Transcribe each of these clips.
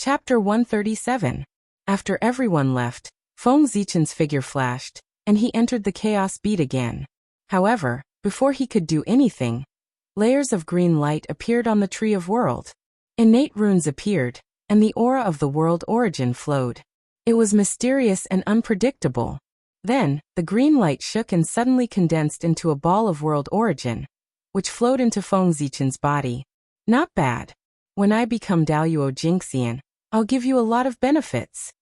Chapter 137. After everyone left, Feng Zichen's figure flashed, and he entered the chaos beat again. However, before he could do anything, layers of green light appeared on the Tree of World. Innate runes appeared, and the aura of the world origin flowed. It was mysterious and unpredictable. Then, the green light shook and suddenly condensed into a ball of world origin, which flowed into Feng Zichen's body. Not bad. When I become Daluo Jingxian, I'll give you a lot of benefits.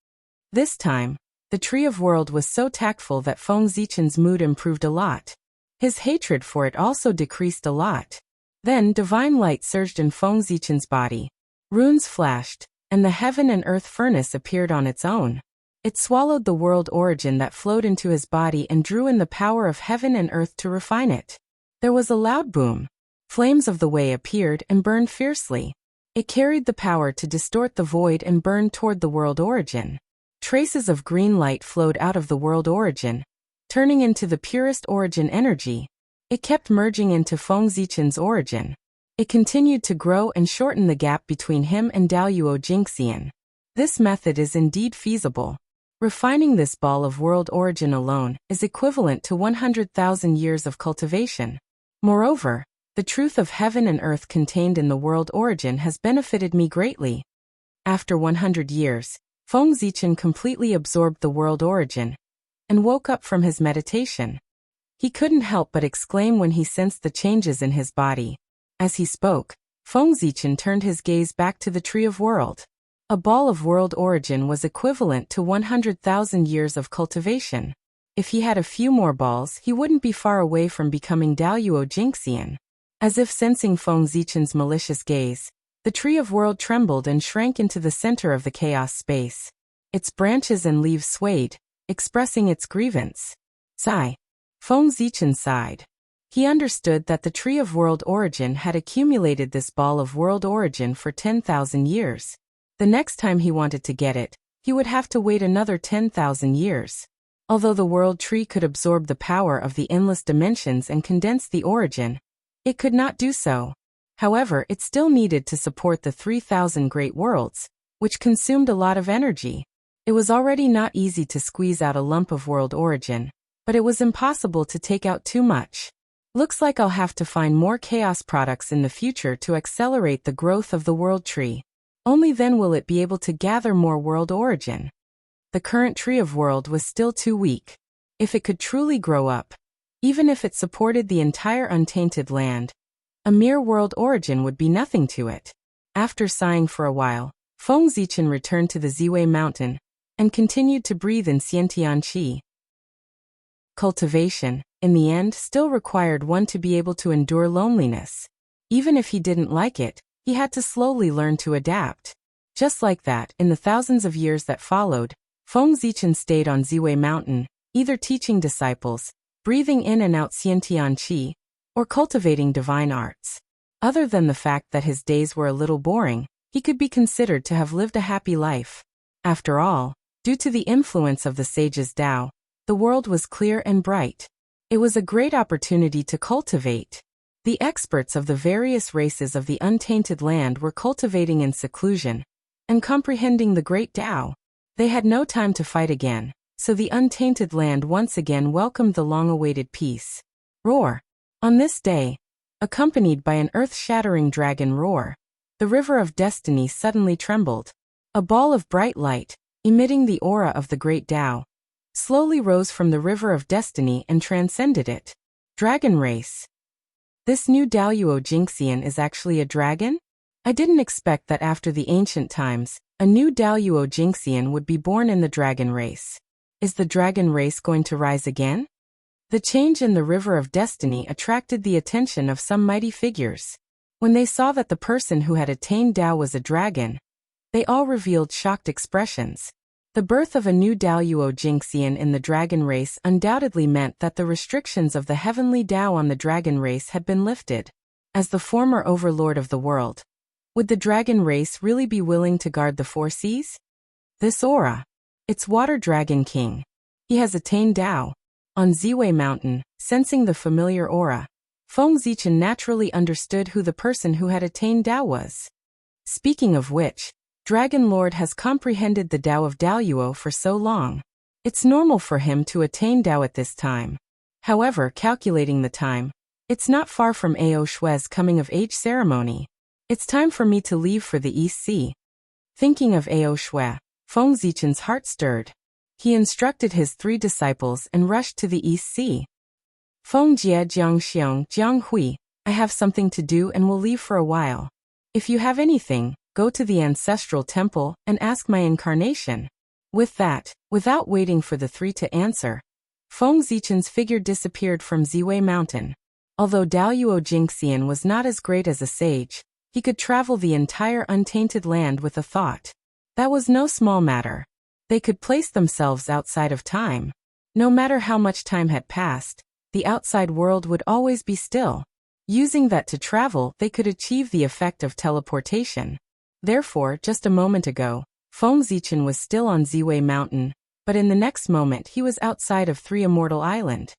This time, the Tree of World was so tactful that Feng Zichen's mood improved a lot. His hatred for it also decreased a lot. Then divine light surged in Feng Zichen's body. Runes flashed, and the heaven and earth furnace appeared on its own. It swallowed the world origin that flowed into his body and drew in the power of heaven and earth to refine it. There was a loud boom. Flames of the way appeared and burned fiercely. It carried the power to distort the void and burn toward the world origin. Traces of green light flowed out of the world origin, turning into the purest origin energy. It kept merging into Feng Zichen's origin. It continued to grow and shorten the gap between him and Daluo Jingxian. This method is indeed feasible. Refining this ball of world origin alone is equivalent to 100,000 years of cultivation. Moreover, the truth of heaven and earth contained in the world origin has benefited me greatly. After 100 years, Feng Zichen completely absorbed the world origin and woke up from his meditation. He couldn't help but exclaim when he sensed the changes in his body. As he spoke, Feng Zichen turned his gaze back to the Tree of World. A ball of world origin was equivalent to 100,000 years of cultivation. If he had a few more balls, he wouldn't be far away from becoming Daluo Jingxian. As if sensing Feng Zichen's malicious gaze, the Tree of World trembled and shrank into the center of the chaos space. Its branches and leaves swayed, expressing its grievance. Sigh. Feng Zichen sighed. He understood that the Tree of World Origin had accumulated this ball of world origin for 10,000 years. The next time he wanted to get it, he would have to wait another 10,000 years. Although the world tree could absorb the power of the endless dimensions and condense the origin, it could not do so. However, it still needed to support the 3,000 great worlds, which consumed a lot of energy. It was already not easy to squeeze out a lump of world origin, but it was impossible to take out too much. Looks like I'll have to find more chaos products in the future to accelerate the growth of the world tree. Only then will it be able to gather more world origin. The current Tree of World was still too weak. If it could truly grow up, even if it supported the entire untainted land, a mere world origin would be nothing to it. After sighing for a while, Feng Zichen returned to the Ziwei mountain and continued to breathe in Xiantian Qi. Cultivation, in the end, still required one to be able to endure loneliness. Even if he didn't like it, he had to slowly learn to adapt. Just like that, in the thousands of years that followed, Feng Zichen stayed on Ziwei Mountain, either teaching disciples, breathing in and out Xiantian Qi, or cultivating divine arts. Other than the fact that his days were a little boring, he could be considered to have lived a happy life. After all, due to the influence of the sage's Tao, the world was clear and bright. It was a great opportunity to cultivate. The experts of the various races of the untainted land were cultivating in seclusion and comprehending the great Tao. They had no time to fight again, so the untainted land once again welcomed the long-awaited peace. Roar. On this day, accompanied by an earth-shattering dragon roar, the river of destiny suddenly trembled. A ball of bright light, emitting the aura of the great Tao, slowly rose from the river of destiny and transcended it. Dragon race. This new Daluo Jingxian is actually a dragon? I didn't expect that after the ancient times, a new Daluo Jingxian would be born in the dragon race. Is the dragon race going to rise again? The change in the river of destiny attracted the attention of some mighty figures. When they saw that the person who had attained Tao was a dragon, they all revealed shocked expressions. The birth of a new Daluo Jingxian in the dragon race undoubtedly meant that the restrictions of the heavenly Tao on the dragon race had been lifted. As the former overlord of the world, would the dragon race really be willing to guard the four seas? This aura. It's Water Dragon King. He has attained Tao. On Ziwei Mountain, sensing the familiar aura, Feng Zichen naturally understood who the person who had attained Tao was. Speaking of which, Dragon Lord has comprehended the Tao of Daoyuo for so long. It's normal for him to attain Tao at this time. However, calculating the time, it's not far from Ao Shue's coming-of-age ceremony. It's time for me to leave for the East Sea. Thinking of Ao Shue, Feng Zichen's heart stirred. He instructed his 3 disciples and rushed to the East Sea. Feng Jie Jiang Xiong Jiang Hui, I have something to do and will leave for a while. If you have anything, go to the ancestral temple and ask my incarnation. With that, without waiting for the 3 to answer, Feng Zichen's figure disappeared from Ziwei Mountain. Although Daoyuo Jingxian was not as great as a sage, he could travel the entire untainted land with a thought. That was no small matter. They could place themselves outside of time. No matter how much time had passed, the outside world would always be still. Using that to travel, they could achieve the effect of teleportation. Therefore, just a moment ago, Feng Zichen was still on Ziwei Mountain, but in the next moment he was outside of Three Immortal Island.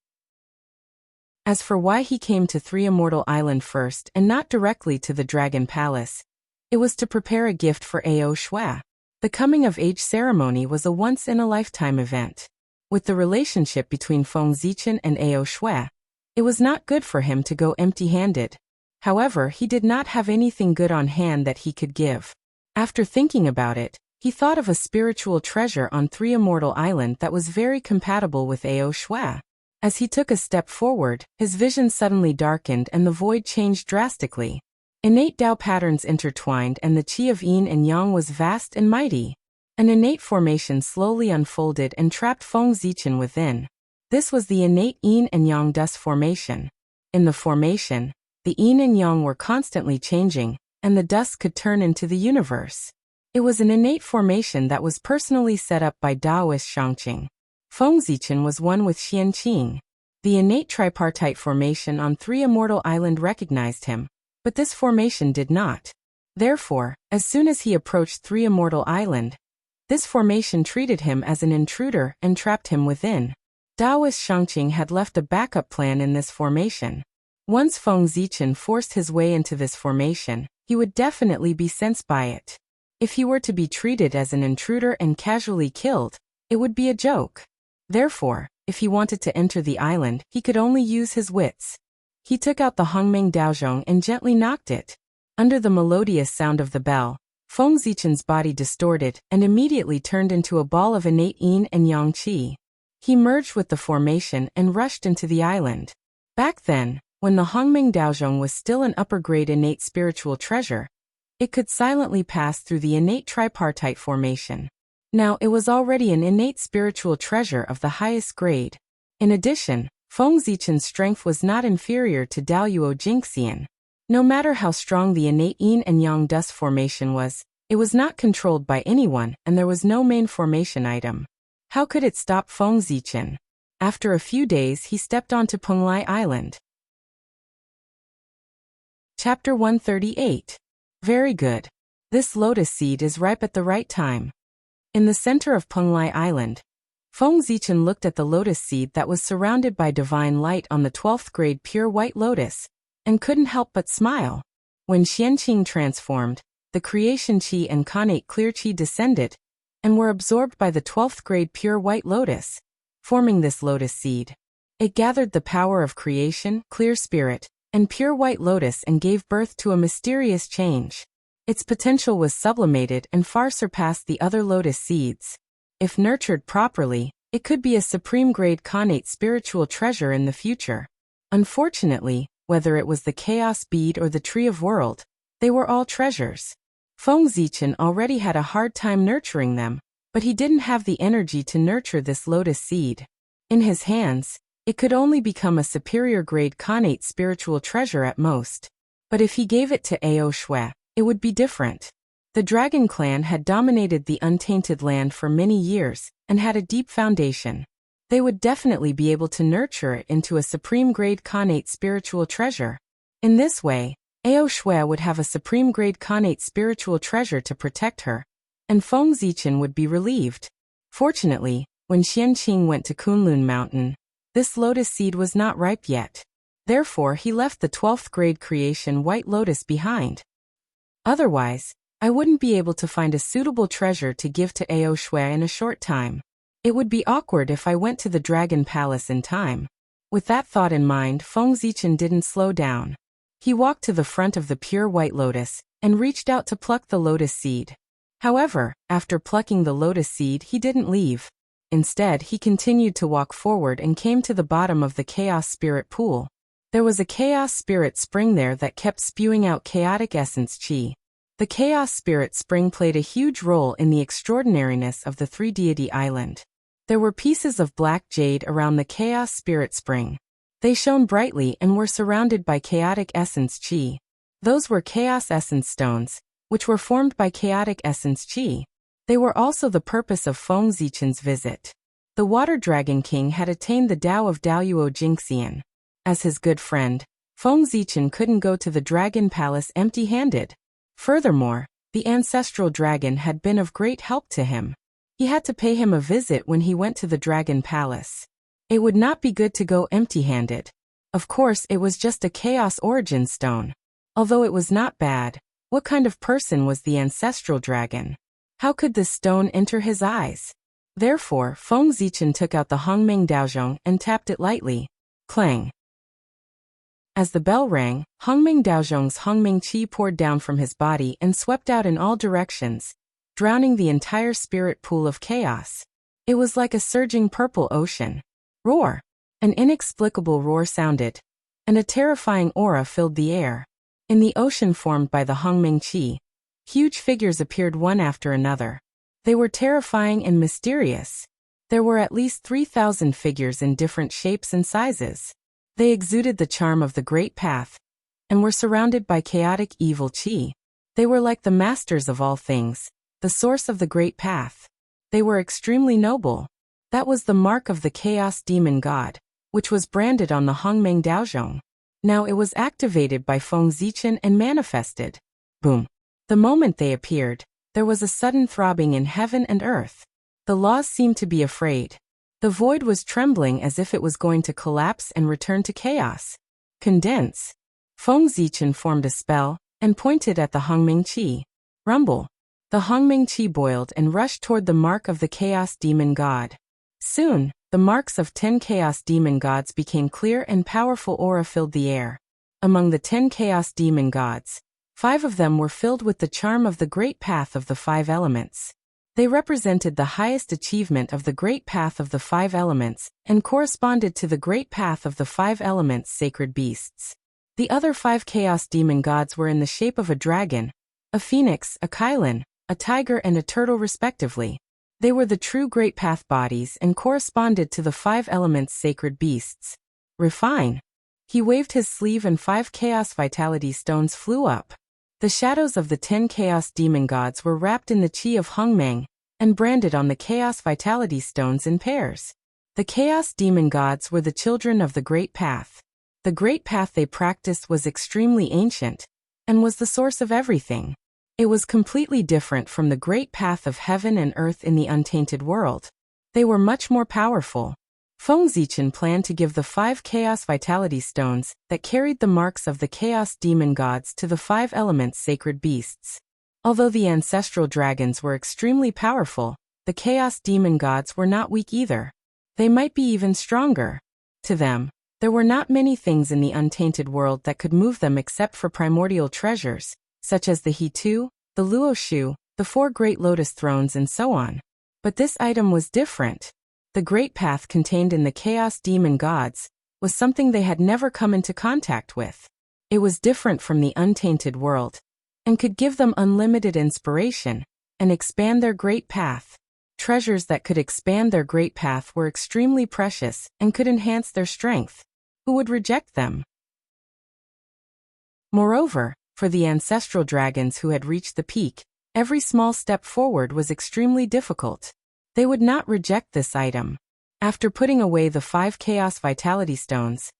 As for why he came to Three Immortal Island first and not directly to the Dragon Palace, it was to prepare a gift for Ao Shue. The coming-of-age ceremony was a once-in-a-lifetime event. With the relationship between Feng Zichen and Ao Shue, it was not good for him to go empty-handed. However, he did not have anything good on hand that he could give. After thinking about it, he thought of a spiritual treasure on Three Immortal Island that was very compatible with Ao Shue. As he took a step forward, his vision suddenly darkened and the void changed drastically. Innate Tao patterns intertwined and the qi of yin and yang was vast and mighty. An innate formation slowly unfolded and trapped Feng Zichen within. This was the innate yin and yang dust formation. In the formation, the yin and yang were constantly changing, and the dust could turn into the universe. It was an innate formation that was personally set up by Taoist Shangqing. Feng Zichen was one with Xianqing. The innate tripartite formation on Three Immortal Island recognized him, but this formation did not. Therefore, as soon as he approached Three Immortal Island, this formation treated him as an intruder and trapped him within. Taoist Shangqing had left a backup plan in this formation. Once Feng Zichen forced his way into this formation, he would definitely be sensed by it. If he were to be treated as an intruder and casually killed, it would be a joke. Therefore, if he wanted to enter the island, he could only use his wits. He took out the Hongmeng Daozhong and gently knocked it. Under the melodious sound of the bell, Feng Zichen's body distorted and immediately turned into a ball of innate yin and yang qi. He merged with the formation and rushed into the island. Back then, when the Hongmeng Daozhong was still an upper-grade innate spiritual treasure, it could silently pass through the innate tripartite formation. Now it was already an innate spiritual treasure of the highest grade. In addition, Feng Zichen's strength was not inferior to Daoyuo Jingxian. No matter how strong the innate yin and yang dust formation was, it was not controlled by anyone and there was no main formation item. How could it stop Feng Zichen? After a few days he stepped onto Penglai Island. Chapter 138. Very good. This lotus seed is ripe at the right time. In the center of Penglai Island, Feng Zichen looked at the lotus seed that was surrounded by divine light on the 12th grade pure white lotus, and couldn't help but smile. When Xianqing transformed, the creation qi and connate clear qi descended, and were absorbed by the 12th grade pure white lotus, forming this lotus seed. It gathered the power of creation, clear spirit, and pure white lotus and gave birth to a mysterious change. Its potential was sublimated and far surpassed the other lotus seeds. If nurtured properly, it could be a supreme-grade connate spiritual treasure in the future. Unfortunately, whether it was the chaos bead or the tree of world, they were all treasures. Feng Zichen already had a hard time nurturing them, but he didn't have the energy to nurture this lotus seed. In his hands, it could only become a superior-grade connate spiritual treasure at most. But if he gave it to Ao Shue, it would be different. The Dragon Clan had dominated the untainted land for many years and had a deep foundation. They would definitely be able to nurture it into a supreme-grade connate spiritual treasure. In this way, Ao Shue would have a supreme-grade connate spiritual treasure to protect her, and Feng Zichen would be relieved. Fortunately, when Xianqing went to Kunlun Mountain, this lotus seed was not ripe yet. Therefore he left the 12th grade creation white lotus behind. Otherwise, I wouldn't be able to find a suitable treasure to give to Ao Shui in a short time. It would be awkward if I went to the Dragon Palace in time. With that thought in mind, Feng Zichen didn't slow down. He walked to the front of the pure white lotus and reached out to pluck the lotus seed. However, after plucking the lotus seed, he didn't leave. Instead, he continued to walk forward and came to the bottom of the Chaos Spirit Pool. There was a Chaos Spirit Spring there that kept spewing out chaotic essence chi. The Chaos Spirit Spring played a huge role in the extraordinariness of the three-deity island. There were pieces of black jade around the Chaos Spirit Spring. They shone brightly and were surrounded by chaotic essence chi. Those were Chaos Essence Stones, which were formed by chaotic essence chi. They were also the purpose of Feng Zichen's visit. The Water Dragon King had attained the Tao of Daoyuo Jingxian. As his good friend, Feng Zichen couldn't go to the Dragon Palace empty-handed. Furthermore, the ancestral dragon had been of great help to him. He had to pay him a visit when he went to the Dragon Palace. It would not be good to go empty-handed. Of course, it was just a Chaos Origin Stone. Although it was not bad, what kind of person was the ancestral dragon? How could this stone enter his eyes? Therefore, Feng Zichen took out the Hongmeng Daozhong and tapped it lightly. Clang. As the bell rang, Hongmeng Daozhong's Hongmeng Qi poured down from his body and swept out in all directions, drowning the entire spirit pool of chaos. It was like a surging purple ocean. Roar! An inexplicable roar sounded, and a terrifying aura filled the air. In the ocean formed by the Hongmeng Qi, huge figures appeared one after another. They were terrifying and mysterious. There were at least 3,000 figures in different shapes and sizes. They exuded the charm of the Great Path, and were surrounded by chaotic evil chi. They were like the masters of all things, the source of the Great Path. They were extremely noble. That was the mark of the Chaos Demon God, which was branded on the Hongmeng Daozhong. Now it was activated by Feng Zichen and manifested. Boom. The moment they appeared, there was a sudden throbbing in heaven and earth. The laws seemed to be afraid. The void was trembling as if it was going to collapse and return to chaos. Condense. Feng Zichen formed a spell and pointed at the Hongmeng Qi. Rumble. The Hongmeng Qi boiled and rushed toward the mark of the Chaos Demon God. Soon, the marks of 10 Chaos Demon Gods became clear and powerful aura filled the air. Among the 10 Chaos Demon Gods, 5 of them were filled with the charm of the Great Path of the 5 Elements. They represented the highest achievement of the Great Path of the 5 Elements and corresponded to the Great Path of the 5 Elements sacred beasts. The other 5 Chaos Demon Gods were in the shape of a dragon, a phoenix, a Kylin, a tiger and a turtle respectively. They were the true Great Path bodies and corresponded to the 5 Elements sacred beasts. Refine. He waved his sleeve and 5 Chaos Vitality Stones flew up. The shadows of the 10 Chaos Demon Gods were wrapped in the Qi of Hongmeng and branded on the Chaos Vitality Stones in pairs. The Chaos Demon Gods were the children of the Great Path. The Great Path they practiced was extremely ancient and was the source of everything. It was completely different from the Great Path of heaven and earth in the untainted world. They were much more powerful. Feng Zichen planned to give the 5 Chaos Vitality Stones that carried the marks of the Chaos Demon Gods to the 5 Elements sacred beasts. Although the ancestral dragons were extremely powerful, the Chaos Demon Gods were not weak either. They might be even stronger. To them, there were not many things in the untainted world that could move them except for primordial treasures, such as the He-Tu, the Luo-Shu, the 4 Great Lotus Thrones and so on. But this item was different. The Great Path contained in the Chaos Demon Gods was something they had never come into contact with. It was different from the untainted world, and could give them unlimited inspiration, and expand their Great Path. Treasures that could expand their Great Path were extremely precious, and could enhance their strength. Who would reject them? Moreover, for the ancestral dragons who had reached the peak, every small step forward was extremely difficult. They would not reject this item. After putting away the 5 Chaos Vitality Stones,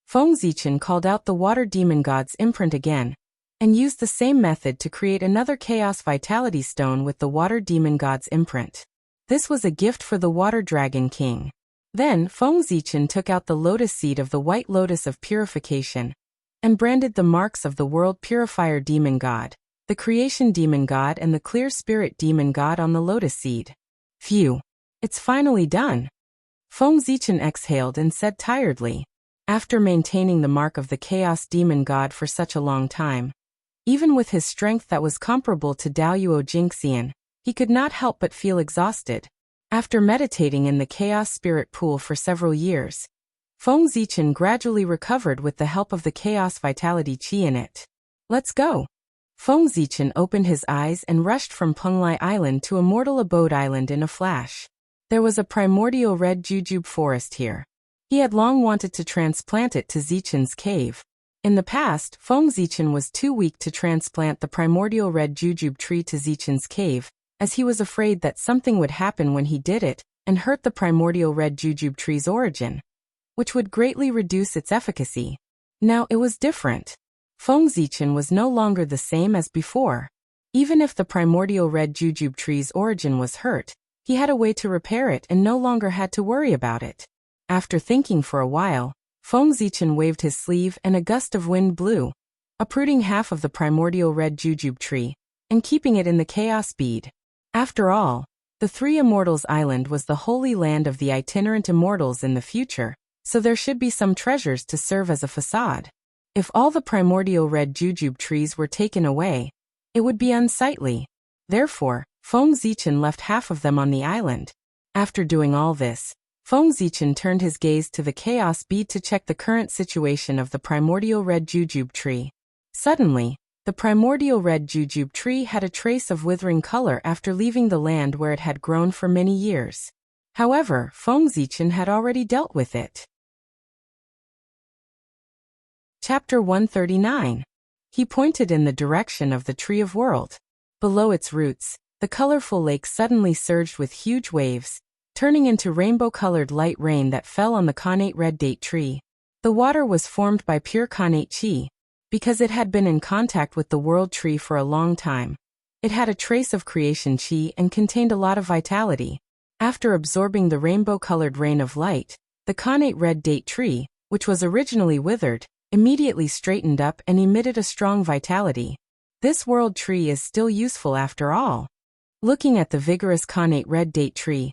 Feng Zichen called out the Water Demon God's imprint again, and used the same method to create another Chaos Vitality Stone with the Water Demon God's imprint. This was a gift for the Water Dragon King. Then Feng Zichen took out the lotus seed of the White Lotus of Purification, and branded the marks of the World Purifier Demon God, the creation demon god and the clear spirit demon god on the lotus seed. Phew. It's finally done. Feng Zichen exhaled and said tiredly. After maintaining the mark of the chaos demon god for such a long time, even with his strength that was comparable to Daoyuo Jingxian, he could not help but feel exhausted. After meditating in the chaos spirit pool for several years, Feng Zichen gradually recovered with the help of the chaos vitality qi in it. Let's go. Feng Zichen opened his eyes and rushed from Penglai Island to Immortal Abode Island in a flash. There was a primordial red jujube forest here. He had long wanted to transplant it to Zichen's cave. In the past, Feng Zichen was too weak to transplant the primordial red jujube tree to Zichen's cave, as he was afraid that something would happen when he did it and hurt the primordial red jujube tree's origin, which would greatly reduce its efficacy. Now it was different. Feng Zichen was no longer the same as before. Even if the primordial red jujube tree's origin was hurt, he had a way to repair it and no longer had to worry about it. After thinking for a while, Feng Zichen waved his sleeve and a gust of wind blew, uprooting half of the primordial red jujube tree and keeping it in the chaos bead. After all, the Three Immortals Island was the holy land of the itinerant immortals in the future, so there should be some treasures to serve as a facade. If all the primordial red jujube trees were taken away, it would be unsightly. Therefore, Feng Zichen left half of them on the island. After doing all this, Feng Zichen turned his gaze to the chaos bead to check the current situation of the primordial red jujube tree. Suddenly, the primordial red jujube tree had a trace of withering color after leaving the land where it had grown for many years. However, Feng Zichen had already dealt with it. Chapter 139. He pointed in the direction of the Tree of World. Below its roots, the colorful lake suddenly surged with huge waves, turning into rainbow-colored light rain that fell on the connate red date tree. The water was formed by pure connate qi, because it had been in contact with the world tree for a long time. It had a trace of creation qi and contained a lot of vitality. After absorbing the rainbow-colored rain of light, the connate red date tree, which was originally withered, immediately straightened up and emitted a strong vitality. This world tree is still useful after all. Looking at the vigorous connate red date tree,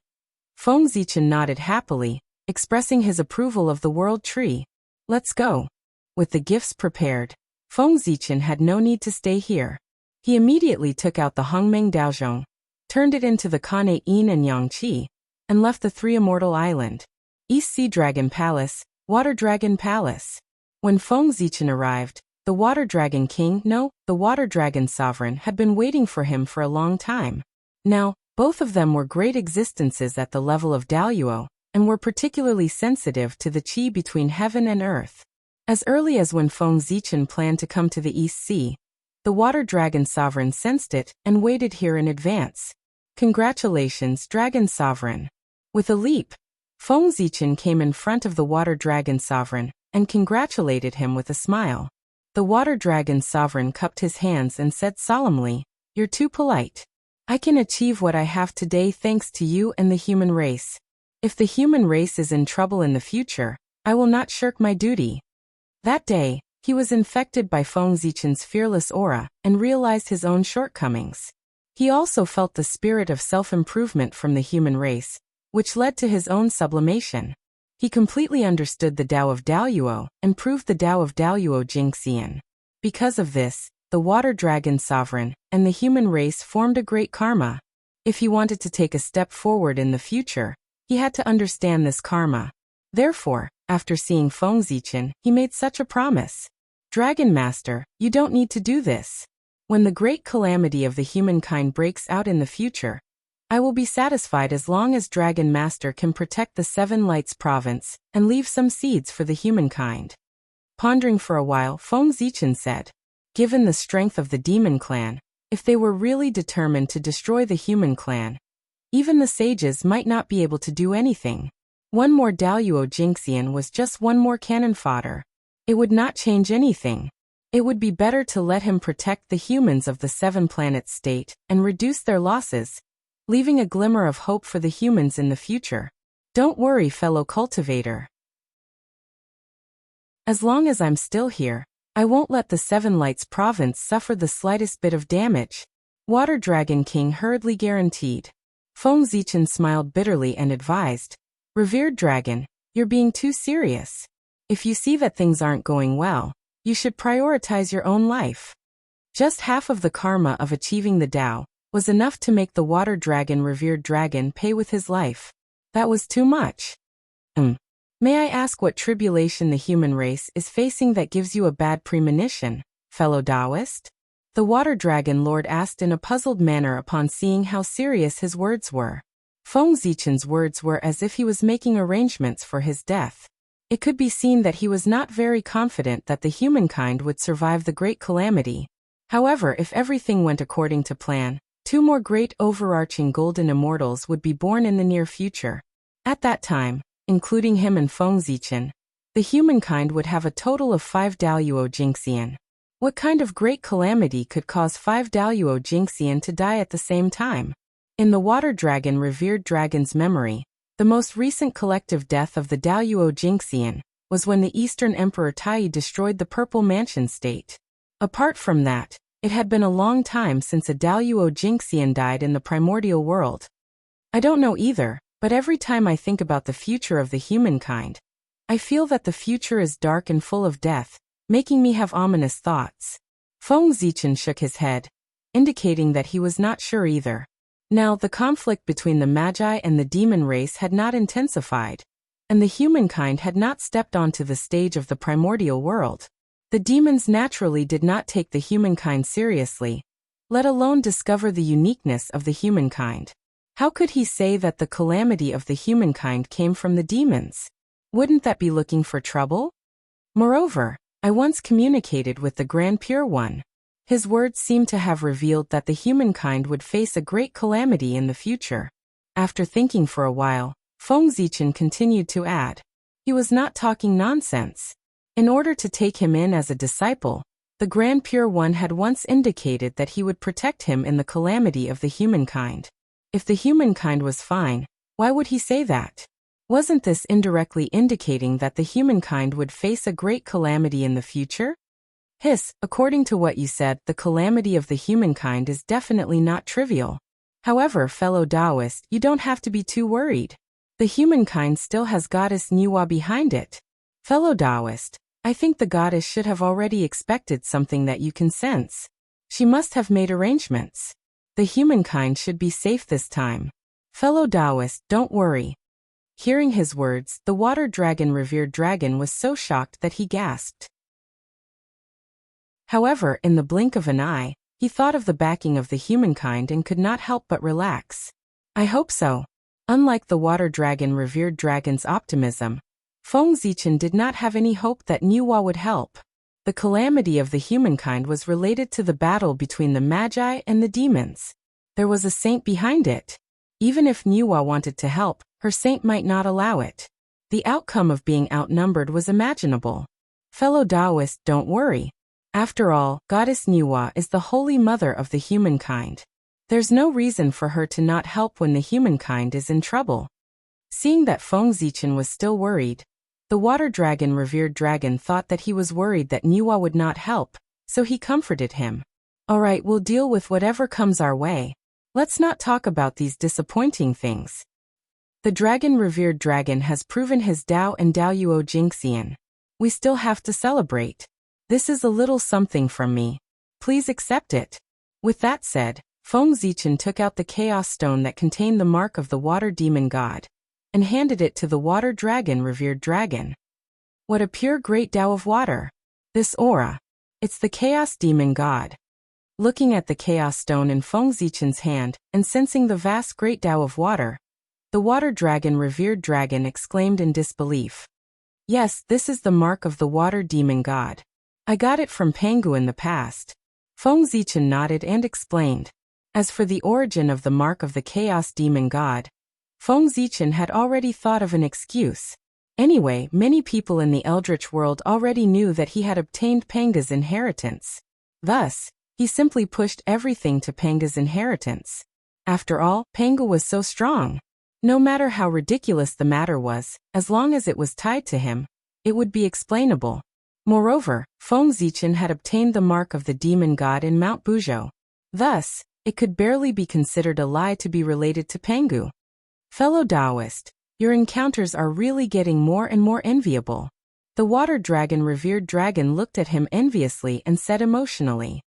Feng Zichen nodded happily, expressing his approval of the world tree. Let's go. With the gifts prepared, Feng Zichen had no need to stay here. He immediately took out the Hongmeng Daozhong, turned it into the connate yin and yang qi, and left the Three Immortal Island. East Sea Dragon Palace, Water Dragon Palace. When Feng Zichen arrived, the Water Dragon King, the Water Dragon Sovereign, had been waiting for him for a long time. Now, both of them were great existences at the level of Daoyuo, and were particularly sensitive to the qi between heaven and earth. As early as when Feng Zichen planned to come to the East Sea, the Water Dragon Sovereign sensed it and waited here in advance. Congratulations, Dragon Sovereign. With a leap, Feng Zichen came in front of the Water Dragon Sovereign and congratulated him with a smile. The Water Dragon Sovereign cupped his hands and said solemnly, "You're too polite. I can achieve what I have today thanks to you and the human race. If the human race is in trouble in the future, I will not shirk my duty." That day, he was infected by Feng Zichen's fearless aura and realized his own shortcomings. He also felt the spirit of self-improvement from the human race, which led to his own sublimation. He completely understood the Tao of Daoyuo and proved the Tao of Daoyuo Jingxian. Because of this, the Water Dragon Sovereign and the human race formed a great karma. If he wanted to take a step forward in the future, he had to understand this karma. Therefore, after seeing Feng Zichen, he made such a promise. "Dragon Master, you don't need to do this. When the great calamity of the humankind breaks out in the future, I will be satisfied as long as Dragon Master can protect the Seven Lights province and leave some seeds for the humankind." Pondering for a while, Feng Zichen said, "Given the strength of the demon clan, if they were really determined to destroy the human clan, even the sages might not be able to do anything. One more Daoyuo Jingxian was just one more cannon fodder. It would not change anything. It would be better to let him protect the humans of the Seven Planets state and reduce their losses, leaving a glimmer of hope for the humans in the future. Don't worry, fellow cultivator. As long as I'm still here, I won't let the Seven Lights province suffer the slightest bit of damage, Water Dragon King hurriedly guaranteed. Feng Zichen smiled bitterly and advised, Revered Dragon, you're being too serious. If you see that things aren't going well, you should prioritize your own life. Just half of the karma of achieving the Tao was enough to make the Water Dragon Revered Dragon pay with his life. That was too much. May I ask what tribulation the human race is facing that gives you a bad premonition, fellow Taoist? The Water Dragon Lord asked in a puzzled manner upon seeing how serious his words were. Feng Zichen's words were as if he was making arrangements for his death. It could be seen that he was not very confident that the humankind would survive the great calamity. However, if everything went according to plan, 2 more great overarching golden immortals would be born in the near future. At that time, including him and Feng Zichen, the humankind would have a total of 5 Daluo Jingxian. What kind of great calamity could cause 5 Daluo Jingxian to die at the same time? In the Water Dragon Revered Dragon's memory, the most recent collective death of the Daluo Jingxian was when the Eastern Emperor Tai destroyed the Purple Mansion state. Apart from that, it had been a long time since a Daluo Jingxian died in the primordial world. I don't know either, but every time I think about the future of the humankind, I feel that the future is dark and full of death, making me have ominous thoughts. Feng Zichen shook his head, indicating that he was not sure either. Now, the conflict between the Magi and the demon race had not intensified, and the humankind had not stepped onto the stage of the primordial world. The demons naturally did not take the humankind seriously, let alone discover the uniqueness of the humankind. How could he say that the calamity of the humankind came from the demons? Wouldn't that be looking for trouble? Moreover, I once communicated with the Grand Pure One. His words seemed to have revealed that the humankind would face a great calamity in the future. After thinking for a while, Feng Zichen continued to add, he was not talking nonsense. In order to take him in as a disciple, the Grand Pure One had once indicated that he would protect him in the calamity of the humankind. If the humankind was fine, why would he say that? Wasn't this indirectly indicating that the humankind would face a great calamity in the future? According to what you said, the calamity of the humankind is definitely not trivial. However, fellow Taoist, you don't have to be too worried. The humankind still has Goddess Nuwa behind it. Fellow Taoist, I think the goddess should have already expected something that you can sense. She must have made arrangements. The humankind should be safe this time. Fellow Taoist, don't worry. Hearing his words, the Water Dragon Revered Dragon was so shocked that he gasped. However, in the blink of an eye, he thought of the backing of the humankind and could not help but relax. I hope so. Unlike the Water Dragon Revered Dragon's optimism, Feng Zichen did not have any hope that Nuwa would help. The calamity of the humankind was related to the battle between the Magi and the demons. There was a saint behind it. Even if Nuwa wanted to help, her saint might not allow it. The outcome of being outnumbered was imaginable. Fellow Taoist, don't worry. After all, Goddess Nuwa is the Holy Mother of the humankind. There's no reason for her to not help when the humankind is in trouble. Seeing that Feng Zichen was still worried, the Water Dragon Revered Dragon thought that he was worried that Nuwa would not help, so he comforted him. Alright, we'll deal with whatever comes our way. Let's not talk about these disappointing things. The Dragon Revered Dragon has proven his Tao and Daluo Jingxian. We still have to celebrate. This is a little something from me. Please accept it. With that said, Feng Zichen took out the Chaos Stone that contained the mark of the Water Demon God, and handed it to the Water Dragon Revered Dragon. What a pure great Tao of water. This aura. It's the Chaos Demon God. Looking at the Chaos Stone in Feng Zichen's hand, and sensing the vast great Tao of water, the Water Dragon Revered Dragon exclaimed in disbelief. Yes, this is the mark of the Water Demon God. I got it from Pangu in the past. Feng Zichen nodded and explained. As for the origin of the mark of the Chaos Demon God, Feng Zichen had already thought of an excuse. Anyway, many people in the Eldritch world already knew that he had obtained Panga's inheritance. Thus, he simply pushed everything to Panga's inheritance. After all, Panga was so strong. No matter how ridiculous the matter was, as long as it was tied to him, it would be explainable. Moreover, Feng Zichen had obtained the mark of the demon god in Mount Buzhou. Thus, it could barely be considered a lie to be related to Pangu. Fellow Taoist, your encounters are really getting more and more enviable. The water dragon revered dragon looked at him enviously and said emotionally.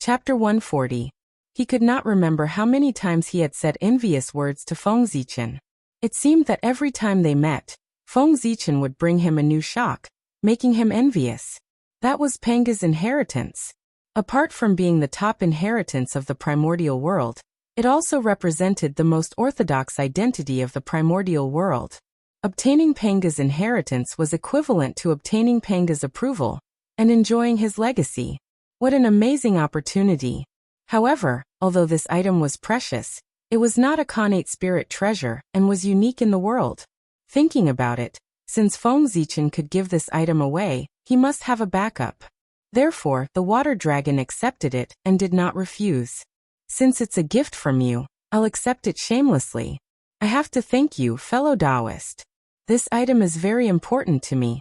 Chapter 140. He could not remember how many times he had said envious words to Feng Zichen. It seemed that every time they met, Feng Zichen would bring him a new shock, making him envious. That was Panga's inheritance. Apart from being the top inheritance of the primordial world, it also represented the most orthodox identity of the primordial world. Obtaining Panga's inheritance was equivalent to obtaining Panga's approval and enjoying his legacy. What an amazing opportunity! However, although this item was precious, it was not a connate spirit treasure and was unique in the world. Thinking about it, since Feng Zichen could give this item away, he must have a backup. Therefore, the water dragon accepted it and did not refuse. Since it's a gift from you, I'll accept it shamelessly. I have to thank you, fellow Taoist. This item is very important to me.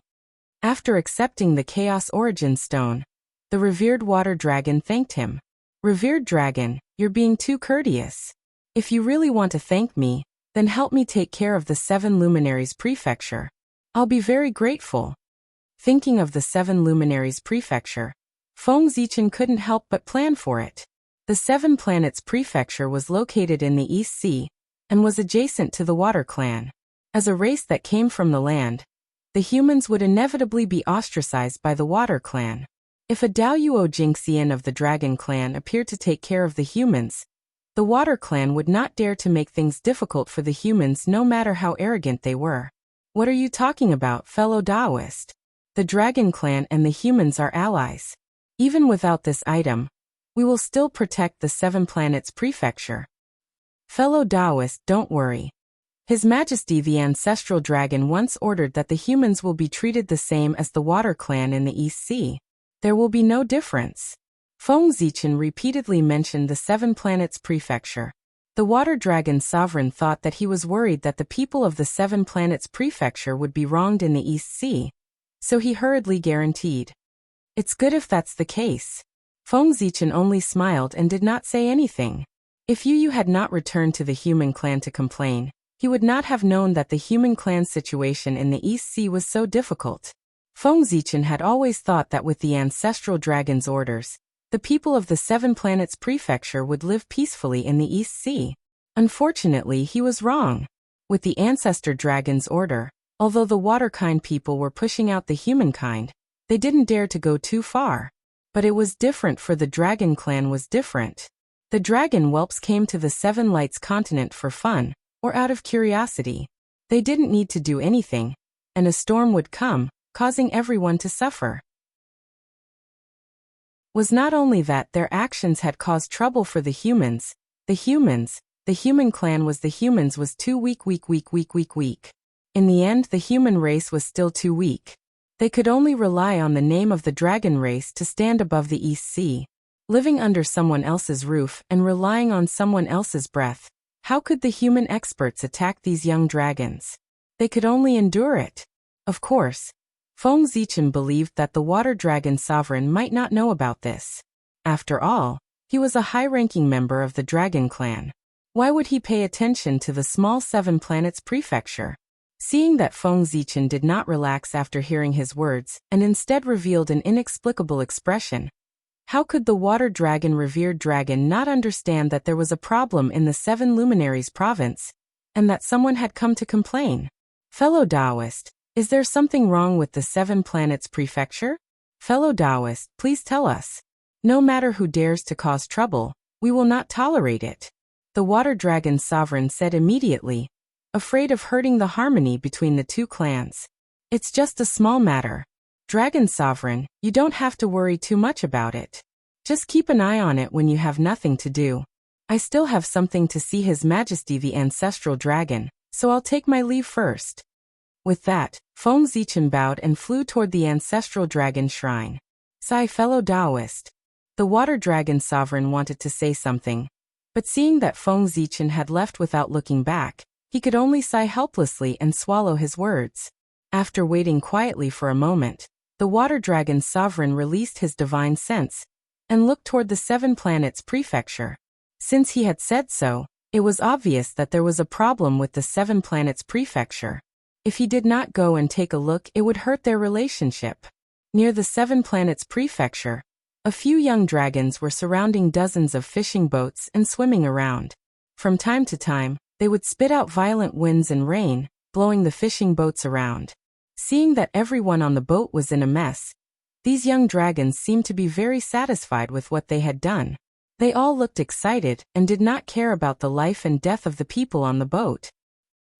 After accepting the Chaos Origin Stone, the revered water dragon thanked him. Revered dragon, you're being too courteous. If you really want to thank me, then help me take care of the 7 Luminaries Prefecture. I'll be very grateful. Thinking of the 7 Luminaries Prefecture, Feng Zichen couldn't help but plan for it. The 7 Planets Prefecture was located in the East Sea and was adjacent to the Water Clan. As a race that came from the land, the humans would inevitably be ostracized by the Water Clan. If a Daoyuo Jingxian of the Dragon Clan appeared to take care of the humans, the Water Clan would not dare to make things difficult for the humans no matter how arrogant they were. What are you talking about, fellow Taoist? The Dragon Clan and the humans are allies. Even without this item, we will still protect the 7 Planets Prefecture. Fellow Taoist, don't worry. His Majesty the Ancestral Dragon once ordered that the humans will be treated the same as the Water Clan in the East Sea. There will be no difference. Feng Zichen repeatedly mentioned the 7 Planets Prefecture. The Water Dragon Sovereign thought that he was worried that the people of the 7 Planets Prefecture would be wronged in the East Sea, so he hurriedly guaranteed. It's good if that's the case. Feng Zichen only smiled and did not say anything. If Yu had not returned to the human clan to complain, he would not have known that the human clan's situation in the East Sea was so difficult. Feng Zichen had always thought that with the Ancestral Dragon's orders, the people of the 7 Planets Prefecture would live peacefully in the East Sea. Unfortunately, he was wrong. With the Ancestor Dragon's order, although the waterkind people were pushing out the humankind, they didn't dare to go too far. But it was different, for the Dragon Clan was different. The dragon whelps came to the 7 Lights continent for fun, or out of curiosity. They didn't need to do anything, and a storm would come, causing everyone to suffer. Was not only that their actions had caused trouble for the humans, the human clan was too weak. In the end, the human race was still too weak. They could only rely on the name of the dragon race to stand above the East Sea. Living under someone else's roof and relying on someone else's breath, how could the human experts attack these young dragons? They could only endure it. Of course, Feng Zichen believed that the Water Dragon Sovereign might not know about this. After all, he was a high-ranking member of the Dragon Clan. Why would he pay attention to the small 7 Planets Prefecture? Seeing that Feng Zichen did not relax after hearing his words and instead revealed an inexplicable expression, how could the Water Dragon revered dragon not understand that there was a problem in the 7 Luminaries province, and that someone had come to complain? Fellow Taoist, is there something wrong with the 7 Planets Prefecture? Fellow Taoist, please tell us. No matter who dares to cause trouble, we will not tolerate it. The Water Dragon Sovereign said immediately, afraid of hurting the harmony between the 2 clans. It's just a small matter. Dragon Sovereign, you don't have to worry too much about it. Just keep an eye on it when you have nothing to do. I still have something to see His Majesty the Ancestral Dragon, so I'll take my leave first. With that, Feng Zichen bowed and flew toward the Ancestral Dragon Shrine. Sigh, fellow Taoist. The Water Dragon Sovereign wanted to say something, but seeing that Feng Zichen had left without looking back, he could only sigh helplessly and swallow his words. After waiting quietly for a moment, the water dragon's sovereign released his divine sense and looked toward the 7 planets prefecture. Since he had said so, it was obvious that there was a problem with the 7 planets prefecture. If he did not go and take a look, it would hurt their relationship. Near the 7 planets prefecture, a few young dragons were surrounding dozens of fishing boats and swimming around. From time to time, they would spit out violent winds and rain, blowing the fishing boats around. Seeing that everyone on the boat was in a mess, these young dragons seemed to be very satisfied with what they had done. They all looked excited and did not care about the life and death of the people on the boat.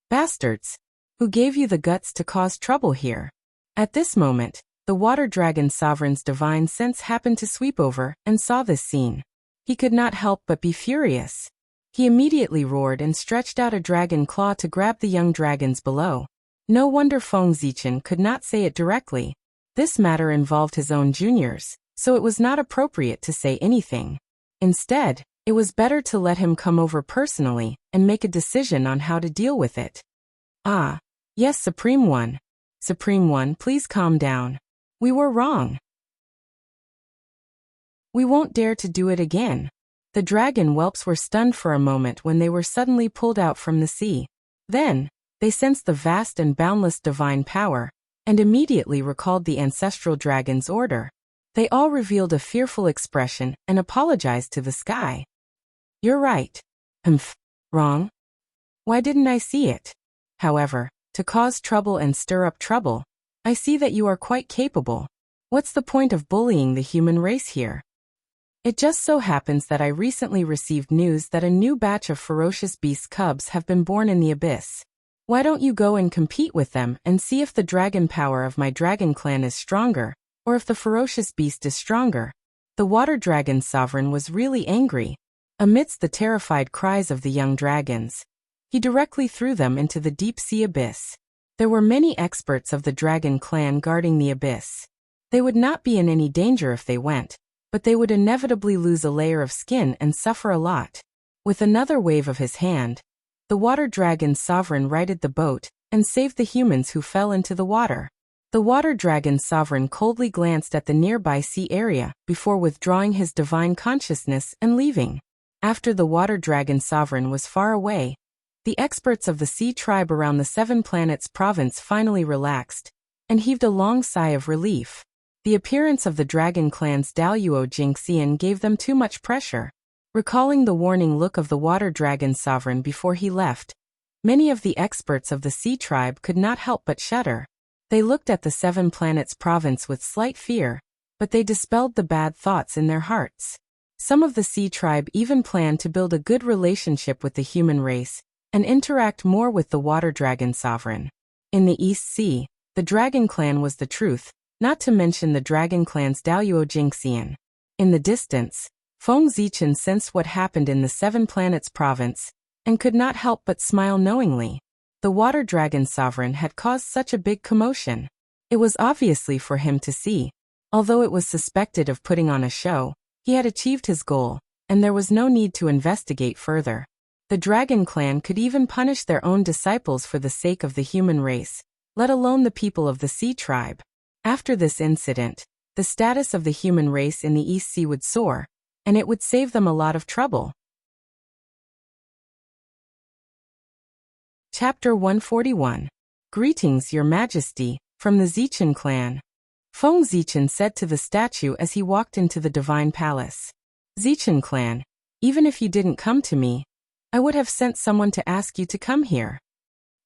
Bastards! Who gave you the guts to cause trouble here? At this moment, the water dragon sovereign's divine sense happened to sweep over and saw this scene. He could not help but be furious. He immediately roared and stretched out a dragon claw to grab the young dragons below. No wonder Feng Zichen could not say it directly. This matter involved his own juniors, so it was not appropriate to say anything. Instead, it was better to let him come over personally and make a decision on how to deal with it. Ah, yes, Supreme One. Supreme One, please calm down. We were wrong. We won't dare to do it again. The dragon whelps were stunned for a moment when they were suddenly pulled out from the sea. Then, they sensed the vast and boundless divine power, and immediately recalled the ancestral dragon's order. They all revealed a fearful expression and apologized to the sky. You're right. Wrong. Why didn't I see it? However, to cause trouble and stir up trouble, I see that you are quite capable. What's the point of bullying the human race here? It just so happens that I recently received news that a new batch of ferocious beast cubs have been born in the abyss. Why don't you go and compete with them and see if the dragon power of my dragon clan is stronger, or if the ferocious beast is stronger? The water dragon sovereign was really angry. Amidst the terrified cries of the young dragons, he directly threw them into the deep sea abyss. There were many experts of the dragon clan guarding the abyss. They would not be in any danger if they went, but they would inevitably lose a layer of skin and suffer a lot. With another wave of his hand, the water dragon's sovereign righted the boat and saved the humans who fell into the water. The water dragon's sovereign coldly glanced at the nearby sea area before withdrawing his divine consciousness and leaving. After the water dragon sovereign was far away, the experts of the sea tribe around the 7 planets province finally relaxed and heaved a long sigh of relief. The appearance of the dragon clan's Daluo Jingxian gave them too much pressure. Recalling the warning look of the water dragon sovereign before he left, many of the experts of the sea tribe could not help but shudder. They looked at the 7 planets province with slight fear, but they dispelled the bad thoughts in their hearts. Some of the sea tribe even planned to build a good relationship with the human race and interact more with the water dragon sovereign. In the East Sea, the dragon clan was the truth, not to mention the dragon clan's Daluo Jingxian. In the distance, Feng Zichen sensed what happened in the 7 planets province and could not help but smile knowingly. The water dragon sovereign had caused such a big commotion. It was obviously for him to see. Although it was suspected of putting on a show, he had achieved his goal, and there was no need to investigate further. The dragon clan could even punish their own disciples for the sake of the human race, let alone the people of the sea tribe. After this incident, the status of the human race in the East Sea would soar, and it would save them a lot of trouble. Chapter 141. Greetings, Your Majesty, from the Zichen clan. Feng Zichen said to the statue as he walked into the divine palace. Zichen clan, even if you didn't come to me, I would have sent someone to ask you to come here.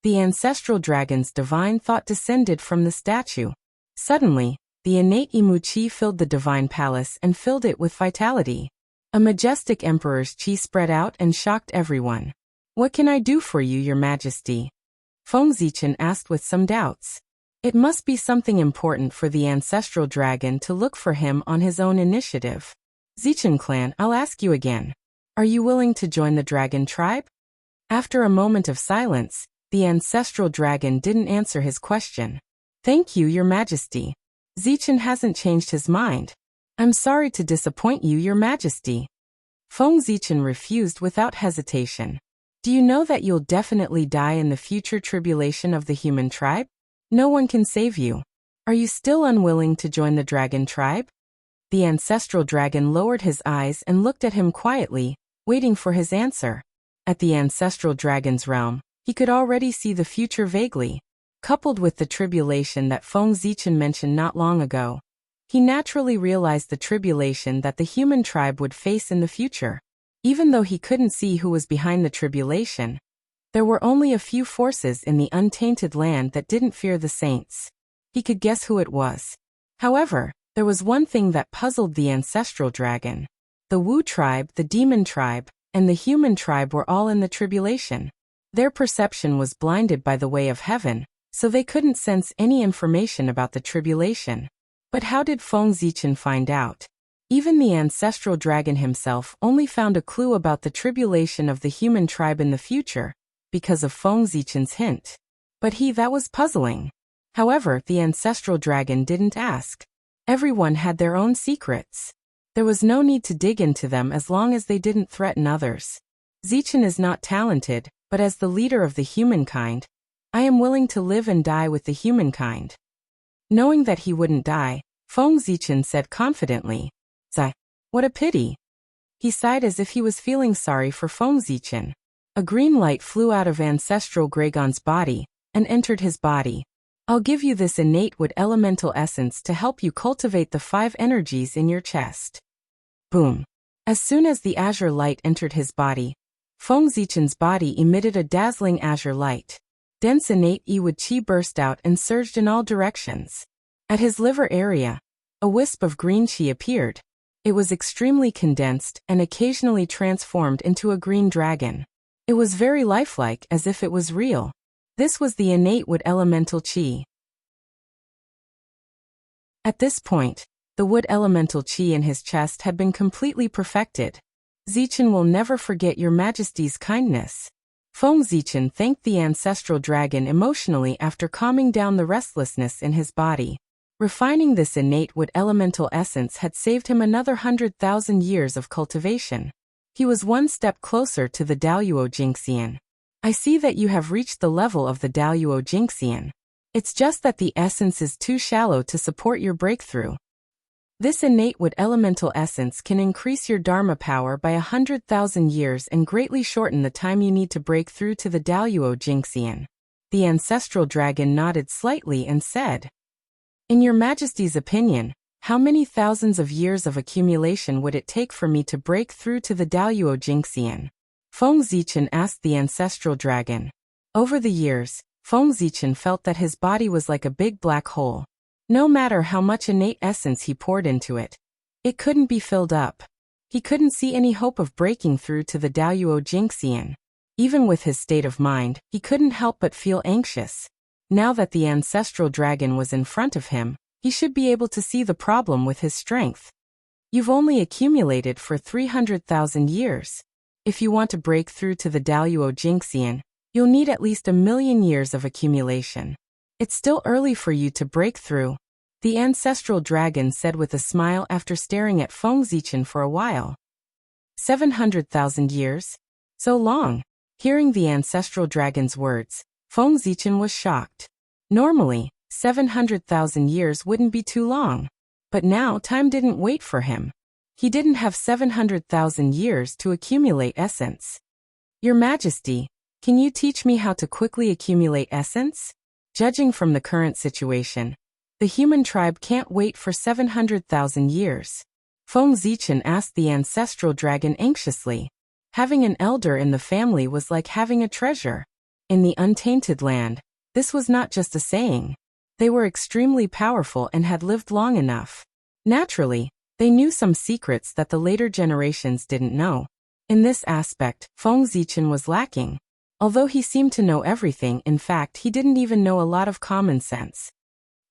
The ancestral dragon's divine thought descended from the statue. Suddenly, the innate Imu Qi filled the divine palace and filled it with vitality. A majestic emperor's qi spread out and shocked everyone. What can I do for you, Your Majesty? Feng Zichen asked with some doubts. It must be something important for the ancestral dragon to look for him on his own initiative. Zichen clan, I'll ask you again. Are you willing to join the dragon tribe? After a moment of silence, the ancestral dragon didn't answer his question. Thank you, Your Majesty. Zichen hasn't changed his mind. I'm sorry to disappoint you, Your Majesty. Feng Zichen refused without hesitation. Do you know that you'll definitely die in the future tribulation of the human tribe? No one can save you. Are you still unwilling to join the dragon tribe? The ancestral dragon lowered his eyes and looked at him quietly, waiting for his answer. At the ancestral dragon's realm, he could already see the future vaguely. Coupled with the tribulation that Feng Zichen mentioned not long ago, he naturally realized the tribulation that the human tribe would face in the future. Even though he couldn't see who was behind the tribulation, there were only a few forces in the untainted land that didn't fear the saints. He could guess who it was. However, there was one thing that puzzled the ancestral dragon. The Wu tribe, the demon tribe, and the human tribe were all in the tribulation. Their perception was blinded by the way of heaven, so they couldn't sense any information about the tribulation. But how did Feng Zichen find out? Even the ancestral dragon himself only found a clue about the tribulation of the human tribe in the future, because of Feng Zichen's hint. But that was puzzling. However, the ancestral dragon didn't ask. Everyone had their own secrets. There was no need to dig into them as long as they didn't threaten others. Zichen is not talented, but as the leader of the humankind, I am willing to live and die with the humankind. Knowing that he wouldn't die, Feng Zichen said confidently, "Zai, what a pity." He sighed as if he was feeling sorry for Feng Zichen. A green light flew out of ancestral Gragon's body and entered his body. I'll give you this innate wood elemental essence to help you cultivate the 5 energies in your chest. Boom. As soon as the azure light entered his body, Feng Zichen's body emitted a dazzling azure light. Dense innate wood qi burst out and surged in all directions. At his liver area, a wisp of green qi appeared. It was extremely condensed and occasionally transformed into a green dragon. It was very lifelike, as if it was real. This was the innate wood elemental qi. At this point, the wood elemental qi in his chest had been completely perfected. Zichen will never forget your majesty's kindness. Feng Zichen thanked the ancestral dragon emotionally after calming down the restlessness in his body. Refining this innate wood elemental essence had saved him another 100,000 years of cultivation. He was one step closer to the Daluo Jingxian. I see that you have reached the level of the Daluo Jingxian. It's just that the essence is too shallow to support your breakthrough. This innate wood elemental essence can increase your Dharma power by 100,000 years and greatly shorten the time you need to break through to the Daluo Jingxian. The ancestral dragon nodded slightly and said, "In your majesty's opinion, how many thousands of years of accumulation would it take for me to break through to the Daluo Jingxian?" Feng Zichen asked the ancestral dragon. Over the years, Feng Zichen felt that his body was like a big black hole. No matter how much innate essence he poured into it, it couldn't be filled up. He couldn't see any hope of breaking through to the Daluo Jingxian. Even with his state of mind, he couldn't help but feel anxious. Now that the ancestral dragon was in front of him, he should be able to see the problem with his strength. You've only accumulated for 300,000 years. If you want to break through to the Daluo Jingxian, you'll need at least 1,000,000 years of accumulation. It's still early for you to break through, the ancestral dragon said with a smile after staring at Feng Zichen for a while. 700,000 years? So long. Hearing the ancestral dragon's words, Feng Zichen was shocked. Normally, 700,000 years wouldn't be too long. But now time didn't wait for him. He didn't have 700,000 years to accumulate essence. Your Majesty, can you teach me how to quickly accumulate essence? Judging from the current situation, the human tribe can't wait for 700,000 years. Feng Zichen asked the ancestral dragon anxiously. Having an elder in the family was like having a treasure. In the untainted land, this was not just a saying. They were extremely powerful and had lived long enough. Naturally, they knew some secrets that the later generations didn't know. In this aspect, Feng Zichen was lacking. Although he seemed to know everything, in fact he didn't even know a lot of common sense.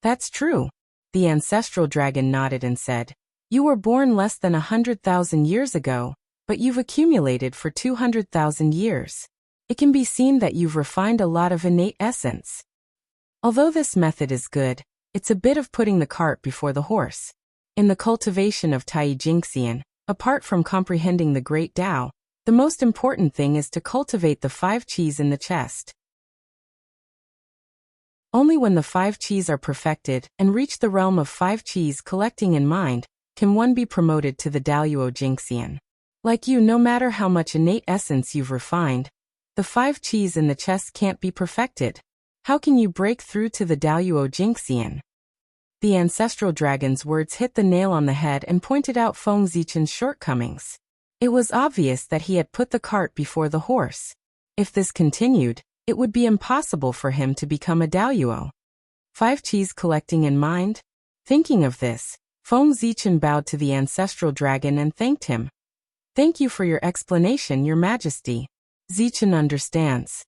That's true. The ancestral dragon nodded and said, "You were born less than 100,000 years ago, but you've accumulated for 200,000 years. It can be seen that you've refined a lot of innate essence. Although this method is good, it's a bit of putting the cart before the horse. In the cultivation of Tai Jingxian, apart from comprehending the Great Tao, the most important thing is to cultivate the 5 qis in the chest." Only when the 5 Qis are perfected and reach the realm of 5 Qis collecting in mind, can one be promoted to the Daluo Jingxian. Like you, no matter how much innate essence you've refined, the 5 Qis in the chest can't be perfected. How can you break through to the Daluo Jingxian? The ancestral dragon's words hit the nail on the head and pointed out Feng Zichen's shortcomings. It was obvious that he had put the cart before the horse. If this continued, it would be impossible for him to become a Daluo. 5 Qis collecting in mind? Thinking of this, Feng Zichen bowed to the ancestral dragon and thanked him. Thank you for your explanation, Your Majesty. Zichen understands.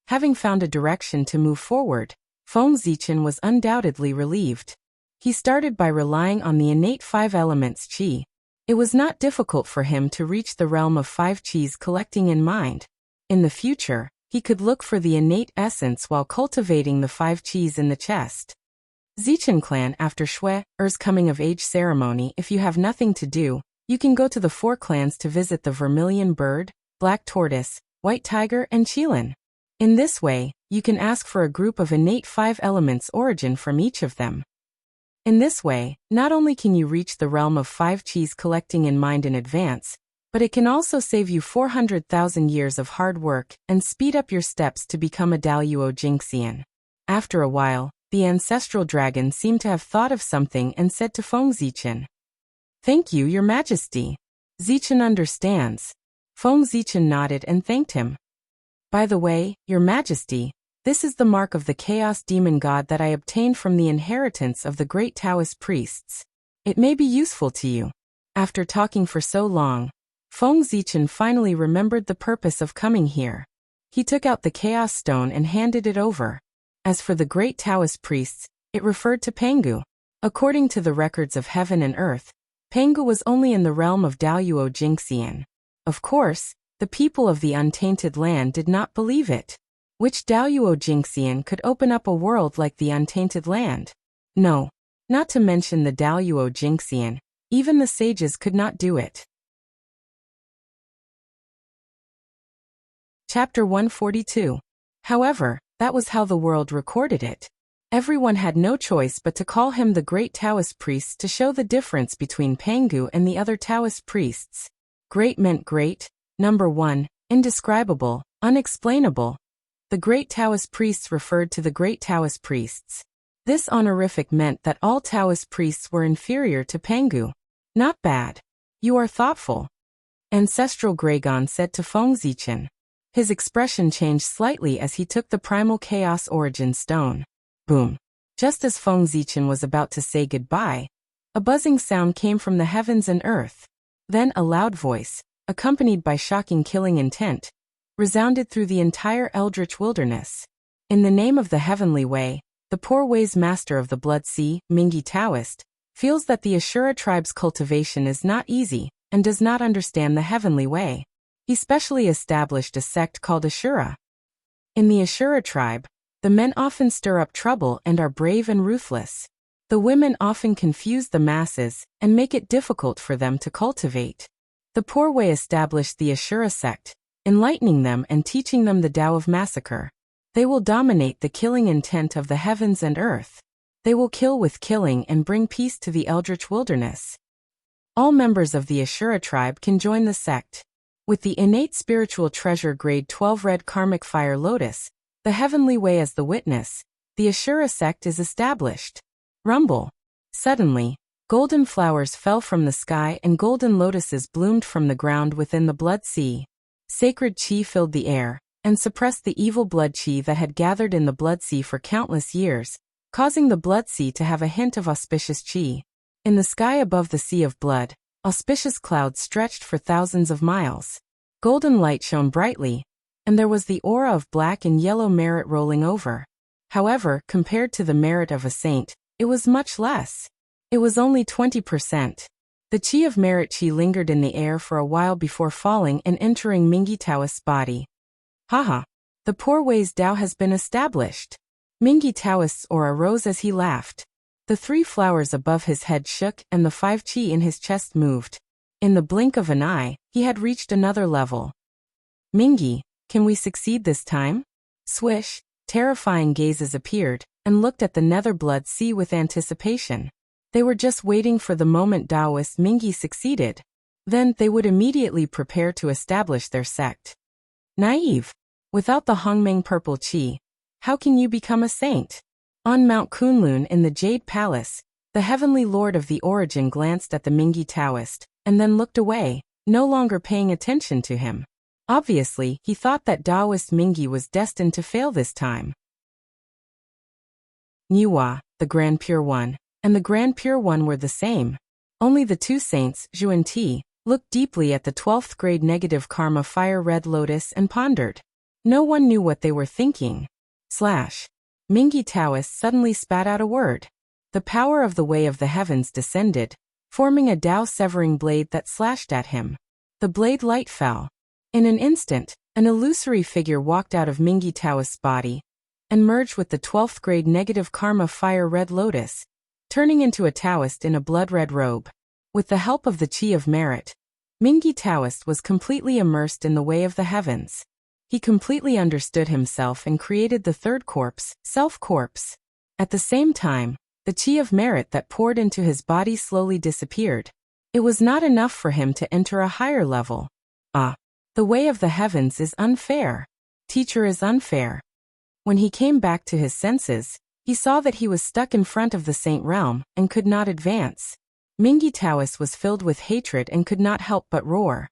Having found a direction to move forward, Feng Zichen was undoubtedly relieved. He started by relying on the innate 5 elements Qi. It was not difficult for him to reach the realm of 5 Qis collecting in mind. In the future, he could look for the innate essence while cultivating the 5 Qis in the chest. Zichen clan after Shui-Er's coming-of-age ceremony. If you have nothing to do, you can go to the 4 clans to visit the Vermilion Bird, Black Tortoise, White Tiger and Qilin. In this way, you can ask for a group of innate 5 elements origin from each of them. In this way, not only can you reach the realm of 5 Qis collecting in mind in advance, but it can also save you 400,000 years of hard work and speed up your steps to become a Daluo Jingxian. After a while, the ancestral dragon seemed to have thought of something and said to Feng Zichen, "Thank you, Your Majesty." Zichen understands. Feng Zichen nodded and thanked him. By the way, Your Majesty, this is the mark of the Chaos Demon God that I obtained from the inheritance of the great Taoist priests. It may be useful to you. After talking for so long, Feng Zichen finally remembered the purpose of coming here. He took out the Chaos Stone and handed it over. As for the great Taoist priests, it referred to Pangu. According to the records of heaven and earth, Pangu was only in the realm of Daluo Jingxian. Of course, the people of the untainted land did not believe it. Which Daluo Jingxian could open up a world like the untainted land? No. Not to mention the Daluo Jingxian, even the sages could not do it. Chapter 142. However, that was how the world recorded it. Everyone had no choice but to call him the great Taoist priest to show the difference between Pangu and the other Taoist priests. Great meant great, number 1, indescribable, unexplainable. The great Taoist priests referred to the great Taoist priests. This honorific meant that all Taoist priests were inferior to Pangu. Not bad. You are thoughtful. Ancestral Gragon said to Feng Zichen. His expression changed slightly as he took the primal chaos origin stone. Boom. Just as Feng Zichen was about to say goodbye, a buzzing sound came from the heavens and earth. Then a loud voice, accompanied by shocking killing intent, resounded through the entire eldritch wilderness. In the name of the heavenly way, the Poor Way's master of the Blood Sea, Mingi Taoist, feels that the Ashura tribe's cultivation is not easy and does not understand the heavenly way. He specially established a sect called Ashura. In the Ashura tribe, the men often stir up trouble and are brave and ruthless. The women often confuse the masses and make it difficult for them to cultivate. The Poor Way established the Ashura sect, enlightening them and teaching them the Tao of massacre. They will dominate the killing intent of the heavens and earth. They will kill with killing and bring peace to the eldritch wilderness. All members of the Ashura tribe can join the sect. With the innate spiritual treasure grade 12 red karmic fire lotus, the heavenly way as the witness, the Ashura sect is established. Rumble. Suddenly, golden flowers fell from the sky and golden lotuses bloomed from the ground within the Blood Sea. Sacred Qi filled the air, and suppressed the evil blood Qi that had gathered in the Blood Sea for countless years, causing the Blood Sea to have a hint of auspicious Qi. In the sky above the Sea of Blood, auspicious clouds stretched for thousands of miles. Golden light shone brightly, and there was the aura of black and yellow merit rolling over. However, compared to the merit of a saint, it was much less. It was only 20%. The Qi of merit Qi lingered in the air for a while before falling and entering Mingi Taoist's body. Haha. The Poor Way's Tao has been established. Mingi Taoist's aura rose as he laughed. The 3 flowers above his head shook and the 5 Qi in his chest moved. In the blink of an eye, he had reached another level. Mingi, can we succeed this time? Swish, terrifying gazes appeared, and looked at the nether blood sea with anticipation. They were just waiting for the moment Taoist Mingi succeeded. Then they would immediately prepare to establish their sect. Naive. Without the Hongmeng purple qi, how can you become a saint? On Mount Kunlun in the Jade Palace, the heavenly lord of the origin glanced at the Mingi Taoist, and then looked away, no longer paying attention to him. Obviously, he thought that Taoist Mingi was destined to fail this time. Niwa, the Grand Pure One, and the Grand Pure One were the same. Only the two saints, Zhu and Ti, looked deeply at the 12th grade negative karma fire red lotus and pondered. No one knew what they were thinking. Mingi Taoist suddenly spat out a word. The power of the way of the heavens descended, forming a Tao-severing blade that slashed at him. The blade light fell. In an instant, an illusory figure walked out of Mingi Taoist's body and merged with the 12th grade negative karma fire red lotus, turning into a Taoist in a blood-red robe. With the help of the Qi of Merit, Mingi Taoist was completely immersed in the way of the heavens. He completely understood himself and created the third corpse, self-corpse. At the same time, the Qi of Merit that poured into his body slowly disappeared. It was not enough for him to enter a higher level. The way of the heavens is unfair. Teacher is unfair. When he came back to his senses, he saw that he was stuck in front of the saint realm and could not advance. Mingi Taoist was filled with hatred and could not help but roar.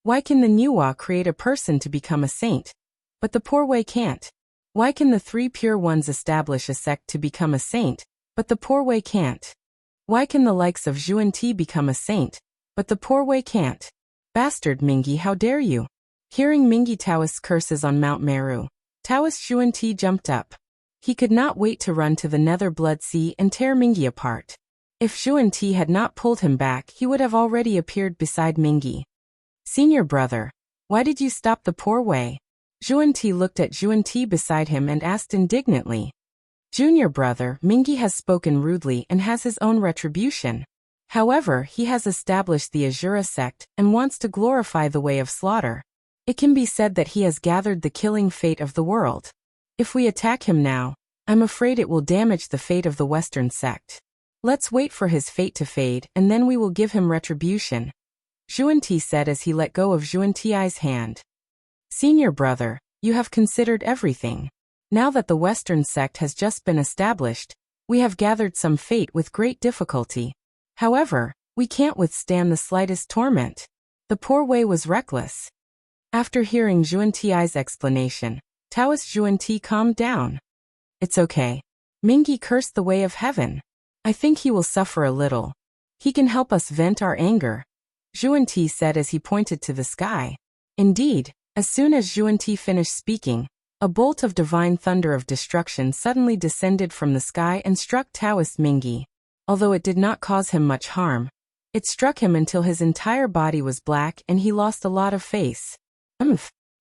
Why can the Niwa create a person to become a saint, but the poor way can't? Why can the three pure ones establish a sect to become a saint, but the poor way can't? Why can the likes of Zhu and Ti become a saint, but the poor way can't? Bastard Mingi, how dare you? Hearing Mingi Taoist's curses on Mount Meru, Taoist Zhu and Ti jumped up. He could not wait to run to the nether blood sea and tear Mingi apart. If Zhu and Ti had not pulled him back, he would have already appeared beside Mingi. Senior brother, why did you stop the poor way? Zhu and Ti looked at Zhu and Ti beside him and asked indignantly. Junior brother, Mingi has spoken rudely and has his own retribution. However, he has established the Azura sect and wants to glorify the way of slaughter. It can be said that he has gathered the killing fate of the world. If we attack him now, I'm afraid it will damage the fate of the Western sect. Let's wait for his fate to fade and then we will give him retribution. Zhu and Ti said as he let go of Zhu and Ti's hand. Senior brother, you have considered everything. Now that the Western sect has just been established, we have gathered some fate with great difficulty. However, we can't withstand the slightest torment. The poor way was reckless. After hearing Zhu and Ti's explanation, Taoist Zhu and Ti calmed down. It's okay. Mingi cursed the way of heaven. I think he will suffer a little. He can help us vent our anger. Zhu and Ti said as he pointed to the sky. Indeed, as soon as Zhu and Ti finished speaking, a bolt of divine thunder of destruction suddenly descended from the sky and struck Taoist Mingi. Although it did not cause him much harm, it struck him until his entire body was black and he lost a lot of face.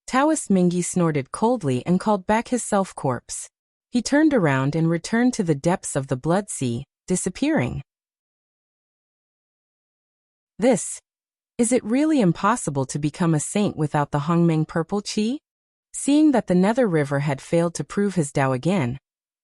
Taoist Mingi snorted coldly and called back his self-corpse. He turned around and returned to the depths of the blood sea, disappearing. Is it really impossible to become a saint without the Hongmeng purple qi? Seeing that the Nether River had failed to prove his Tao again,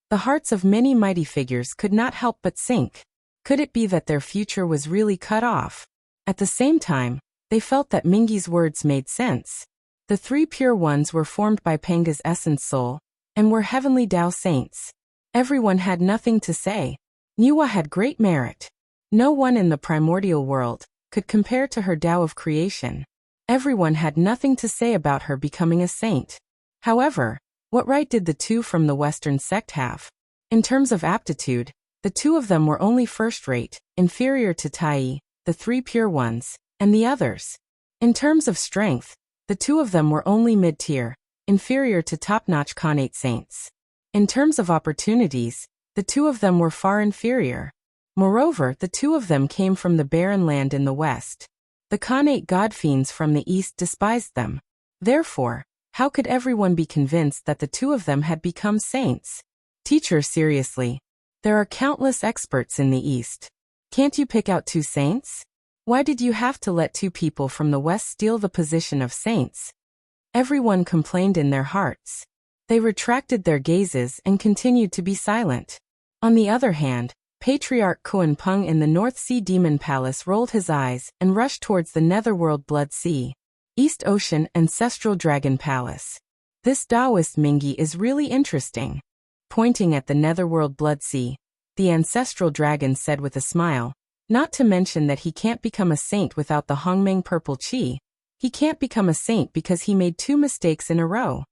the hearts of many mighty figures could not help but sink. Could it be that their future was really cut off? At the same time, they felt that Mingi's words made sense. The three pure ones were formed by Panga's essence soul, and were heavenly Tao saints. Everyone had nothing to say. Niwa had great merit. No one in the primordial world could compare to her Tao of creation. Everyone had nothing to say about her becoming a saint. However, what right did the two from the Western sect have? In terms of aptitude, the two of them were only first-rate, inferior to Tai, the three pure ones, and the others. In terms of strength, the two of them were only mid-tier, inferior to top-notch Khanate saints. In terms of opportunities, the two of them were far inferior. Moreover, the two of them came from the barren land in the west. The Khanate god-fiends from the east despised them. Therefore, how could everyone be convinced that the two of them had become saints? Teacher, seriously. There are countless experts in the east. Can't you pick out two saints? Why did you have to let two people from the west steal the position of saints? Everyone complained in their hearts. They retracted their gazes and continued to be silent. On the other hand, Patriarch Kuan Peng in the North Sea Demon Palace rolled his eyes and rushed towards the Netherworld Blood Sea, East Ocean Ancestral Dragon Palace. This Taoist Mingi is really interesting. Pointing at the Netherworld Blood Sea, the Ancestral Dragon said with a smile, not to mention that he can't become a saint without the Hongmeng Purple Qi. He can't become a saint because he made 2 mistakes in a row.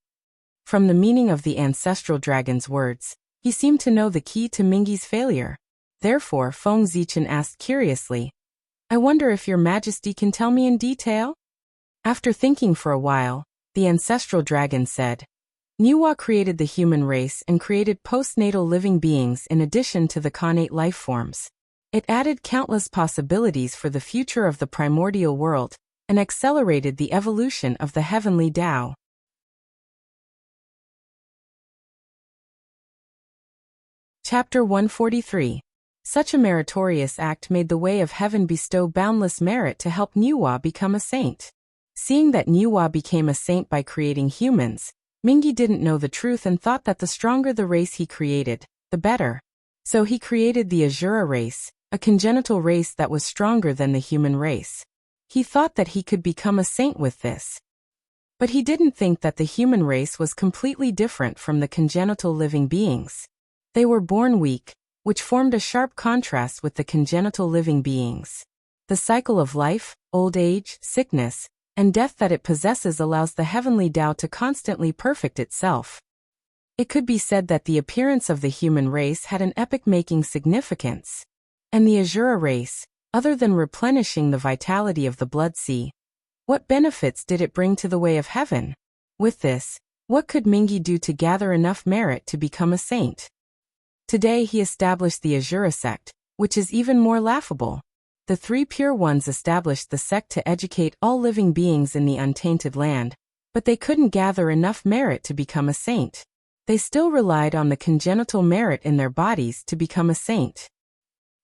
From the meaning of the Ancestral Dragon's words, he seemed to know the key to Mingi's failure. Therefore, Feng Zichen asked curiously, I wonder if your majesty can tell me in detail? After thinking for a while, the Ancestral Dragon said, Niwa created the human race and created postnatal living beings in addition to the connate life forms. It added countless possibilities for the future of the primordial world and accelerated the evolution of the heavenly Tao. Chapter 143. Such a meritorious act made the way of heaven bestow boundless merit to help Niwa become a saint. Seeing that Niwa became a saint by creating humans, Mingi didn't know the truth and thought that the stronger the race he created, the better. So he created the Azura race, a congenital race that was stronger than the human race. He thought that he could become a saint with this. But he didn't think that the human race was completely different from the congenital living beings. They were born weak, which formed a sharp contrast with the congenital living beings. The cycle of life, old age, sickness, and death that it possesses allows the heavenly Tao to constantly perfect itself. It could be said that the appearance of the human race had an epoch-making significance. And the Azura race, other than replenishing the vitality of the Blood Sea, what benefits did it bring to the way of heaven? With this, what could Mingi do to gather enough merit to become a saint? Today he established the Azura sect, which is even more laughable. The 3 pure ones established the sect to educate all living beings in the untainted land, but they couldn't gather enough merit to become a saint. They still relied on the congenital merit in their bodies to become a saint.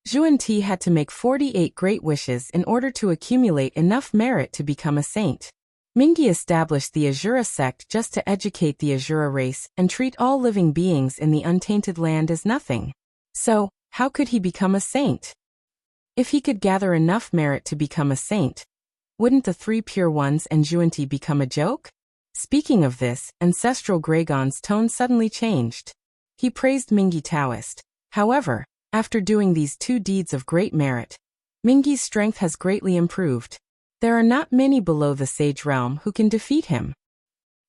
Zhuan-Ti had to make 48 great wishes in order to accumulate enough merit to become a saint. Mingi established the Azura sect just to educate the Azura race and treat all living beings in the untainted land as nothing. So, how could he become a saint? If he could gather enough merit to become a saint, wouldn't the 3 pure ones and Zhuan-Ti become a joke? Speaking of this, Ancestral Gregon's tone suddenly changed. He praised Mingi Taoist. However, after doing these 2 deeds of great merit, Mingi's strength has greatly improved. There are not many below the sage realm who can defeat him.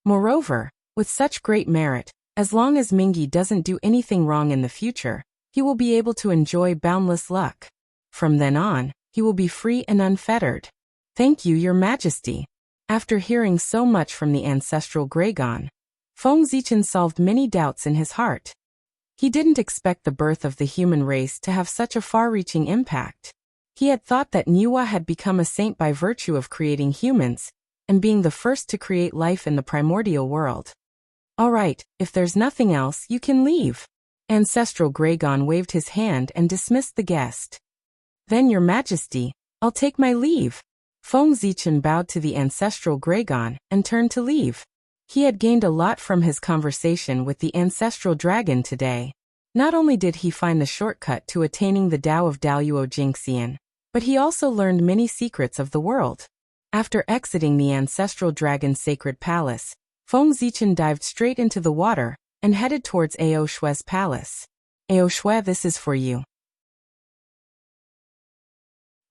Moreover, with such great merit, as long as Mingi doesn't do anything wrong in the future, he will be able to enjoy boundless luck. From then on, he will be free and unfettered. Thank you, Your Majesty. After hearing so much from the Ancestral Gregon, Feng Zichen solved many doubts in his heart. He didn't expect the birth of the human race to have such a far-reaching impact. He had thought that Niwa had become a saint by virtue of creating humans, and being the first to create life in the primordial world. All right, if there's nothing else, you can leave. Ancestral Gregon waved his hand and dismissed the guest. Then, Your Majesty, I'll take my leave. Feng Zichen bowed to the Ancestral Gregon and turned to leave. He had gained a lot from his conversation with the Ancestral Dragon today. Not only did he find the shortcut to attaining the Tao of Daluo Jingxian, but he also learned many secrets of the world. After exiting the Ancestral Dragon's sacred palace, Feng Zichen dived straight into the water and headed towards Ao Shue's palace. Ao Shue, this is for you.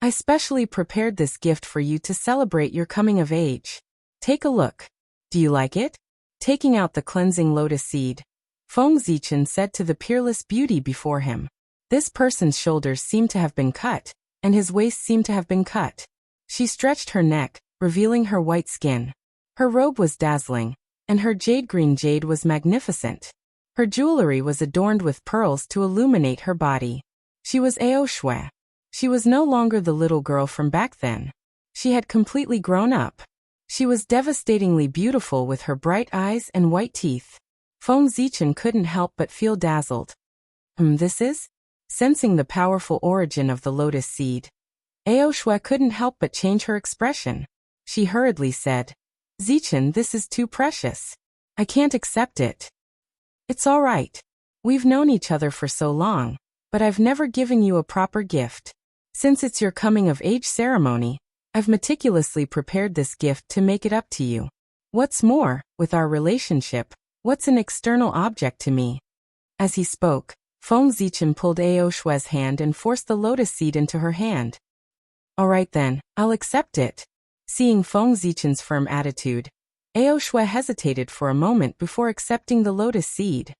I specially prepared this gift for you to celebrate your coming of age. Take a look. Do you like it? Taking out the cleansing lotus seed, Feng Zichen said to the peerless beauty before him. This person's shoulders seemed to have been cut, and his waist seemed to have been cut. She stretched her neck, revealing her white skin. Her robe was dazzling, and her jade-green jade was magnificent. Her jewelry was adorned with pearls to illuminate her body. She was Ao Shue. She was no longer the little girl from back then. She had completely grown up. She was devastatingly beautiful with her bright eyes and white teeth. Feng Zichen couldn't help but feel dazzled. This is? Sensing the powerful origin of the lotus seed, Ao Shue couldn't help but change her expression. She hurriedly said, Zichen, this is too precious. I can't accept it. It's all right. We've known each other for so long, but I've never given you a proper gift. Since it's your coming-of-age ceremony, I've meticulously prepared this gift to make it up to you. What's more, with our relationship, what's an external object to me? As he spoke, Feng Zichen pulled Ao Shue's hand and forced the lotus seed into her hand. All right then, I'll accept it. Seeing Feng Zichen's firm attitude, Ao Shue hesitated for a moment before accepting the lotus seed.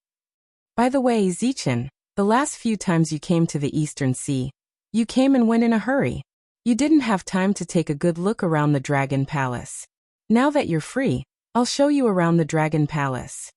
By the way, Zichen, the last few times you came to the Eastern Sea, you came and went in a hurry. You didn't have time to take a good look around the Dragon Palace. Now that you're free, I'll show you around the Dragon Palace.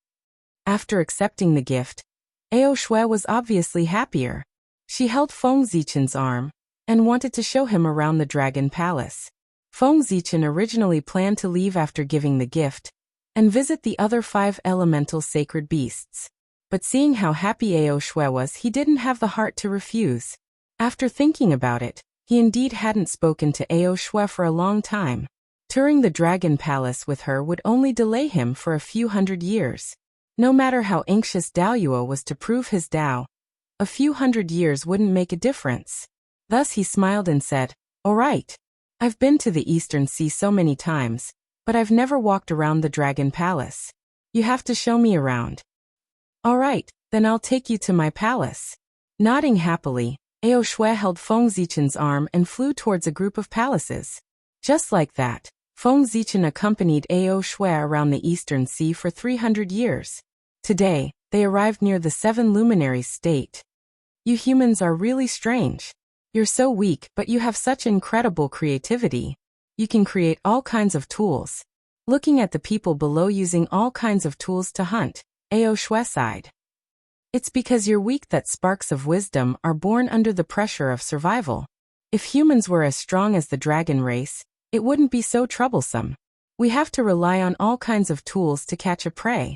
After accepting the gift, Ao Shue was obviously happier. She held Feng Zichen's arm and wanted to show him around the Dragon Palace. Feng Zichen originally planned to leave after giving the gift and visit the other 5 elemental sacred beasts. But seeing how happy Ao Shue was, he didn't have the heart to refuse. After thinking about it, he indeed hadn't spoken to Ao Shue for a long time. Touring the Dragon Palace with her would only delay him for a few hundred years. No matter how anxious Daoyuo was to prove his Dao, a few hundred years wouldn't make a difference. Thus he smiled and said, "All right. I've been to the Eastern Sea so many times, but I've never walked around the Dragon Palace. You have to show me around." "All right, then I'll take you to my palace." Nodding happily, Ao Shue held Feng Zichen's arm and flew towards a group of palaces. Just like that, Feng Zichen accompanied Ao Shue around the Eastern Sea for 300 years. Today, they arrived near the 7 luminaries state. You humans are really strange. You're so weak, but you have such incredible creativity. You can create all kinds of tools. Looking at the people below using all kinds of tools to hunt, Ao Shue sighed. It's because you're weak that sparks of wisdom are born under the pressure of survival. If humans were as strong as the dragon race, it wouldn't be so troublesome. We have to rely on all kinds of tools to catch a prey.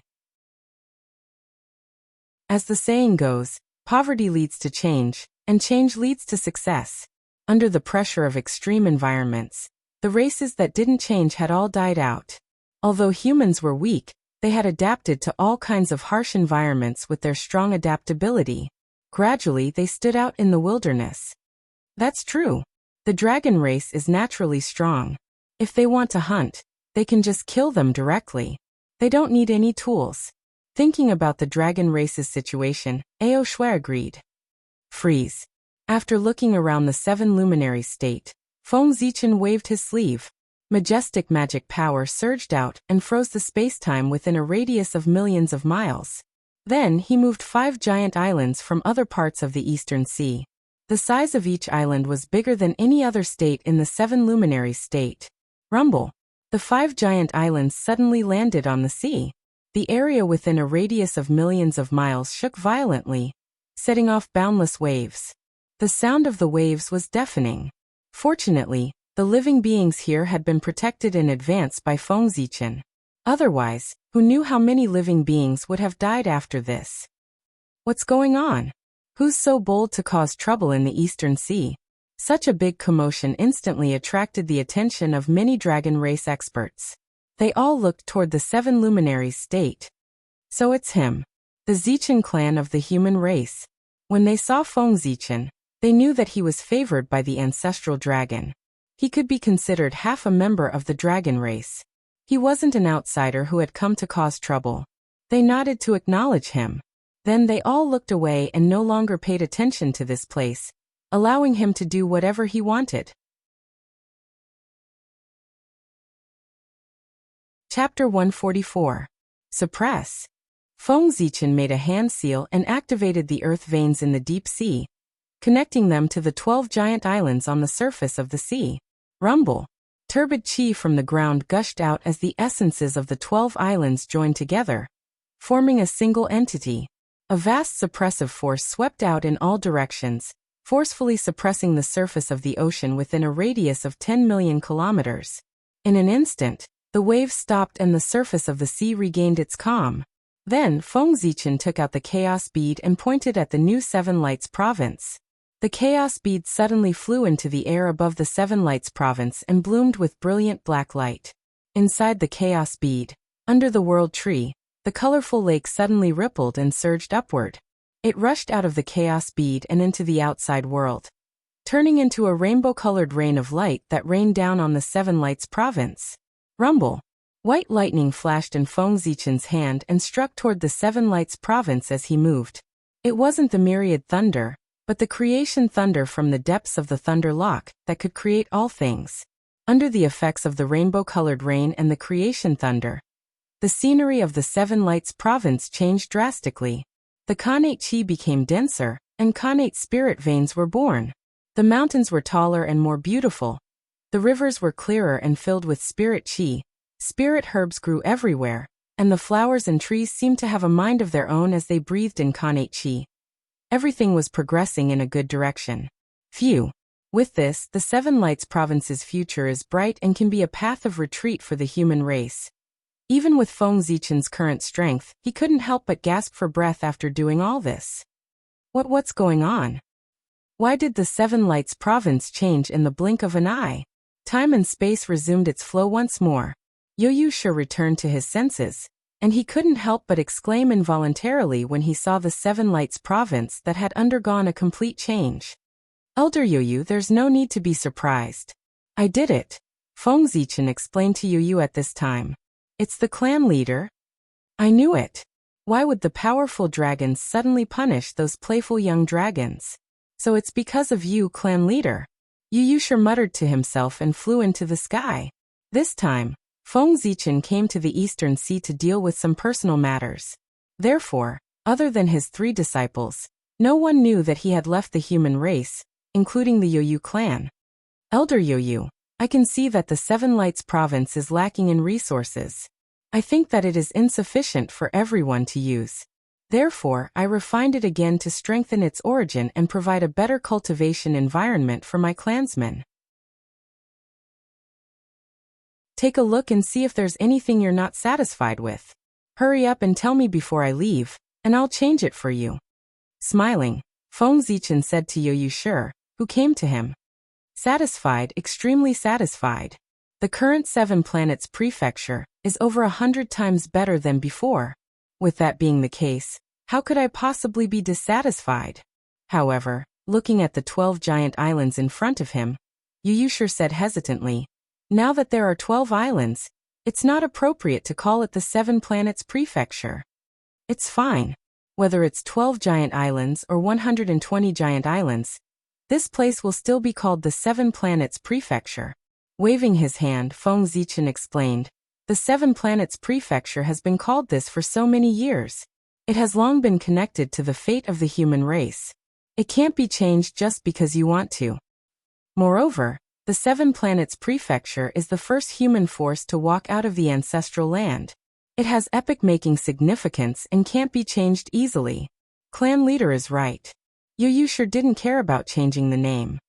As the saying goes, poverty leads to change, and change leads to success. Under the pressure of extreme environments, the races that didn't change had all died out. Although humans were weak, they had adapted to all kinds of harsh environments with their strong adaptability. Gradually, they stood out in the wilderness. That's true. The dragon race is naturally strong. If they want to hunt, they can just kill them directly. They don't need any tools. Thinking about the dragon race's situation, Ao Shue agreed. Freeze. After looking around the 7 luminary state, Feng Zichen waved his sleeve. Majestic magic power surged out and froze the space-time within a radius of millions of miles. Then he moved 5 giant islands from other parts of the Eastern Sea. The size of each island was bigger than any other state in the 7 luminary state. Rumble. The 5 giant islands suddenly landed on the sea. The area within a radius of millions of miles shook violently, setting off boundless waves. The sound of the waves was deafening. Fortunately, the living beings here had been protected in advance by Feng Zichen. Otherwise, who knew how many living beings would have died after this? What's going on? Who's so bold to cause trouble in the Eastern Sea? Such a big commotion instantly attracted the attention of many dragon race experts. They all looked toward the 7 luminaries state. So it's him. The Zichen clan of the human race. When they saw Feng Zichen, they knew that he was favored by the ancestral dragon. He could be considered half a member of the dragon race. He wasn't an outsider who had come to cause trouble. They nodded to acknowledge him. Then they all looked away and no longer paid attention to this place, allowing him to do whatever he wanted. Chapter 144. Suppress. Feng Zichen made a hand seal and activated the earth veins in the deep sea, connecting them to the 12 giant islands on the surface of the sea. Rumble. Turbid chi from the ground gushed out as the essences of the 12 islands joined together, forming a single entity. A vast suppressive force swept out in all directions, forcefully suppressing the surface of the ocean within a radius of 10 million kilometers. In an instant, the waves stopped and the surface of the sea regained its calm. Then Feng Zichen took out the chaos bead and pointed at the new 7 Lights province. The chaos bead suddenly flew into the air above the 7 Lights province and bloomed with brilliant black light. Inside the chaos bead, under the world tree, the colorful lake suddenly rippled and surged upward. It rushed out of the chaos bead and into the outside world, turning into a rainbow-colored rain of light that rained down on the Seven Lights province. Rumble! White lightning flashed in Feng Zichen's hand and struck toward the Seven Lights province as he moved. It wasn't the myriad thunder, but the creation thunder from the depths of the thunder lock that could create all things. Under the effects of the rainbow-colored rain and the creation thunder, the scenery of the Seven Lights province changed drastically. The Khanate Qi became denser, and Khanate spirit veins were born. The mountains were taller and more beautiful. The rivers were clearer and filled with spirit Qi. Spirit herbs grew everywhere, and the flowers and trees seemed to have a mind of their own as they breathed in Khanate Qi. Everything was progressing in a good direction. Phew! With this, the Seven Lights province's future is bright and can be a path of retreat for the human race. Even with Feng Zichen's current strength, he couldn't help but gasp for breath after doing all this. What's going on? Why did the Seven Lights province change in the blink of an eye? Time and space resumed its flow once more. Yoyusha returned to his senses, and he couldn't help but exclaim involuntarily when he saw the Seven Lights province that had undergone a complete change. Elder Yoyu, there's no need to be surprised. I did it. Feng Zichen explained to Yoyu at this time. It's the clan leader. I knew it. Why would the powerful dragons suddenly punish those playful young dragons? So it's because of you, clan leader. Yuyusha muttered to himself and flew into the sky. This time, Feng Zichen came to the Eastern Sea to deal with some personal matters. Therefore, other than his 3 disciples, no one knew that he had left the human race, including the Yoyu clan. Elder Yoyu, I can see that the Seven Lights province is lacking in resources. I think that it is insufficient for everyone to use. Therefore, I refined it again to strengthen its origin and provide a better cultivation environment for my clansmen. Take a look and see if there's anything you're not satisfied with. Hurry up and tell me before I leave, and I'll change it for you. Smiling, Feng Zichen said to Yoyu, who came to him. Satisfied, extremely satisfied. The current 7 planets prefecture is over 100 times better than before. With that being the case, how could I possibly be dissatisfied? However, looking at the 12 giant islands in front of him, Yoyu said hesitantly, now that there are 12 islands, it's not appropriate to call it the 7 planets prefecture. It's fine. Whether it's 12 giant islands or 120 giant islands, this place will still be called the 7 planets prefecture. Waving his hand, Feng Zichen explained, the 7 planets prefecture has been called this for so many years. It has long been connected to the fate of the human race. It can't be changed just because you want to. Moreover, the 7 planets prefecture is the first human force to walk out of the ancestral land. It has epoch-making significance and can't be changed easily. Clan leader is right. Yoyu didn't care about changing the name.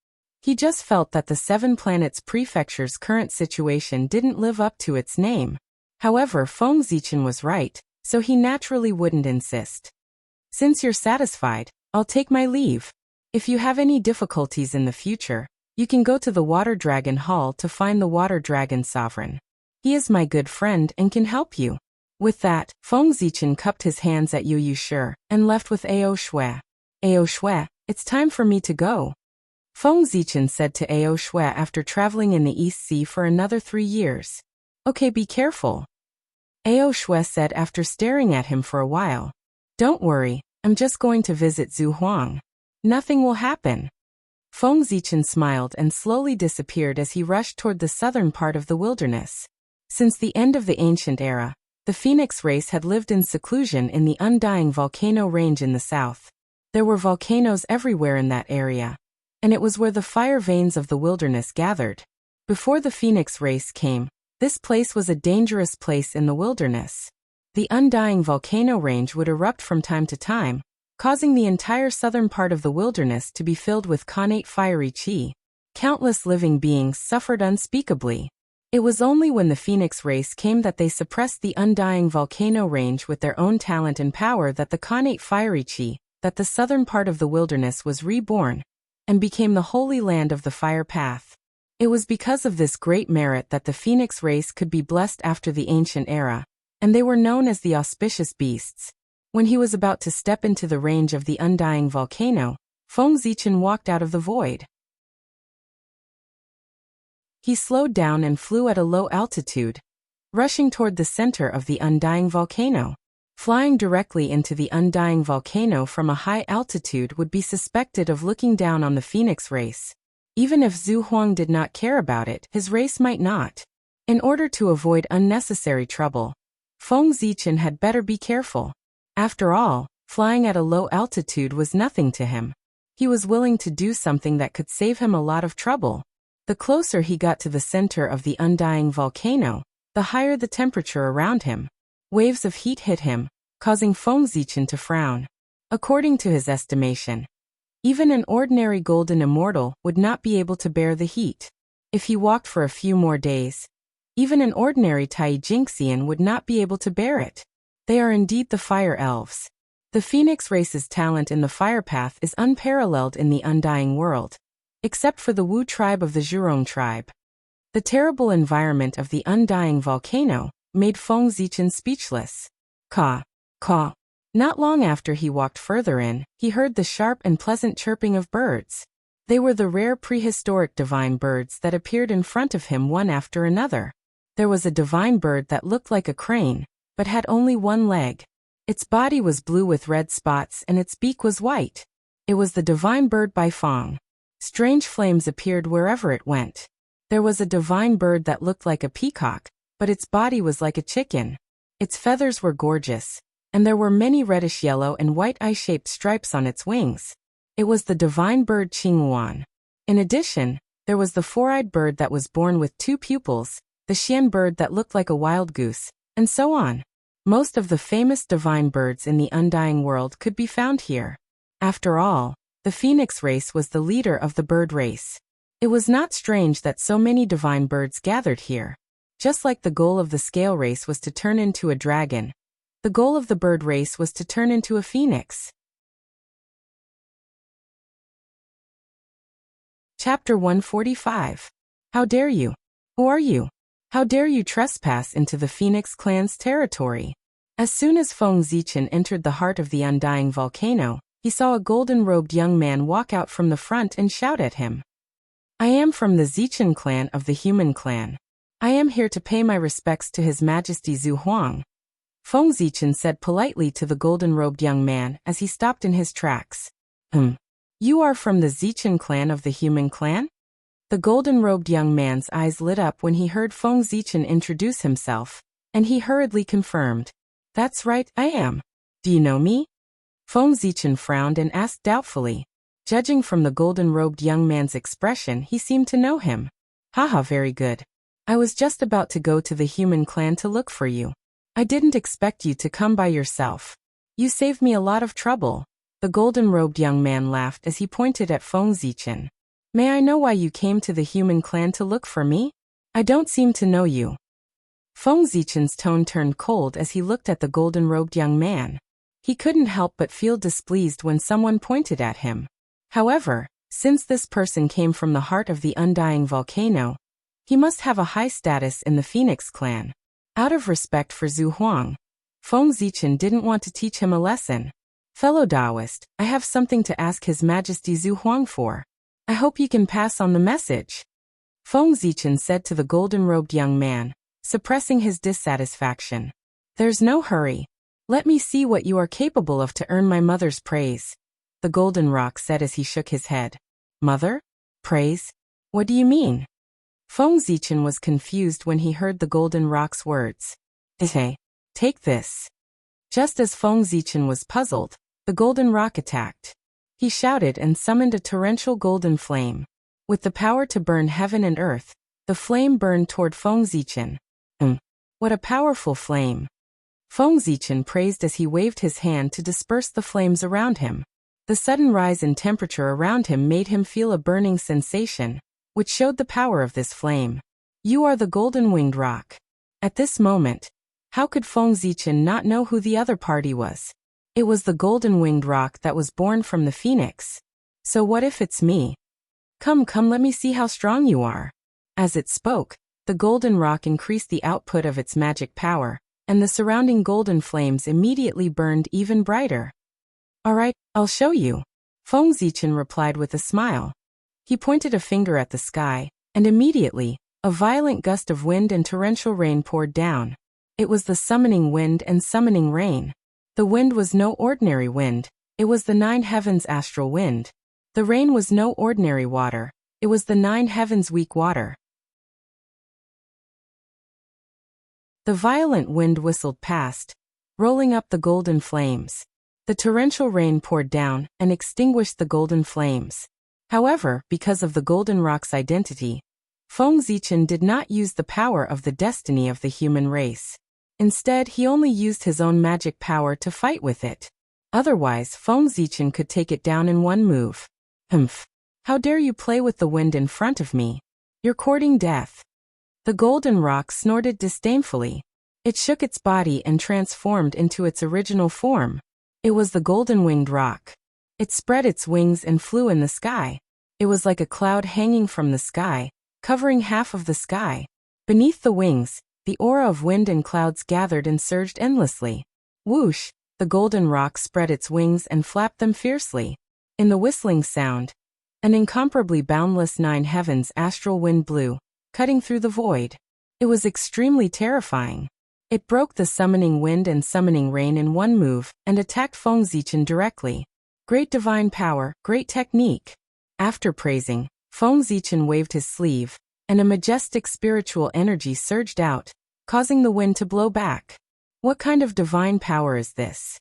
He just felt that the 7 planets prefecture's current situation didn't live up to its name. However, Feng Zichen was right, so he naturally wouldn't insist. Since you're satisfied, I'll take my leave. If you have any difficulties in the future, you can go to the Water Dragon Hall to find the Water Dragon Sovereign. He is my good friend and can help you. With that, Feng Zichen cupped his hands at Yoyu and left with Ao Shui. Ao Shui, it's time for me to go. Feng Zichen said to Ao Shui after traveling in the East Sea for another 3 years. Okay, be careful. Ao Shui said after staring at him for a while. Don't worry, I'm just going to visit Zhu Huang. Nothing will happen. Feng Zichen smiled and slowly disappeared as he rushed toward the southern part of the wilderness. Since the end of the ancient era, the Phoenix race had lived in seclusion in the undying volcano range in the south. There were volcanoes everywhere in that area, and it was where the fire veins of the wilderness gathered. Before the Phoenix race came, this place was a dangerous place in the wilderness. The undying volcano range would erupt from time to time, causing the entire southern part of the wilderness to be filled with Khanate fiery qi. Countless living beings suffered unspeakably. It was only when the Phoenix race came that they suppressed the undying volcano range with their own talent and power that the Khanate fiery qi, that the southern part of the wilderness was reborn, and became the holy land of the fire path. It was because of this great merit that the Phoenix race could be blessed after the ancient era, and they were known as the auspicious beasts. When he was about to step into the range of the undying volcano, Feng Zichen walked out of the void. He slowed down and flew at a low altitude, rushing toward the center of the undying volcano. Flying directly into the undying volcano from a high altitude would be suspected of looking down on the Phoenix race. Even if Zhu Huang did not care about it, his race might not. In order to avoid unnecessary trouble, Feng Zichen had better be careful. After all, flying at a low altitude was nothing to him. He was willing to do something that could save him a lot of trouble. The closer he got to the center of the undying volcano, the higher the temperature around him. Waves of heat hit him, causing Feng Zichen to frown. According to his estimation, even an ordinary golden immortal would not be able to bear the heat. If he walked for a few more days, even an ordinary Tai Jinxian would not be able to bear it. They are indeed the fire elves. The Phoenix race's talent in the fire path is unparalleled in the undying world, except for the Wu tribe of the Zhurong tribe. The terrible environment of the undying volcano made Feng Zichen speechless. Caw, caw. Not long after he walked further in, he heard the sharp and pleasant chirping of birds. They were the rare prehistoric divine birds that appeared in front of him one after another. There was a divine bird that looked like a crane, but had only one leg. Its body was blue with red spots and its beak was white. It was the divine bird by Feng. Strange flames appeared wherever it went. There was a divine bird that looked like a peacock, but its body was like a chicken. Its feathers were gorgeous, and there were many reddish-yellow and white eye-shaped stripes on its wings. It was the divine bird Qinghuan. In addition, there was the four-eyed bird that was born with two pupils, the Xian bird that looked like a wild goose, and so on. Most of the famous divine birds in the undying world could be found here. After all, the Phoenix race was the leader of the bird race. It was not strange that so many divine birds gathered here. Just like the goal of the scale race was to turn into a dragon, the goal of the bird race was to turn into a phoenix. Chapter 145. How dare you? Who are you? How dare you trespass into the Phoenix clan's territory? As soon as Feng Zichen entered the heart of the undying volcano, he saw a golden-robed young man walk out from the front and shout at him. I am from the Zichen clan of the human clan. I am here to pay my respects to His Majesty Zhu Huang. Feng Zichen said politely to the golden-robed young man as he stopped in his tracks. You are from the Zichen clan of the human clan? The golden-robed young man's eyes lit up when he heard Feng Zichen introduce himself, and he hurriedly confirmed. That's right, I am. Do you know me? Feng Zichen frowned and asked doubtfully. Judging from the golden-robed young man's expression, he seemed to know him. Haha, very good. I was just about to go to the human clan to look for you. I didn't expect you to come by yourself. You saved me a lot of trouble. The golden-robed young man laughed as he pointed at Feng Zichen. May I know why you came to the human clan to look for me? I don't seem to know you. Feng Zichen's tone turned cold as he looked at the golden-robed young man. He couldn't help but feel displeased when someone pointed at him. However, since this person came from the heart of the undying volcano, he must have a high status in the Phoenix clan. Out of respect for Zhu Huang, Feng Zichen didn't want to teach him a lesson. Fellow Taoist, I have something to ask His Majesty Zhu Huang for. I hope you can pass on the message. Feng Zichen said to the golden-robed young man, suppressing his dissatisfaction. There's no hurry. Let me see what you are capable of to earn my mother's praise. The golden rock said as he shook his head. Mother? Praise? What do you mean? Feng Zichen was confused when he heard the golden rock's words. Hey, take this. Just as Feng Zichen was puzzled, the golden rock attacked. He shouted and summoned a torrential golden flame. With the power to burn heaven and earth, the flame burned toward Feng Zichen. What a powerful flame. Feng Zichen praised as he waved his hand to disperse the flames around him. The sudden rise in temperature around him made him feel a burning sensation, which showed the power of this flame. You are the golden-winged rock. At this moment, how could Feng Zichen not know who the other party was? It was the golden-winged rock that was born from the phoenix. So what if it's me? Come, let me see how strong you are. As it spoke, the golden rock increased the output of its magic power, and the surrounding golden flames immediately burned even brighter. "All right, I'll show you," Feng Zichen replied with a smile. He pointed a finger at the sky, and immediately, a violent gust of wind and torrential rain poured down. It was the summoning wind and summoning rain. The wind was no ordinary wind, it was the 9 heavens astral wind. The rain was no ordinary water, it was the 9 heavens weak water. The violent wind whistled past, rolling up the golden flames. The torrential rain poured down and extinguished the golden flames. However, because of the golden rock's identity, Feng Zichen did not use the power of the destiny of the human race. Instead, he only used his own magic power to fight with it. Otherwise, Feng Zichen could take it down in one move. "Humph! How dare you play with the wind in front of me? You're courting death." The golden rock snorted disdainfully. It shook its body and transformed into its original form. It was the golden-winged rock. It spread its wings and flew in the sky. It was like a cloud hanging from the sky, covering half of the sky. Beneath the wings, the aura of wind and clouds gathered and surged endlessly. Whoosh! The golden rock spread its wings and flapped them fiercely. In the whistling sound, an incomparably boundless 9 heavens astral wind blew, cutting through the void. It was extremely terrifying. It broke the summoning wind and summoning rain in one move and attacked Feng Zichen directly. "Great divine power, great technique." After praising, Feng Zichen waved his sleeve, and a majestic spiritual energy surged out, causing the wind to blow back. What kind of divine power is this?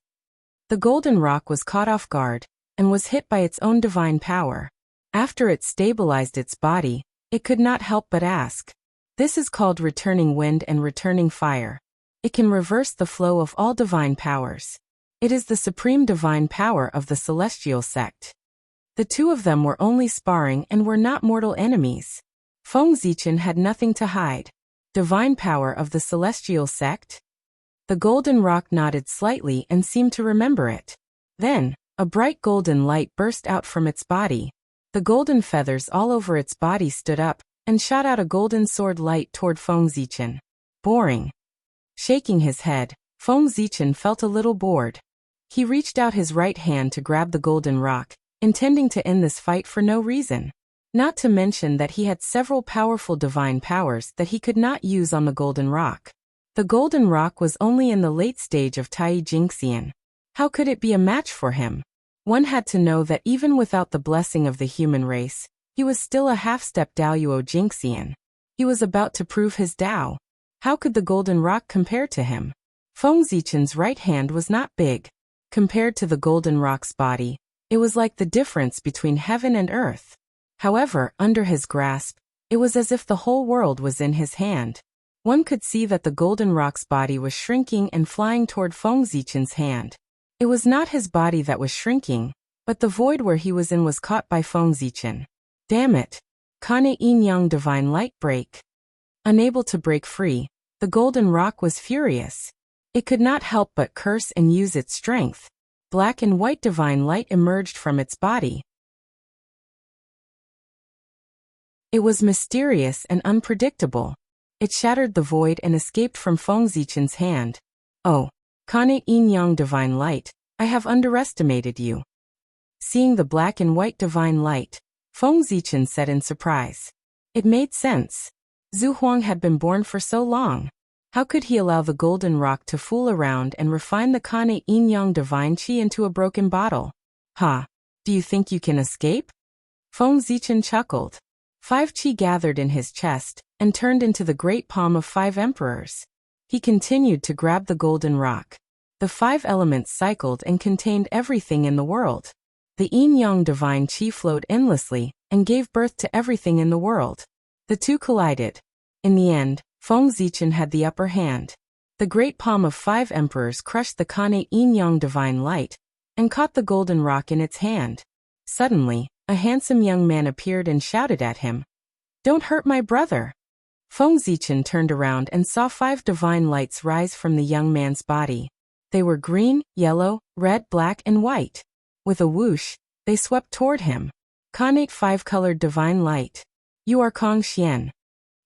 The golden rock was caught off guard, and was hit by its own divine power. After it stabilized its body, it could not help but ask. This is called returning wind and returning fire. It can reverse the flow of all divine powers. It is the supreme divine power of the celestial sect. The two of them were only sparring and were not mortal enemies. Feng Zichen had nothing to hide. Divine power of the celestial sect? The golden rock nodded slightly and seemed to remember it. Then, a bright golden light burst out from its body. The golden feathers all over its body stood up, and shot out a golden sword light toward Feng Zichen. Boring. Shaking his head, Feng Zichen felt a little bored. He reached out his right hand to grab the golden rock, intending to end this fight for no reason. Not to mention that he had several powerful divine powers that he could not use on the golden rock. The golden rock was only in the late stage of Tai Jingxian. How could it be a match for him? One had to know that even without the blessing of the human race, he was still a half-step Daoyuo Jingxian. He was about to prove his Dao. How could the golden rock compare to him? Feng Zichen's right hand was not big. Compared to the golden rock's body, it was like the difference between heaven and earth. However, under his grasp, it was as if the whole world was in his hand. One could see that the golden rock's body was shrinking and flying toward Feng Zichen's hand. It was not his body that was shrinking, but the void where he was in was caught by Feng Zichen. Damn it! Kane Yin Yang divine light break. Unable to break free, the golden rock was furious. It could not help but curse and use its strength. Black and white divine light emerged from its body. It was mysterious and unpredictable. It shattered the void and escaped from Feng Zichen's hand. "Oh, Kane Yin Yang divine light, I have underestimated you." Seeing the black and white divine light, Feng Zichen said in surprise. It made sense. Zhu Huang had been born for so long. How could he allow the golden rock to fool around and refine the Kane Yin Yang divine qi into a broken bottle? Ha! Do you think you can escape? Feng Zichen chuckled. 5 qi gathered in his chest and turned into the great palm of 5 emperors. He continued to grab the golden rock. The 5 elements cycled and contained everything in the world. The Yin Yang divine qi flowed endlessly and gave birth to everything in the world. The two collided. In the end, Feng Zichen had the upper hand. The great palm of 5 emperors crushed the Kane Yin Yang divine light and caught the golden rock in its hand. Suddenly, a handsome young man appeared and shouted at him. "Don't hurt my brother!" Feng Zichen turned around and saw 5 divine lights rise from the young man's body. They were green, yellow, red, black, and white. With a whoosh, they swept toward him. Khanate 5-colored divine light. "You are Kong Xian."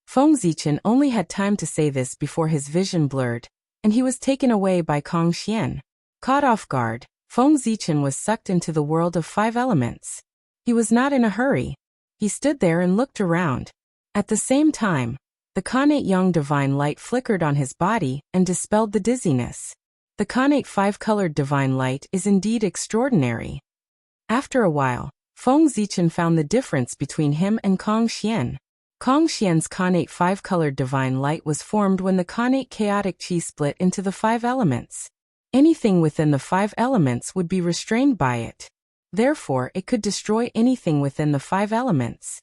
Feng Zichen only had time to say this before his vision blurred, and he was taken away by Kong Xian. Caught off guard, Feng Zichen was sucked into the world of 5 elements. He was not in a hurry. He stood there and looked around. At the same time, the Khanate Yang divine light flickered on his body and dispelled the dizziness. The Khanate 5-colored divine light is indeed extraordinary. After a while, Feng Zichen found the difference between him and Kong Xian. Kong Xian's Khanate 5-colored divine light was formed when the Khanate chaotic chi split into the 5 elements. Anything within the 5 elements would be restrained by it. Therefore, it could destroy anything within the 5 elements.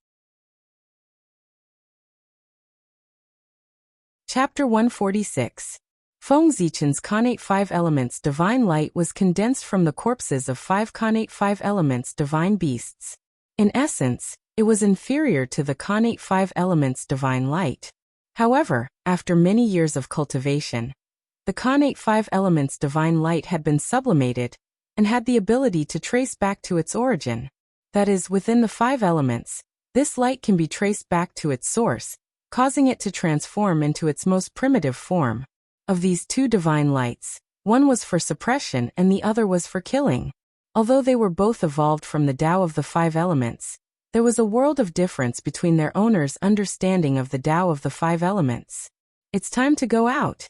Chapter 146. Feng Zichen's Khanate 5 elements divine light was condensed from the corpses of 5 Khanate 5 elements divine beasts. In essence, it was inferior to the Khanate 5 elements divine light. However, after many years of cultivation, the Khanate 5 elements divine light had been sublimated and had the ability to trace back to its origin. That is, within the 5 elements, this light can be traced back to its source, causing it to transform into its most primitive form. Of these 2 divine lights, one was for suppression and the other was for killing. Although they were both evolved from the Tao of the 5 elements, there was a world of difference between their owners' understanding of the Tao of the 5 elements. It's time to go out.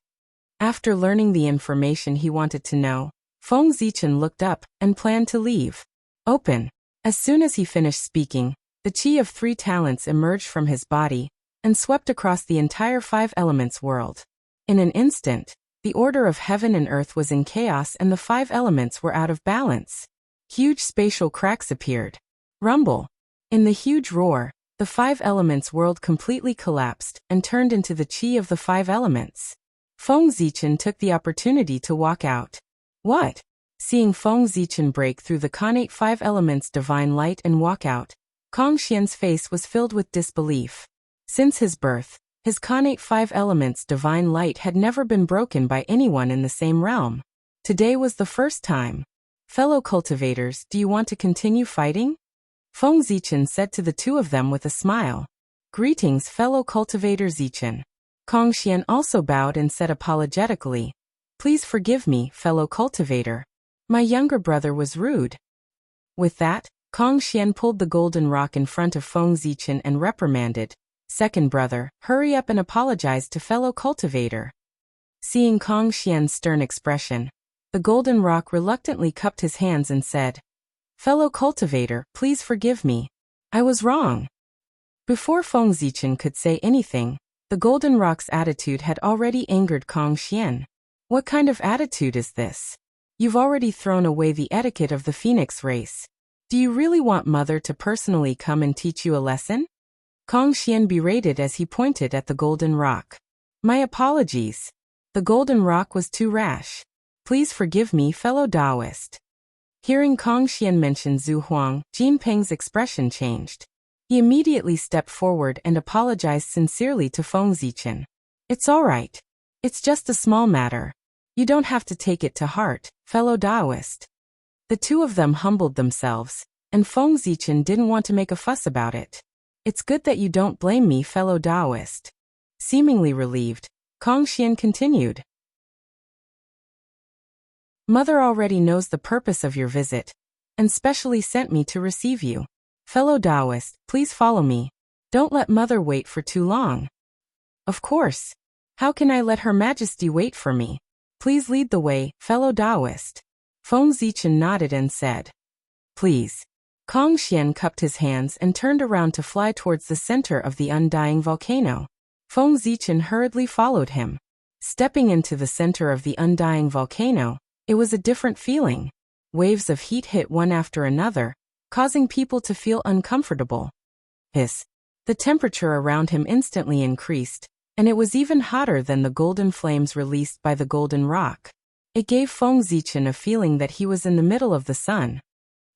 After learning the information he wanted to know, Feng Zichen looked up and planned to leave. Open. As soon as he finished speaking, the chi of 3 talents emerged from his body and swept across the entire 5 elements world. In an instant, the order of heaven and earth was in chaos and the 5 elements were out of balance. Huge spatial cracks appeared. Rumble. In the huge roar, the 5 elements world completely collapsed and turned into the chi of the 5 elements. Feng Zichen took the opportunity to walk out. What? Seeing Feng Zichen break through the Khanate 5 elements divine light and walk out, Kong Xian's face was filled with disbelief. Since his birth, his Khanate 5 elements divine light had never been broken by anyone in the same realm. Today was the first time. Fellow cultivators, do you want to continue fighting? Feng Zichen said to the 2 of them with a smile. Greetings, fellow cultivator Zichen. Kong Xian also bowed and said apologetically, please forgive me, fellow cultivator. My younger brother was rude. With that, Kong Xian pulled the golden rock in front of Feng Zichen and reprimanded, second brother, hurry up and apologize to fellow cultivator. Seeing Kong Xian's stern expression, the golden rock reluctantly cupped his hands and said, fellow cultivator, please forgive me. I was wrong. Before Feng Zichen could say anything, the golden rock's attitude had already angered Kong Xian. What kind of attitude is this? You've already thrown away the etiquette of the phoenix race. Do you really want mother to personally come and teach you a lesson? Kong Xian berated as he pointed at the golden rock. My apologies. The golden rock was too rash. Please forgive me, fellow Taoist. Hearing Kong Xian mention Zhu Huang, Jin Peng's expression changed. He immediately stepped forward and apologized sincerely to Feng Zichen. It's all right. It's just a small matter. You don't have to take it to heart, fellow Taoist. The 2 of them humbled themselves, and Feng Zichen didn't want to make a fuss about it. It's good that you don't blame me, fellow Taoist. Seemingly relieved, Kong Xian continued. Mother already knows the purpose of your visit, and specially sent me to receive you. Fellow Taoist, please follow me. Don't let mother wait for too long. Of course. How can I let Her Majesty wait for me? Please lead the way, fellow Taoist. Feng Zichen nodded and said, please. Kong Xian cupped his hands and turned around to fly towards the center of the undying volcano. Feng Zichen hurriedly followed him. Stepping into the center of the undying volcano, it was a different feeling. Waves of heat hit one after another, causing people to feel uncomfortable. Hiss. The temperature around him instantly increased, and it was even hotter than the golden flames released by the golden rock. It gave Feng Zichen a feeling that he was in the middle of the sun.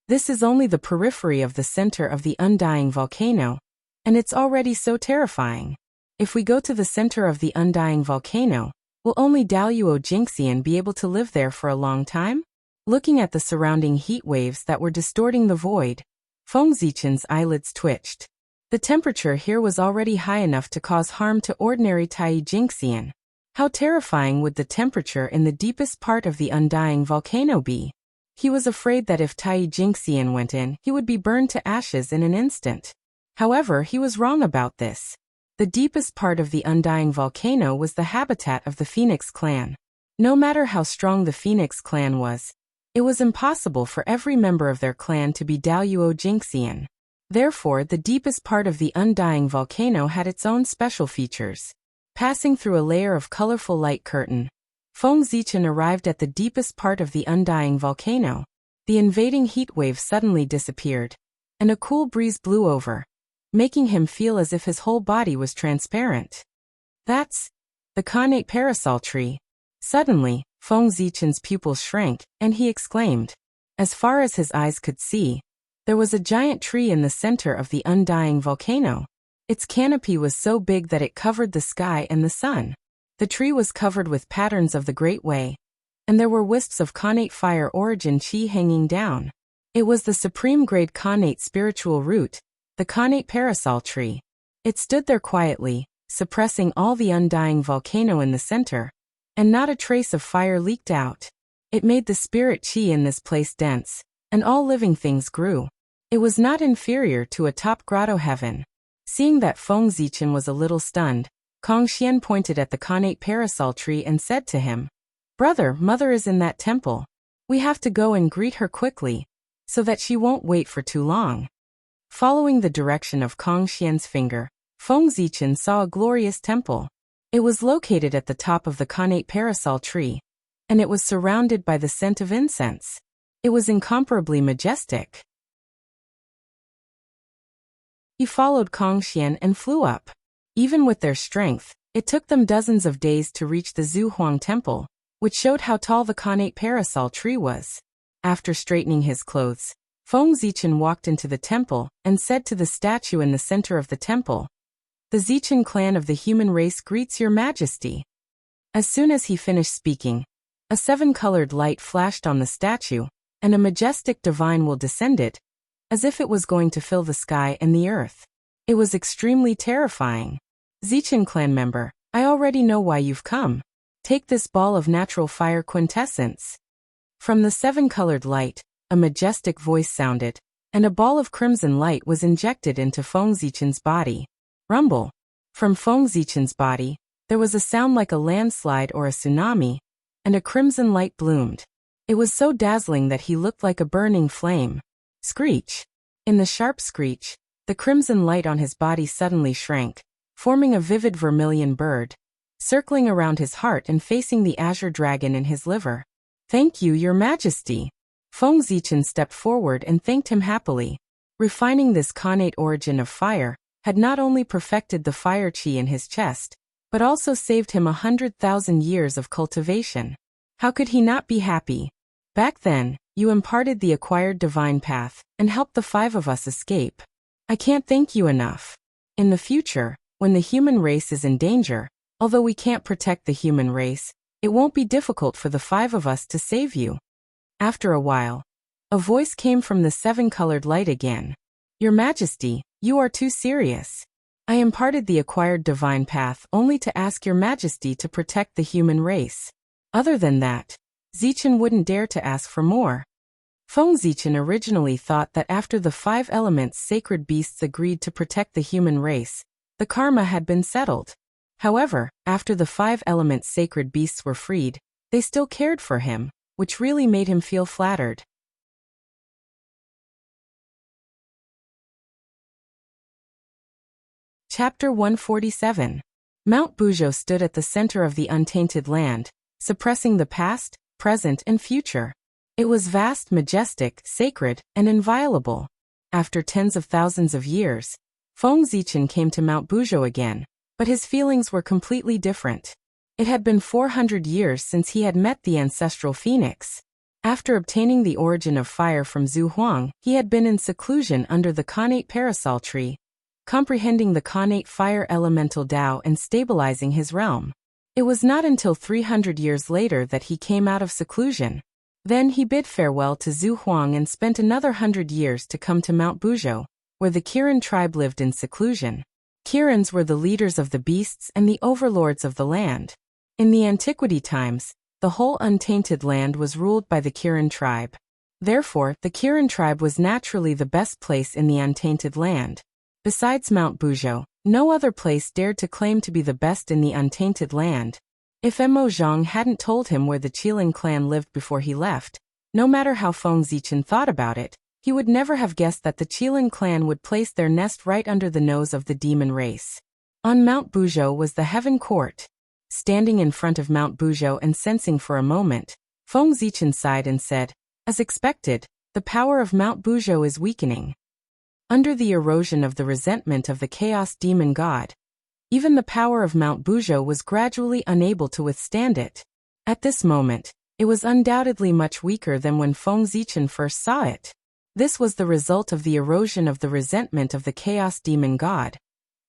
This is only the periphery of the center of the undying volcano, and it's already so terrifying. If we go to the center of the undying volcano, will only Daluo Jinxian be able to live there for a long time? Looking at the surrounding heat waves that were distorting the void, Feng Zichen's eyelids twitched. The temperature here was already high enough to cause harm to ordinary Tai Jinxian. How terrifying would the temperature in the deepest part of the undying volcano be? He was afraid that if Tai Jingxian went in, he would be burned to ashes in an instant. However, he was wrong about this. The deepest part of the undying volcano was the habitat of the Phoenix clan. No matter how strong the Phoenix clan was, it was impossible for every member of their clan to be Daoyuo Jingxian. Therefore, the deepest part of the undying volcano had its own special features. Passing through a layer of colorful light curtain, Feng Zichen arrived at the deepest part of the undying volcano. The invading heat wave suddenly disappeared, and a cool breeze blew over, making him feel as if his whole body was transparent. That's the connate parasol tree. Suddenly, Feng Zichen's pupils shrank, and he exclaimed. As far as his eyes could see, there was a giant tree in the center of the undying volcano. Its canopy was so big that it covered the sky and the sun. The tree was covered with patterns of the Great Way, and there were wisps of connate fire origin chi hanging down. It was the supreme grade connate spiritual root, the connate parasol tree. It stood there quietly, suppressing all the undying volcano in the center, and not a trace of fire leaked out. It made the spirit chi in this place dense, and all living things grew. It was not inferior to a top grotto heaven. Seeing that Feng Zichen was a little stunned, Kong Xian pointed at the connate parasol tree and said to him, "Brother, mother is in that temple. We have to go and greet her quickly, so that she won't wait for too long." Following the direction of Kong Xian's finger, Feng Zichen saw a glorious temple. It was located at the top of the connate parasol tree, and it was surrounded by the scent of incense. It was incomparably majestic. He followed Kong Xian and flew up. Even with their strength, it took them dozens of days to reach the Zhuhuang temple, which showed how tall the connate parasol tree was. After straightening his clothes, Feng Zichen walked into the temple and said to the statue in the center of the temple, "The Zichen clan of the human race greets your majesty." As soon as he finished speaking, a seven-colored light flashed on the statue, and a majestic divine will descended, as if it was going to fill the sky and the earth. It was extremely terrifying. "Zichen clan member, I already know why you've come. Take this ball of natural fire quintessence." From the seven-colored light, a majestic voice sounded, and a ball of crimson light was injected into Feng Zichen's body. Rumble. From Feng Zichen's body, there was a sound like a landslide or a tsunami, and a crimson light bloomed. It was so dazzling that he looked like a burning flame. Screech. In the sharp screech, the crimson light on his body suddenly shrank, forming a vivid vermilion bird, circling around his heart and facing the azure dragon in his liver. "Thank you, your majesty." Feng Zichen stepped forward and thanked him happily. Refining this connate origin of fire had not only perfected the fire chi in his chest, but also saved him 100,000 years of cultivation. How could he not be happy? Back then, you imparted the acquired divine path and helped the five of us escape. I can't thank you enough. In the future, when the human race is in danger, although we can't protect the human race, it won't be difficult for the five of us to save you. After a while, a voice came from the seven-colored light again. "Your Majesty, you are too serious. I imparted the acquired divine path only to ask your Majesty to protect the human race. Other than that, Zichen wouldn't dare to ask for more." Feng Zichen originally thought that after the five elements sacred beasts agreed to protect the human race, the karma had been settled. However, after the five elements sacred beasts were freed, they still cared for him, which really made him feel flattered. Chapter 147. Mount Buzhou stood at the center of the untainted land, suppressing the past, present, and future. It was vast, majestic, sacred, and inviolable. After tens of thousands of years, Feng Zichen came to Mount Buzhou again, but his feelings were completely different. It had been 400 years since he had met the ancestral phoenix. After obtaining the origin of fire from Zhuhuang, he had been in seclusion under the connate parasol tree, comprehending the connate fire elemental Tao and stabilizing his realm. It was not until 300 years later that he came out of seclusion. Then he bid farewell to Zhuhuang and spent another 100 years to come to Mount Buzhou, where the Kirin tribe lived in seclusion. Kirins were the leaders of the beasts and the overlords of the land. In the antiquity times, the whole untainted land was ruled by the Kiran tribe. Therefore, the Kiran tribe was naturally the best place in the untainted land. Besides Mount Buzhou, no other place dared to claim to be the best in the untainted land. If Mo Zhang hadn't told him where the Qilin clan lived before he left, no matter how Feng Zichen thought about it, he would never have guessed that the Qilin clan would place their nest right under the nose of the demon race. On Mount Buzhou was the Heaven Court. Standing in front of Mount Buzhou and sensing for a moment, Feng Zichen sighed and said, "As expected, the power of Mount Buzhou is weakening." Under the erosion of the resentment of the chaos demon god, even the power of Mount Buzhou was gradually unable to withstand it. At this moment, it was undoubtedly much weaker than when Feng Zichen first saw it. This was the result of the erosion of the resentment of the chaos demon god,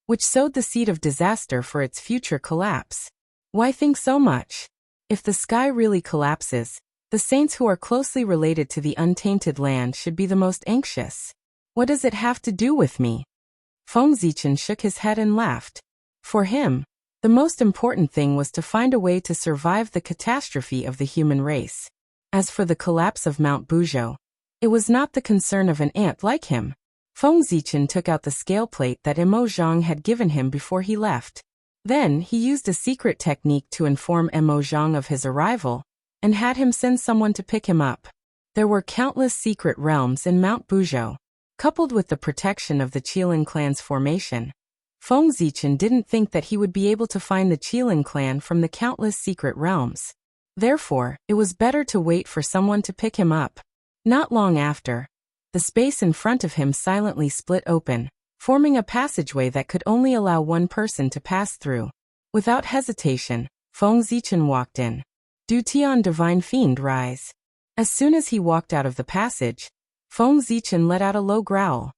which sowed the seed of disaster for its future collapse. Why think so much? If the sky really collapses, the saints who are closely related to the untainted land should be the most anxious. What does it have to do with me? Feng Zichen shook his head and laughed. For him, the most important thing was to find a way to survive the catastrophe of the human race. As for the collapse of Mount Buzhou, it was not the concern of an ant like him. Feng Zichen took out the scale plate that Mo Zhang had given him before he left. Then he used a secret technique to inform Mo Zhang of his arrival, and had him send someone to pick him up. There were countless secret realms in Mount Buzhou. Coupled with the protection of the Qilin clan's formation, Feng Zichen didn't think that he would be able to find the Qilin clan from the countless secret realms. Therefore, it was better to wait for someone to pick him up. Not long after, the space in front of him silently split open, forming a passageway that could only allow one person to pass through. Without hesitation, Feng Zichen walked in. Du Tian Divine Fiend, rise. As soon as he walked out of the passage, Feng Zichen let out a low growl.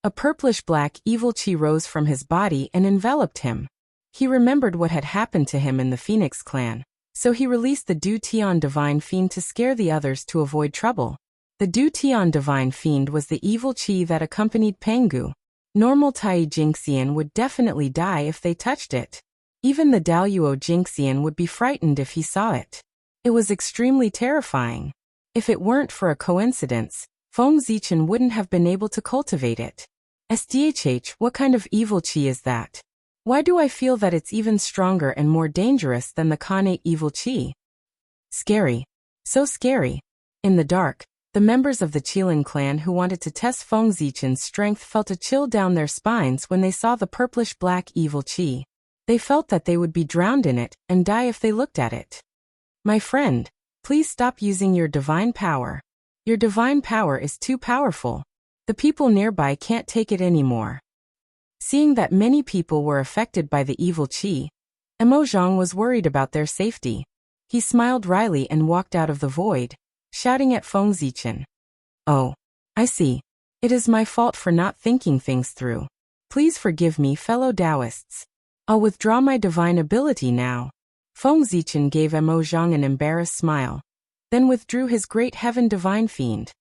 A purplish-black evil chi rose from his body and enveloped him. He remembered what had happened to him in the Phoenix clan, so he released the Du Tian Divine Fiend to scare the others to avoid trouble. The Du Tian Divine Fiend was the evil chi that accompanied Pengu. Normal Tai Jingxian would definitely die if they touched it. Even the Daluo Jingxian would be frightened if he saw it. It was extremely terrifying. If it weren't for a coincidence, Feng Zichen wouldn't have been able to cultivate it. SDHH, what kind of evil chi is that? Why do I feel that it's even stronger and more dangerous than the Khanate evil chi? Scary. So scary. In the dark, the members of the Qilin clan who wanted to test Feng Zichen's strength felt a chill down their spines when they saw the purplish-black evil chi. They felt that they would be drowned in it and die if they looked at it. My friend, please stop using your divine power. Your divine power is too powerful. The people nearby can't take it anymore. Seeing that many people were affected by the evil chi, Mo Zhang was worried about their safety. He smiled wryly and walked out of the void, shouting at Feng Zichen. Oh, I see. It is my fault for not thinking things through. Please forgive me, fellow Taoists. I'll withdraw my divine ability now. Feng Zichen gave Mo Zhang an embarrassed smile, then withdrew his great heaven divine fiend.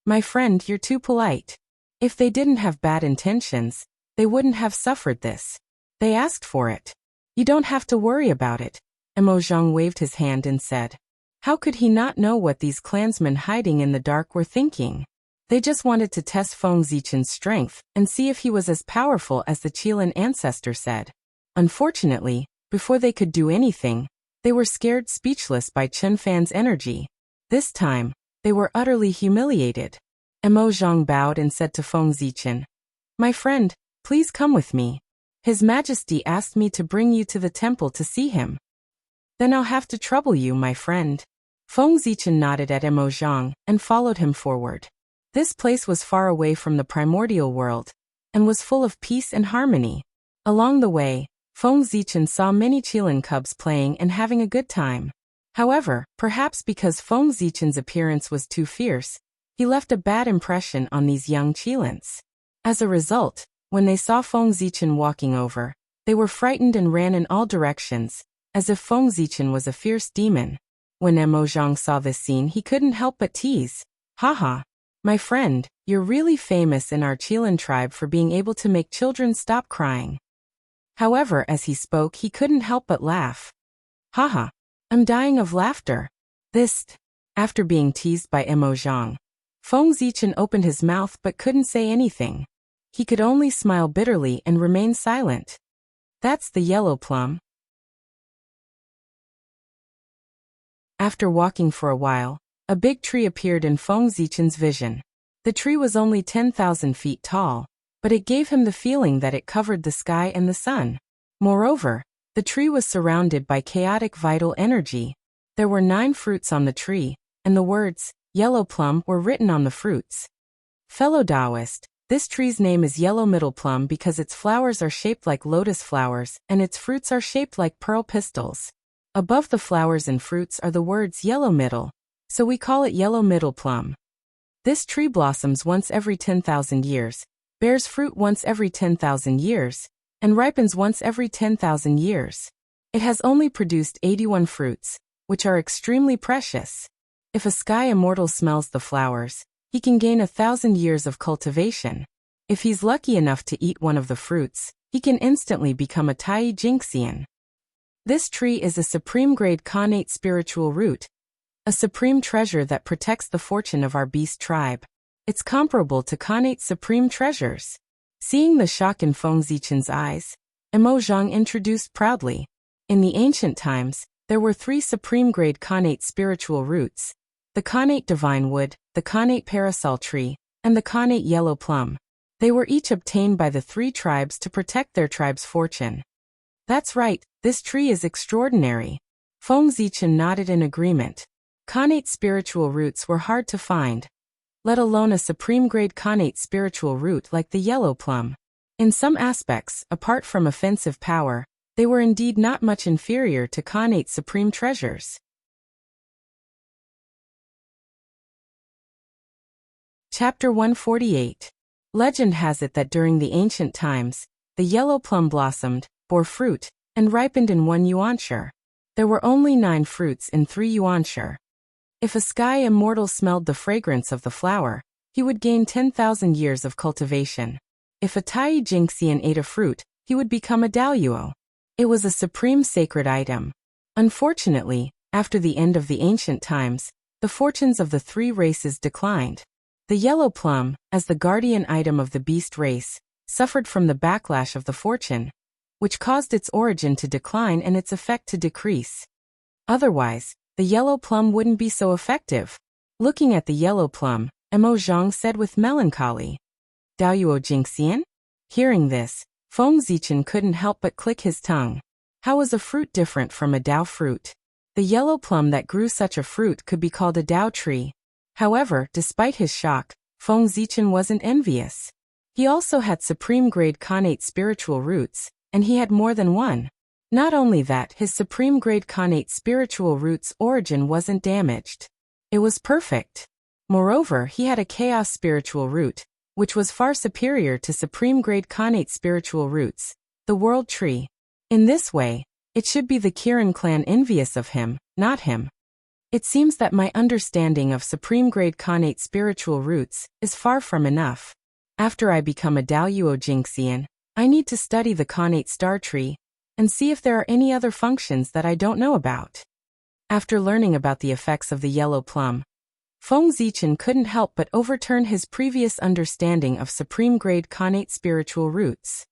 My friend, you're too polite. If they didn't have bad intentions, they wouldn't have suffered this. They asked for it. You don't have to worry about it. Mo Zhang waved his hand and said. How could he not know what these clansmen hiding in the dark were thinking? They just wanted to test Feng Zichen's strength and see if he was as powerful as the Qilin ancestor said. Unfortunately, before they could do anything, they were scared speechless by Chen Fan's energy. This time, they were utterly humiliated. Mo Zhang bowed and said to Feng Zichen, My friend, please come with me. His Majesty asked me to bring you to the temple to see him. Then I'll have to trouble you, my friend. Feng Zichen nodded at Mo Zhang and followed him forward. This place was far away from the primordial world, and was full of peace and harmony. Along the way, Feng Zichen saw many Qilin cubs playing and having a good time. However, perhaps because Feng Zichen's appearance was too fierce, he left a bad impression on these young Qilins. As a result, when they saw Feng Zichen walking over, they were frightened and ran in all directions, as if Feng Zichen was a fierce demon. When Mo Zhang saw this scene, he couldn't help but tease. Haha. My friend, you're really famous in our Qilin tribe for being able to make children stop crying. However, as he spoke, he couldn't help but laugh. Haha. I'm dying of laughter. After being teased by Emo Zhang, Feng Zichen opened his mouth but couldn't say anything. He could only smile bitterly and remain silent. That's the yellow plum. After walking for a while, a big tree appeared in Feng Zichen's vision. The tree was only 10,000 feet tall, but it gave him the feeling that it covered the sky and the sun. Moreover, the tree was surrounded by chaotic vital energy. There were 9 fruits on the tree, and the words, yellow plum, were written on the fruits. Fellow Taoist, this tree's name is yellow middle plum because its flowers are shaped like lotus flowers and its fruits are shaped like pearl pistils. Above the flowers and fruits are the words yellow middle, so we call it yellow middle plum. This tree blossoms once every 10,000 years, bears fruit once every 10,000 years, and ripens once every 10,000 years. It has only produced 81 fruits, which are extremely precious. If a sky immortal smells the flowers, he can gain 1,000 years of cultivation. If he's lucky enough to eat one of the fruits, he can instantly become a Tai Jinxian. This tree is a supreme-grade connate spiritual root, a supreme treasure that protects the fortune of our beast tribe. It's comparable to connate supreme treasures. Seeing the shock in Feng Zichen's eyes, Emo Zhang introduced proudly. In the ancient times, there were 3 supreme-grade connate spiritual roots: the connate divine wood, the connate parasol tree, and the connate yellow plum. They were each obtained by the 3 tribes to protect their tribe's fortune. That's right, this tree is extraordinary. Feng Zichen nodded in agreement. Connate spiritual roots were hard to find, let alone a supreme-grade connate spiritual root like the yellow plum. In some aspects, apart from offensive power, they were indeed not much inferior to connate supreme treasures. Chapter 148. Legend has it that during the ancient times, the yellow plum blossomed, bore fruit, and ripened in 1 yuanshi. There were only 9 fruits in 3 yuanshi. If a sky immortal smelled the fragrance of the flower, he would gain 10,000 years of cultivation. If a Tai Jinxian ate a fruit, he would become a Daoyuo. It was a supreme sacred item. Unfortunately, after the end of the ancient times, the fortunes of the 3 races declined. The yellow plum, as the guardian item of the beast race, suffered from the backlash of the fortune, which caused its origin to decline and its effect to decrease. Otherwise, the yellow plum wouldn't be so effective. Looking at the yellow plum, Emo Zhang said with melancholy, Daoyuo Jinxian? Hearing this, Feng Zichen couldn't help but click his tongue. How was a fruit different from a Dao fruit? The yellow plum that grew such a fruit could be called a Dao tree. However, despite his shock, Feng Zichen wasn't envious. He also had supreme-grade connate spiritual roots, and he had more than one. Not only that, his supreme-grade connate spiritual root's origin wasn't damaged. It was perfect. Moreover, he had a chaos spiritual root, which was far superior to supreme-grade connate spiritual roots, the world tree. In this way, it should be the Kirin clan envious of him, not him. It seems that my understanding of supreme-grade connate spiritual roots is far from enough. After I become a Daoyuo Jinxian, I need to study the connate star tree and see if there are any other functions that I don't know about. After learning about the effects of the yellow plum, Feng Zichen couldn't help but overturn his previous understanding of supreme-grade connate spiritual roots.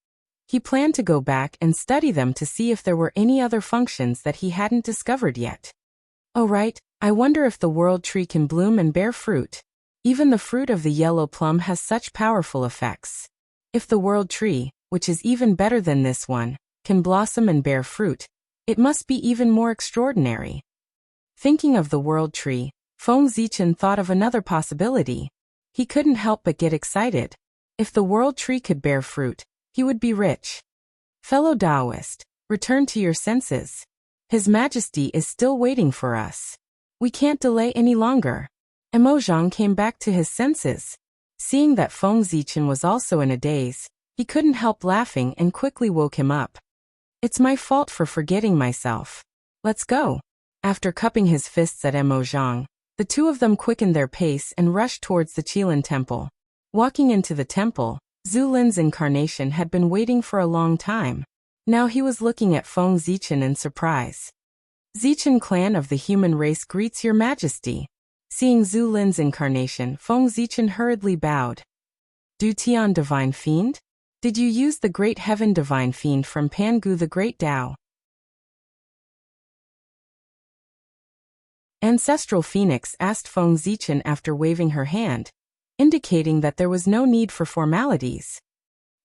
He planned to go back and study them to see if there were any other functions that he hadn't discovered yet. Oh right, I wonder if the world tree can bloom and bear fruit. Even the fruit of the yellow plum has such powerful effects. If the world tree, which is even better than this one, can blossom and bear fruit, it must be even more extraordinary. Thinking of the world tree, Feng Zichen thought of another possibility. He couldn't help but get excited. If the world tree could bear fruit, he would be rich. Fellow Taoist, return to your senses. His Majesty is still waiting for us. We can't delay any longer. Emo Zhang came back to his senses. Seeing that Feng Zichen was also in a daze, he couldn't help laughing and quickly woke him up. It's my fault for forgetting myself. Let's go. After cupping his fists at Emo Zhang, the 2 of them quickened their pace and rushed towards the Qilin temple. Walking into the temple, Zhu Lin's incarnation had been waiting for a long time. Now he was looking at Feng Zichen in surprise. Zichen clan of the human race greets your majesty. Seeing Zhu Lin's incarnation, Feng Zichen hurriedly bowed. Du Tian divine fiend? Did you use the great heaven divine fiend from Pangu the great Tao? Ancestral Phoenix asked Feng Zichen after waving her hand, indicating that there was no need for formalities.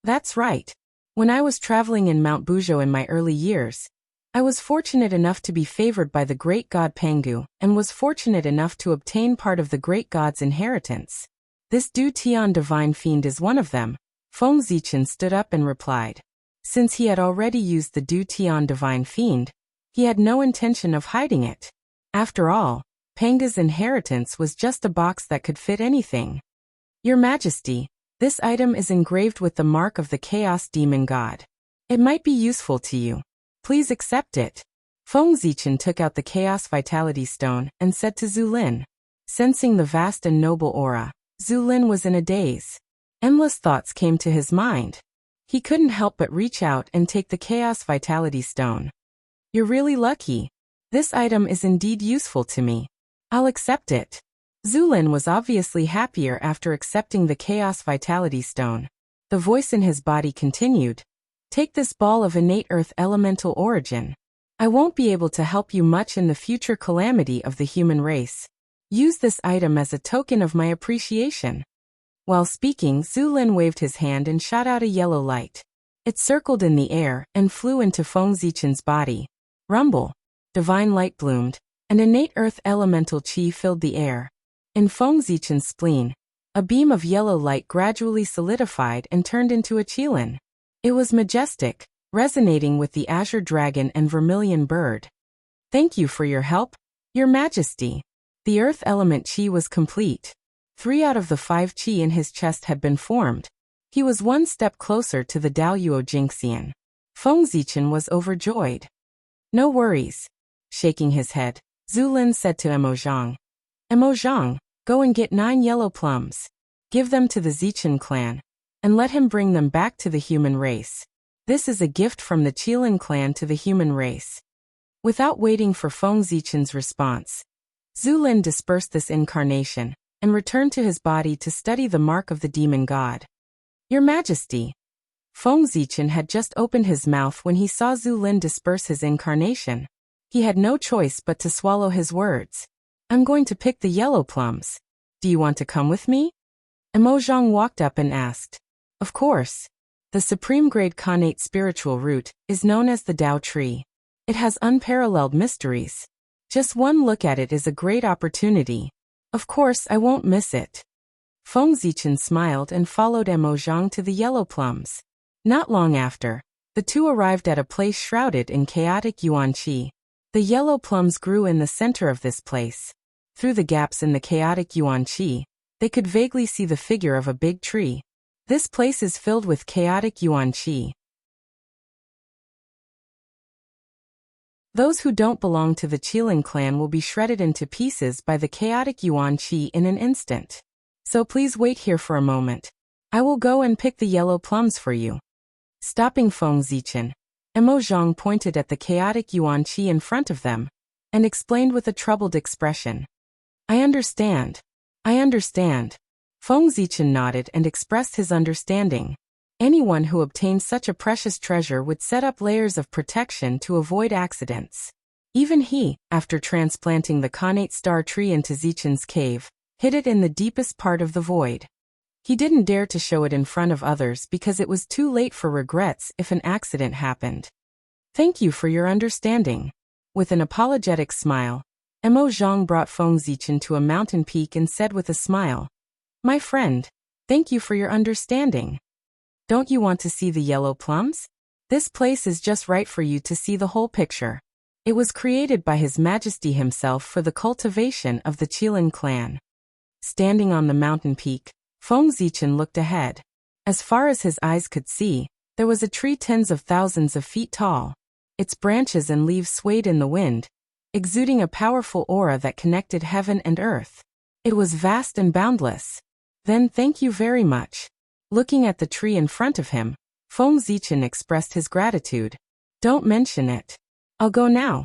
That's right. When I was traveling in Mount Buzhou in my early years, I was fortunate enough to be favored by the great god Pangu, and was fortunate enough to obtain part of the great god's inheritance. This Du Tian divine fiend is one of them. Feng Zichen stood up and replied. Since he had already used the Du Tian divine fiend, he had no intention of hiding it. After all, Pangu's inheritance was just a box that could fit anything. Your Majesty, this item is engraved with the mark of the Chaos Demon God. It might be useful to you. Please accept it. Feng Zichen took out the Chaos Vitality Stone and said to Zhu Lin. Sensing the vast and noble aura, Zhu Lin was in a daze. Endless thoughts came to his mind. He couldn't help but reach out and take the Chaos Vitality Stone. You're really lucky. This item is indeed useful to me. I'll accept it. Zhu Lin was obviously happier after accepting the Chaos Vitality Stone. The voice in his body continued. Take this ball of innate earth elemental origin. I won't be able to help you much in the future calamity of the human race. Use this item as a token of my appreciation. While speaking, Zhu Lin waved his hand and shot out a yellow light. It circled in the air and flew into Feng Zichen's body. Rumble. Divine light bloomed, and innate earth elemental chi filled the air. In Feng Zichen's spleen, a beam of yellow light gradually solidified and turned into a qilin. It was majestic, resonating with the azure dragon and vermilion bird. Thank you for your help, Your Majesty. The earth element chi was complete. 3 out of the 5 chi in his chest had been formed. He was one step closer to the Daoyuo Jingxian. Feng Zichen was overjoyed. No worries. Shaking his head, Zhu Lin said to Emozhang. Emozhang, go and get 9 yellow plums. Give them to the Zichen clan, and let him bring them back to the human race. This is a gift from the Qilin clan to the human race. Without waiting for Feng Zichen's response, Zhu Lin dispersed this incarnation, and returned to his body to study the mark of the demon god. Your Majesty. Feng Zichen had just opened his mouth when he saw Zhu Lin disperse his incarnation. He had no choice but to swallow his words. I'm going to pick the yellow plums. Do you want to come with me? Emozhang walked up and asked. Of course. The supreme grade connate spiritual root is known as the Tao tree. It has unparalleled mysteries. Just one look at it is a great opportunity. Of course I won't miss it. Feng Zichen smiled and followed Emozhang to the yellow plums. Not long after, the two arrived at a place shrouded in chaotic yuan qi. The yellow plums grew in the center of this place. Through the gaps in the chaotic yuan qi, they could vaguely see the figure of a big tree. This place is filled with chaotic yuan qi. Those who don't belong to the Qilin clan will be shredded into pieces by the chaotic yuan qi in an instant. So please wait here for a moment. I will go and pick the yellow plums for you. Stopping Feng Zichen, Emozhang pointed at the chaotic yuan qi in front of them, and explained with a troubled expression. I understand. I understand. Feng Zichen nodded and expressed his understanding. Anyone who obtained such a precious treasure would set up layers of protection to avoid accidents. Even he, after transplanting the connate star tree into Zichen's cave, hid it in the deepest part of the void. He didn't dare to show it in front of others because it was too late for regrets if an accident happened. Thank you for your understanding. With an apologetic smile, Emozhang brought Feng Zichen to a mountain peak and said with a smile, My friend, thank you for your understanding. Don't you want to see the yellow plums? This place is just right for you to see the whole picture. It was created by His Majesty himself for the cultivation of the Qilin clan. Standing on the mountain peak, Feng Zichen looked ahead. As far as his eyes could see, there was a tree tens of thousands of feet tall. Its branches and leaves swayed in the wind, exuding a powerful aura that connected heaven and earth. It was vast and boundless. Then thank you very much. Looking at the tree in front of him, Feng Zichen expressed his gratitude. Don't mention it. I'll go now.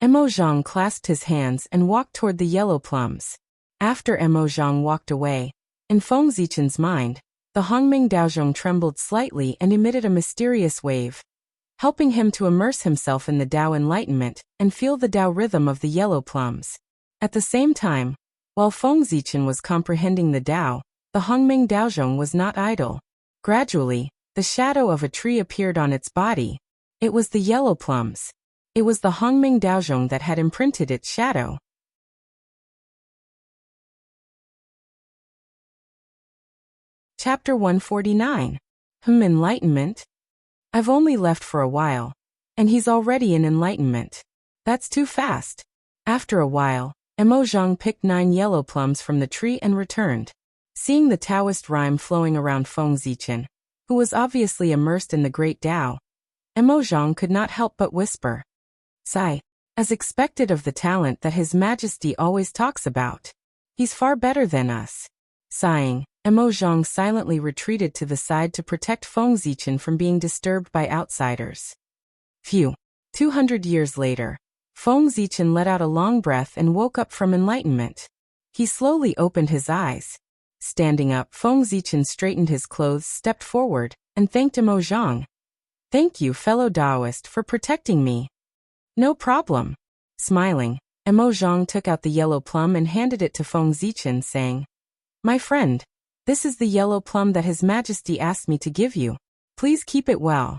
Emojang clasped his hands and walked toward the yellow plums. After Emojang walked away, in Feng Zichen's mind, the Hongming Daozhong trembled slightly and emitted a mysterious wave, helping him to immerse himself in the Tao enlightenment and feel the Tao rhythm of the yellow plums. At the same time, while Feng Zichen was comprehending the Tao, the Hongming Daozhong was not idle. Gradually, the shadow of a tree appeared on its body. It was the yellow plums. It was the Hongming Daozhong that had imprinted its shadow. Chapter 149. Enlightenment? I've only left for a while, and he's already in enlightenment. That's too fast. After a while, Emojang picked 9 yellow plums from the tree and returned. Seeing the Taoist rhyme flowing around Feng Zichen, who was obviously immersed in the great Tao, Emojang could not help but whisper, "Sigh," as expected of the talent that His Majesty always talks about. He's far better than us. Sighing, Emojang silently retreated to the side to protect Feng Zichen from being disturbed by outsiders. Phew. 200 years later, Feng Zichen let out a long breath and woke up from enlightenment. He slowly opened his eyes. Standing up, Feng Zichen straightened his clothes, stepped forward, and thanked Emojang. "Thank you, fellow Taoist, for protecting me." "No problem." Smiling, Emojang took out the yellow plum and handed it to Feng Zichen, saying, "My friend, this is the yellow plum that His Majesty asked me to give you. Please keep it well."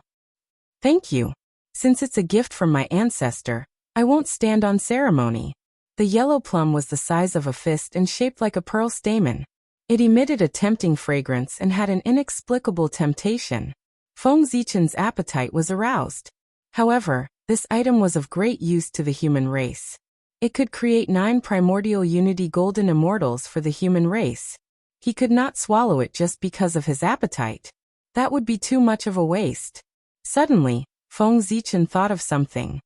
"Thank you. Since it's a gift from my ancestor, I won't stand on ceremony." The yellow plum was the size of a fist and shaped like a pearl stamen. It emitted a tempting fragrance and had an inexplicable temptation. Feng Zichen's appetite was aroused. However, this item was of great use to the human race. It could create 9 primordial unity golden immortals for the human race. He could not swallow it just because of his appetite. That would be too much of a waste. Suddenly, Feng Zichen thought of something.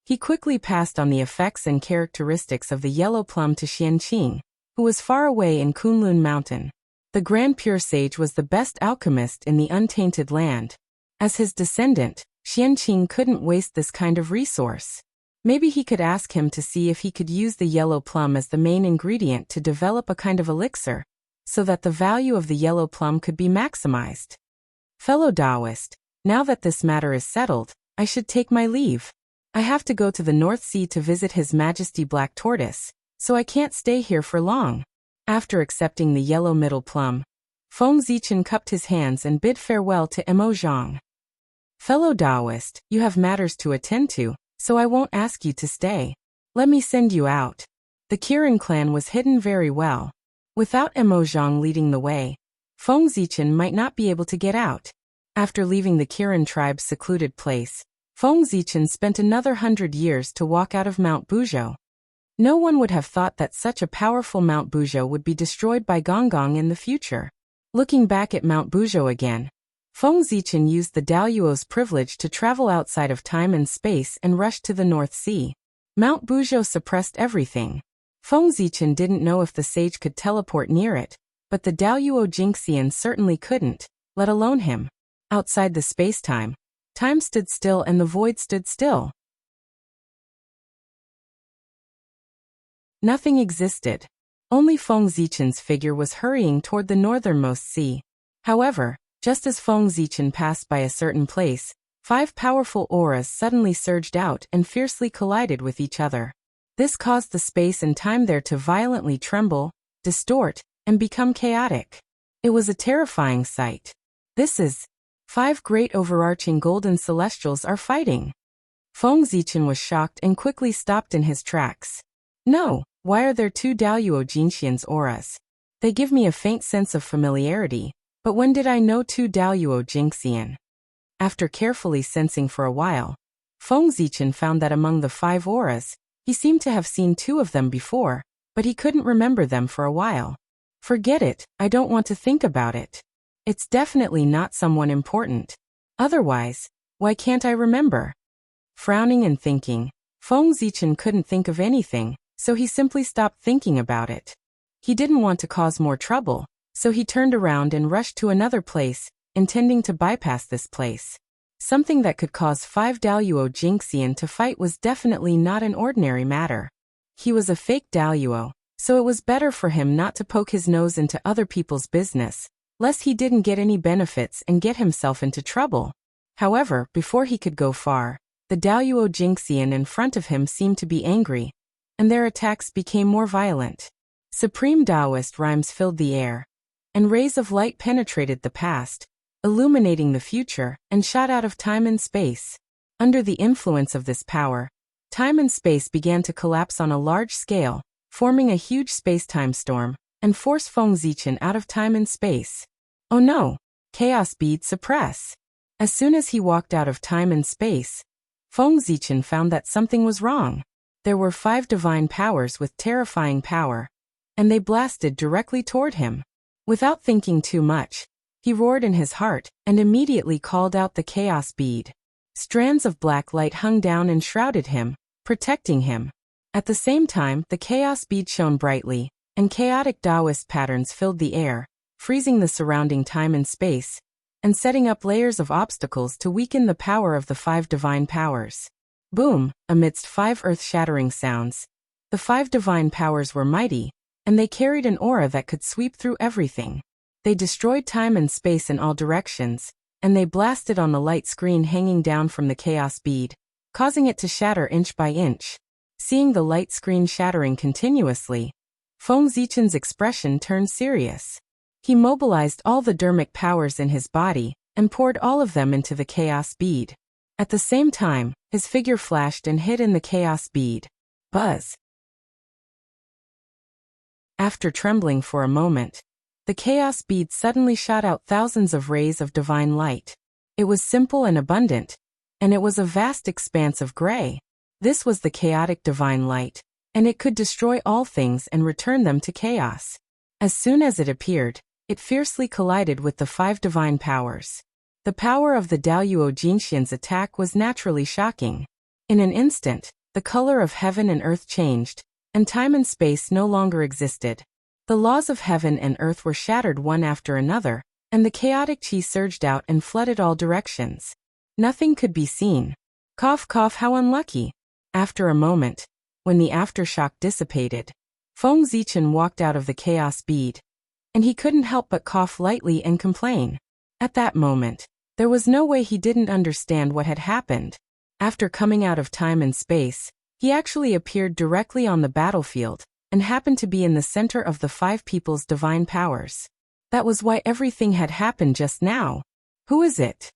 He quickly passed on the effects and characteristics of the yellow plum to Xianqing, who was far away in Kunlun Mountain. The Grand Pure Sage was the best alchemist in the untainted land. As his descendant, Xianqing couldn't waste this kind of resource. Maybe he could ask him to see if he could use the yellow plum as the main ingredient to develop a kind of elixir, so that the value of the yellow plum could be maximized. Fellow Taoist, now that this matter is settled, I should take my leave. I have to go to the North Sea to visit His Majesty Black Tortoise, so I can't stay here for long. After accepting the yellow middle plum, Feng Zichen cupped his hands and bid farewell to Emojang. Fellow Taoist, you have matters to attend to, so I won't ask you to stay. Let me send you out. The Kirin clan was hidden very well. Without Emojang leading the way, Feng Zichen might not be able to get out. After leaving the Kirin tribe's secluded place, Feng Zichen spent another 100 years to walk out of Mount Buzhou. No one would have thought that such a powerful Mount Buzhou would be destroyed by Gonggong in the future. Looking back at Mount Buzhou again, Feng Zichen used the Daoyuo's privilege to travel outside of time and space and rush to the North Sea. Mount Buzhou suppressed everything. Feng Zichen didn't know if the sage could teleport near it, but the Daoyuo Jingxian certainly couldn't, let alone him. Outside the space-time, time stood still and the void stood still. Nothing existed. Only Feng Zichen's figure was hurrying toward the northernmost sea. However, just as Feng Zichen passed by a certain place, 5 powerful auras suddenly surged out and fiercely collided with each other. This caused the space and time there to violently tremble, distort, and become chaotic. It was a terrifying sight. This is 5 great overarching golden celestials are fighting. Feng Zichen was shocked and quickly stopped in his tracks. No, why are there 2 Daoyuo Jinxian's auras? They give me a faint sense of familiarity, but when did I know 2 Daoyuo Jingxian? After carefully sensing for a while, Feng Zichen found that among the 5 auras, he seemed to have seen 2 of them before, but he couldn't remember them for a while. Forget it, I don't want to think about it. It's definitely not someone important. Otherwise, why can't I remember? Frowning and thinking, Feng Zichen couldn't think of anything, so he simply stopped thinking about it. He didn't want to cause more trouble, so he turned around and rushed to another place, intending to bypass this place. Something that could cause 5 Daluo Jinxian to fight was definitely not an ordinary matter. He was a fake Daluo, so it was better for him not to poke his nose into other people's business, lest he didn't get any benefits and get himself into trouble. However, before he could go far, the Daluo Jinxian in front of him seemed to be angry, and their attacks became more violent. Supreme Taoist rhymes filled the air, and rays of light penetrated the past, illuminating the future, and shot out of time and space. Under the influence of this power, time and space began to collapse on a large scale, forming a huge space-time storm, and forced Feng Zichen out of time and space. Oh no! Chaos bead suppress! As soon as he walked out of time and space, Feng Zichen found that something was wrong. There were 5 divine powers with terrifying power, and they blasted directly toward him. Without thinking too much, he roared in his heart and immediately called out the chaos bead. Strands of black light hung down and shrouded him, protecting him. At the same time, the chaos bead shone brightly, and chaotic Taoist patterns filled the air, freezing the surrounding time and space, and setting up layers of obstacles to weaken the power of the 5 divine powers. Boom! Amidst 5 earth-shattering sounds, the 5 divine powers were mighty, and they carried an aura that could sweep through everything. They destroyed time and space in all directions, and they blasted on the light screen hanging down from the chaos bead, causing it to shatter inch by inch. Seeing the light screen shattering continuously, Feng Zichen's expression turned serious. He mobilized all the dermic powers in his body and poured all of them into the chaos bead. At the same time, his figure flashed and hid in the chaos bead. Buzz! After trembling for a moment, the chaos bead suddenly shot out thousands of rays of divine light. It was simple and abundant, and it was a vast expanse of gray. This was the chaotic divine light, and it could destroy all things and return them to chaos. As soon as it appeared, it fiercely collided with the 5 divine powers. The power of the Daluo Jinxian's attack was naturally shocking. In an instant, the color of heaven and earth changed, and time and space no longer existed. The laws of heaven and earth were shattered one after another, and the chaotic chi surged out and flooded all directions. Nothing could be seen. Cough cough, how unlucky. After a moment, when the aftershock dissipated, Feng Zichen walked out of the chaos bead, and he couldn't help but cough lightly and complain. At that moment, there was no way he didn't understand what had happened. After coming out of time and space, he actually appeared directly on the battlefield, and happened to be in the center of the 5 people's divine powers. That was why everything had happened just now. Who is it?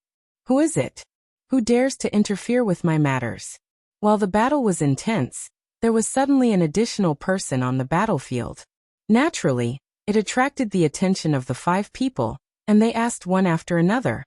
Who is it? Who dares to interfere with my matters? While the battle was intense, there was suddenly an additional person on the battlefield. Naturally, it attracted the attention of the 5 people, and they asked one after another.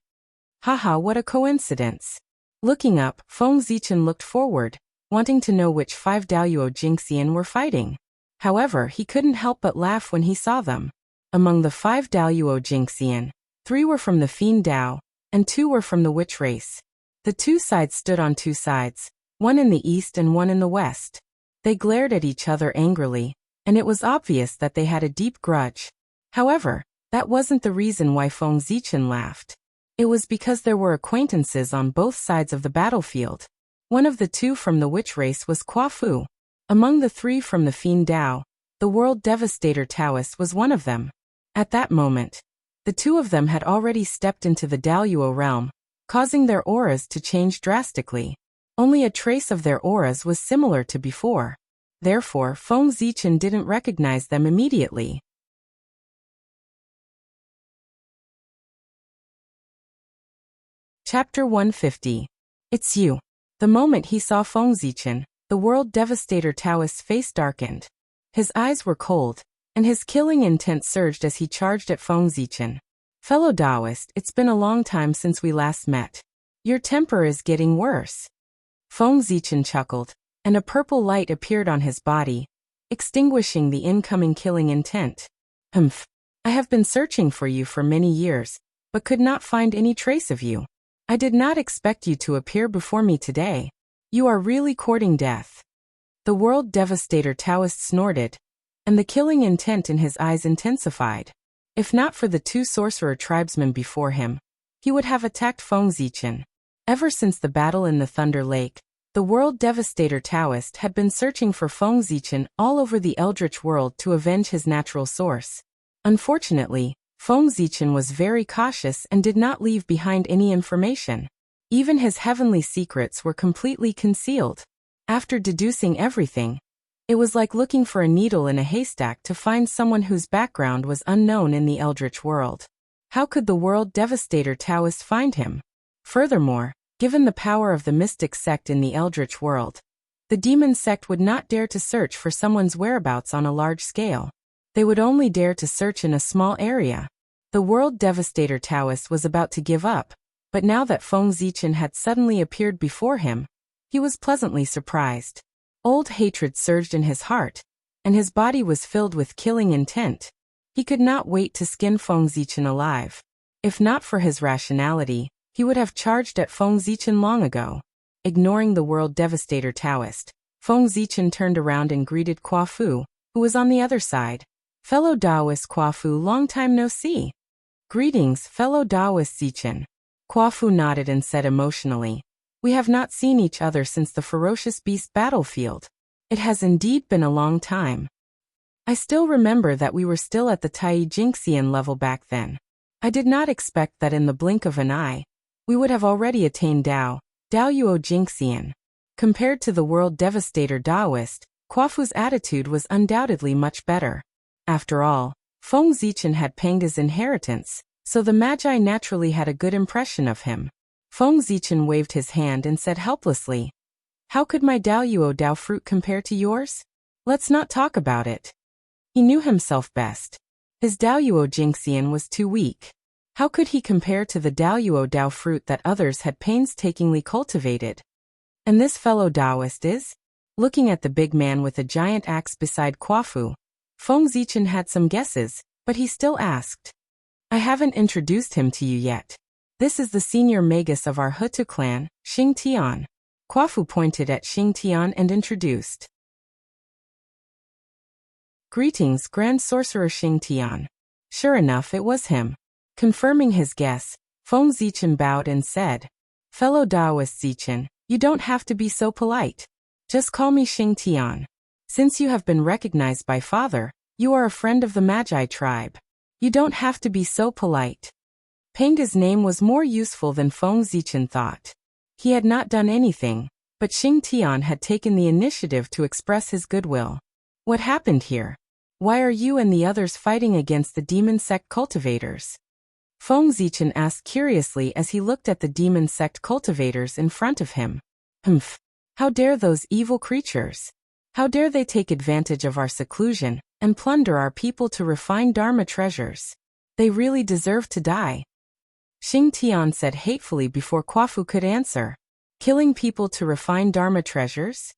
Haha, what a coincidence. Looking up, Feng Zichen looked forward, wanting to know which 5 Daluo Jinxian were fighting. However, he couldn't help but laugh when he saw them. Among the 5 Daluo Jinxian, 3 were from the Fiend Dao, and 2 were from the Witch race. The 2 sides stood on 2 sides, one in the east and one in the west. They glared at each other angrily, and it was obvious that they had a deep grudge. However, that wasn't the reason why Feng Zichen laughed. It was because there were acquaintances on both sides of the battlefield. One of the 2 from the Witch race was Kwa Fu. Among the 3 from the Fiend Dao, the World Devastator Taoist was one of them. At that moment, the 2 of them had already stepped into the Daluo realm, causing their auras to change drastically. Only a trace of their auras was similar to before. Therefore, Feng Zichen didn't recognize them immediately. Chapter 150. It's you. The moment he saw Feng Zichen, the World Devastator Taoist's face darkened. His eyes were cold, and his killing intent surged as he charged at Feng Zichen. Fellow Taoist, it's been a long time since we last met. Your temper is getting worse. Feng Zichen chuckled, and a purple light appeared on his body, extinguishing the incoming killing intent. Humph. I have been searching for you for many years, but could not find any trace of you. I did not expect you to appear before me today. You are really courting death. The World Devastator Taoist snorted, and the killing intent in his eyes intensified. If not for the 2 sorcerer tribesmen before him, he would have attacked Feng Zichen. Ever since the battle in the Thunder Lake, the World Devastator Taoist had been searching for Feng Zichen all over the Eldritch world to avenge his natural source. Unfortunately, Feng Zichen was very cautious and did not leave behind any information. Even his heavenly secrets were completely concealed. After deducing everything, it was like looking for a needle in a haystack to find someone whose background was unknown in the Eldritch world. How could the World Devastator Taoist find him? Furthermore, given the power of the mystic sect in the Eldritch world, the demon sect would not dare to search for someone's whereabouts on a large scale. They would only dare to search in a small area. The World Devastator Taoist was about to give up, but now that Feng Zichen had suddenly appeared before him, he was pleasantly surprised. Old hatred surged in his heart, and his body was filled with killing intent. He could not wait to skin Feng Zichen alive. If not for his rationality, he would have charged at Feng Zichen long ago. Ignoring the World Devastator Taoist, Feng Zichen turned around and greeted Kwa Fu, who was on the other side. Fellow Taoist Kwa Fu, long time no see. Greetings, fellow Taoist Zichen. Kwa Fu nodded and said emotionally, we have not seen each other since the ferocious beast battlefield. It has indeed been a long time. I still remember that we were still at the Tai Jingxian level back then. I did not expect that in the blink of an eye, we would have already attained Dao Yuo Jingxian. Compared to the World Devastator Taoist, Kwa Fu's attitude was undoubtedly much better. After all, Feng Zichen had panged his inheritance, so the Magi naturally had a good impression of him. Feng Zichen waved his hand and said helplessly, how could my Dao Yuo Dao fruit compare to yours? Let's not talk about it. He knew himself best. His Dao Yuo Jingxian was too weak. How could he compare to the Dao Yuo Dao fruit that others had painstakingly cultivated? And this fellow Taoist is? Looking at the big man with a giant axe beside Kwa Fu, Feng Zichen had some guesses, but he still asked. I haven't introduced him to you yet. This is the senior magus of our Hutu clan, Xing Tian. Kwa Fu pointed at Xing Tian and introduced. Greetings, Grand Sorcerer Xing Tian. Sure enough, it was him. Confirming his guess, Feng Zichen bowed and said, fellow Taoist Zichen, you don't have to be so polite. Just call me Xing Tian. Since you have been recognized by Father, you are a friend of the Magi tribe. You don't have to be so polite. Pangda's name was more useful than Feng Zichen thought. He had not done anything, but Xing Tian had taken the initiative to express his goodwill. What happened here? Why are you and the others fighting against the demon sect cultivators? Feng Zichen asked curiously as he looked at the demon sect cultivators in front of him. Humph! How dare those evil creatures? How dare they take advantage of our seclusion and plunder our people to refine Dharma treasures? They really deserve to die. Xing Tian said hatefully before Kwa Fu could answer. Killing people to refine Dharma treasures?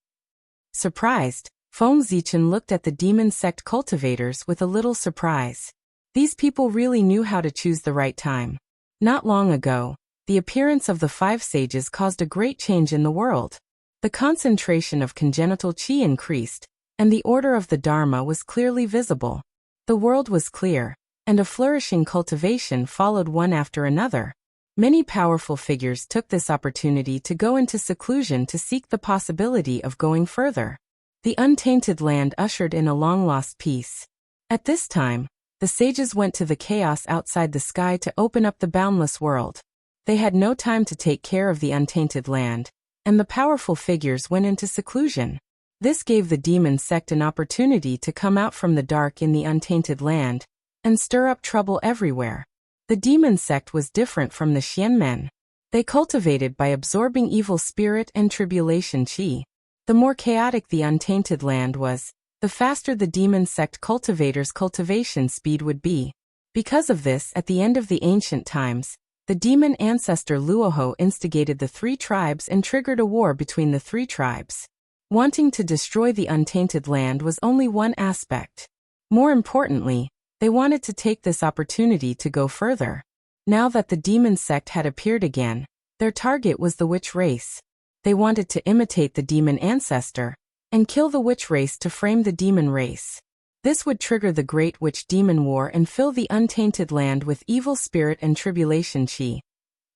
Surprised, Feng Zichen looked at the demon sect cultivators with a little surprise. These people really knew how to choose the right time. Not long ago, the appearance of the five sages caused a great change in the world. The concentration of congenital qi increased, and the order of the Dharma was clearly visible. The world was clear, and a flourishing cultivation followed one after another. Many powerful figures took this opportunity to go into seclusion to seek the possibility of going further. The untainted land ushered in a long-lost peace. At this time, the sages went to the chaos outside the sky to open up the boundless world. They had no time to take care of the untainted land, and the powerful figures went into seclusion. This gave the demon sect an opportunity to come out from the dark in the untainted land and stir up trouble everywhere. The demon sect was different from the Xian men. They cultivated by absorbing evil spirit and tribulation qi. The more chaotic the untainted land was, the faster the demon sect cultivators' cultivation speed would be. Because of this, at the end of the ancient times, the demon ancestor Luoho instigated the three tribes and triggered a war between the three tribes. Wanting to destroy the untainted land was only one aspect. More importantly, they wanted to take this opportunity to go further. Now that the demon sect had appeared again, their target was the witch race. They wanted to imitate the demon ancestor and kill the witch race to frame the demon race. This would trigger the Great Witch Demon War and fill the untainted land with evil spirit and tribulation qi.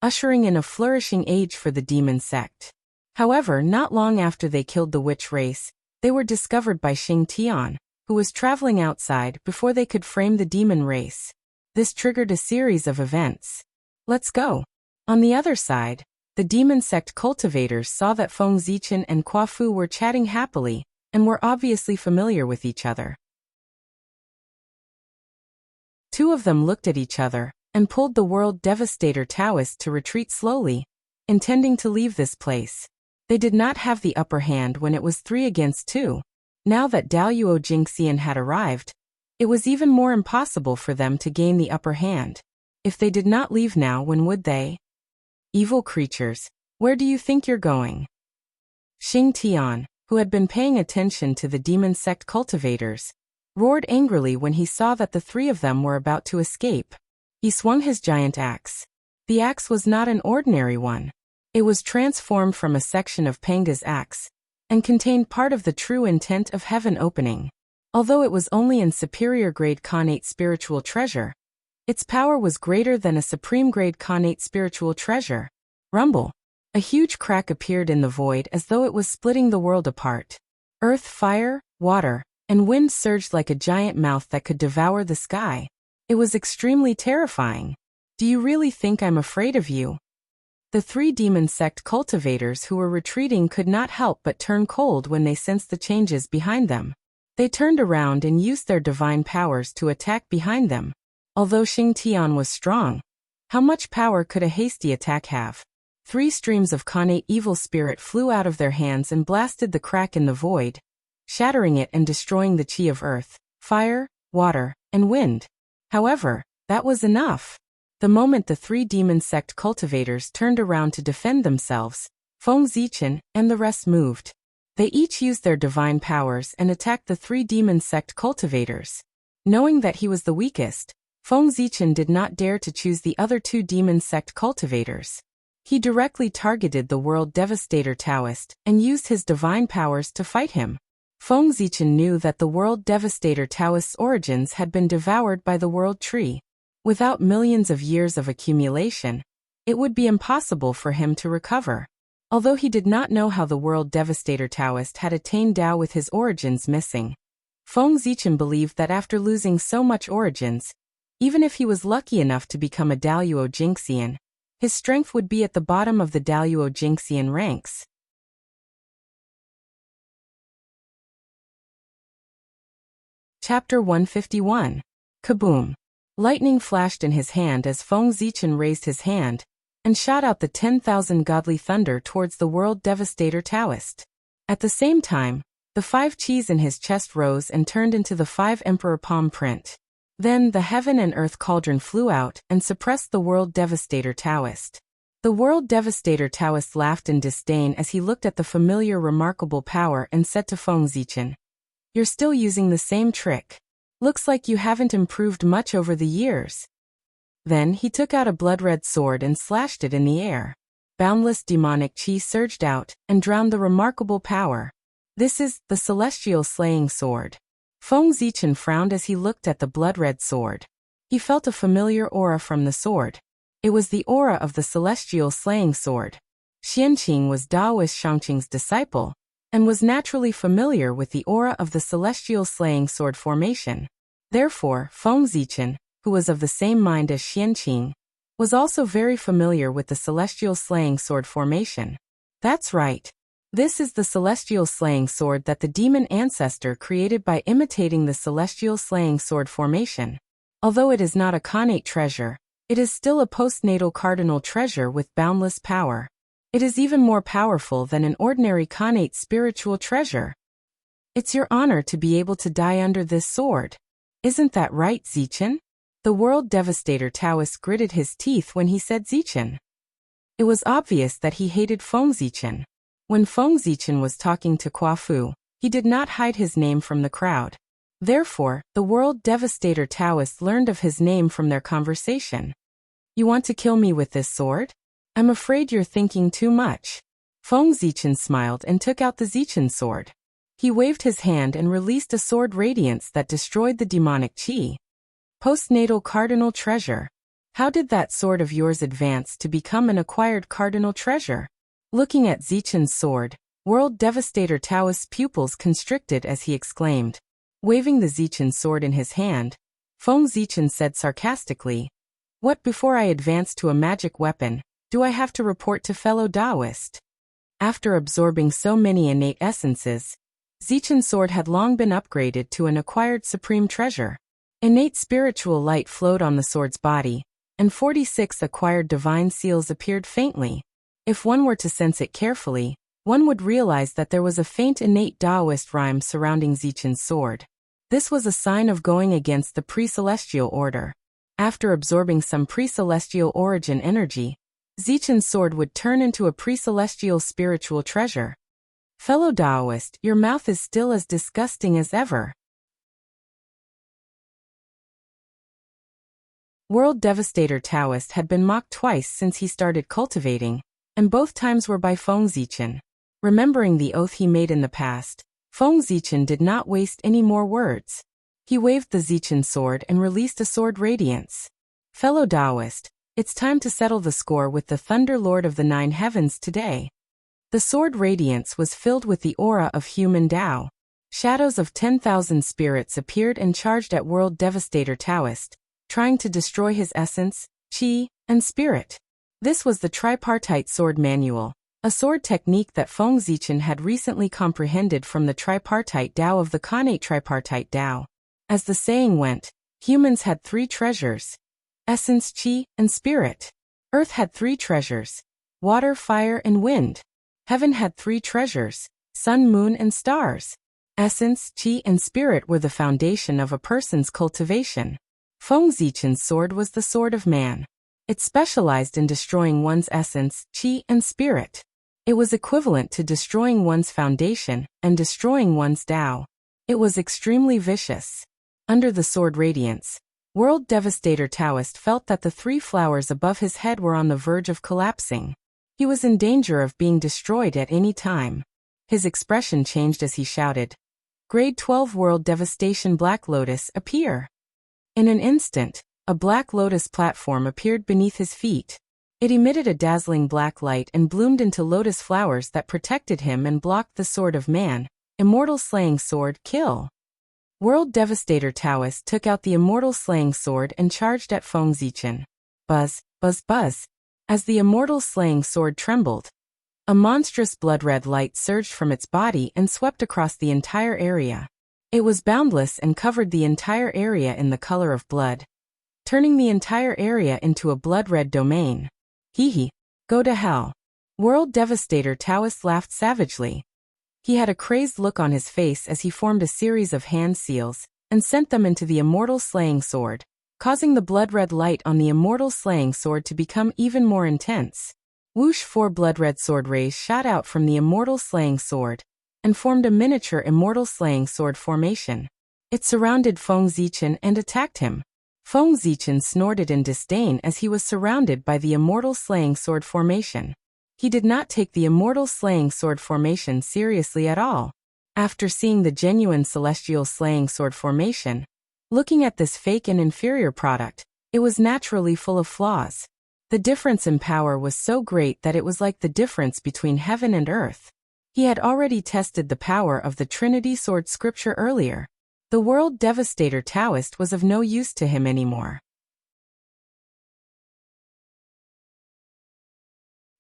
ushering in a flourishing age for the demon sect. However, not long after they killed the witch race, they were discovered by Xing Tian, who was traveling outside before they could frame the demon race. This triggered a series of events. Let's go. On the other side, the demon sect cultivators saw that Feng Zichen and Qua Fu were chatting happily, and were obviously familiar with each other. Two of them looked at each other, and pulled the World Devastator Taoist to retreat slowly, intending to leave this place. They did not have the upper hand when it was 3 against 2. Now that Daluo Jingxian had arrived, it was even more impossible for them to gain the upper hand. If they did not leave now, when would they? Evil creatures, where do you think you're going? Xing Tian, who had been paying attention to the demon sect cultivators, roared angrily when he saw that the 3 of them were about to escape. He swung his giant axe. The axe was not an ordinary one. It was transformed from a section of Panga's axe, and contained part of the true intent of heaven opening. Although it was only in superior grade Khanate spiritual treasure, its power was greater than a supreme grade Khanate spiritual treasure. Rumble. A huge crack appeared in the void as though it was splitting the world apart. Earth, fire, water, and wind surged like a giant mouth that could devour the sky. It was extremely terrifying. Do you really think I'm afraid of you? The 3 demon sect cultivators who were retreating could not help but turn cold when they sensed the changes behind them. They turned around and used their divine powers to attack behind them. Although Xing Tian was strong, how much power could a hasty attack have? 3 streams of Khanate evil spirit flew out of their hands and blasted the crack in the void, shattering it and destroying the chi of earth, fire, water, and wind. However, that was enough. The moment the 3 demon sect cultivators turned around to defend themselves, Feng Zichen and the rest moved. They each used their divine powers and attacked the 3 demon sect cultivators. Knowing that he was the weakest, Feng Zichen did not dare to choose the other 2 demon sect cultivators. He directly targeted the World Devastator Taoist and used his divine powers to fight him. Feng Zichen knew that the World Devastator Taoist's origins had been devoured by the World Tree. Without millions of years of accumulation, it would be impossible for him to recover. Although he did not know how the World Devastator Taoist had attained Tao with his origins missing, Feng Zichen believed that after losing so much origins, even if he was lucky enough to become a Daluo Jingxian, his strength would be at the bottom of the Daluo Jingxian ranks. Chapter 151. Kaboom! Lightning flashed in his hand as Feng Zichen raised his hand, and shot out the 10,000 godly thunder towards the World Devastator Taoist. At the same time, the 5 chis in his chest rose and turned into the 5 Emperor palm print. Then the heaven and earth cauldron flew out and suppressed the World Devastator Taoist. The World Devastator Taoist laughed in disdain as he looked at the familiar remarkable power and said to Feng Zichen, "You're still using the same trick. Looks like you haven't improved much over the years." Then he took out a blood-red sword and slashed it in the air. Boundless demonic chi surged out and drowned the remarkable power. This is the celestial slaying sword. Feng Zichen frowned as he looked at the blood-red sword. He felt a familiar aura from the sword. It was the aura of the celestial slaying sword. Xianqing was Daoist Shangqing's disciple, and was naturally familiar with the aura of the celestial slaying sword formation. Therefore, Feng Zichen, who was of the same mind as Xianqing, was also very familiar with the celestial slaying sword formation. That's right. This is the celestial slaying sword that the demon ancestor created by imitating the celestial slaying sword formation. Although it is not a Khanate treasure, it is still a postnatal cardinal treasure with boundless power. It is even more powerful than an ordinary Khanate spiritual treasure. It's your honor to be able to die under this sword. Isn't that right, Zichen? The World Devastator Taoist gritted his teeth when he said Zichen. It was obvious that he hated Feng Zichen. When Feng Zichen was talking to Qua Fu, he did not hide his name from the crowd. Therefore, the World Devastator Taoist learned of his name from their conversation. You want to kill me with this sword? I'm afraid you're thinking too much. Feng Zichen smiled and took out the Zichen sword. He waved his hand and released a sword radiance that destroyed the demonic chi. Postnatal cardinal treasure. How did that sword of yours advance to become an acquired cardinal treasure? Looking at Zichen's sword, World Devastator Taoist's pupils constricted as he exclaimed. Waving the Zichen sword in his hand, Feng Zichen said sarcastically, "What, before I advance to a magic weapon, do I have to report to fellow Taoist?" After absorbing so many innate essences, Zichen's sword had long been upgraded to an acquired supreme treasure. Innate spiritual light flowed on the sword's body, and 46 acquired divine seals appeared faintly. If one were to sense it carefully, one would realize that there was a faint innate Taoist rhyme surrounding Zichen's sword. This was a sign of going against the pre-celestial order. After absorbing some pre-celestial origin energy, Zichen's sword would turn into a pre-celestial spiritual treasure. Fellow Taoist, your mouth is still as disgusting as ever. World Devastator Taoist had been mocked twice since he started cultivating, and both times were by Feng Zichen. Remembering the oath he made in the past, Feng Zichen did not waste any more words. He waved the Zichen sword and released a sword radiance. Fellow Taoist, it's time to settle the score with the Thunder Lord of the Nine Heavens today. The sword radiance was filled with the aura of human Tao. Shadows of 10,000 spirits appeared and charged at World Devastator Taoist, trying to destroy his essence, chi, and spirit. This was the tripartite sword manual, a sword technique that Feng Zichen had recently comprehended from the tripartite Tao of the Khanate tripartite Tao. As the saying went, humans had three treasures: essence, chi, and spirit. Earth had three treasures: water, fire, and wind. Heaven had three treasures: sun, moon, and stars. Essence, chi, and spirit were the foundation of a person's cultivation. Feng Zichen's sword was the sword of man. It specialized in destroying one's essence, chi, and spirit. It was equivalent to destroying one's foundation and destroying one's Tao. It was extremely vicious. Under the sword radiance, World Devastator Taoist felt that the three flowers above his head were on the verge of collapsing. He was in danger of being destroyed at any time. His expression changed as he shouted, "Grade 12 World Devastation Black Lotus, appear!" In an instant, a black lotus platform appeared beneath his feet. It emitted a dazzling black light and bloomed into lotus flowers that protected him and blocked the sword of man, immortal slaying sword, kill. World Devastator Taoist took out the immortal slaying sword and charged at Feng Zichen. Buzz, buzz, buzz. As the immortal slaying sword trembled, a monstrous blood-red light surged from its body and swept across the entire area. It was boundless and covered the entire area in the color of blood, turning the entire area into a blood-red domain. Hee hee, go to hell. World Devastator Taoist laughed savagely. He had a crazed look on his face as he formed a series of hand seals and sent them into the immortal slaying sword, causing the blood-red light on the immortal slaying sword to become even more intense. Whoosh! 4 blood-red sword rays shot out from the immortal slaying sword and formed a miniature immortal slaying sword formation. It surrounded Feng Zichen and attacked him. Feng Zichen snorted in disdain as he was surrounded by the immortal slaying sword formation. He did not take the immortal slaying sword formation seriously at all. After seeing the genuine celestial slaying sword formation, looking at this fake and inferior product, it was naturally full of flaws. The difference in power was so great that it was like the difference between heaven and earth. He had already tested the power of the Trinity Sword scripture earlier. The World Devastator Taoist was of no use to him anymore.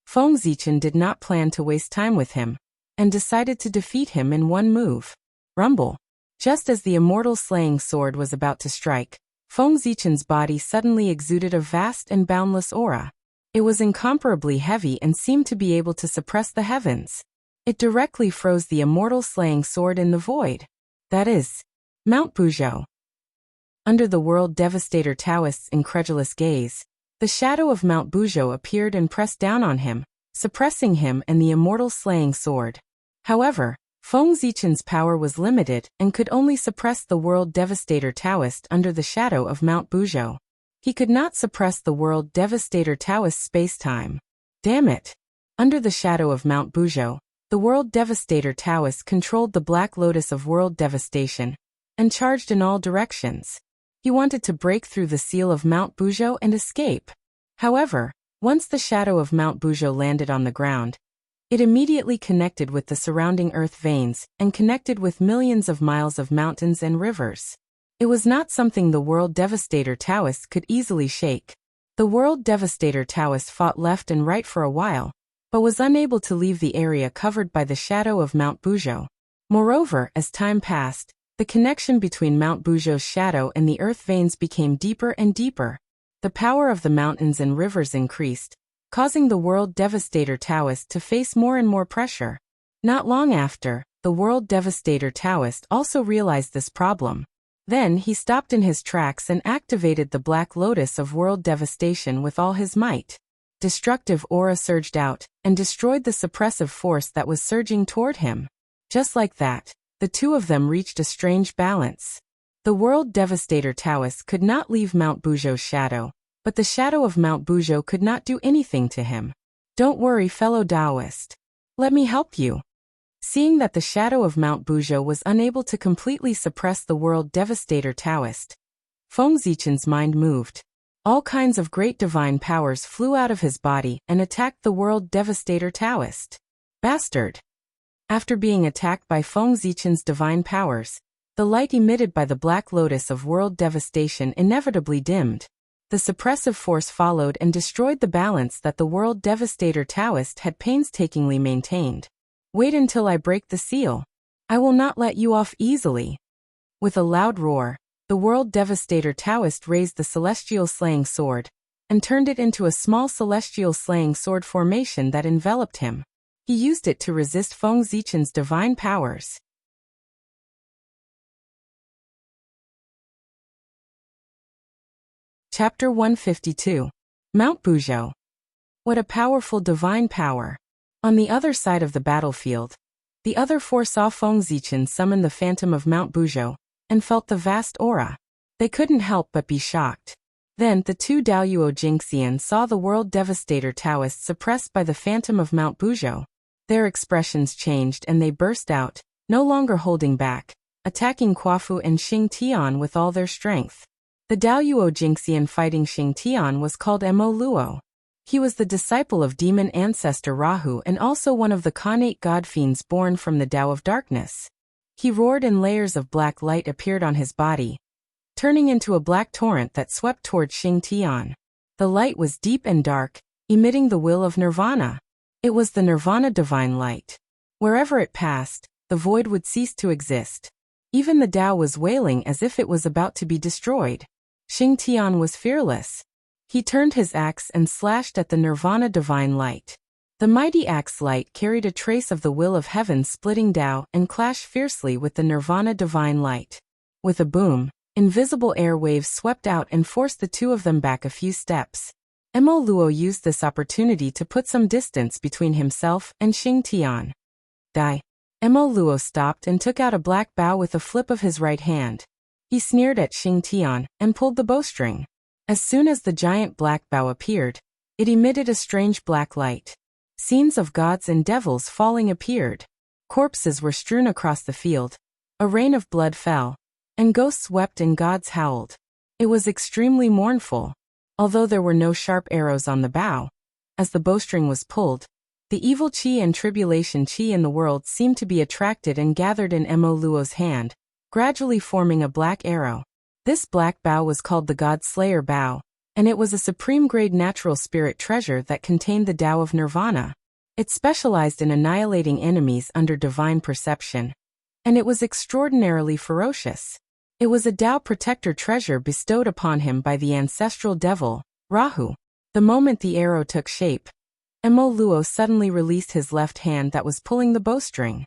Feng Zichen did not plan to waste time with him, and decided to defeat him in one move. Rumble. Just as the immortal slaying sword was about to strike, Feng Zichen's body suddenly exuded a vast and boundless aura. It was incomparably heavy and seemed to be able to suppress the heavens. It directly froze the immortal slaying sword in the void. That is, Mount Buzhou. Under the World Devastator Taoist's incredulous gaze, the shadow of Mount Buzhou appeared and pressed down on him, suppressing him and the immortal slaying sword. However, Feng Zichen's power was limited and could only suppress the World Devastator Taoist under the shadow of Mount Buzhou. He could not suppress the World Devastator Taoist's space-time. Damn it! Under the shadow of Mount Buzhou, the World Devastator Taoist controlled the Black Lotus of World Devastation and charged in all directions. He wanted to break through the seal of Mount Buzhou and escape. However, once the shadow of Mount Buzhou landed on the ground, it immediately connected with the surrounding earth veins and connected with millions of miles of mountains and rivers. It was not something the World Devastator Taoists could easily shake. The World Devastator Taoist fought left and right for a while, but was unable to leave the area covered by the shadow of Mount Buzhou. Moreover, as time passed, the connection between Mount Buzhou's shadow and the earth veins became deeper and deeper. The power of the mountains and rivers increased, causing the World Devastator Taoist to face more and more pressure. Not long after, the World Devastator Taoist also realized this problem. Then he stopped in his tracks and activated the Black Lotus of World Devastation with all his might. Destructive aura surged out and destroyed the suppressive force that was surging toward him. Just like that, the two of them reached a strange balance. The World Devastator Taoist could not leave Mount Buzhou's shadow, but the shadow of Mount Buzhou could not do anything to him. Don't worry, fellow Taoist. Let me help you. Seeing that the shadow of Mount Buzhou was unable to completely suppress the World Devastator Taoist, Feng Zichen's mind moved. All kinds of great divine powers flew out of his body and attacked the World Devastator Taoist. Bastard! After being attacked by Feng Zichen's divine powers, the light emitted by the Black Lotus of World Devastation inevitably dimmed. The suppressive force followed and destroyed the balance that the World Devastator Taoist had painstakingly maintained. Wait until I break the seal. I will not let you off easily. With a loud roar, the World Devastator Taoist raised the Celestial Slaying Sword and turned it into a small Celestial Slaying Sword formation that enveloped him. He used it to resist Feng Zichen's divine powers. Chapter 152. Mount Buzhou. What a powerful divine power! On the other side of the battlefield, the other four saw Feng Zichen summon the phantom of Mount Buzhou and felt the vast aura. They couldn't help but be shocked. Then the two Daoyuo Jingxian saw the World Devastator Taoist suppressed by the phantom of Mount Buzhou. Their expressions changed and they burst out, no longer holding back, attacking Quafu and Xing Tian with all their strength. The Daoyuo Jingxian fighting Xing Tian was called Mo Luo. He was the disciple of demon ancestor Rahu and also one of the Khanate god fiends born from the Tao of Darkness. He roared and layers of black light appeared on his body, turning into a black torrent that swept toward Xing Tian. The light was deep and dark, emitting the will of Nirvana. It was the Nirvana divine light. Wherever it passed, the void would cease to exist. Even the Tao was wailing as if it was about to be destroyed. Xing Tian was fearless. He turned his axe and slashed at the Nirvana divine light. The mighty axe light carried a trace of the will of heaven splitting Tao and clashed fiercely with the Nirvana divine light. With a boom, invisible air waves swept out and forced the two of them back a few steps. Mo Luo used this opportunity to put some distance between himself and Xing Tian. Die. Mo Luo stopped and took out a black bow with a flip of his right hand. He sneered at Xing Tian and pulled the bowstring. As soon as the giant black bow appeared, it emitted a strange black light. Scenes of gods and devils falling appeared. Corpses were strewn across the field. A rain of blood fell, and ghosts wept and gods howled. It was extremely mournful. Although there were no sharp arrows on the bow, as the bowstring was pulled, the evil chi and tribulation chi in the world seemed to be attracted and gathered in Mo Luo's hand, gradually forming a black arrow. This black bow was called the God Slayer bow, and it was a supreme-grade natural spirit treasure that contained the Tao of Nirvana. It specialized in annihilating enemies under divine perception, and it was extraordinarily ferocious. It was a Tao protector treasure bestowed upon him by the ancestral devil, Rahu. The moment the arrow took shape, Mo Luo suddenly released his left hand that was pulling the bowstring.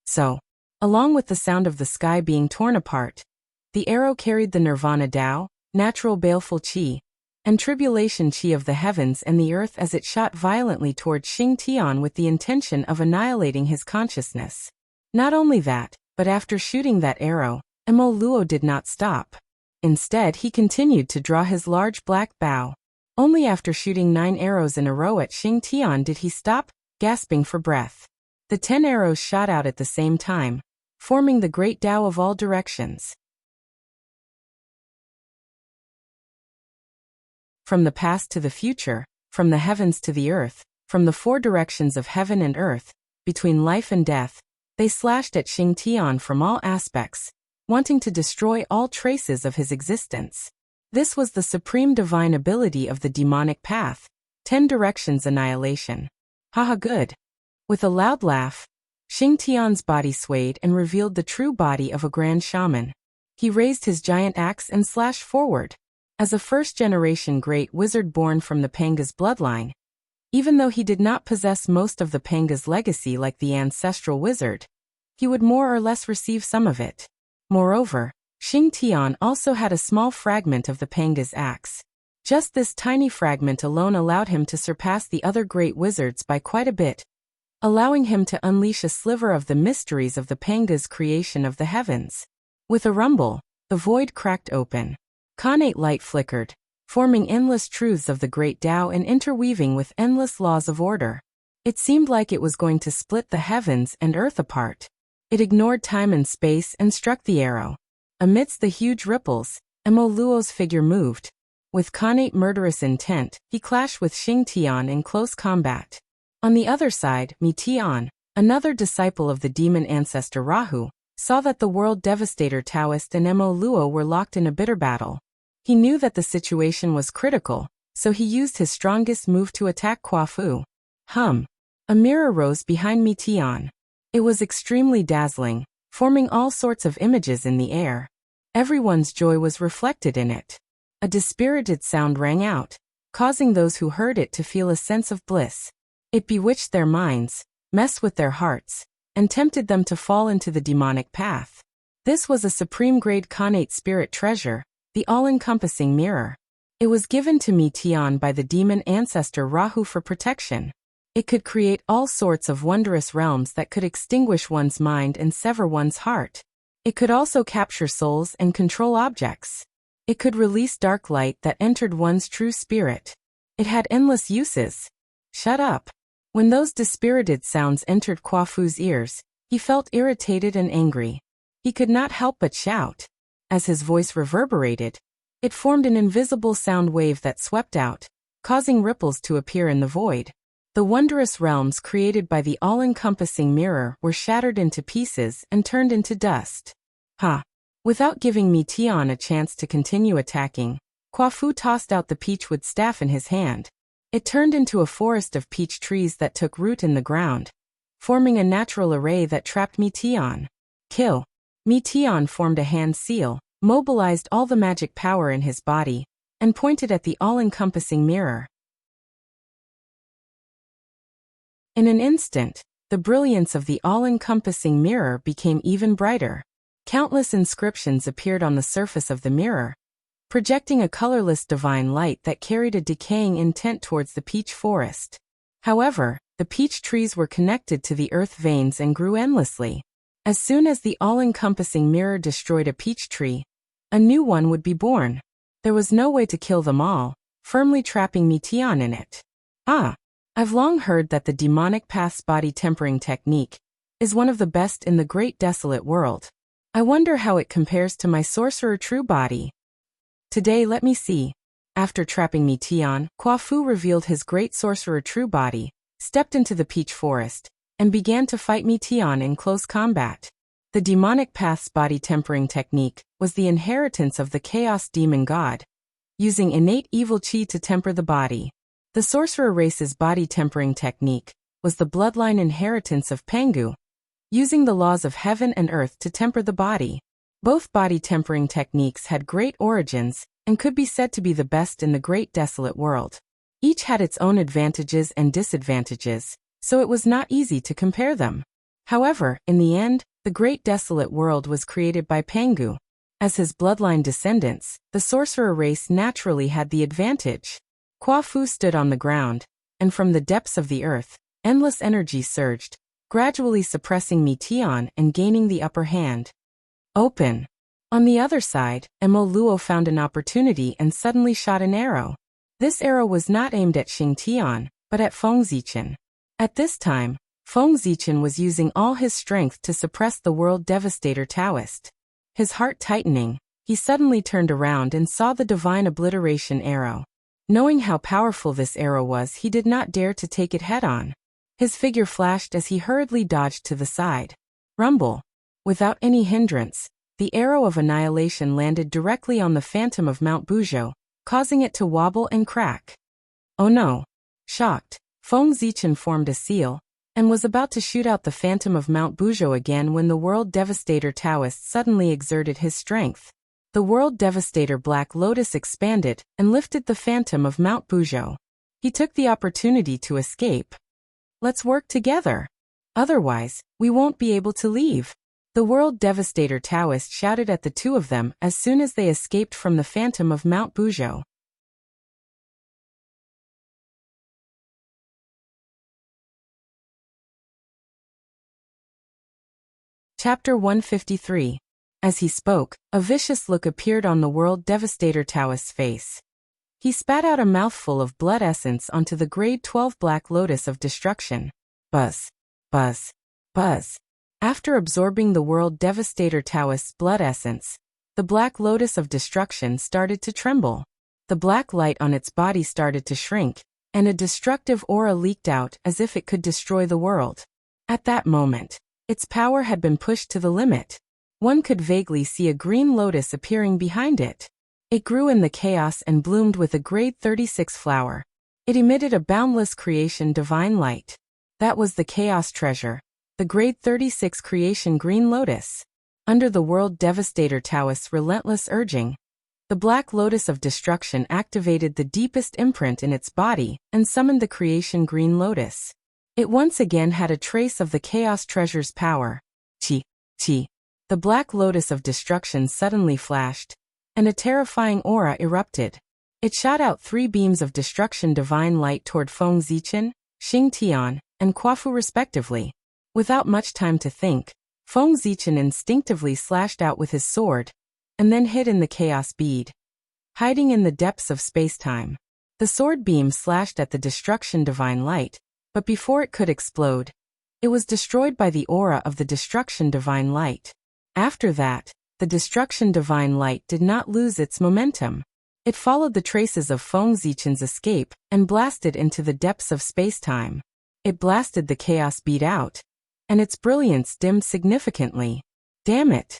So, along with the sound of the sky being torn apart, the arrow carried the Nirvana Tao, natural baleful chi, and tribulation chi of the heavens and the earth as it shot violently toward Xing Tian with the intention of annihilating his consciousness. Not only that, but after shooting that arrow, Mo Luo did not stop. Instead, he continued to draw his large black bow. Only after shooting 9 arrows in a row at Xing Tian did he stop, gasping for breath. The 10 arrows shot out at the same time, forming the great Tao of all directions. from the past to the future, from the heavens to the earth, from the four directions of heaven and earth, between life and death. They slashed at Xing Tian from all aspects, wanting to destroy all traces of his existence. This was the supreme divine ability of the demonic path, 10 directions annihilation. Haha, good. With a loud laugh, Xing Tian's body swayed and revealed the true body of a grand shaman. He raised his giant axe and slashed forward. As a first-generation great wizard born from the Panga's bloodline, even though he did not possess most of the Panga's legacy like the ancestral wizard, he would more or less receive some of it. Moreover, Xing Tian also had a small fragment of the Panga's axe. Just this tiny fragment alone allowed him to surpass the other great wizards by quite a bit, allowing him to unleash a sliver of the mysteries of the Panga's creation of the heavens. With a rumble, the void cracked open. Khanate light flickered, forming endless truths of the great Tao and interweaving with endless laws of order. It seemed like it was going to split the heavens and earth apart. It ignored time and space and struck the arrow. Amidst the huge ripples, Mo Luo's figure moved. With Khanate murderous intent, he clashed with Xing Tian in close combat. On the other side, Mi Tian, another disciple of the demon ancestor Rahu, saw that the world devastator Taoist and Mo Luo were locked in a bitter battle. He knew that the situation was critical, so he used his strongest move to attack Kuo-fu. A mirror rose behind Mi Tian. It was extremely dazzling, forming all sorts of images in the air. Everyone's joy was reflected in it. A dispirited sound rang out, causing those who heard it to feel a sense of bliss. It bewitched their minds, messed with their hearts, and tempted them to fall into the demonic path. This was a supreme-grade Khanate spirit treasure, the all-encompassing mirror. It was given to Mi Tian by the demon ancestor Rahu for protection. It could create all sorts of wondrous realms that could extinguish one's mind and sever one's heart. It could also capture souls and control objects. It could release dark light that entered one's true spirit. It had endless uses. Shut up. When those dispirited sounds entered Kuo-fu's ears, he felt irritated and angry. He could not help but shout. As his voice reverberated, it formed an invisible sound wave that swept out, causing ripples to appear in the void. The wondrous realms created by the all-encompassing mirror were shattered into pieces and turned into dust. Without giving Mi Tian a chance to continue attacking, Kuo-fu tossed out the peachwood staff in his hand. It turned into a forest of peach trees that took root in the ground, forming a natural array that trapped Mi Tian. Kill. Mi Tian formed a hand seal, mobilized all the magic power in his body, and pointed at the all-encompassing mirror. In an instant, the brilliance of the all-encompassing mirror became even brighter. Countless inscriptions appeared on the surface of the mirror, projecting a colorless divine light that carried a decaying intent towards the peach forest. However, the peach trees were connected to the earth veins and grew endlessly. As soon as the all-encompassing mirror destroyed a peach tree, a new one would be born. There was no way to kill them all, firmly trapping Mi Tian in it. I've long heard that the demonic path's body tempering technique is one of the best in the great desolate world. I wonder how it compares to my sorcerer true body. Today let me see. After trapping Mi Tian, Kuo-fu revealed his great sorcerer true body, stepped into the peach forest, and began to fight Mi Tian in close combat. The demonic path's body tempering technique was the inheritance of the chaos demon god, using innate evil chi to temper the body. The sorcerer race's body tempering technique was the bloodline inheritance of Pangu, using the laws of heaven and earth to temper the body. Both body tempering techniques had great origins and could be said to be the best in the great desolate world. Each had its own advantages and disadvantages, so it was not easy to compare them. However, in the end, the great desolate world was created by Pangu. As his bloodline descendants, the sorcerer race naturally had the advantage. Kuo-fu stood on the ground, and from the depths of the earth, endless energy surged, gradually suppressing Mi Tian and gaining the upper hand. Open. On the other side, Mo Luo found an opportunity and suddenly shot an arrow. This arrow was not aimed at Xing Tian, but at Feng Zichen. At this time, Feng Zichen was using all his strength to suppress the world devastator Taoist. His heart tightening, he suddenly turned around and saw the divine obliteration arrow. Knowing how powerful this arrow was, he did not dare to take it head-on. His figure flashed as he hurriedly dodged to the side. Rumble! Without any hindrance, the arrow of annihilation landed directly on the phantom of Mount Bujo, causing it to wobble and crack. Oh no! Shocked, Feng Zichen formed a seal, and was about to shoot out the phantom of Mount Bujo again when the World Devastator Taoist suddenly exerted his strength. The World Devastator Black Lotus expanded and lifted the phantom of Mount Bujo. He took the opportunity to escape. Let's work together. Otherwise, we won't be able to leave. The World Devastator Taoist shouted at the two of them as soon as they escaped from the phantom of Mount Bujo. Chapter 153. As he spoke, a vicious look appeared on the World Devastator Taoist's face. He spat out a mouthful of blood essence onto the grade 12 Black Lotus of Destruction. Buzz. Buzz. Buzz. After absorbing the World Devastator Taoist's blood essence, the Black Lotus of Destruction started to tremble. The black light on its body started to shrink, and a destructive aura leaked out as if it could destroy the world. At that moment, its power had been pushed to the limit. One could vaguely see a green lotus appearing behind it. It grew in the chaos and bloomed with a grade 36 flower. It emitted a boundless creation divine light. That was the chaos treasure, the grade 36 creation green lotus. Under the World Devastator Taoist's relentless urging, the Black Lotus of Destruction activated the deepest imprint in its body and summoned the creation green lotus. It once again had a trace of the Chaos Treasure's power. Chi. The Black Lotus of Destruction suddenly flashed, and a terrifying aura erupted. It shot out 3 beams of destruction divine light toward Feng Zichen, Xing Tian, and Quafu respectively. Without much time to think, Feng Zichen instinctively slashed out with his sword, and then hid in the chaos bead, hiding in the depths of space-time. The sword beam slashed at the destruction divine light, but before it could explode, it was destroyed by the aura of the destruction divine light. After that, the destruction divine light did not lose its momentum. It followed the traces of Feng Zichen's escape and blasted into the depths of space-time. It blasted the chaos bead out, and its brilliance dimmed significantly. Damn it!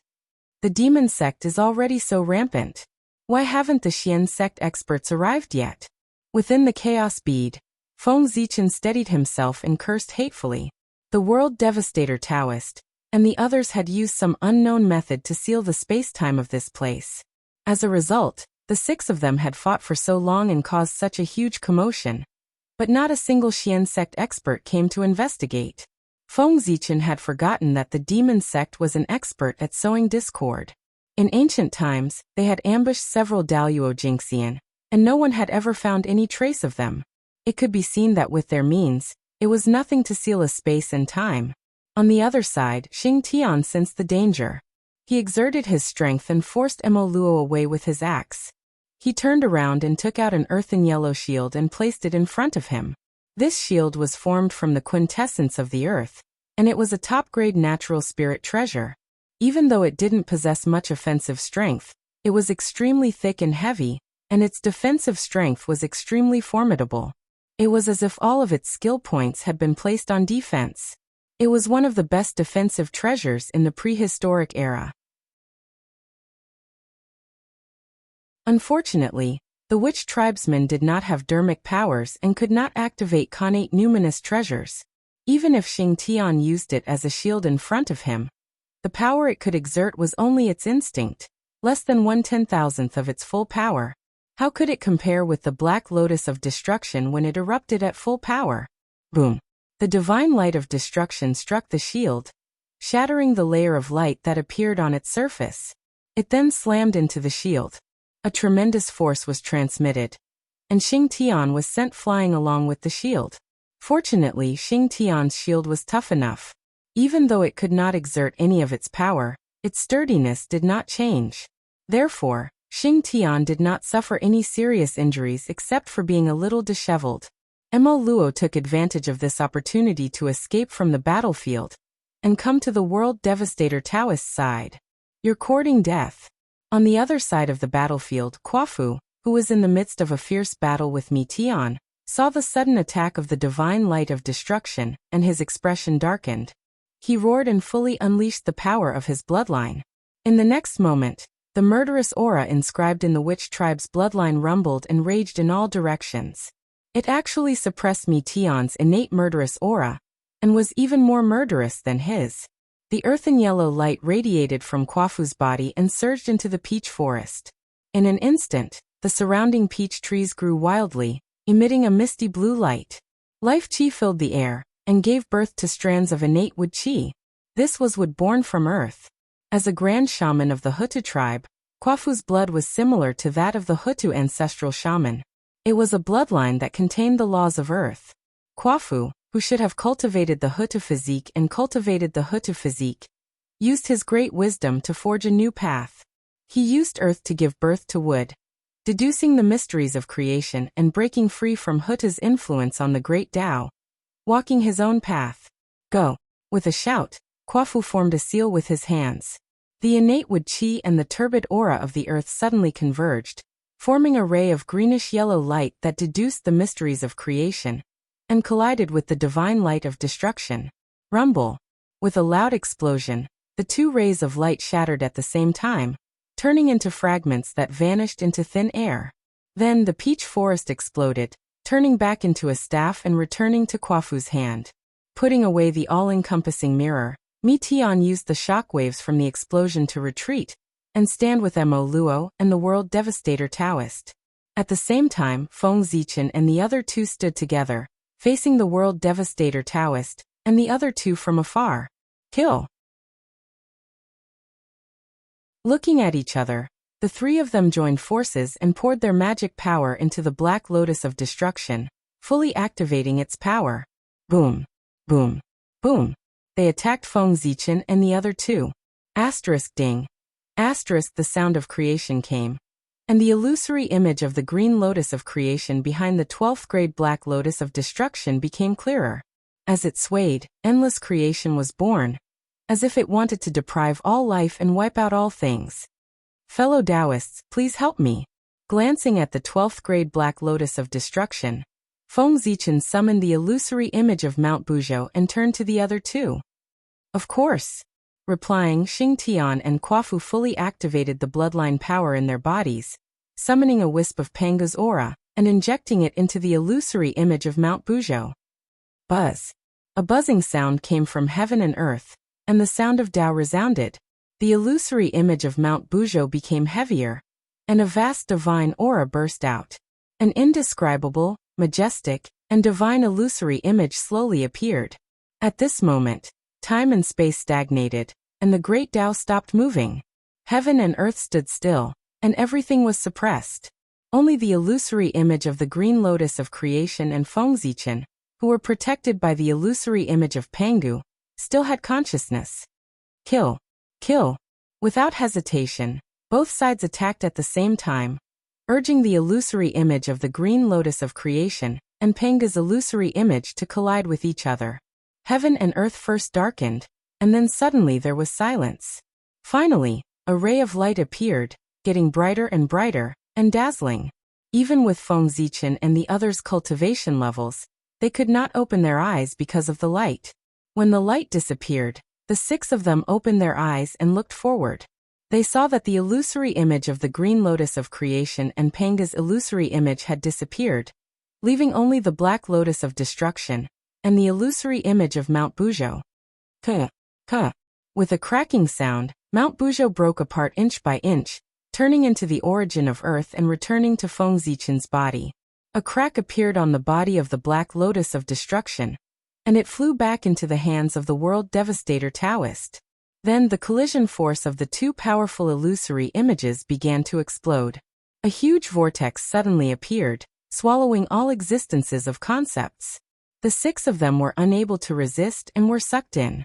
The demon sect is already so rampant. Why haven't the Xian sect experts arrived yet? Within the chaos bead, Feng Zichen steadied himself and cursed hatefully. The World Devastator Taoist and the others had used some unknown method to seal the space-time of this place. As a result, the 6 of them had fought for so long and caused such a huge commotion. But not a single Xian sect expert came to investigate. Feng Zichen had forgotten that the demon sect was an expert at sowing discord. In ancient times, they had ambushed several Daluo Jingxian, and no one had ever found any trace of them. It could be seen that with their means, it was nothing to seal a space and time. On the other side, Xing Tian sensed the danger. He exerted his strength and forced Mo Luo away with his axe. He turned around and took out an earthen yellow shield and placed it in front of him. This shield was formed from the quintessence of the earth, and it was a top-grade natural spirit treasure. Even though it didn't possess much offensive strength, it was extremely thick and heavy, and its defensive strength was extremely formidable. It was as if all of its skill points had been placed on defense. It was one of the best defensive treasures in the prehistoric era. Unfortunately, the witch tribesmen did not have dermic powers and could not activate connate numinous treasures. Even if Xing Tian used it as a shield in front of him, the power it could exert was only its instinct, less than 1/10,000th of its full power. How could it compare with the Black Lotus of Destruction when it erupted at full power? Boom! The divine light of destruction struck the shield, shattering the layer of light that appeared on its surface. It then slammed into the shield. A tremendous force was transmitted, and Xing Tian was sent flying along with the shield. Fortunately, Xing Tian's shield was tough enough. Even though it could not exert any of its power, its sturdiness did not change. Therefore, Xing Tian did not suffer any serious injuries except for being a little disheveled. Mo Luo took advantage of this opportunity to escape from the battlefield and come to the World Devastator Taoist side. You're courting death. On the other side of the battlefield, Quafu, who who was in the midst of a fierce battle with Meteon, saw the sudden attack of the divine light of destruction, and his expression darkened. He roared and fully unleashed the power of his bloodline. In the next moment, the murderous aura inscribed in the witch tribe's bloodline rumbled and raged in all directions. It actually suppressed Meteon's innate murderous aura, and was even more murderous than his. The earthen yellow light radiated from Kwafu's body and surged into the peach forest. In an instant, the surrounding peach trees grew wildly, emitting a misty blue light. Life chi filled the air, and gave birth to strands of innate wood chi. This was wood born from earth. As a grand shaman of the Hutu tribe, Kwafu's blood was similar to that of the Hutu ancestral shaman. It was a bloodline that contained the laws of earth. Kwafu, who should have cultivated the Hutu physique and cultivated the Hutu physique, used his great wisdom to forge a new path. He used earth to give birth to wood, deducing the mysteries of creation and breaking free from Hutu's influence on the great Tao, walking his own path. Go! With a shout, Kwafu formed a seal with his hands. The innate wood chi and the turbid aura of the earth suddenly converged, forming a ray of greenish-yellow light that deduced the mysteries of creation, and collided with the divine light of destruction. Rumble! With a loud explosion, the two rays of light shattered at the same time, turning into fragments that vanished into thin air. Then the peach forest exploded, turning back into a staff and returning to Kwafu's hand. Putting away the all-encompassing mirror, Meteon used the shockwaves from the explosion to retreat, and stand with Mo Luo and the World Devastator Taoist. At the same time, Feng Zichen and the other two stood together, facing the World Devastator Taoist, and the other two from afar. Kill! Looking at each other, the three of them joined forces and poured their magic power into the Black Lotus of Destruction, fully activating its power. Boom! Boom! Boom! They attacked Feng Zichen and the other two. Asterisk ding! Asterisk the sound of creation came, and the illusory image of the green lotus of creation behind the 12th grade Black Lotus of Destruction became clearer. As it swayed, endless creation was born, as if it wanted to deprive all life and wipe out all things. Fellow Taoists, please help me. Glancing at the 12th grade Black Lotus of Destruction, Feng Zichen summoned the illusory image of Mount Buzhou and turned to the other two. Of course. Replying, Xing Tian and Kwafu fully activated the bloodline power in their bodies, summoning a wisp of Panga's aura, and injecting it into the illusory image of Mount Buzhou. Buzz. A buzzing sound came from heaven and earth, and the sound of Tao resounded. The illusory image of Mount Buzhou became heavier, and a vast divine aura burst out. An indescribable, majestic, and divine illusory image slowly appeared. At this moment, time and space stagnated, and the great Tao stopped moving. Heaven and earth stood still, and everything was suppressed. Only the illusory image of the green lotus of creation and Feng Zichen, who were protected by the illusory image of Pangu, still had consciousness. Kill! Kill! Without hesitation, both sides attacked at the same time, urging the illusory image of the green lotus of creation and Panga's illusory image to collide with each other. Heaven and earth first darkened, and then suddenly there was silence. Finally, a ray of light appeared, getting brighter and brighter, and dazzling. Even with Feng Zichen and the others' cultivation levels, they could not open their eyes because of the light. When the light disappeared, the six of them opened their eyes and looked forward. They saw that the illusory image of the green lotus of creation and Panga's illusory image had disappeared, leaving only the Black Lotus of Destruction, and the illusory image of Mount Buzhou. Ka. With a cracking sound, Mount Buzhou broke apart inch by inch, turning into the origin of Earth and returning to Feng Zichen's body. A crack appeared on the body of the Black Lotus of Destruction, and it flew back into the hands of the World Devastator Taoist. Then the collision force of the two powerful illusory images began to explode. A huge vortex suddenly appeared, swallowing all existences of concepts. The six of them were unable to resist and were sucked in.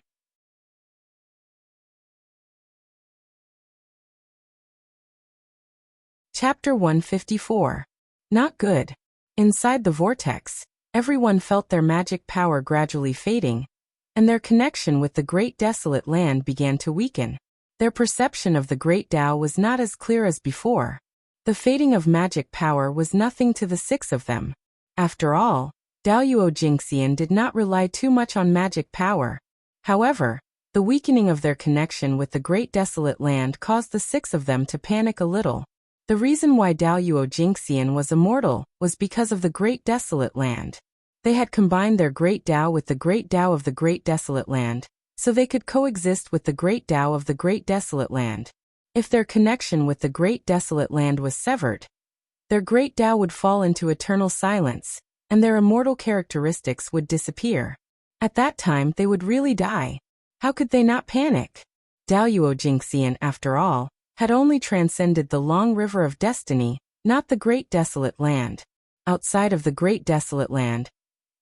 Chapter 154. Not good. Inside the vortex, everyone felt their magic power gradually fading, and their connection with the great desolate land began to weaken. Their perception of the great Tao was not as clear as before. The fading of magic power was nothing to the six of them. After all, Daoyuo Jingxian did not rely too much on magic power. However, the weakening of their connection with the Great Desolate Land caused the six of them to panic a little. The reason why Daoyuo Jingxian was immortal was because of the Great Desolate Land. They had combined their Great Tao with the Great Tao of the Great Desolate Land, so they could coexist with the Great Tao of the Great Desolate Land. If their connection with the Great Desolate Land was severed, their Great Tao would fall into eternal silence, and their immortal characteristics would disappear. At that time they would really die. How could they not panic? Daoyuo Jingxian, after all, had only transcended the long river of destiny, not the Great Desolate Land. Outside of the Great Desolate Land,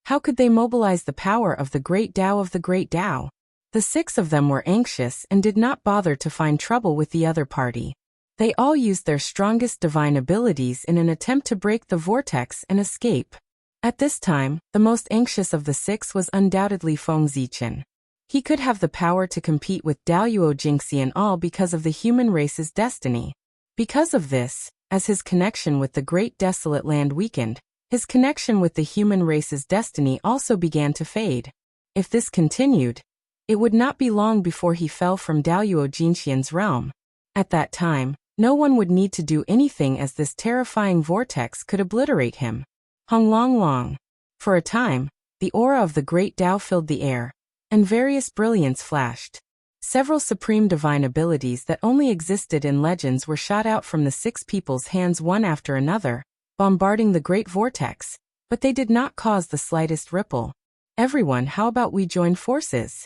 how could they mobilize the power of the Great Tao of the Great Tao? The six of them were anxious and did not bother to find trouble with the other party. They all used their strongest divine abilities in an attempt to break the vortex and escape. At this time, the most anxious of the six was undoubtedly Feng Zichen. He could have the power to compete with Daoyuo Jingxian all because of the human race's destiny. Because of this, as his connection with the Great Desolate Land weakened, his connection with the human race's destiny also began to fade. If this continued, it would not be long before he fell from Daoyuo Jingxian's realm. At that time, no one would need to do anything as this terrifying vortex could obliterate him. Hong Long Long. For a time, the aura of the Great Tao filled the air, and various brilliance flashed. Several supreme divine abilities that only existed in legends were shot out from the six people's hands one after another, bombarding the great vortex, but they did not cause the slightest ripple. Everyone, how about we join forces?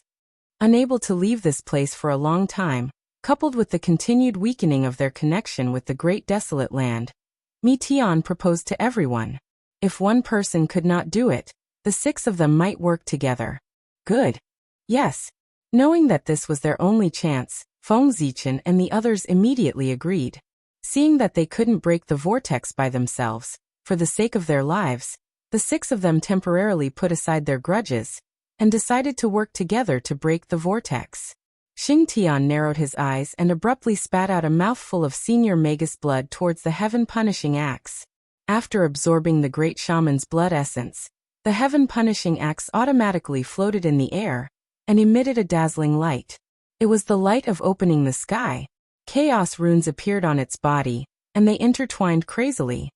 Unable to leave this place for a long time, coupled with the continued weakening of their connection with the Great Desolate Land, Mi Tian proposed to everyone. If one person could not do it, the six of them might work together. Good. Yes. Knowing that this was their only chance, Feng Zichen and the others immediately agreed. Seeing that they couldn't break the vortex by themselves, for the sake of their lives, the six of them temporarily put aside their grudges and decided to work together to break the vortex. Xing Tian narrowed his eyes and abruptly spat out a mouthful of Senior Magus blood towards the heaven-punishing axe. After absorbing the great shaman's blood essence, the heaven-punishing axe automatically floated in the air and emitted a dazzling light. It was the light of opening the sky. Chaos runes appeared on its body, and they intertwined crazily.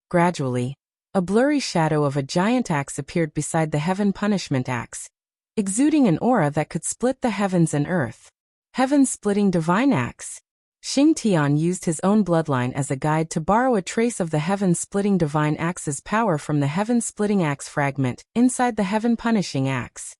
Gradually, a blurry shadow of a giant axe appeared beside the heaven punishment axe, exuding an aura that could split the heavens and earth. Heaven-splitting divine axe. Xing Tian used his own bloodline as a guide to borrow a trace of the heaven-splitting divine axe's power from the heaven-splitting axe fragment inside the heaven-punishing axe.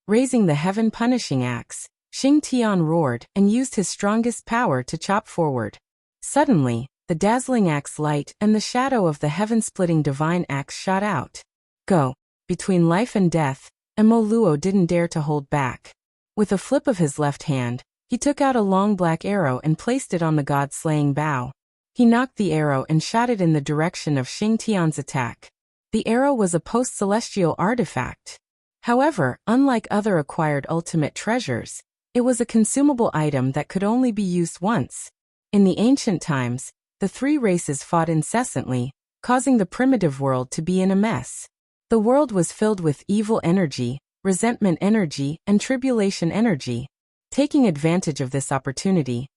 Raising the heaven-punishing axe, Xing Tian roared and used his strongest power to chop forward. Suddenly, the dazzling axe light and the shadow of the heaven-splitting divine axe shot out. Go. Between life and death, Emo Luo didn't dare to hold back. With a flip of his left hand, he took out a long black arrow and placed it on the god-slaying bow. He knocked the arrow and shot it in the direction of Xing Tian's attack. The arrow was a post-celestial artifact. However, unlike other acquired ultimate treasures, it was a consumable item that could only be used once. In the ancient times, the three races fought incessantly, causing the primitive world to be in a mess. The world was filled with evil energy, resentment energy, and tribulation energy. Taking advantage of this opportunity,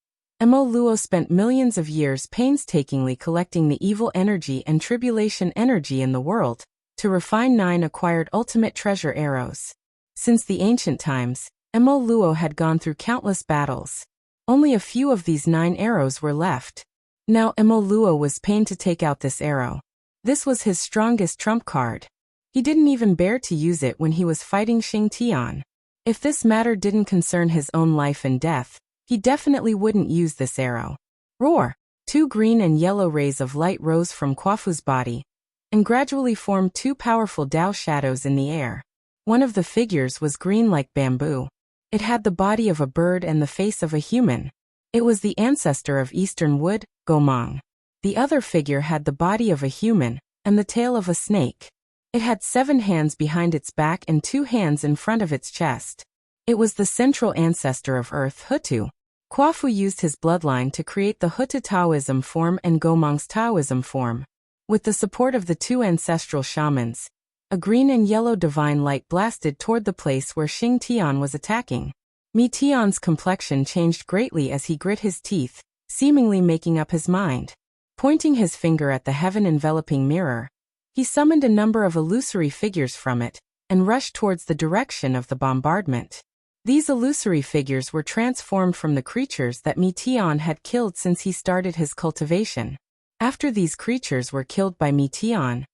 Emo Luo spent millions of years painstakingly collecting the evil energy and tribulation energy in the world, to refine 9 acquired ultimate treasure arrows. Since the ancient times, Emo Luo had gone through countless battles. Only a few of these 9 arrows were left. Now Emo Luo was pained to take out this arrow. This was his strongest trump card. He didn't even bear to use it when he was fighting Xing Tian. If this matter didn't concern his own life and death, he definitely wouldn't use this arrow. Roar! 2 green and yellow rays of light rose from Quafu's body, and gradually formed 2 powerful Dao shadows in the air. One of the figures was green like bamboo. It had the body of a bird and the face of a human. It was the ancestor of Eastern Wood, Gomang. The other figure had the body of a human, and the tail of a snake. It had 7 hands behind its back and 2 hands in front of its chest. It was the central ancestor of Earth, Hutu. Quafu used his bloodline to create the Hutu Taoism form and Gomang's Taoism form. With the support of the two ancestral shamans, a green and yellow divine light blasted toward the place where Xing Tian was attacking. Mi Tian's complexion changed greatly as he grit his teeth, seemingly making up his mind. Pointing his finger at the heaven-enveloping mirror, he summoned a number of illusory figures from it, and rushed towards the direction of the bombardment. These illusory figures were transformed from the creatures that Mi Tian had killed since he started his cultivation. After these creatures were killed by Mi Tian,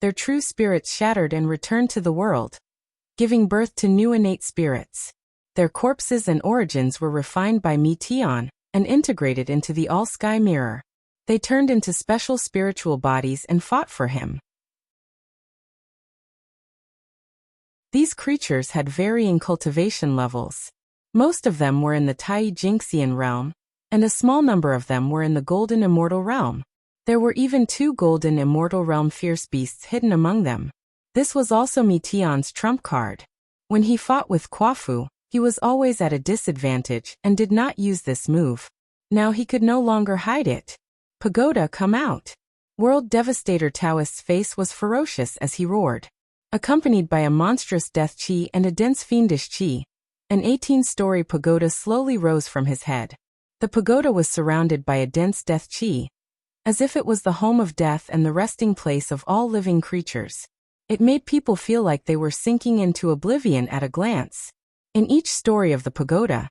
their true spirits shattered and returned to the world, giving birth to new innate spirits. Their corpses and origins were refined by Mi Tian and integrated into the all-sky mirror. They turned into special spiritual bodies and fought for him. These creatures had varying cultivation levels. Most of them were in the Tai Jingxian realm, and a small number of them were in the Golden Immortal realm. There were even 2 Golden Immortal realm fierce beasts hidden among them. This was also Mi Tian's trump card. When he fought with Quafu, he was always at a disadvantage and did not use this move. Now he could no longer hide it. Pagoda, come out! World Devastator Taoist's face was ferocious as he roared. Accompanied by a monstrous death chi and a dense fiendish chi, an 18-story pagoda slowly rose from his head. The pagoda was surrounded by a dense death chi, as if it was the home of death and the resting place of all living creatures. It made people feel like they were sinking into oblivion at a glance. In each story of the pagoda,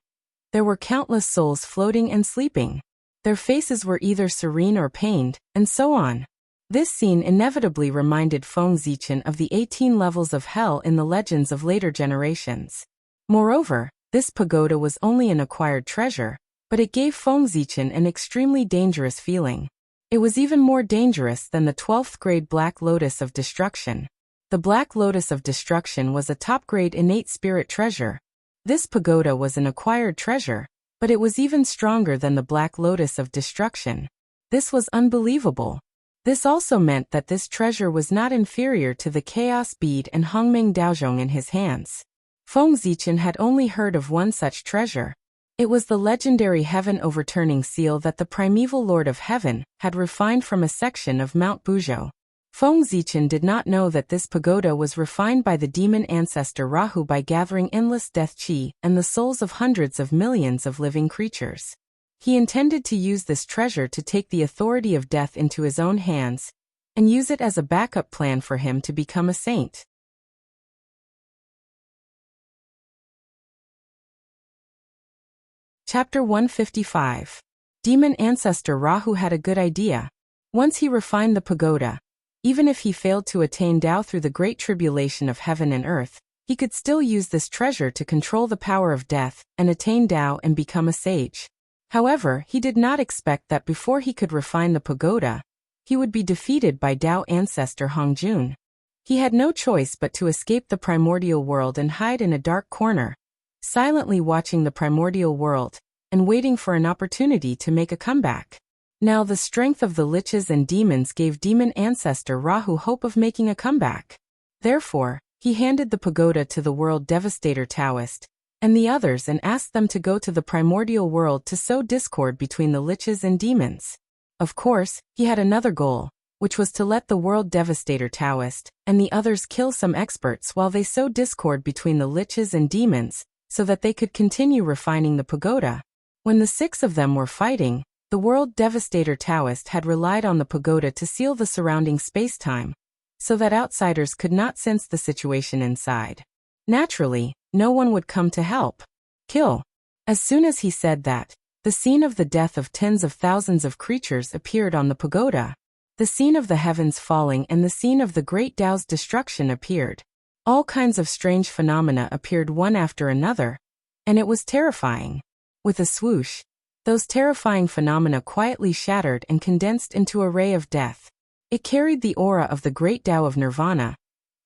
there were countless souls floating and sleeping. Their faces were either serene or pained, and so on. This scene inevitably reminded Feng Zichen of the 18 levels of hell in the legends of later generations. Moreover, this pagoda was only an acquired treasure, but it gave Feng Zichen an extremely dangerous feeling. It was even more dangerous than the 12th grade Black Lotus of Destruction. The Black Lotus of Destruction was a top-grade innate spirit treasure. This pagoda was an acquired treasure, but it was even stronger than the Black Lotus of Destruction. This was unbelievable. This also meant that this treasure was not inferior to the Chaos Bead and Hongming Daozhong in his hands. Feng Zichen had only heard of one such treasure. It was the legendary heaven-overturning seal that the primeval Lord of Heaven had refined from a section of Mount Buzhou. Feng Zichen did not know that this pagoda was refined by the demon ancestor Rahu by gathering endless death chi and the souls of hundreds of millions of living creatures. He intended to use this treasure to take the authority of death into his own hands, and use it as a backup plan for him to become a saint. Chapter 155. Demon Ancestor Rahu had a good idea. Once he refined the pagoda, even if he failed to attain Tao through the great tribulation of heaven and earth, he could still use this treasure to control the power of death and attain Tao and become a sage. However, he did not expect that before he could refine the pagoda, he would be defeated by Tao ancestor Hongjun. He had no choice but to escape the primordial world and hide in a dark corner, silently watching the primordial world and waiting for an opportunity to make a comeback. Now the strength of the liches and demons gave demon ancestor Rahu hope of making a comeback. Therefore, he handed the pagoda to the world devastator Taoist and the others and asked them to go to the primordial world to sow discord between the liches and demons. Of course, he had another goal, which was to let the world devastator Taoist and the others kill some experts while they sowed discord between the liches and demons, so that they could continue refining the pagoda. When the 6 of them were fighting, the world devastator Taoist had relied on the pagoda to seal the surrounding space-time, so that outsiders could not sense the situation inside. Naturally, no one would come to help. Kill. As soon as he said that, the scene of the death of tens of thousands of creatures appeared on the pagoda. The scene of the heavens falling and the scene of the great Tao's destruction appeared. All kinds of strange phenomena appeared one after another, and it was terrifying. With a swoosh, those terrifying phenomena quietly shattered and condensed into a ray of death. It carried the aura of the great Tao of Nirvana,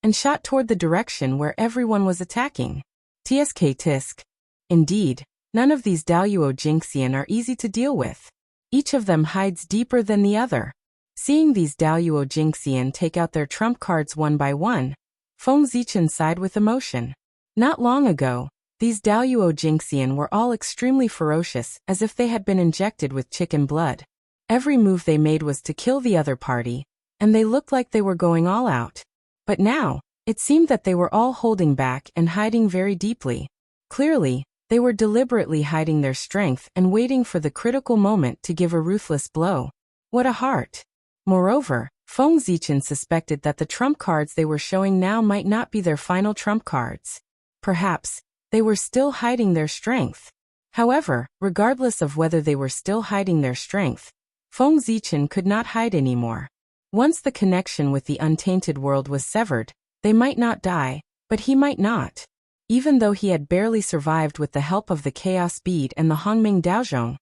and shot toward the direction where everyone was attacking. Tsk tisk. Indeed, none of these Daoyuo Jingxian are easy to deal with. Each of them hides deeper than the other. Seeing these Daoyuo Jingxian take out their trump cards one by one, Feng Zichen sighed with emotion. Not long ago, These Daluo Jinxian were all extremely ferocious, as if they had been injected with chicken blood. Every move they made was to kill the other party, and they looked like they were going all out. But now, it seemed that they were all holding back and hiding very deeply. Clearly, they were deliberately hiding their strength and waiting for the critical moment to give a ruthless blow. What a heart! Moreover, Feng Zichen suspected that the trump cards they were showing now might not be their final trump cards. Perhaps, they were still hiding their strength. However, regardless of whether they were still hiding their strength, Feng Zichen could not hide anymore. Once the connection with the untainted world was severed, they might not die, but he might not. Even though he had barely survived with the help of the Chaos Bead and the Hongming Daozhong,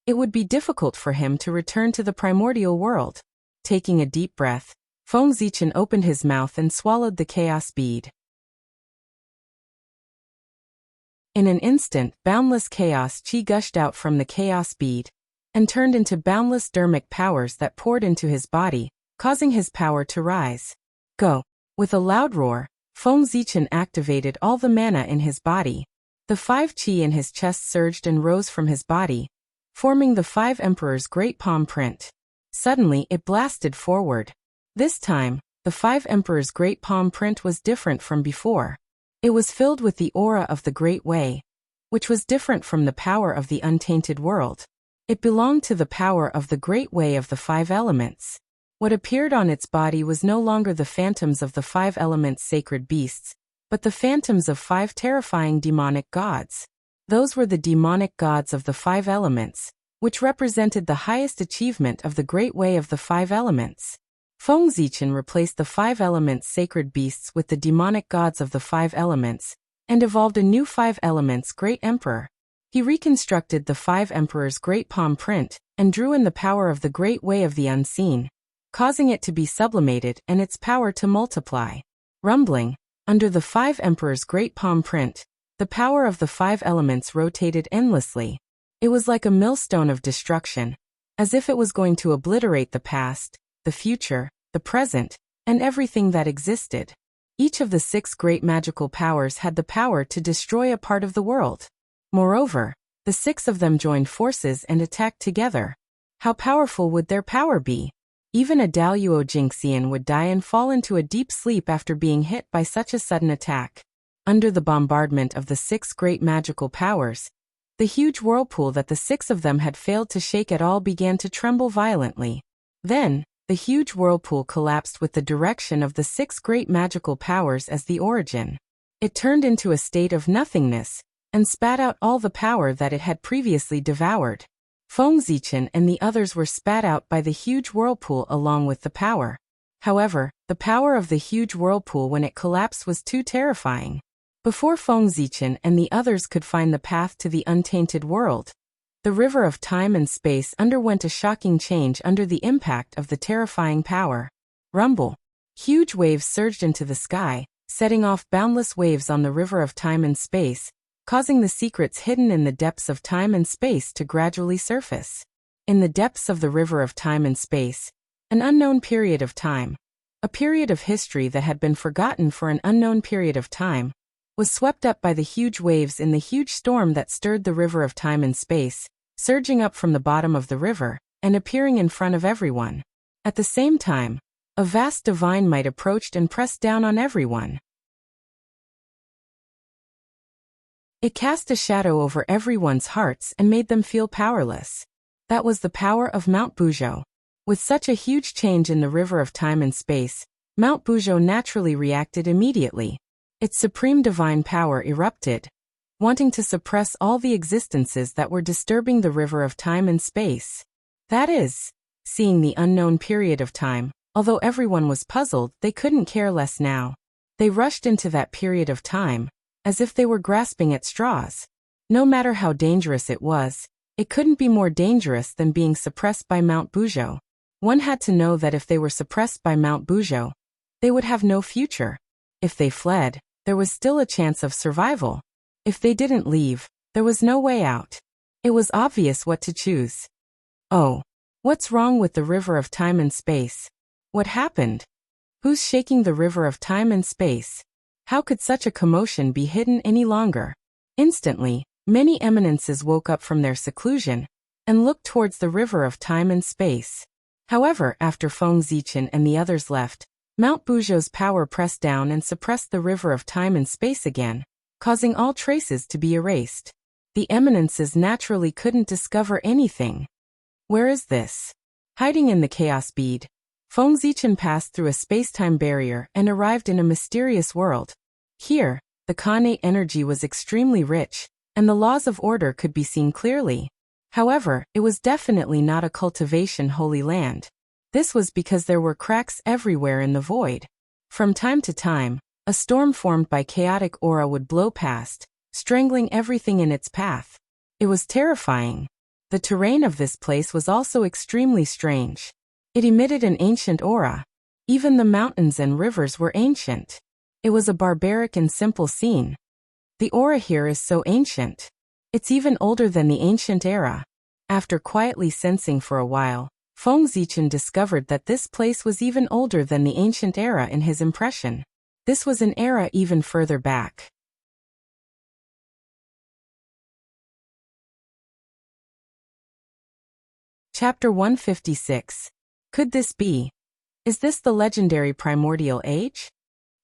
it would be difficult for him to return to the primordial world. Taking a deep breath, Feng Zichen opened his mouth and swallowed the Chaos Bead. In an instant, boundless chaos chi gushed out from the Chaos Bead and turned into boundless dermic powers that poured into his body, causing his power to rise. Go! With a loud roar, Feng Zichen activated all the mana in his body. The 5 chi in his chest surged and rose from his body, forming the 5 Emperor's great palm print. Suddenly, it blasted forward. This time, the 5 Emperor's great palm print was different from before. It was filled with the aura of the Great Way, which was different from the power of the untainted world. It belonged to the power of the Great Way of the 5 elements. What appeared on its body was no longer the phantoms of the 5 elements sacred beasts, but the phantoms of 5 terrifying demonic gods. Those were the demonic gods of the 5 elements, which represented the highest achievement of the Great Way of the 5 elements. Feng Zichen replaced the 5 elements sacred beasts with the demonic gods of the 5 elements, and evolved a new 5 elements Great Emperor. He reconstructed the 5 Emperor's great palm print, and drew in the power of the Great Way of the Unseen, causing it to be sublimated and its power to multiply. Rumbling, under the 5 Emperor's great palm print, the power of the 5 elements rotated endlessly. It was like a millstone of destruction, as if it was going to obliterate the past, the future, the present, and everything that existed. Each of the 6 great magical powers had the power to destroy a part of the world. Moreover, the 6 of them joined forces and attacked together. How powerful would their power be? Even a Daluo Jinxian would die and fall into a deep sleep after being hit by such a sudden attack. Under the bombardment of the 6 great magical powers, the huge whirlpool that the 6 of them had failed to shake at all began to tremble violently. Then, the huge whirlpool collapsed with the direction of the 6 great magical powers as the origin. It turned into a state of nothingness, and spat out all the power that it had previously devoured. Feng Zichen and the others were spat out by the huge whirlpool along with the power. However, the power of the huge whirlpool when it collapsed was too terrifying. Before Feng Zichen and the others could find the path to the untainted world, the river of time and space underwent a shocking change under the impact of the terrifying power. Rumble. Huge waves surged into the sky, setting off boundless waves on the river of time and space, causing the secrets hidden in the depths of time and space to gradually surface. In the depths of the river of time and space, an unknown period of time, a period of history that had been forgotten for an unknown period of time, was swept up by the huge waves in the huge storm that stirred the river of time and space, surging up from the bottom of the river, and appearing in front of everyone. At the same time, a vast divine might approached and pressed down on everyone. It cast a shadow over everyone's hearts and made them feel powerless. That was the power of Mount Buzhou. With such a huge change in the river of time and space, Mount Buzhou naturally reacted immediately. Its supreme divine power erupted, wanting to suppress all the existences that were disturbing the river of time and space. That is, seeing the unknown period of time, although everyone was puzzled, they couldn't care less now. They rushed into that period of time, as if they were grasping at straws. No matter how dangerous it was, it couldn't be more dangerous than being suppressed by Mount Buzhou. One had to know that if they were suppressed by Mount Buzhou, they would have no future. If they fled, there was still a chance of survival. If they didn't leave, there was no way out. It was obvious what to choose. Oh, what's wrong with the river of time and space? What happened? Who's shaking the river of time and space? How could such a commotion be hidden any longer? Instantly, many eminences woke up from their seclusion and looked towards the river of time and space. However, after Feng Zichen and the others left, Mount Buzhou's power pressed down and suppressed the river of time and space again, causing all traces to be erased. The eminences naturally couldn't discover anything. Where is this? Hiding in the chaos bead, Feng Zichen passed through a space-time barrier and arrived in a mysterious world. Here, the Khanate energy was extremely rich, and the laws of order could be seen clearly. However, it was definitely not a cultivation holy land. This was because there were cracks everywhere in the void. From time to time, a storm formed by chaotic aura would blow past, strangling everything in its path. It was terrifying. The terrain of this place was also extremely strange. It emitted an ancient aura. Even the mountains and rivers were ancient. It was a barbaric and simple scene. The aura here is so ancient. It's even older than the ancient era. After quietly sensing for a while, Feng Zichen discovered that this place was even older than the ancient era in his impression. This was an era even further back. Chapter 156. Could this be? Is this the legendary primordial age?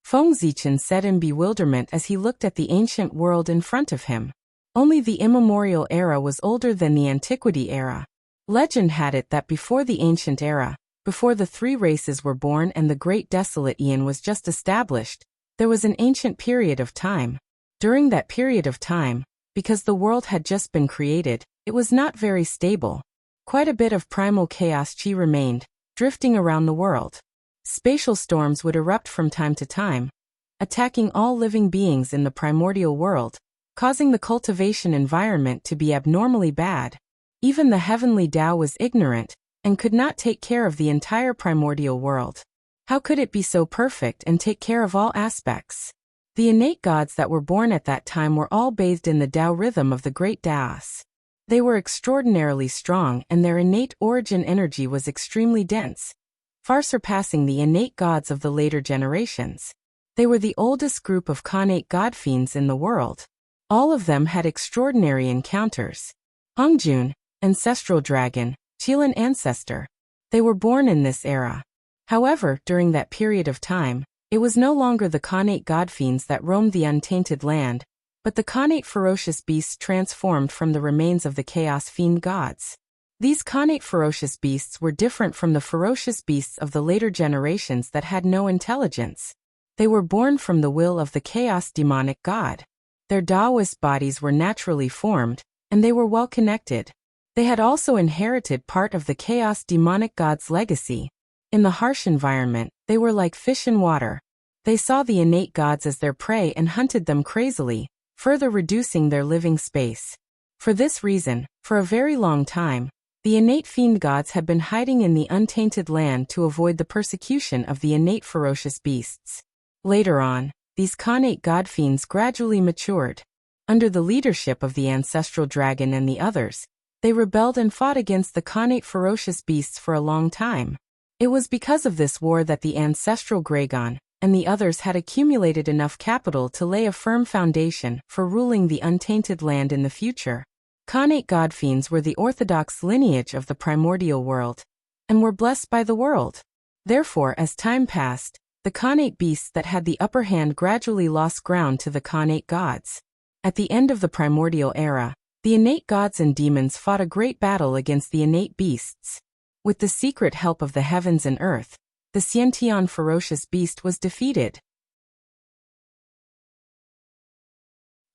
Feng Zichen said in bewilderment as he looked at the ancient world in front of him. Only the immemorial era was older than the antiquity era. Legend had it that before the ancient era, before the three races were born and the great desolate Aeon was just established, there was an ancient period of time. During that period of time, because the world had just been created, it was not very stable. Quite a bit of primal chaos chi remained, drifting around the world. Spatial storms would erupt from time to time, attacking all living beings in the primordial world, causing the cultivation environment to be abnormally bad. Even the heavenly Tao was ignorant, and could not take care of the entire primordial world. How could it be so perfect and take care of all aspects? The innate gods that were born at that time were all bathed in the Tao rhythm of the great Taos. They were extraordinarily strong and their innate origin energy was extremely dense, far surpassing the innate gods of the later generations. They were the oldest group of Khanate god fiends in the world. All of them had extraordinary encounters. Hongjun, ancestral dragon, Qilin ancestor. They were born in this era. However, during that period of time, it was no longer the Khanate god fiends that roamed the untainted land, but the Khanate ferocious beasts transformed from the remains of the chaos fiend gods. These Khanate ferocious beasts were different from the ferocious beasts of the later generations that had no intelligence. They were born from the will of the chaos demonic god. Their Taoist bodies were naturally formed, and they were well connected. They had also inherited part of the chaos demonic god's legacy. In the harsh environment, they were like fish in water. They saw the innate gods as their prey and hunted them crazily, further reducing their living space. For this reason, for a very long time, the innate fiend gods had been hiding in the untainted land to avoid the persecution of the innate ferocious beasts. Later on, these Khanate god fiends gradually matured. Under the leadership of the ancestral dragon and the others, they rebelled and fought against the Khanate ferocious beasts for a long time. It was because of this war that the ancestral Gragon and the others had accumulated enough capital to lay a firm foundation for ruling the untainted land in the future. Khanate god fiends were the orthodox lineage of the primordial world, and were blessed by the world. Therefore, as time passed, the Khanate beasts that had the upper hand gradually lost ground to the Khanate gods. At the end of the primordial era, the innate gods and demons fought a great battle against the innate beasts. With the secret help of the heavens and earth, the Xiantian ferocious beast was defeated.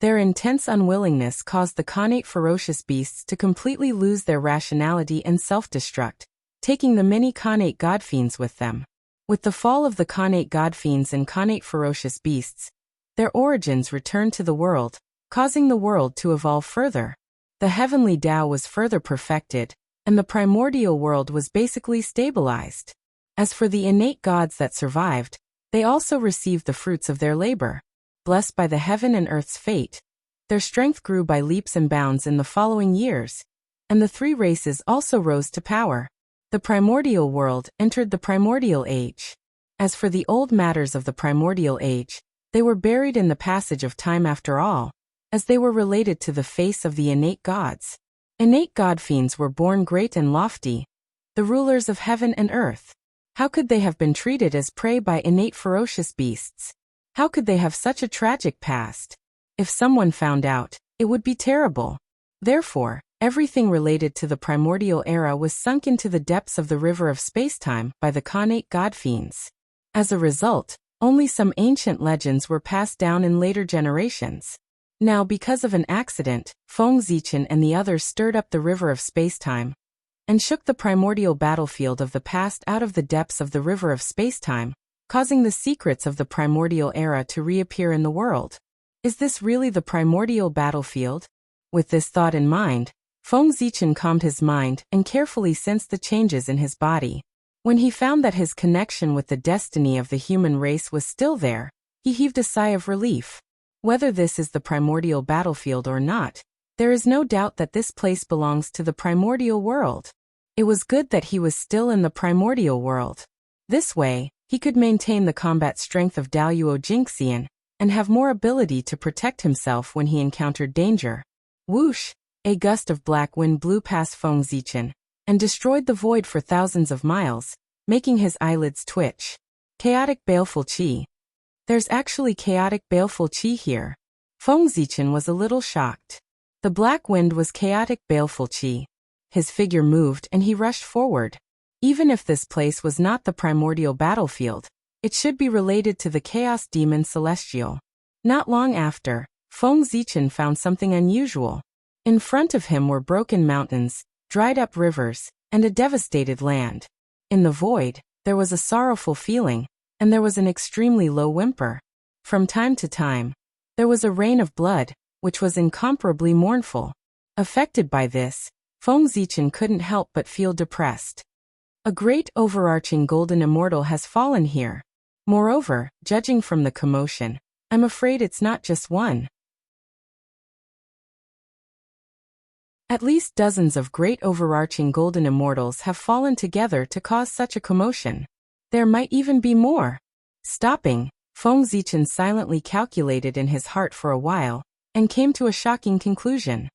Their intense unwillingness caused the Khanate ferocious beasts to completely lose their rationality and self-destruct, taking the many Khanate god fiends with them. With the fall of the Khanate god fiends and Khanate ferocious beasts, their origins returned to the world, causing the world to evolve further. The heavenly Tao was further perfected, and the primordial world was basically stabilized. As for the innate gods that survived, they also received the fruits of their labor. Blessed by the heaven and earth's fate, their strength grew by leaps and bounds in the following years, and the three races also rose to power. The primordial world entered the primordial age. As for the old matters of the primordial age, they were buried in the passage of time after all. as they were related to the face of the innate gods. Innate god fiends were born great and lofty, the rulers of heaven and earth. How could they have been treated as prey by innate ferocious beasts? How could they have such a tragic past? If someone found out, it would be terrible. Therefore, everything related to the primordial era was sunk into the depths of the river of spacetime by the connate god fiends. As a result, only some ancient legends were passed down in later generations. Now, because of an accident, Feng Zichen and the others stirred up the river of spacetime and shook the primordial battlefield of the past out of the depths of the river of spacetime, causing the secrets of the primordial era to reappear in the world. Is this really the primordial battlefield? With this thought in mind, Feng Zichen calmed his mind and carefully sensed the changes in his body. When he found that his connection with the destiny of the human race was still there, he heaved a sigh of relief. Whether this is the primordial battlefield or not, there is no doubt that this place belongs to the primordial world. It was good that he was still in the primordial world. This way, he could maintain the combat strength of Daluo Jingxian and have more ability to protect himself when he encountered danger. Whoosh! A gust of black wind blew past Feng Zichen and destroyed the void for thousands of miles, making his eyelids twitch. Chaotic baleful qi. There's actually chaotic baleful qi here. Feng Zichen was a little shocked. The black wind was chaotic baleful qi. His figure moved and he rushed forward. Even if this place was not the primordial battlefield, it should be related to the chaos demon celestial. Not long after, Feng Zichen found something unusual. In front of him were broken mountains, dried-up rivers, and a devastated land. In the void, there was a sorrowful feeling, and there was an extremely low whimper. From time to time, there was a rain of blood, which was incomparably mournful. Affected by this, Feng Zichen couldn't help but feel depressed. A great overarching golden immortal has fallen here. Moreover, judging from the commotion, I'm afraid it's not just one. At least dozens of great overarching golden immortals have fallen together to cause such a commotion. There might even be more. Stopping, Feng Zichen silently calculated in his heart for a while, and came to a shocking conclusion.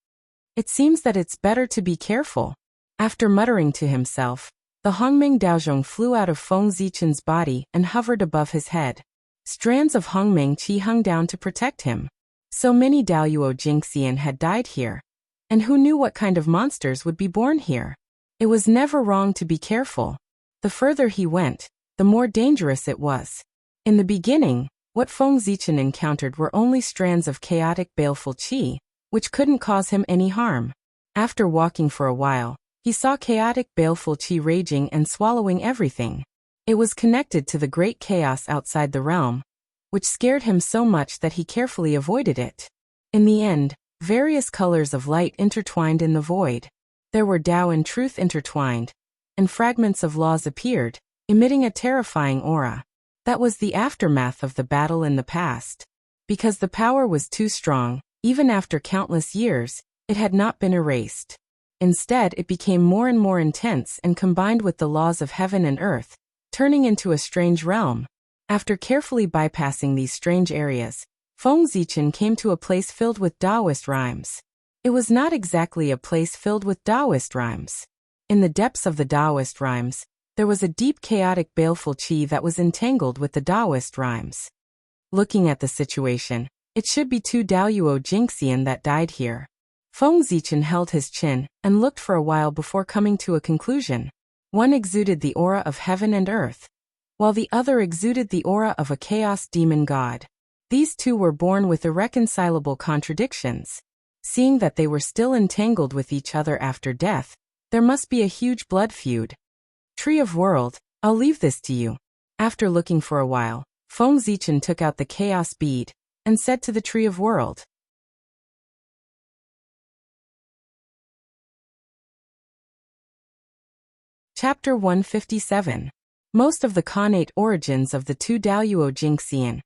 It seems that it's better to be careful. After muttering to himself, the Hongmeng Daozhong flew out of Feng Zichen's body and hovered above his head. Strands of Hongmeng Qi hung down to protect him. So many Daluo Jingxian had died here. And who knew what kind of monsters would be born here? It was never wrong to be careful. The further he went, the more dangerous it was. In the beginning, what Feng Zichen encountered were only strands of chaotic baleful qi, which couldn't cause him any harm. After walking for a while, he saw chaotic baleful qi raging and swallowing everything. It was connected to the great chaos outside the realm, which scared him so much that he carefully avoided it. In the end, various colors of light intertwined in the void. There were Tao and truth intertwined, and fragments of laws appeared, emitting a terrifying aura. That was the aftermath of the battle in the past. Because the power was too strong, even after countless years, it had not been erased. Instead, it became more and more intense and combined with the laws of heaven and earth, turning into a strange realm. After carefully bypassing these strange areas, Feng Zichen came to a place filled with Taoist rhymes. It was not exactly a place filled with Taoist rhymes. In the depths of the Taoist rhymes, there was a deep chaotic baleful qi that was entangled with the Taoist rhymes. Looking at the situation, it should be two Daluo Jingxian that died here. Feng Zichen held his chin and looked for a while before coming to a conclusion. One exuded the aura of heaven and earth, while the other exuded the aura of a chaos demon god. These two were born with irreconcilable contradictions. Seeing that they were still entangled with each other after death, there must be a huge blood feud. Tree of World, I'll leave this to you. After looking for a while, Feng Zichen took out the chaos bead and said to the Tree of World. Chapter 157. Most of the connate origins of the two Daluo Jingxian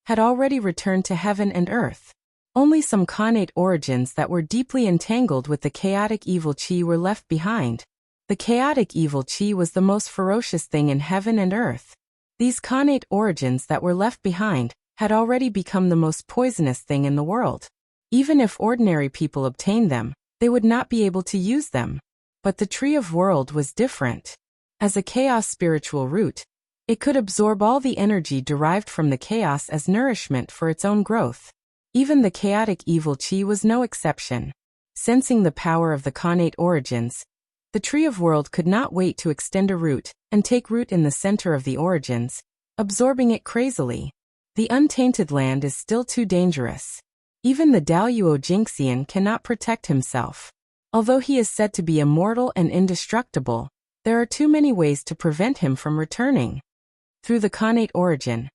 had already returned to heaven and earth. Only some connate origins that were deeply entangled with the chaotic evil qi were left behind. The chaotic evil qi was the most ferocious thing in heaven and earth. These connate origins that were left behind had already become the most poisonous thing in the world. Even if ordinary people obtained them, they would not be able to use them. But the Tree of World was different. As a chaos spiritual root, it could absorb all the energy derived from the chaos as nourishment for its own growth. Even the chaotic evil chi was no exception. Sensing the power of the connate origins, the Tree of World could not wait to extend a root and take root in the center of the origins, absorbing it crazily. The untainted land is still too dangerous. Even the Daoyuo Jinxian cannot protect himself. Although he is said to be immortal and indestructible, there are too many ways to prevent him from returning. Through the connate origin,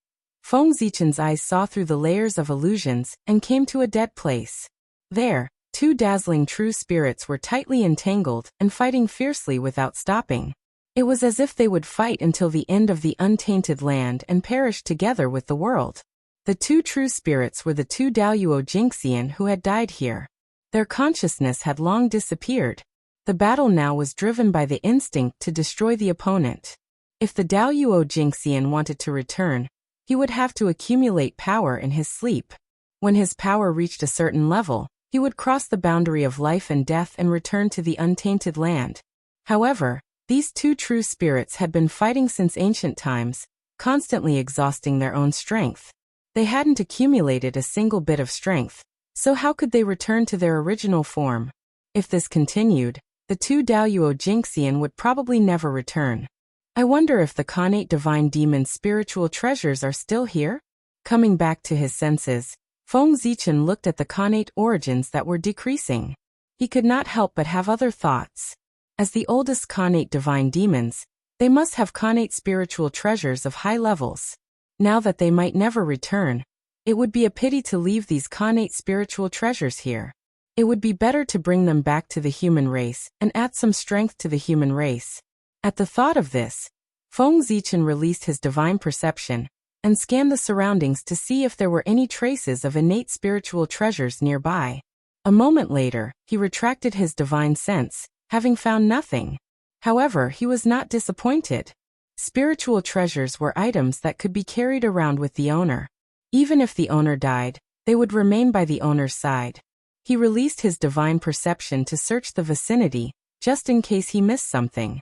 Feng Zichen's eyes saw through the layers of illusions and came to a dead place. There, two dazzling true spirits were tightly entangled and fighting fiercely without stopping. It was as if they would fight until the end of the untainted land and perish together with the world. The two true spirits were the two Daoyuo Jinxian who had died here. Their consciousness had long disappeared. The battle now was driven by the instinct to destroy the opponent. If the Daoyuo Jinxian wanted to return, he would have to accumulate power in his sleep. When his power reached a certain level, he would cross the boundary of life and death and return to the untainted land. However, these two true spirits had been fighting since ancient times, constantly exhausting their own strength. They hadn't accumulated a single bit of strength, so how could they return to their original form? If this continued, the two Daoyuo Jinxian would probably never return. I wonder if the connate divine demon's spiritual treasures are still here? Coming back to his senses, Feng Zichen looked at the connate origins that were decreasing. He could not help but have other thoughts. As the oldest connate divine demons, they must have connate spiritual treasures of high levels. Now that they might never return, it would be a pity to leave these connate spiritual treasures here. It would be better to bring them back to the human race and add some strength to the human race. At the thought of this, Feng Zichen released his divine perception and scanned the surroundings to see if there were any traces of innate spiritual treasures nearby. A moment later, he retracted his divine sense, having found nothing. However, he was not disappointed. Spiritual treasures were items that could be carried around with the owner. Even if the owner died, they would remain by the owner's side. He released his divine perception to search the vicinity, just in case he missed something.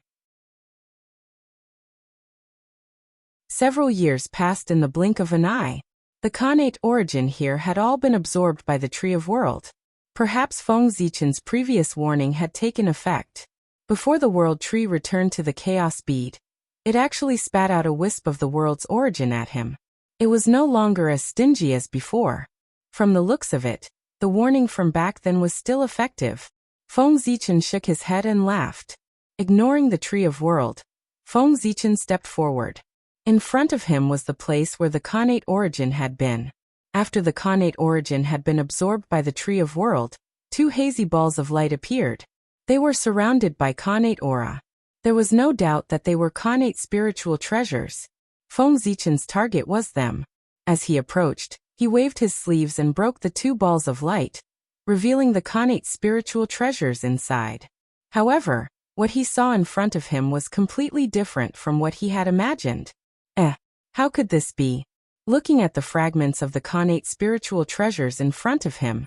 Several years passed in the blink of an eye. The connate origin here had all been absorbed by the Tree of World. Perhaps Feng Zichen's previous warning had taken effect. Before the world tree returned to the chaos bead, it actually spat out a wisp of the world's origin at him. It was no longer as stingy as before. From the looks of it, the warning from back then was still effective. Feng Zichen shook his head and laughed. Ignoring the Tree of World, Feng Zichen stepped forward. In front of him was the place where the connate origin had been. After the connate origin had been absorbed by the Tree of World, two hazy balls of light appeared. They were surrounded by connate aura. There was no doubt that they were connate spiritual treasures. Feng Zichen's target was them. As he approached, he waved his sleeves and broke the two balls of light, revealing the connate spiritual treasures inside. However, what he saw in front of him was completely different from what he had imagined. How could this be? Looking at the fragments of the connate spiritual treasures in front of him,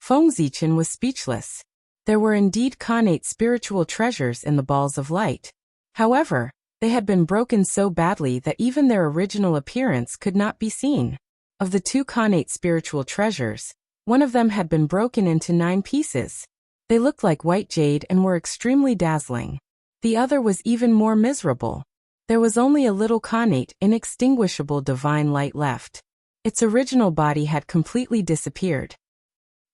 Feng Zichen was speechless. There were indeed connate spiritual treasures in the balls of light. However, they had been broken so badly that even their original appearance could not be seen. Of the two connate spiritual treasures, one of them had been broken into 9 pieces. They looked like white jade and were extremely dazzling. The other was even more miserable. There was only a little connate, inextinguishable divine light left. Its original body had completely disappeared.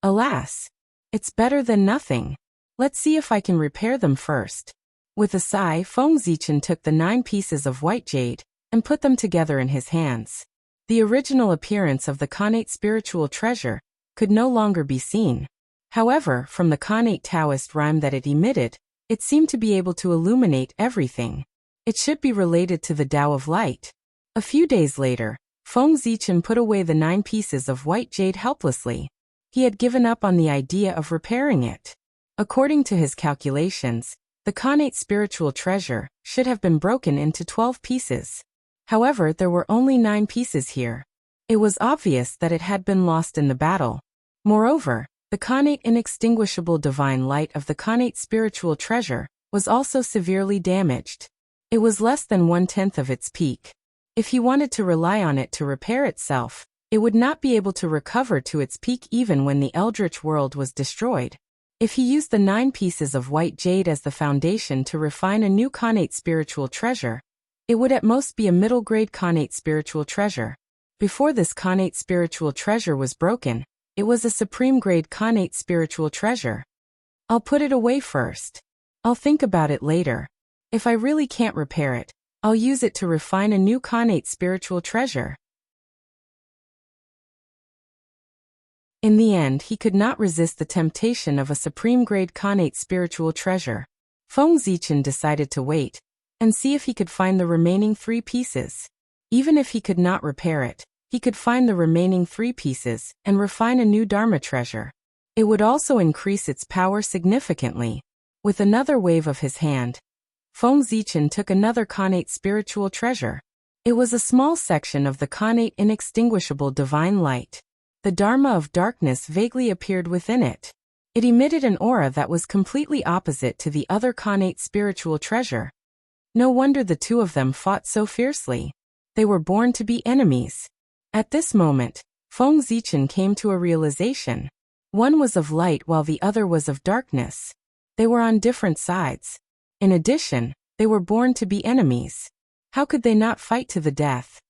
Alas! It's better than nothing. Let's see if I can repair them first. With a sigh, Feng Zichen took the 9 pieces of white jade and put them together in his hands. The original appearance of the connate spiritual treasure could no longer be seen. However, from the connate Taoist rhyme that it emitted, it seemed to be able to illuminate everything. It should be related to the Tao of Light. A few days later, Feng Zichen put away the 9 pieces of white jade helplessly. He had given up on the idea of repairing it. According to his calculations, the connate spiritual treasure should have been broken into 12 pieces. However, there were only 9 pieces here. It was obvious that it had been lost in the battle. Moreover, the connate inextinguishable divine light of the connate spiritual treasure was also severely damaged. It was less than 1/10 of its peak. If he wanted to rely on it to repair itself, it would not be able to recover to its peak even when the eldritch world was destroyed. If he used the 9 pieces of white jade as the foundation to refine a new connate spiritual treasure, it would at most be a middle-grade connate spiritual treasure. Before this connate spiritual treasure was broken, it was a supreme-grade connate spiritual treasure. I'll put it away first. I'll think about it later. If I really can't repair it, I'll use it to refine a new connate spiritual treasure. In the end, he could not resist the temptation of a supreme-grade connate spiritual treasure. Feng Zichen decided to wait and see if he could find the remaining 3 pieces. Even if he could not repair it, he could find the remaining 3 pieces and refine a new Dharma treasure. It would also increase its power significantly. With another wave of his hand, Feng Zichen took another connate spiritual treasure. It was a small section of the connate inextinguishable divine light. The Dharma of darkness vaguely appeared within it. It emitted an aura that was completely opposite to the other connate spiritual treasure. No wonder the 2 of them fought so fiercely. They were born to be enemies. At this moment, Feng Zichen came to a realization. One was of light while the other was of darkness. They were on different sides. In addition, they were born to be enemies. How could they not fight to the death?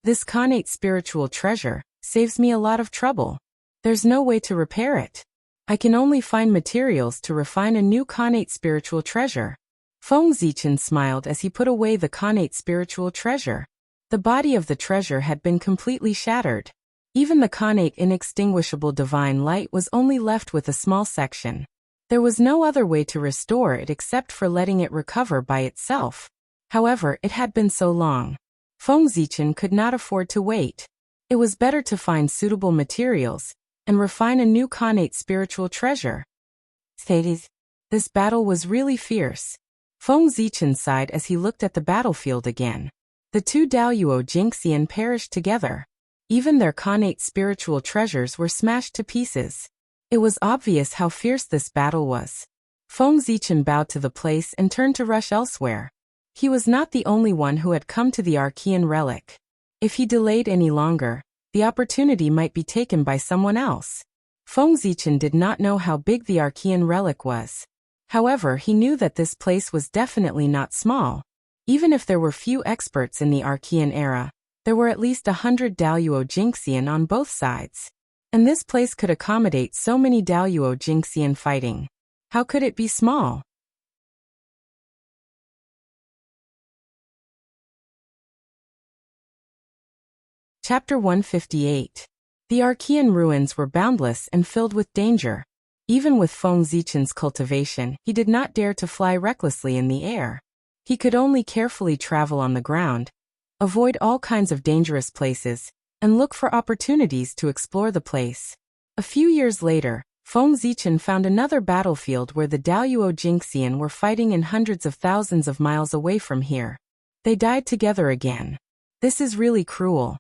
This connate spiritual treasure saves me a lot of trouble. There's no way to repair it. I can only find materials to refine a new connate spiritual treasure. Feng Zichen smiled as he put away the connate spiritual treasure. The body of the treasure had been completely shattered. Even the connate inextinguishable divine light was only left with a small section. There was no other way to restore it except for letting it recover by itself. However, it had been so long. Feng Zichen could not afford to wait. It was better to find suitable materials and refine a new connate spiritual treasure. This battle was really fierce. Feng Zichen sighed as he looked at the battlefield again. The 2 Daoyuo Jingxian perished together. Even their connate spiritual treasures were smashed to pieces. It was obvious how fierce this battle was. Feng Zichen bowed to the place and turned to rush elsewhere. He was not the only one who had come to the Archean relic. If he delayed any longer, the opportunity might be taken by someone else. Feng Zichen did not know how big the Archean relic was. However, he knew that this place was definitely not small. Even if there were few experts in the Archean era, there were at least 100 Daoyuo Jingxian on both sides. And this place could accommodate so many Daoyuo Jingxian fighting. How could it be small? Chapter 158. The Archean ruins were boundless and filled with danger. Even with Feng Zichen's cultivation, he did not dare to fly recklessly in the air. He could only carefully travel on the ground, avoid all kinds of dangerous places, and look for opportunities to explore the place. A few years later, Feng Zichen found another battlefield where the Daoyuo Jingxian were fighting in hundreds of thousands of miles away from here. They died together again. This is really cruel.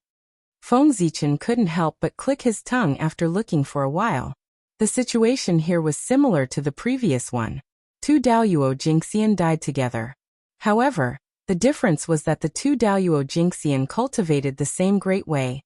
Feng Zichen couldn't help but click his tongue after looking for a while. The situation here was similar to the previous one. 2 Daoyuo Jingxian died together. However, the difference was that the 2 Daoyuo Jingxian cultivated the same great way,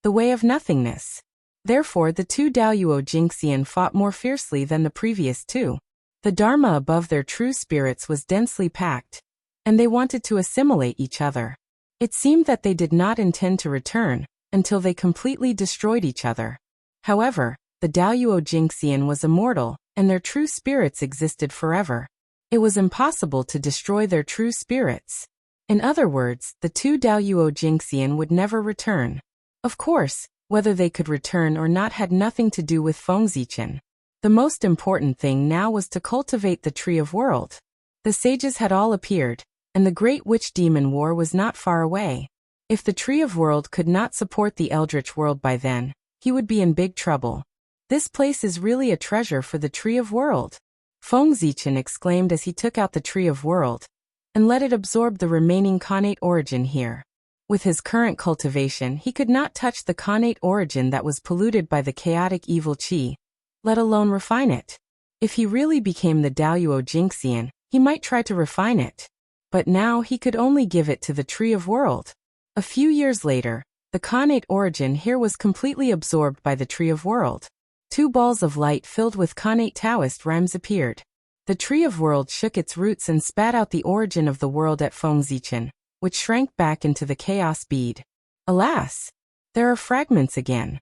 the way of nothingness. Therefore, the 2 Daoyuo Jingxian fought more fiercely than the previous 2. The Dharma above their true spirits was densely packed, and they wanted to assimilate each other. It seemed that they did not intend to return until they completely destroyed each other. However, the Daoyuo Jingxian was immortal, and their true spirits existed forever. It was impossible to destroy their true spirits. In other words, the 2 Daoyuo Jingxian would never return. Of course, whether they could return or not had nothing to do with Feng Zichen. The most important thing now was to cultivate the Tree of World. The sages had all appeared, and the Great Witch Demon War was not far away. If the Tree of World could not support the Eldritch World by then, he would be in big trouble. This place is really a treasure for the Tree of World. Feng Zichen exclaimed as he took out the Tree of World and let it absorb the remaining connate origin here. With his current cultivation, he could not touch the connate origin that was polluted by the chaotic evil qi, let alone refine it. If he really became the Daluo Jinxian, he might try to refine it. But now he could only give it to the Tree of World. A few years later, the connate origin here was completely absorbed by the Tree of World. 2 balls of light filled with connate Taoist rhymes appeared. The Tree of World shook its roots and spat out the origin of the world at Feng Zichen, which shrank back into the chaos bead. Alas! There are fragments again.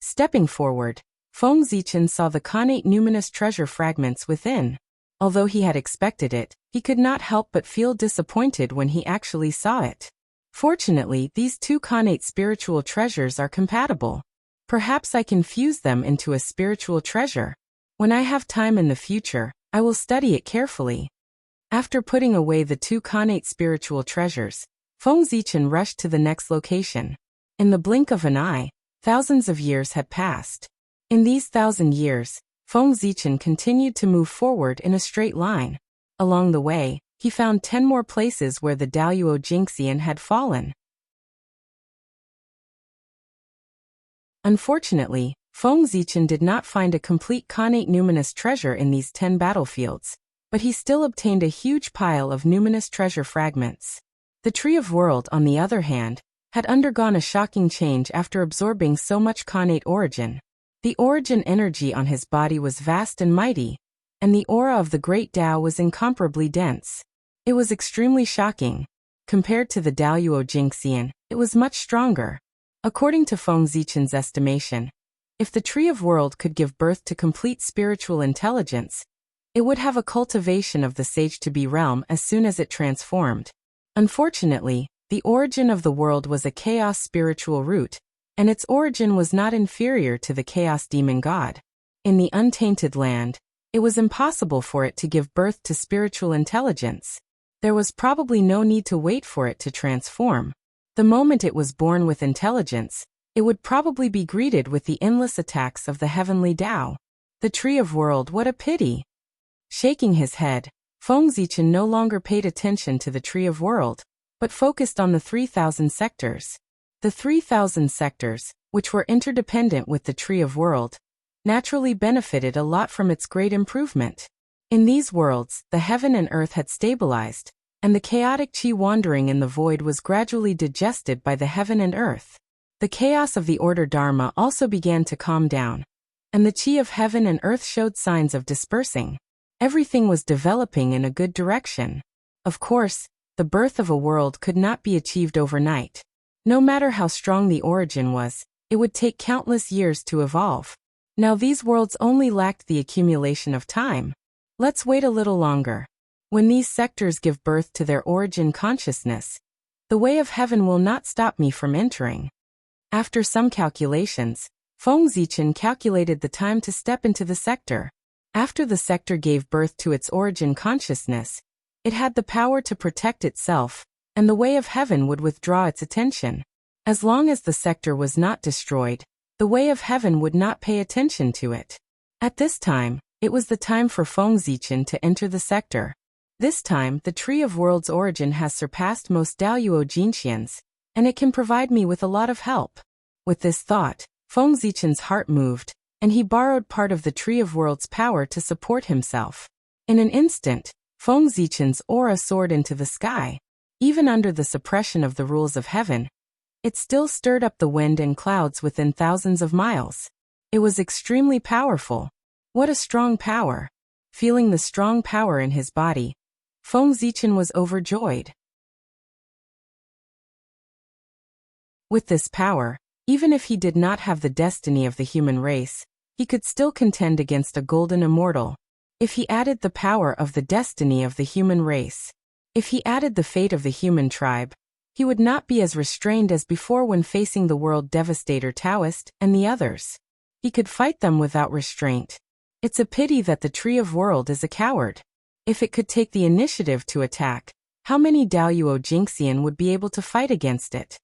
Stepping forward, Feng Zichen saw the connate numinous treasure fragments within. Although he had expected it, he could not help but feel disappointed when he actually saw it. Fortunately, these 2 connate spiritual treasures are compatible. Perhaps I can fuse them into a spiritual treasure. When I have time in the future, I will study it carefully. After putting away the 2 connate spiritual treasures, Feng Zichen rushed to the next location. In the blink of an eye, thousands of years had passed. In these 1,000 years, Feng Zichen continued to move forward in a straight line. Along the way, he found 10 more places where the Daluo Jinxian had fallen. Unfortunately, Feng Zichen did not find a complete connate numinous treasure in these 10 battlefields, but he still obtained a huge pile of numinous treasure fragments. The Tree of World, on the other hand, had undergone a shocking change after absorbing so much connate origin. The origin energy on his body was vast and mighty, and the aura of the great Tao was incomparably dense. It was extremely shocking. Compared to the Daluo Jinxian, it was much stronger. According to Feng Zichen's estimation, if the Tree of World could give birth to complete spiritual intelligence, it would have a cultivation of the Sage-to-be realm as soon as it transformed. Unfortunately, the origin of the world was a chaos spiritual root, and its origin was not inferior to the chaos demon god. In the untainted land, it was impossible for it to give birth to spiritual intelligence. There was probably no need to wait for it to transform. The moment it was born with intelligence, it would probably be greeted with the endless attacks of the heavenly Tao. The Tree of World, what a pity! Shaking his head, Feng Zichen no longer paid attention to the Tree of World, but focused on the 3,000 sectors. The 3,000 sectors, which were interdependent with the Tree of World, naturally benefited a lot from its great improvement. In these worlds, the heaven and earth had stabilized, and the chaotic qi wandering in the void was gradually digested by the heaven and earth. The chaos of the order Dharma also began to calm down, and the qi of heaven and earth showed signs of dispersing. Everything was developing in a good direction. Of course, the birth of a world could not be achieved overnight. No matter how strong the origin was, it would take countless years to evolve. Now these worlds only lacked the accumulation of time. Let's wait a little longer. When these sectors give birth to their origin consciousness, the way of heaven will not stop me from entering. After some calculations, Feng Zichen calculated the time to step into the sector. After the sector gave birth to its origin consciousness, it had the power to protect itself, and the way of heaven would withdraw its attention. As long as the sector was not destroyed, the way of heaven would not pay attention to it. At this time, it was the time for Feng Zichen to enter the sector. This time, the Tree of World's origin has surpassed most Daluo Jinxians, and it can provide me with a lot of help. With this thought, Feng Zichen's heart moved, and he borrowed part of the Tree of World's power to support himself. In an instant, Feng Zichen's aura soared into the sky. Even under the suppression of the rules of heaven, it still stirred up the wind and clouds within thousands of miles. It was extremely powerful. What a strong power! Feeling the strong power in his body, Feng Zichen was overjoyed. With this power, even if he did not have the destiny of the human race, he could still contend against a golden immortal. If he added the power of the destiny of the human race, if he added the fate of the human tribe, he would not be as restrained as before when facing the world devastator Taoist and the others. He could fight them without restraint. It's a pity that the Tree of World is a coward. If it could take the initiative to attack, how many Daluo Jinxian would be able to fight against it?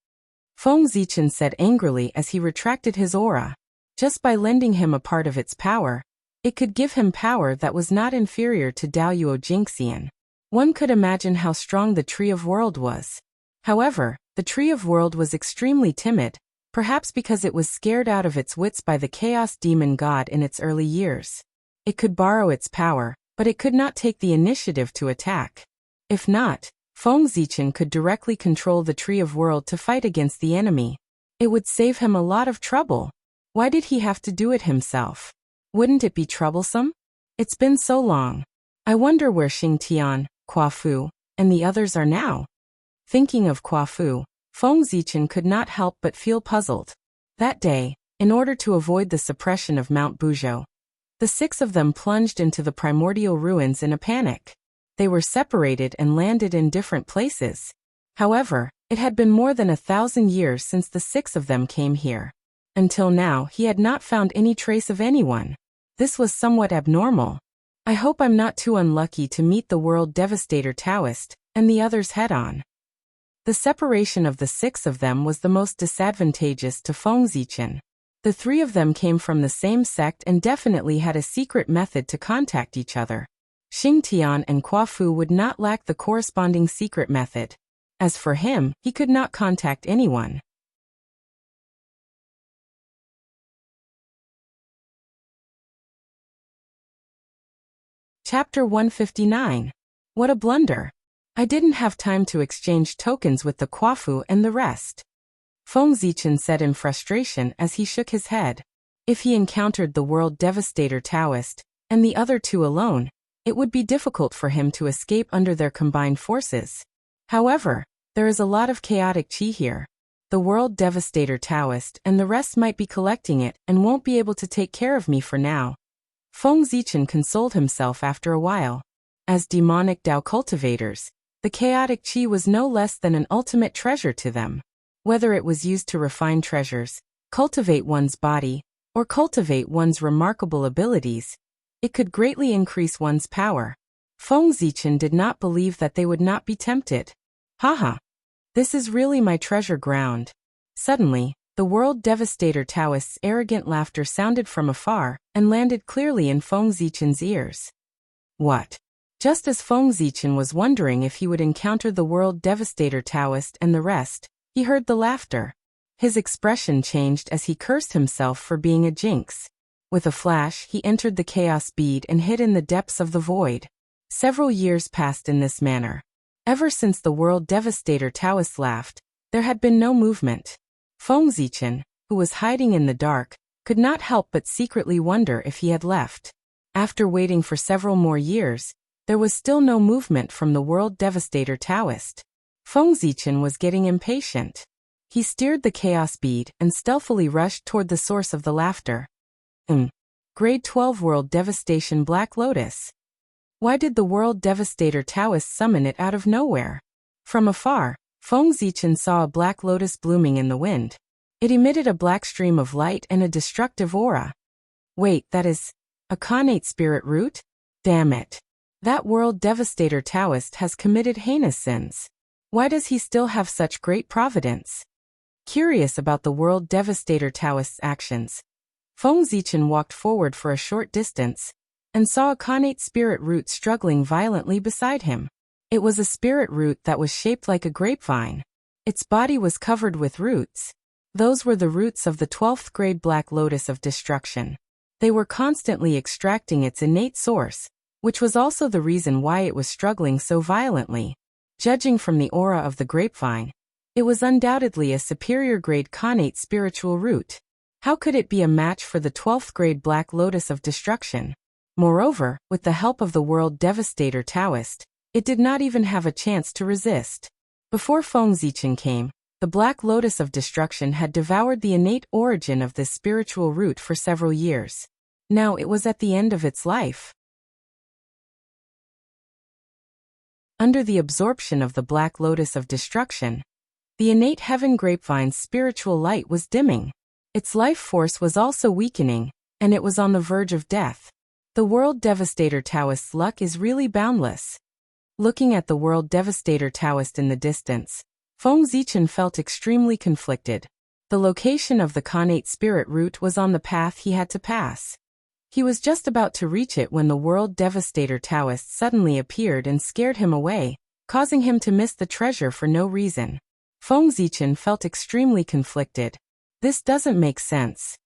Feng Zichen said angrily as he retracted his aura. Just by lending him a part of its power, it could give him power that was not inferior to Daluo Jinxian. One could imagine how strong the Tree of World was. However, The Tree of World was extremely timid, perhaps because it was scared out of its wits by the Chaos Demon God in its early years. It could borrow its power, but it could not take the initiative to attack. If not, Feng Zichen could directly control the Tree of World to fight against the enemy. It would save him a lot of trouble. Why did he have to do it himself? Wouldn't it be troublesome? It's been so long. I wonder where Xing Tian, Kuo-fu, and the others are now. Thinking of Kuo-fu, Feng Zichen could not help but feel puzzled. That day, in order to avoid the suppression of Mount Buzhou, the 6 of them plunged into the primordial ruins in a panic. They were separated and landed in different places. However, it had been more than 1,000 years since the 6 of them came here. Until now, he had not found any trace of anyone. This was somewhat abnormal. I hope I'm not too unlucky to meet the World Devastator Taoist and the others head-on. The separation of the 6 of them was the most disadvantageous to Feng Zichen. The 3 of them came from the same sect and definitely had a secret method to contact each other. Xing Tian and Kuo-fu would not lack the corresponding secret method. As for him, he could not contact anyone. Chapter 159. What a blunder. I didn't have time to exchange tokens with the Kuo-fu and the rest. Feng Zichen said in frustration as he shook his head. If he encountered the World Devastator Taoist, and the other 2 alone, it would be difficult for him to escape under their combined forces. However, there is a lot of chaotic chi here. The World Devastator Taoist and the rest might be collecting it and won't be able to take care of me for now. Feng Zichen consoled himself after a while. As demonic Dao cultivators, the chaotic chi was no less than an ultimate treasure to them. Whether it was used to refine treasures, cultivate one's body, or cultivate one's remarkable abilities, it could greatly increase one's power. Feng Zichen did not believe that they would not be tempted. Haha. This is really my treasure ground. Suddenly, the World Devastator Taoist's arrogant laughter sounded from afar and landed clearly in Feng Zichen's ears. What? Just as Feng Zichen was wondering if he would encounter the World Devastator Taoist and the rest, he heard the laughter. His expression changed as he cursed himself for being a jinx. With a flash, he entered the chaos bead and hid in the depths of the void. Several years passed in this manner. Ever since the World Devastator Taoist laughed, there had been no movement. Feng Zichen, who was hiding in the dark, could not help but secretly wonder if he had left. After waiting for several more years, there was still no movement from the World Devastator Taoist. Feng Zichen was getting impatient. He steered the chaos bead and stealthily rushed toward the source of the laughter. Grade 12 World Devastation Black Lotus. Why did the World Devastator Taoist summon it out of nowhere? From afar, Feng Zichen saw a black lotus blooming in the wind. It emitted a black stream of light and a destructive aura. Wait, that is a Khanate spirit root? Damn it. That World Devastator Taoist has committed heinous sins. Why does he still have such great providence? Curious about the World Devastator Taoist's actions, Feng Zichen walked forward for a short distance and saw a Khanate spirit root struggling violently beside him. It was a spirit root that was shaped like a grapevine. Its body was covered with roots. Those were the roots of the 12th grade Black Lotus of Destruction. They were constantly extracting its innate source, which was also the reason why it was struggling so violently. Judging from the aura of the grapevine, it was undoubtedly a superior grade Khanate spiritual root. How could it be a match for the 12th grade Black Lotus of Destruction? Moreover, with the help of the World Devastator Taoist, it did not even have a chance to resist. Before Feng Zichen came, the Black Lotus of Destruction had devoured the innate origin of this spiritual root for several years. Now it was at the end of its life. Under the absorption of the Black Lotus of Destruction, the innate heaven grapevine's spiritual light was dimming. Its life force was also weakening, and it was on the verge of death. The World Devastator Taoist's luck is really boundless. Looking at the World Devastator Taoist in the distance, Feng Zichen felt extremely conflicted. The location of the Khanate spirit root was on the path he had to pass. He was just about to reach it when the World Devastator Taoist suddenly appeared and scared him away, causing him to miss the treasure for no reason. Feng Zichen felt extremely conflicted. This doesn't make sense.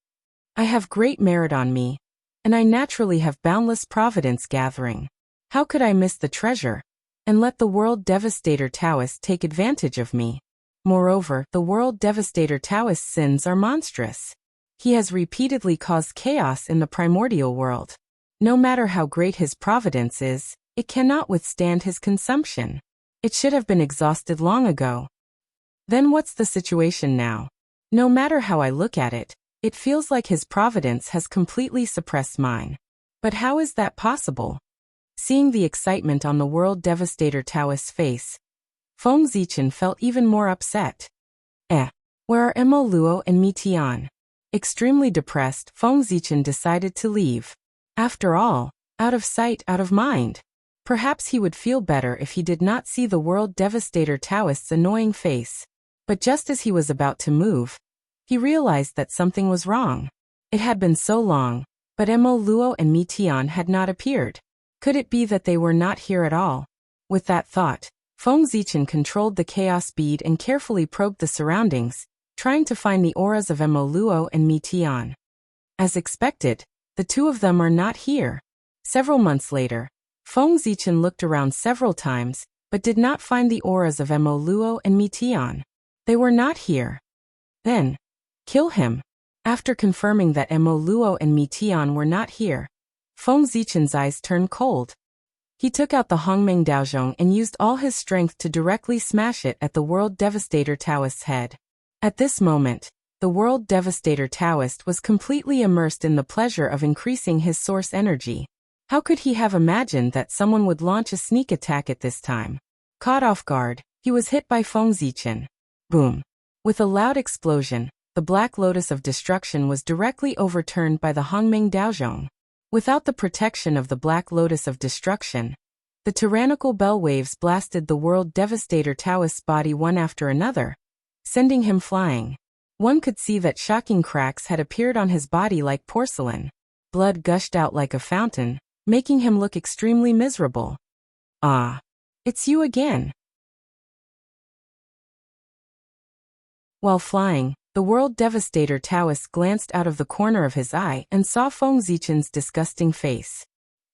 I have great merit on me, and I naturally have boundless providence gathering. How could I miss the treasure and let the World Devastator Taoist take advantage of me? Moreover, the World Devastator Taoist's sins are monstrous. He has repeatedly caused chaos in the primordial world. No matter how great his providence is, it cannot withstand his consumption. It should have been exhausted long ago. Then what's the situation now? No matter how I look at it, it feels like his providence has completely suppressed mine. But how is that possible? Seeing the excitement on the World Devastator Taoist's face, Feng Zichen felt even more upset. Where are Mo Luo and Mi Tian? Extremely depressed, Feng Zichen decided to leave. After all, out of sight, out of mind. Perhaps he would feel better if he did not see the World Devastator Taoist's annoying face. But just as he was about to move, he realized that something was wrong. It had been so long, but Mo Luo and Mi Tian had not appeared. Could it be that they were not here at all? With that thought, Feng Zichen controlled the chaos bead and carefully probed the surroundings, trying to find the auras of Mo Luo and Mi Tian. As expected, the two of them are not here. Several months later, Feng Zichen looked around several times, but did not find the auras of Mo Luo and Mi Tian. They were not here. Then, kill him. After confirming that Mo Luo and Mi Tian were not here, Feng Zichen's eyes turned cold. He took out the Hongmeng Daozhong and used all his strength to directly smash it at the World Devastator Taoist's head. At this moment, the World Devastator Taoist was completely immersed in the pleasure of increasing his source energy. How could he have imagined that someone would launch a sneak attack at this time? Caught off guard, he was hit by Feng Zichen. Boom! With a loud explosion, the Black Lotus of Destruction was directly overturned by the Hongmeng Daozhong. Without the protection of the Black Lotus of Destruction, the tyrannical bell waves blasted the World Devastator Taoist's body one after another, sending him flying. One could see that shocking cracks had appeared on his body like porcelain. Blood gushed out like a fountain, making him look extremely miserable. Ah, it's you again. While flying, the World Devastator Taoist glanced out of the corner of his eye and saw Feng Zichen's disgusting face.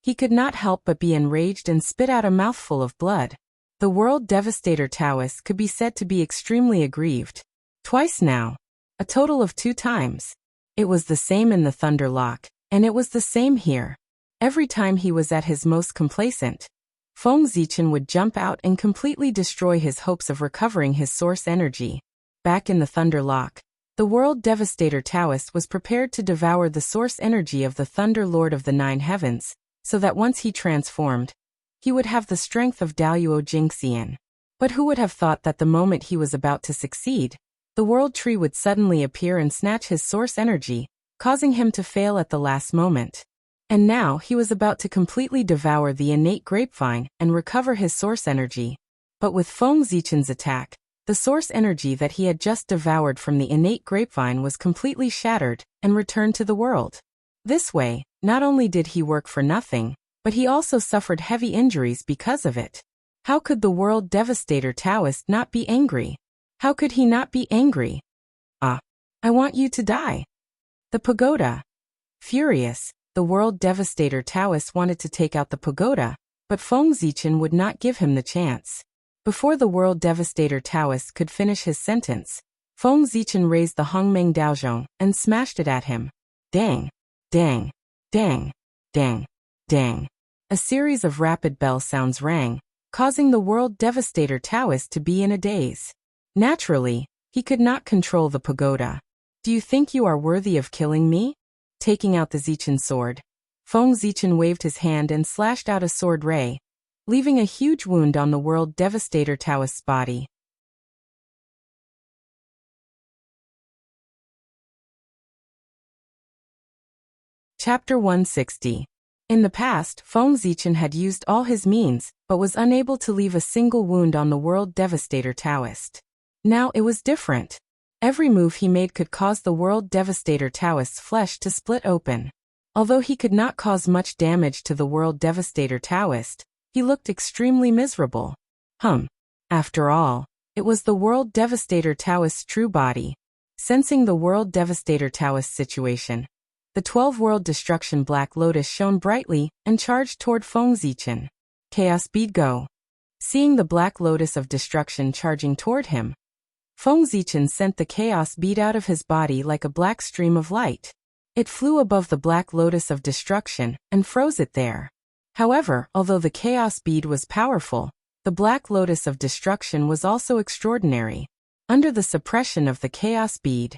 He could not help but be enraged and spit out a mouthful of blood. The World Devastator Taoist could be said to be extremely aggrieved. Twice now. A total of 2 times. It was the same in the Thunder Lock, and it was the same here. Every time he was at his most complacent, Feng Zichen would jump out and completely destroy his hopes of recovering his source energy. Back in the Thunder Lock, the World Devastator Taoist was prepared to devour the source energy of the Thunder Lord of the 9 Heavens, so that once he transformed, he would have the strength of Daoyuo Jingxian. But who would have thought that the moment he was about to succeed, the World Tree would suddenly appear and snatch his source energy, causing him to fail at the last moment. And now he was about to completely devour the innate grapevine and recover his source energy. But with Feng Zichen's attack, the source energy that he had just devoured from the innate grapevine was completely shattered and returned to the world. This way, not only did he work for nothing, but he also suffered heavy injuries because of it. How could the World Devastator Taoist not be angry? How could he not be angry? I want you to die. The pagoda. Furious, the World Devastator Taoist wanted to take out the pagoda, but Feng Zichen would not give him the chance. Before the World Devastator Taoist could finish his sentence, Feng Zichen raised the Hongmeng Daozhong and smashed it at him. Dang! Dang! Dang! Dang! Dang! A series of rapid bell sounds rang, causing the World Devastator Taoist to be in a daze. Naturally, he could not control the pagoda. Do you think you are worthy of killing me? Taking out the Zichen sword, Feng Zichen waved his hand and slashed out a sword ray, leaving a huge wound on the World Devastator Taoist's body. Chapter 160. In the past, Feng Zichen had used all his means, but was unable to leave a single wound on the World Devastator Taoist. Now it was different. Every move he made could cause the World Devastator Taoist's flesh to split open. Although he could not cause much damage to the World Devastator Taoist, he looked extremely miserable. After all, It was the World Devastator Taoist's true body. Sensing the World Devastator Taoist's situation, the 12-world destruction Black Lotus shone brightly and charged toward Feng Zichen. Chaos bead go. Seeing the Black Lotus of destruction charging toward him, Feng Zichen sent the chaos bead out of his body like a black stream of light. It flew above the Black Lotus of destruction and froze it there. However, although the chaos bead was powerful, the Black Lotus of destruction was also extraordinary. Under the suppression of the chaos bead,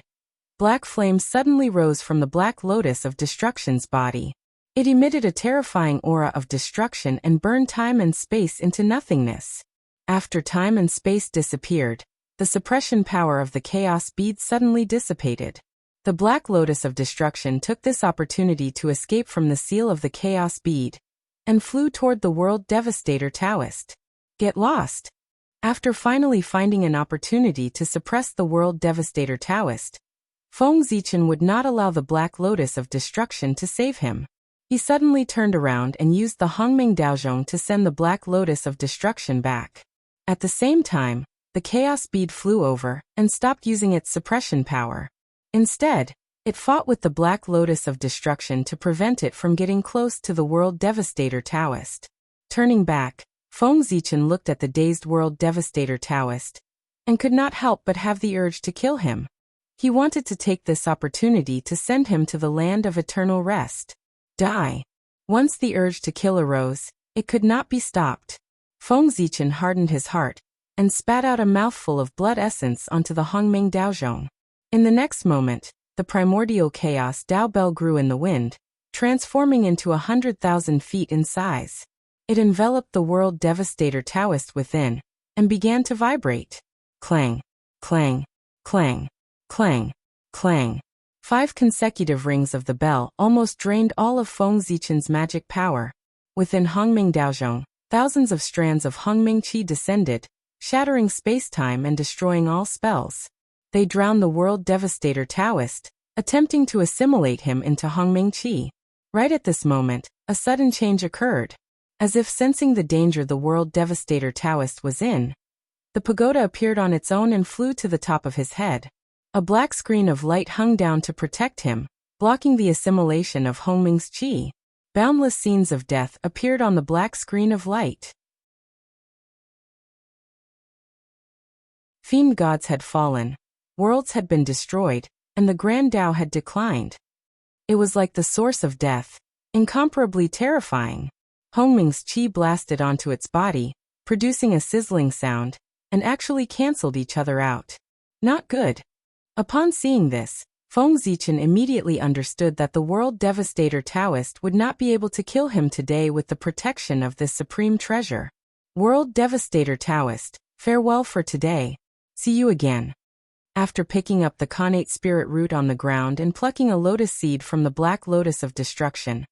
black flames suddenly rose from the Black Lotus of destruction's body. It emitted a terrifying aura of destruction and burned time and space into nothingness. After time and space disappeared, the suppression power of the chaos bead suddenly dissipated. The Black Lotus of destruction took this opportunity to escape from the seal of the chaos bead and flew toward the World Devastator Taoist. Get lost. After finally finding an opportunity to suppress the World Devastator Taoist, Feng Zichen would not allow the Black Lotus of destruction to save him. He suddenly turned around and used the Hongming Daozhong to send the Black Lotus of destruction back. At the same time, the chaos bead flew over and stopped using its suppression power. Instead, it fought with the Black Lotus of destruction to prevent it from getting close to the World Devastator Taoist. Turning back, Feng Zichen looked at the dazed World Devastator Taoist and could not help but have the urge to kill him. He wanted to take this opportunity to send him to the land of eternal rest. Die. Once the urge to kill arose, it could not be stopped. Feng Zichen hardened his heart and spat out a mouthful of blood essence onto the Hongming Daozhong. In the next moment, the primordial chaos Dao Bell grew in the wind, transforming into 100,000 feet in size. It enveloped the World Devastator Taoist within and began to vibrate. Clang, clang, clang, clang, clang. 5 consecutive rings of the bell almost drained all of Feng Zichen's magic power. Within Hongming Daozhong, thousands of strands of Hongming Qi descended, shattering space-time and destroying all spells. They drowned the World Devastator Taoist, attempting to assimilate him into Hongming Qi. Right at this moment, a sudden change occurred. As if sensing the danger the World Devastator Taoist was in, the pagoda appeared on its own and flew to the top of his head. A black screen of light hung down to protect him, blocking the assimilation of Hongming's qi. Boundless scenes of death appeared on the black screen of light. Fiend gods had fallen, worlds had been destroyed, and the Grand Tao had declined. It was like the source of death, incomparably terrifying. Hongming's qi blasted onto its body, producing a sizzling sound, and actually cancelled each other out. Not good. Upon seeing this, Feng Zichen immediately understood that the World Devastator Taoist would not be able to kill him today with the protection of this supreme treasure. World Devastator Taoist, farewell for today. See you again. After picking up the Khanate spirit root on the ground and plucking a lotus seed from the Black Lotus of Destruction,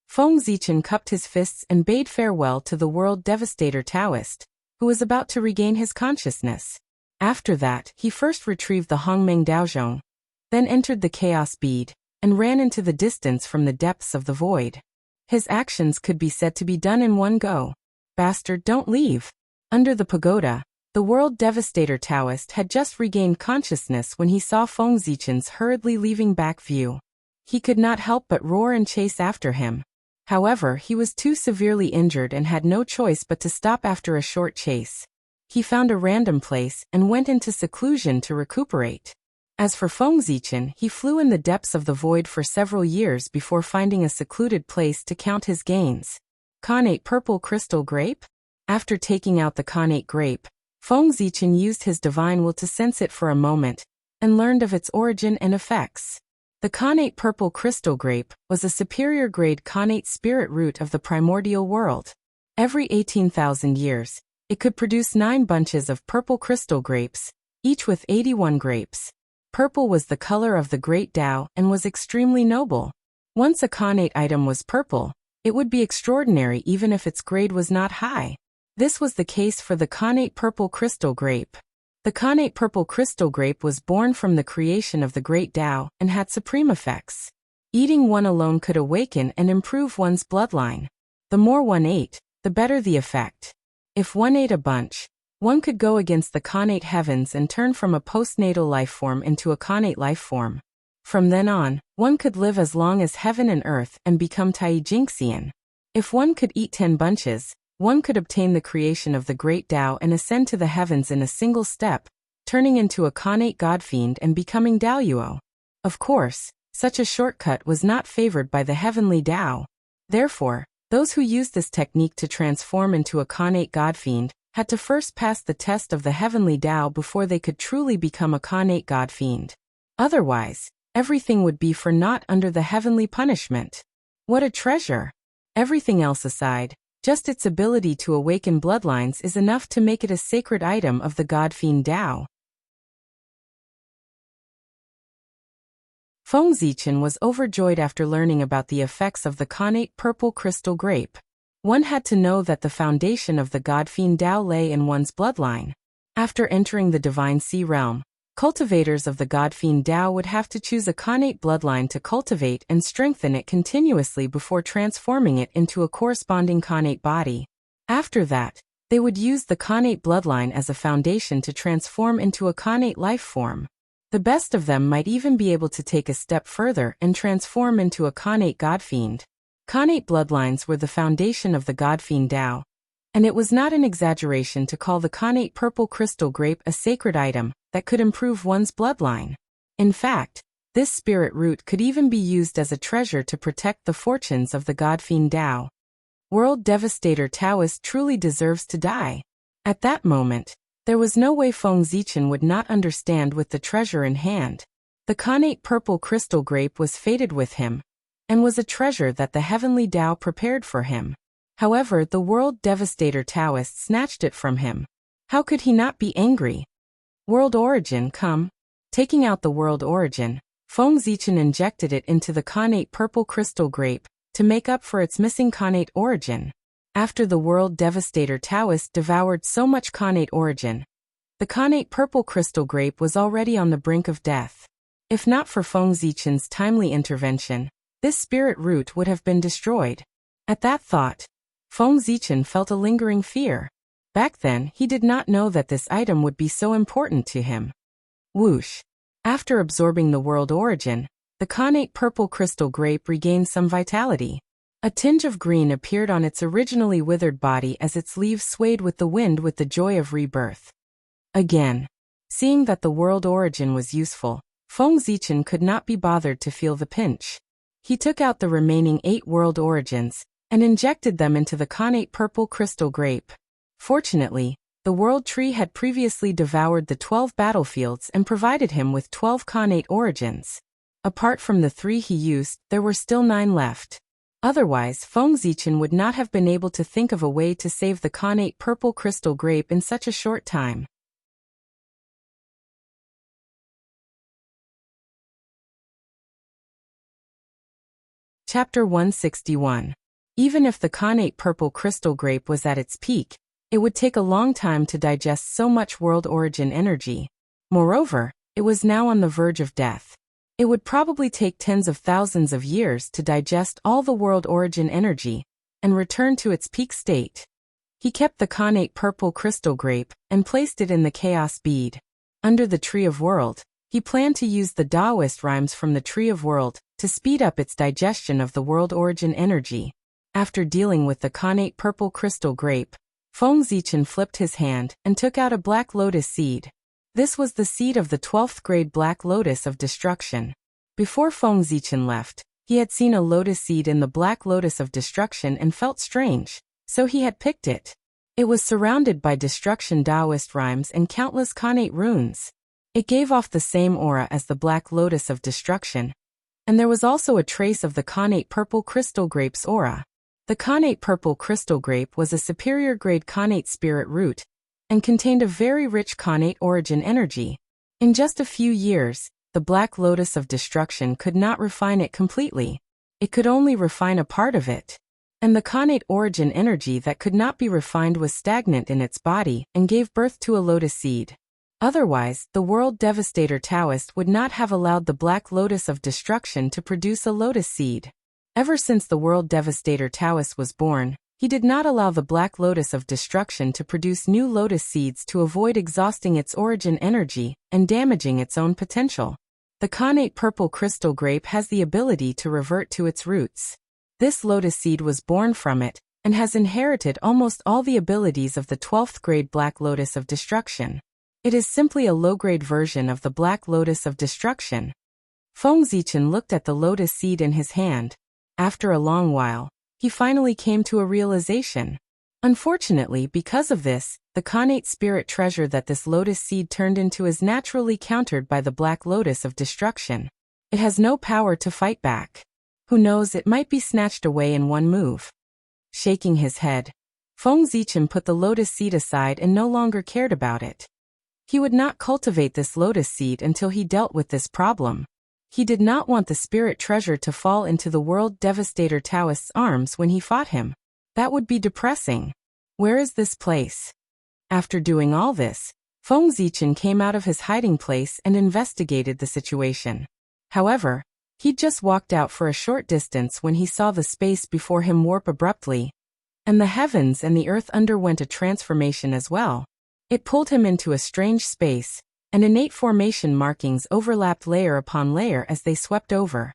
Feng Zichen cupped his fists and bade farewell to the World Devastator Taoist, who was about to regain his consciousness. After that, he first retrieved the Hongming Daozhong, then entered the chaos bead, and ran into the distance from the depths of the void. His actions could be said to be done in one go. Bastard, don't leave. Under the pagoda, the World Devastator Taoist had just regained consciousness when he saw Feng Zichen's hurriedly leaving back view. He could not help but roar and chase after him. However, he was too severely injured and had no choice but to stop after a short chase. He found a random place and went into seclusion to recuperate. As for Feng Zichen, he flew in the depths of the void for several years before finding a secluded place to count his gains. Khanate purple crystal grape? After taking out the Khanate grape, Feng Zichen used his divine will to sense it for a moment, and learned of its origin and effects. The Khanate purple crystal grape was a superior grade Khanate spirit root of the primordial world. Every 18,000 years, it could produce 9 bunches of purple crystal grapes, each with 81 grapes. Purple was the color of the Great Tao and was extremely noble. Once a Khanate item was purple, it would be extraordinary even if its grade was not high. This was the case for the Khanate purple crystal grape. The Khanate purple crystal grape was born from the creation of the Great Tao and had supreme effects. Eating one alone could awaken and improve one's bloodline. The more one ate, the better the effect. If one ate a bunch, One could go against the connate heavens and turn from a postnatal lifeform into a connate lifeform. From then on, one could live as long as heaven and earth and become Tai-Jinxian. If one could eat 10 bunches, one could obtain the creation of the great Tao and ascend to the heavens in a single step, turning into a connate godfiend and becoming Daoyuo. Of course, such a shortcut was not favored by the heavenly Tao. Therefore, those who used this technique to transform into a connate godfiend had to first pass the test of the heavenly Tao before they could truly become a connate godfiend. Otherwise, everything would be for naught under the heavenly punishment. What a treasure! Everything else aside, just its ability to awaken bloodlines is enough to make it a sacred item of the godfiend Tao. Feng Zichen was overjoyed after learning about the effects of the connate purple crystal grape. One had to know that the foundation of the godfiend Tao lay in one's bloodline. After entering the divine sea realm, cultivators of the godfiend Tao would have to choose a connate bloodline to cultivate and strengthen it continuously before transforming it into a corresponding connate body. After that, they would use the connate bloodline as a foundation to transform into a connate life form. The best of them might even be able to take a step further and transform into a connate godfiend. Connate bloodlines were the foundation of the godfiend Tao, and it was not an exaggeration to call the connate purple crystal grape a sacred item that could improve one's bloodline. In fact, this spirit root could even be used as a treasure to protect the fortunes of the godfiend Tao. World Devastator Taoist truly deserves to die. At that moment, there was no way Feng Zichen would not understand with the treasure in hand. The connate purple crystal grape was fated with him, and was a treasure that the heavenly Tao prepared for him. However, the World Devastator Taoist snatched it from him. How could he not be angry? World Origin, come. Taking out the World Origin, Feng Zichen injected it into the connate purple crystal grape to make up for its missing connate origin. After the World Devastator Taoist devoured so much connate origin, the connate purple crystal grape was already on the brink of death. If not for Feng Zichen's timely intervention, this spirit root would have been destroyed. At that thought, Feng Zichen felt a lingering fear. Back then, he did not know that this item would be so important to him. Whoosh! After absorbing the world origin, the connate purple crystal grape regained some vitality. A tinge of green appeared on its originally withered body as its leaves swayed with the wind with the joy of rebirth. Again, seeing that the world origin was useful, Feng Zichen could not be bothered to feel the pinch. He took out the remaining 8 world origins and injected them into the connate purple crystal grape. Fortunately, the world tree had previously devoured the 12 battlefields and provided him with 12 connate origins. Apart from the 3 he used, there were still 9 left. Otherwise, Feng Zichen would not have been able to think of a way to save the connate purple crystal grape in such a short time. Chapter 161. Even if the connate purple crystal grape was at its peak, it would take a long time to digest so much world origin energy. Moreover, it was now on the verge of death. It would probably take tens of thousands of years to digest all the world origin energy and return to its peak state. He kept the connate purple crystal grape and placed it in the chaos bead. Under the Tree of World, he planned to use the Taoist rhymes from the Tree of World to speed up its digestion of the world origin energy. After dealing with the connate purple crystal grape, Feng Zichen flipped his hand and took out a black lotus seed. This was the seed of the 12th grade black lotus of destruction. Before Feng Zichen left, he had seen a lotus seed in the black lotus of destruction and felt strange, so he had picked it. It was surrounded by destruction Taoist rhymes and countless connate runes. It gave off the same aura as the black lotus of destruction, and there was also a trace of the connate purple crystal grape's aura. The connate purple crystal grape was a superior grade connate spirit root, and contained a very rich connate origin energy. In just a few years, the black lotus of destruction could not refine it completely. It could only refine a part of it. And the connate origin energy that could not be refined was stagnant in its body and gave birth to a lotus seed. Otherwise, the World Devastator Taoist would not have allowed the black lotus of destruction to produce a lotus seed. Ever since the World Devastator Taoist was born, He did not allow the Black Lotus of Destruction to produce new lotus seeds to avoid exhausting its origin energy and damaging its own potential. The connate purple crystal grape has the ability to revert to its roots. This lotus seed was born from it, and has inherited almost all the abilities of the 12th grade Black Lotus of Destruction. It is simply a low-grade version of the Black Lotus of Destruction. Feng Zichen looked at the lotus seed in his hand. After a long while, he finally came to a realization. Unfortunately, because of this, the connate spirit treasure that this lotus seed turned into is naturally countered by the Black Lotus of Destruction. It has no power to fight back. Who knows, it might be snatched away in one move. Shaking his head, Feng Zichen put the lotus seed aside and no longer cared about it. He would not cultivate this lotus seed until he dealt with this problem. He did not want the spirit treasure to fall into the world devastator Taoist's arms when he fought him. That would be depressing. Where is this place? After doing all this, Feng Zichen came out of his hiding place and investigated the situation. However, he'd just walked out for a short distance when he saw the space before him warp abruptly, and the heavens and the earth underwent a transformation as well. It pulled him into a strange space, and innate formation markings overlapped layer upon layer as they swept over.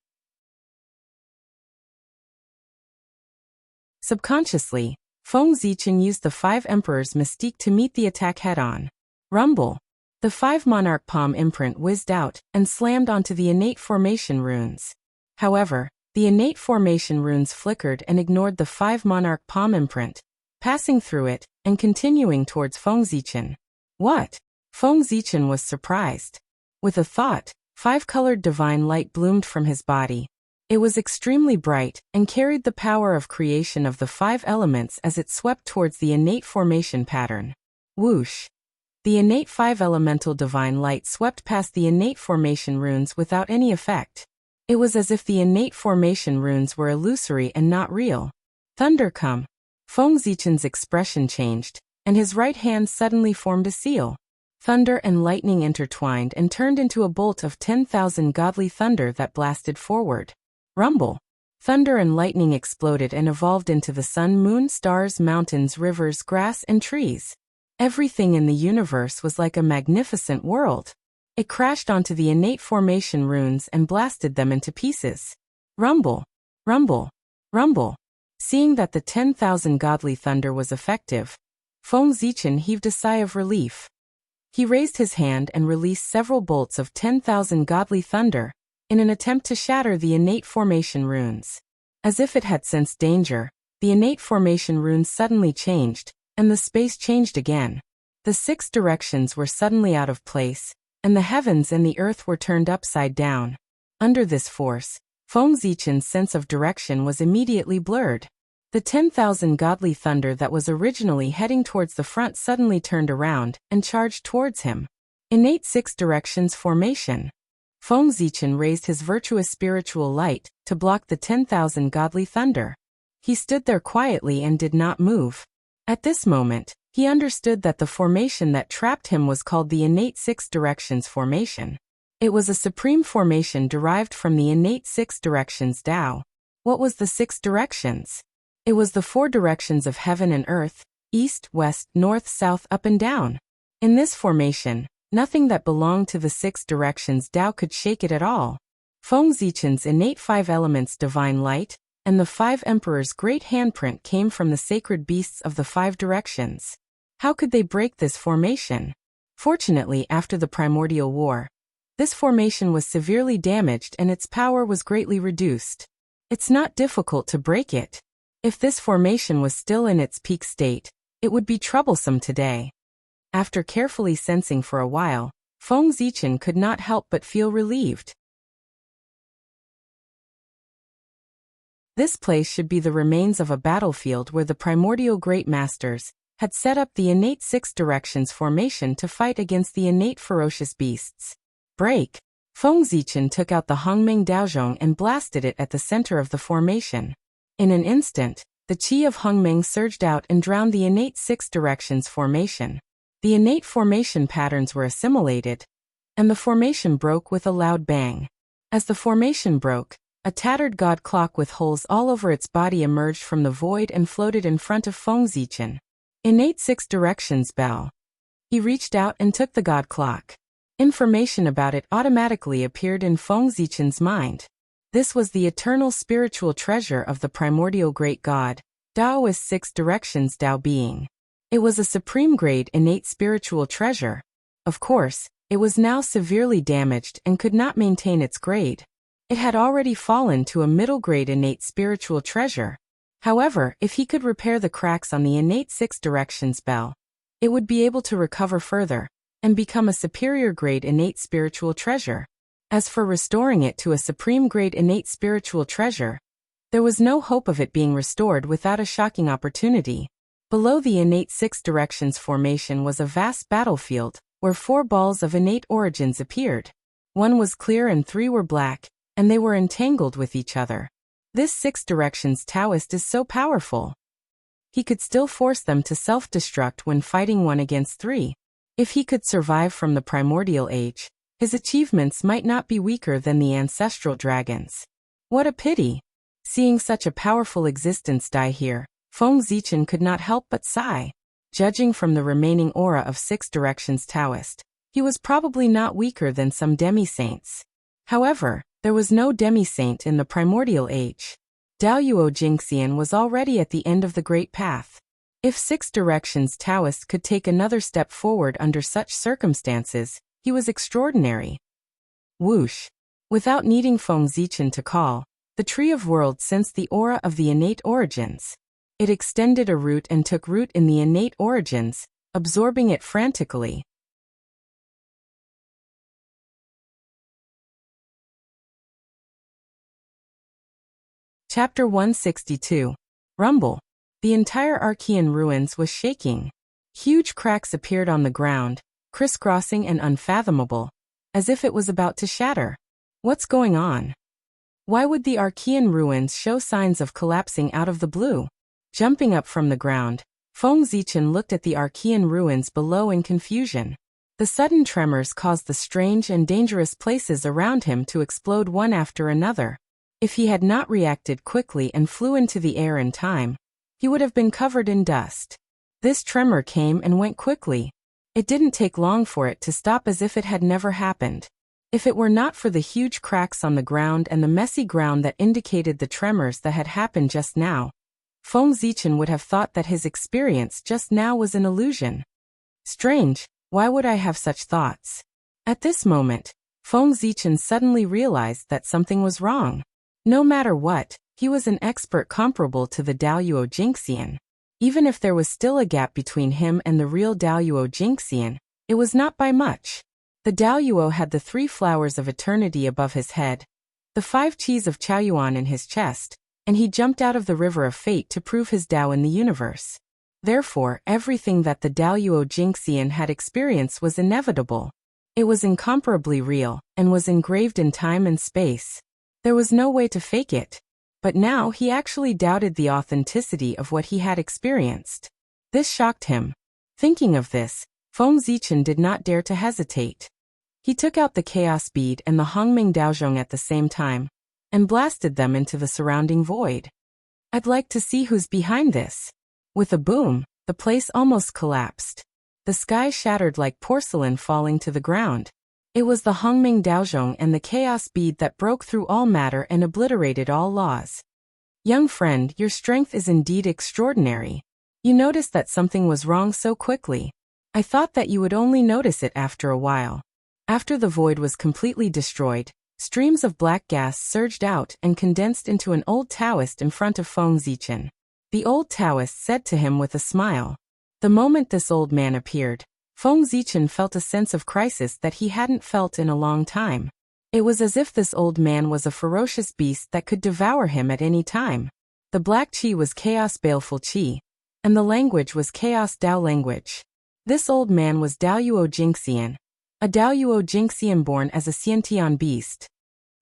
Subconsciously, Feng Zichen used the 5 Emperors mystique to meet the attack head-on. Rumble! The 5 Monarch palm imprint whizzed out and slammed onto the innate formation runes. However, the innate formation runes flickered and ignored the 5 Monarch palm imprint, passing through it and continuing towards Feng Zichen. What? Feng Zichen was surprised. With a thought, 5-colored divine light bloomed from his body. It was extremely bright and carried the power of creation of the 5 elements as it swept towards the innate formation pattern. Whoosh! The innate 5 elemental divine light swept past the innate formation runes without any effect. It was as if the innate formation runes were illusory and not real. Thunder come! Feng Zichen's expression changed, and his right hand suddenly formed a seal. Thunder and lightning intertwined and turned into a bolt of 10,000 godly thunder that blasted forward. Rumble! Thunder and lightning exploded and evolved into the sun, moon, stars, mountains, rivers, grass, and trees. Everything in the universe was like a magnificent world. It crashed onto the innate formation runes and blasted them into pieces. Rumble! Rumble! Rumble! Seeing that the 10,000 godly thunder was effective, Feng Zichen heaved a sigh of relief. He raised his hand and released several bolts of 10,000 godly thunder, in an attempt to shatter the innate formation runes. As if it had sensed danger, the innate formation runes suddenly changed, and the space changed again. The 6 directions were suddenly out of place, and the heavens and the earth were turned upside down. Under this force, Feng Zichen's sense of direction was immediately blurred. The 10,000 godly thunder that was originally heading towards the front suddenly turned around and charged towards him. Innate 6 directions formation. Feng Zichen raised his virtuous spiritual light to block the 10,000 godly thunder. He stood there quietly and did not move. At this moment, he understood that the formation that trapped him was called the innate 6 directions formation. It was a supreme formation derived from the innate 6 directions Tao. What was the 6 directions? It was the 4 directions of heaven and earth, east, west, north, south, up and down. In this formation, nothing that belonged to the 6 directions Tao could shake it at all. Feng Zichen's innate 5 elements divine light, and the 5 emperors' great handprint came from the sacred beasts of the 5 directions. How could they break this formation? Fortunately, after the primordial war, this formation was severely damaged and its power was greatly reduced. It's not difficult to break it. If this formation was still in its peak state, it would be troublesome today. After carefully sensing for a while, Feng Zichen could not help but feel relieved. This place should be the remains of a battlefield where the primordial great masters had set up the innate 6 directions formation to fight against the innate ferocious beasts. Break! Feng Zichen took out the Hongmeng Daozhong and blasted it at the center of the formation. In an instant, the qi of Hongmeng surged out and drowned the innate 6 directions formation. The innate formation patterns were assimilated, and the formation broke with a loud bang. As the formation broke, A tattered god clock with holes all over its body emerged from the void and floated in front of Feng Zichen. Innate 6 directions bell. He reached out and took the god clock. Information about it automatically appeared in Feng Zichen's mind. This was the eternal spiritual treasure of the primordial great god, Taoist 6 directions Tao being. It was a supreme grade innate spiritual treasure. Of course, it was now severely damaged and could not maintain its grade. It had already fallen to a middle grade innate spiritual treasure. However, if he could repair the cracks on the innate 6 directions bell, it would be able to recover further and become a superior grade innate spiritual treasure. As for restoring it to a supreme grade innate spiritual treasure, there was no hope of it being restored without a shocking opportunity. Below the innate 6 directions formation was a vast battlefield, where 4 balls of innate origins appeared. 1 was clear and 3 were black, and they were entangled with each other. This 6 directions Taoist is so powerful. He could still force them to self-destruct when fighting 1 against 3. If he could survive from the primordial age, his achievements might not be weaker than the ancestral dragons. What a pity! Seeing such a powerful existence die here, Feng Zichen could not help but sigh. Judging from the remaining aura of 6 directions Taoist, he was probably not weaker than some demi-saints. However, there was no demi-saint in the primordial age. Daoyuo Jingxian was already at the end of the great path. If 6 directions Taoist could take another step forward under such circumstances, he was extraordinary. Whoosh! Without needing Feng Zichen to call, the Tree of Worlds sensed the aura of the innate origins. It extended a root and took root in the innate origins, absorbing it frantically. Chapter 162. Rumble. The entire Archean ruins was shaking. Huge cracks appeared on the ground, crisscrossing and unfathomable, as if it was about to shatter. What's going on? Why would the Archean ruins show signs of collapsing out of the blue? Jumping up from the ground, Feng Zichen looked at the Archean ruins below in confusion. The sudden tremors caused the strange and dangerous places around him to explode one after another. If he had not reacted quickly and flew into the air in time, he would have been covered in dust. This tremor came and went quickly. It didn't take long for it to stop as if it had never happened. If it were not for the huge cracks on the ground and the messy ground that indicated the tremors that had happened just now, Feng Zichen would have thought that his experience just now was an illusion. Strange, why would I have such thoughts? At this moment, Feng Zichen suddenly realized that something was wrong. No matter what, he was an expert comparable to the Daoyuo Jingxian. Even if there was still a gap between him and the real Daoyuo Jingxian, it was not by much. The Daoyuo had the 3 flowers of eternity above his head, the 5 qis of Chaoyuan in his chest, and he jumped out of the river of fate to prove his Dao in the universe. Therefore, everything that the Daoyuo Jingxian had experienced was inevitable. It was incomparably real, and was engraved in time and space. There was no way to fake it. But now he actually doubted the authenticity of what he had experienced. This shocked him. Thinking of this, Feng Zichen did not dare to hesitate. He took out the Chaos Bead and the Hongming Daozhong at the same time, and blasted them into the surrounding void. I'd like to see who's behind this. With a boom, the place almost collapsed. The sky shattered like porcelain falling to the ground. It was the Hongming Daozhong and the Chaos Bead that broke through all matter and obliterated all laws. Young friend, your strength is indeed extraordinary. You noticed that something was wrong so quickly. I thought that you would only notice it after a while. After the void was completely destroyed, streams of black gas surged out and condensed into an old Taoist in front of Feng Zichen. The old Taoist said to him with a smile. The moment this old man appeared, Feng Zichen felt a sense of crisis that he hadn't felt in a long time. It was as if this old man was a ferocious beast that could devour him at any time. The black qi was chaos baleful qi, and the language was chaos Dao language. This old man was Daoyuo Jingxian, a Daoyuo Jingxian born as a Xiantian beast.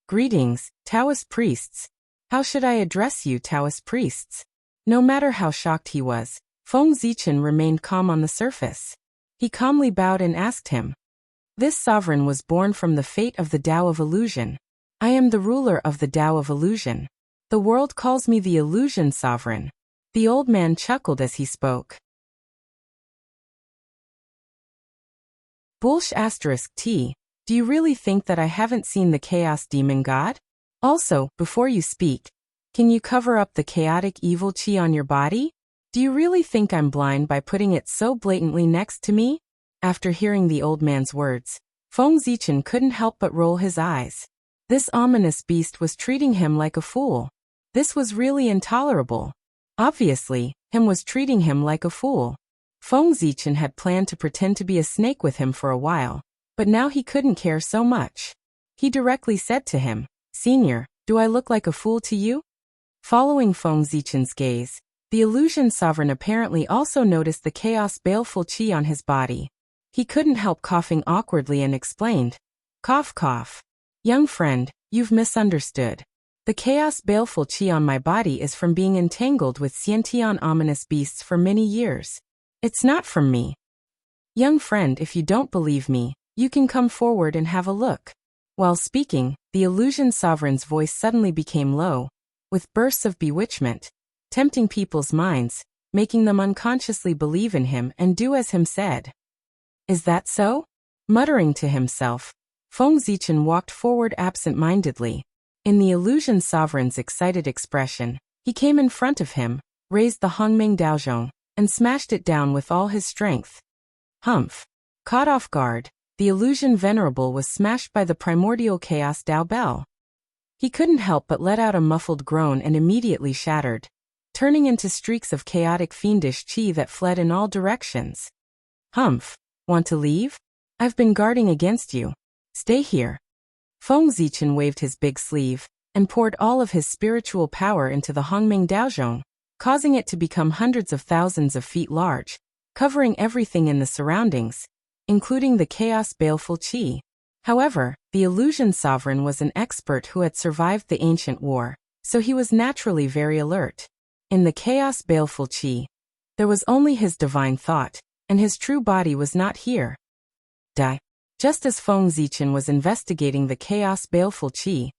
Greetings, Taoist priests. How should I address you, Taoist priests? No matter how shocked he was, Feng Zichen remained calm on the surface. He calmly bowed and asked him. This sovereign was born from the fate of the Tao of illusion. I am the ruler of the Tao of illusion. The world calls me the illusion sovereign. The old man chuckled as he spoke. Bullsh *T. Do you really think that I haven't seen the chaos demon god? Also, before you speak, can you cover up the chaotic evil chi on your body? Do you really think I'm blind by putting it so blatantly next to me? After hearing the old man's words, Feng Zichen couldn't help but roll his eyes. This ominous beast was treating him like a fool. This was really intolerable. Obviously, him was treating him like a fool. Feng Zichen had planned to pretend to be a snake with him for a while, but now he couldn't care so much. He directly said to him, "Senior, do I look like a fool to you?" Following Feng Zichen's gaze, the illusion sovereign apparently also noticed the chaos baleful chi on his body. He couldn't help coughing awkwardly and explained, "Cough cough. Young friend, you've misunderstood. The chaos baleful chi on my body is from being entangled with Xiantian ominous beasts for many years. It's not from me. Young friend, if you don't believe me, you can come forward and have a look." While speaking, the illusion sovereign's voice suddenly became low, with bursts of bewitchment, tempting people's minds, making them unconsciously believe in him and do as him said. "Is that so?" Muttering to himself, Feng Zichen walked forward absent-mindedly. In the illusion sovereign's excited expression, he came in front of him, raised the Hongming Daozhong, and smashed it down with all his strength. Humph! Caught off guard, the illusion venerable was smashed by the primordial chaos Dao Bell. He couldn't help but let out a muffled groan and immediately shattered, turning into streaks of chaotic fiendish chi that fled in all directions. "Humph! Want to leave? I've been guarding against you. Stay here." Feng Zichen waved his big sleeve and poured all of his spiritual power into the Hongming Daozhong, causing it to become hundreds of thousands of feet large, covering everything in the surroundings, including the chaos baleful chi. However, the illusion sovereign was an expert who had survived the ancient war, so he was naturally very alert. In the chaos baleful chi, there was only his divine thought, and his true body was not here. Just as Feng Zichen was investigating the chaos baleful chi,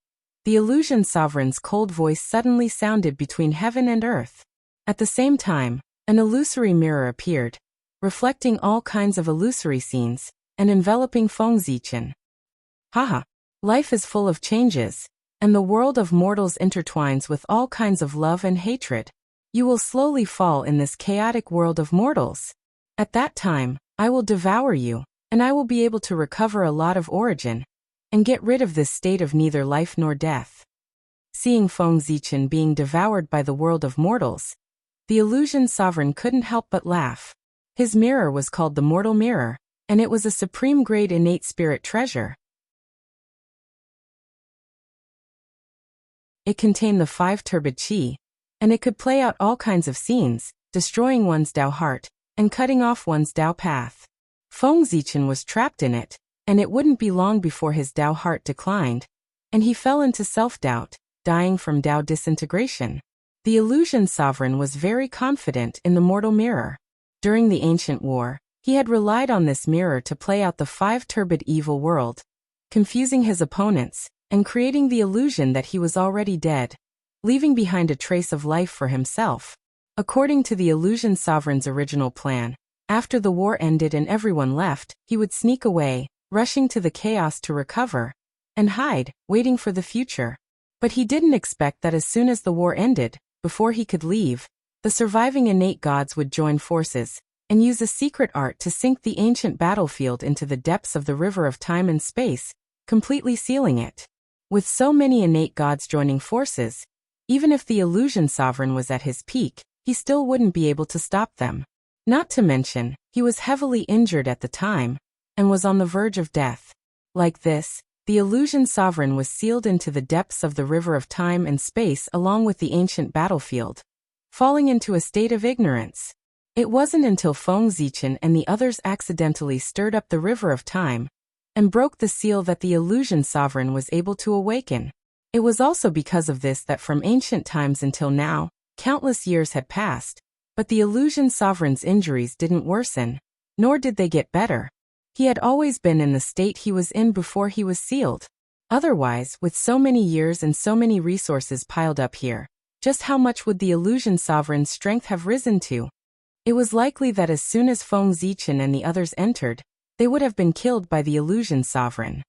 the illusion sovereign's cold voice suddenly sounded between heaven and earth. At the same time, an illusory mirror appeared, reflecting all kinds of illusory scenes, and enveloping Feng Zichen. Haha! Life is full of changes, and the world of mortals intertwines with all kinds of love and hatred. You will slowly fall in this chaotic world of mortals. At that time, I will devour you, and I will be able to recover a lot of origin, and get rid of this state of neither life nor death. Seeing Feng Zichen being devoured by the world of mortals, the illusion sovereign couldn't help but laugh. His mirror was called the Mortal Mirror, and it was a supreme grade innate spirit treasure. It contained the 5 turbid chi, and it could play out all kinds of scenes, destroying one's Tao heart, and cutting off one's Tao path. Feng Zichen was trapped in it, and it wouldn't be long before his Tao heart declined, and he fell into self-doubt, dying from Tao disintegration. The illusion sovereign was very confident in the mortal mirror. During the ancient war, he had relied on this mirror to play out the 5 turbid evil world, confusing his opponents, and creating the illusion that he was already dead, leaving behind a trace of life for himself. According to the illusion sovereign's original plan, after the war ended and everyone left, he would sneak away, rushing to the chaos to recover, and hide, waiting for the future. But he didn't expect that as soon as the war ended, before he could leave, the surviving innate gods would join forces, and use a secret art to sink the ancient battlefield into the depths of the river of time and space, completely sealing it. With so many innate gods joining forces, even if the illusion sovereign was at his peak, he still wouldn't be able to stop them. Not to mention, he was heavily injured at the time, and was on the verge of death. Like this, the illusion sovereign was sealed into the depths of the river of time and space along with the ancient battlefield, falling into a state of ignorance. It wasn't until Feng Zichen and the others accidentally stirred up the river of time, and broke the seal that the illusion sovereign was able to awaken. It was also because of this that from ancient times until now, countless years had passed, but the illusion sovereign's injuries didn't worsen, nor did they get better. He had always been in the state he was in before he was sealed. Otherwise, with so many years and so many resources piled up here, just how much would the illusion sovereign's strength have risen to? It was likely that as soon as Feng Zichen and the others entered, they would have been killed by the illusion sovereign.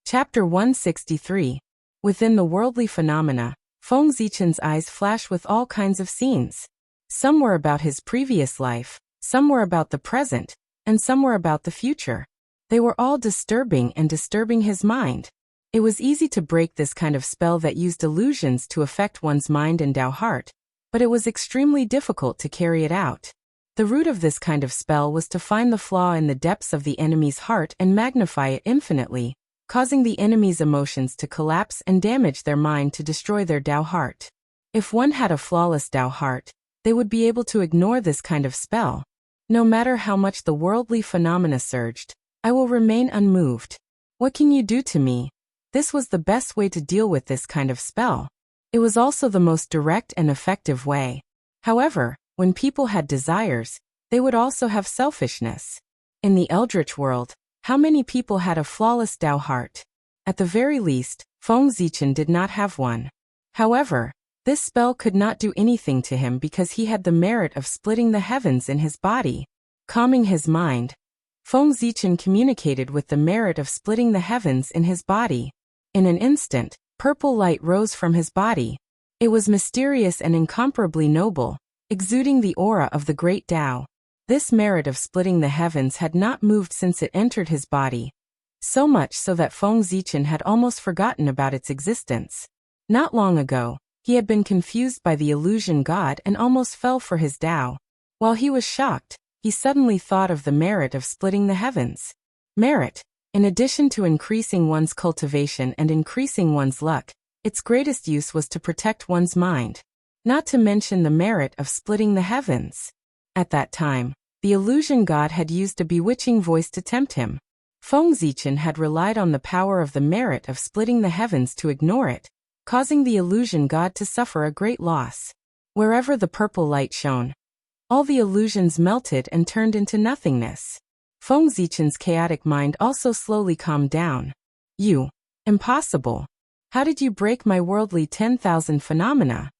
Chapter 163. Within the worldly phenomena, Feng Zichen's eyes flash with all kinds of scenes. Some were about his previous life, some were about the present, and some were about the future. They were all disturbing and disturbing his mind. It was easy to break this kind of spell that used illusions to affect one's mind and Tao heart, but it was extremely difficult to carry it out. The root of this kind of spell was to find the flaw in the depths of the enemy's heart and magnify it infinitely, causing the enemy's emotions to collapse and damage their mind to destroy their Tao heart. If one had a flawless Tao heart, they would be able to ignore this kind of spell. No matter how much the worldly phenomena surged, I will remain unmoved. What can you do to me? This was the best way to deal with this kind of spell. It was also the most direct and effective way. However, when people had desires, they would also have selfishness. In the Eldritch world, how many people had a flawless Tao heart? At the very least, Feng Zichen did not have one. However, this spell could not do anything to him because he had the merit of splitting the heavens in his body. Calming his mind, Feng Zichen communicated with the merit of splitting the heavens in his body. In an instant, purple light rose from his body. It was mysterious and incomparably noble, exuding the aura of the great Tao. This merit of splitting the heavens had not moved since it entered his body, so much so that Feng Zichen had almost forgotten about its existence. Not long ago, he had been confused by the illusion god and almost fell for his Tao. While he was shocked, he suddenly thought of the merit of splitting the heavens. Merit, in addition to increasing one's cultivation and increasing one's luck, its greatest use was to protect one's mind. Not to mention the merit of splitting the heavens. At that time, the illusion god had used a bewitching voice to tempt him. Feng Zichen had relied on the power of the merit of splitting the heavens to ignore it, causing the illusion god to suffer a great loss. Wherever the purple light shone, all the illusions melted and turned into nothingness. Feng Zichen's chaotic mind also slowly calmed down. You. Impossible. How did you break my worldly 10,000 phenomena?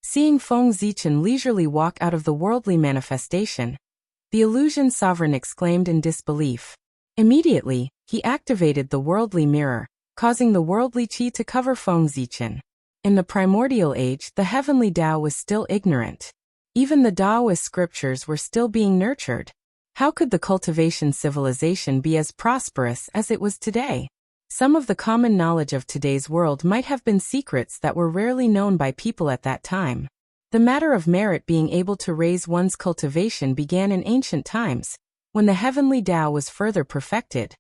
Seeing Feng Zichen leisurely walk out of the worldly manifestation, the illusion sovereign exclaimed in disbelief. Immediately, he activated the worldly mirror, causing the worldly qi to cover Feng Zichen. In the primordial age, the heavenly Tao was still ignorant. Even the Taoist scriptures were still being nurtured. How could the cultivation civilization be as prosperous as it was today? Some of the common knowledge of today's world might have been secrets that were rarely known by people at that time. The matter of merit being able to raise one's cultivation began in ancient times, when the heavenly Tao was further perfected.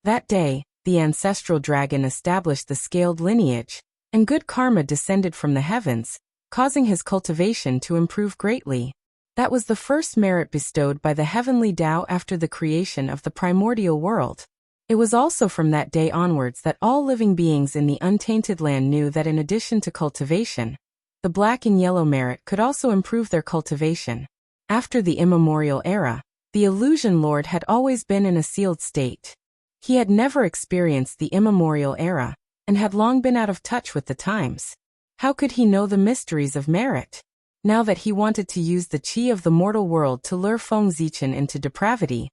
That day, the ancestral dragon established the scaled lineage, and good karma descended from the heavens, causing his cultivation to improve greatly. That was the first merit bestowed by the heavenly Tao after the creation of the primordial world. It was also from that day onwards that all living beings in the untainted land knew that in addition to cultivation, the black and yellow merit could also improve their cultivation. After the immemorial era, the illusion lord had always been in a sealed state. He had never experienced the immemorial era, and had long been out of touch with the times. How could he know the mysteries of merit? Now that he wanted to use the qi of the mortal world to lure Feng Zichen into depravity,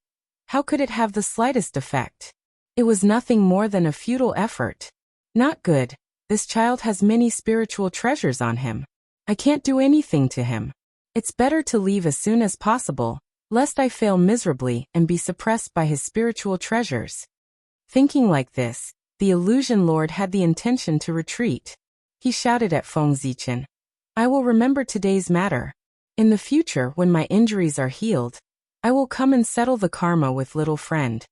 how could it have the slightest effect? It was nothing more than a futile effort. Not good. This child has many spiritual treasures on him. I can't do anything to him. It's better to leave as soon as possible, lest I fail miserably and be suppressed by his spiritual treasures. Thinking like this, the illusion lord had the intention to retreat. He shouted at Feng Zichen, I will remember today's matter. In the future, when my injuries are healed, I will come and settle the karma with little friend.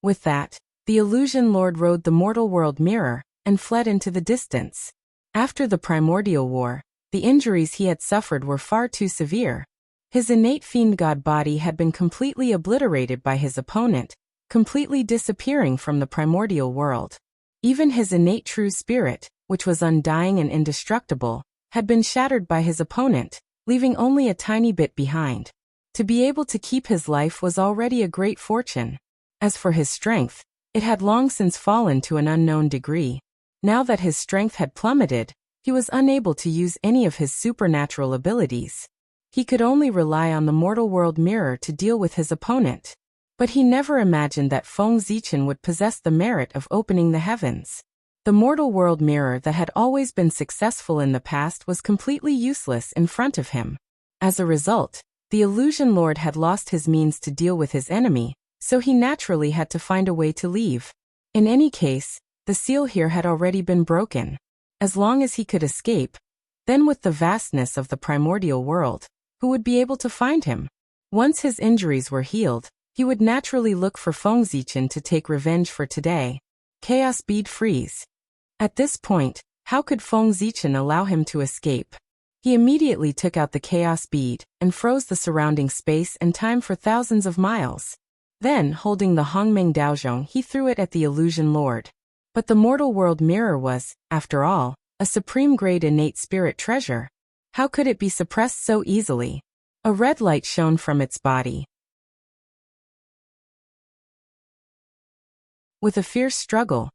With that, the illusion lord rode the mortal world mirror, and fled into the distance. After the primordial war, the injuries he had suffered were far too severe. His innate fiend god body had been completely obliterated by his opponent, completely disappearing from the primordial world. Even his innate true spirit, which was undying and indestructible, had been shattered by his opponent, leaving only a tiny bit behind. To be able to keep his life was already a great fortune. As for his strength, it had long since fallen to an unknown degree. Now that his strength had plummeted, he was unable to use any of his supernatural abilities. He could only rely on the mortal world mirror to deal with his opponent. But he never imagined that Feng Zichen would possess the merit of opening the heavens. The mortal world mirror that had always been successful in the past was completely useless in front of him. As a result, the Illusion Lord had lost his means to deal with his enemy, so he naturally had to find a way to leave. In any case, the seal here had already been broken. As long as he could escape, then with the vastness of the primordial world, who would be able to find him? Once his injuries were healed, he would naturally look for Feng Zichen to take revenge for today. Chaos bead freeze. At this point, how could Feng Zichen allow him to escape? He immediately took out the chaos bead and froze the surrounding space and time for thousands of miles. Then, holding the Hongmeng Daozhong, he threw it at the Illusion Lord. But the mortal world mirror was, after all, a supreme-grade innate spirit treasure. How could it be suppressed so easily? A red light shone from its body. With a fierce struggle,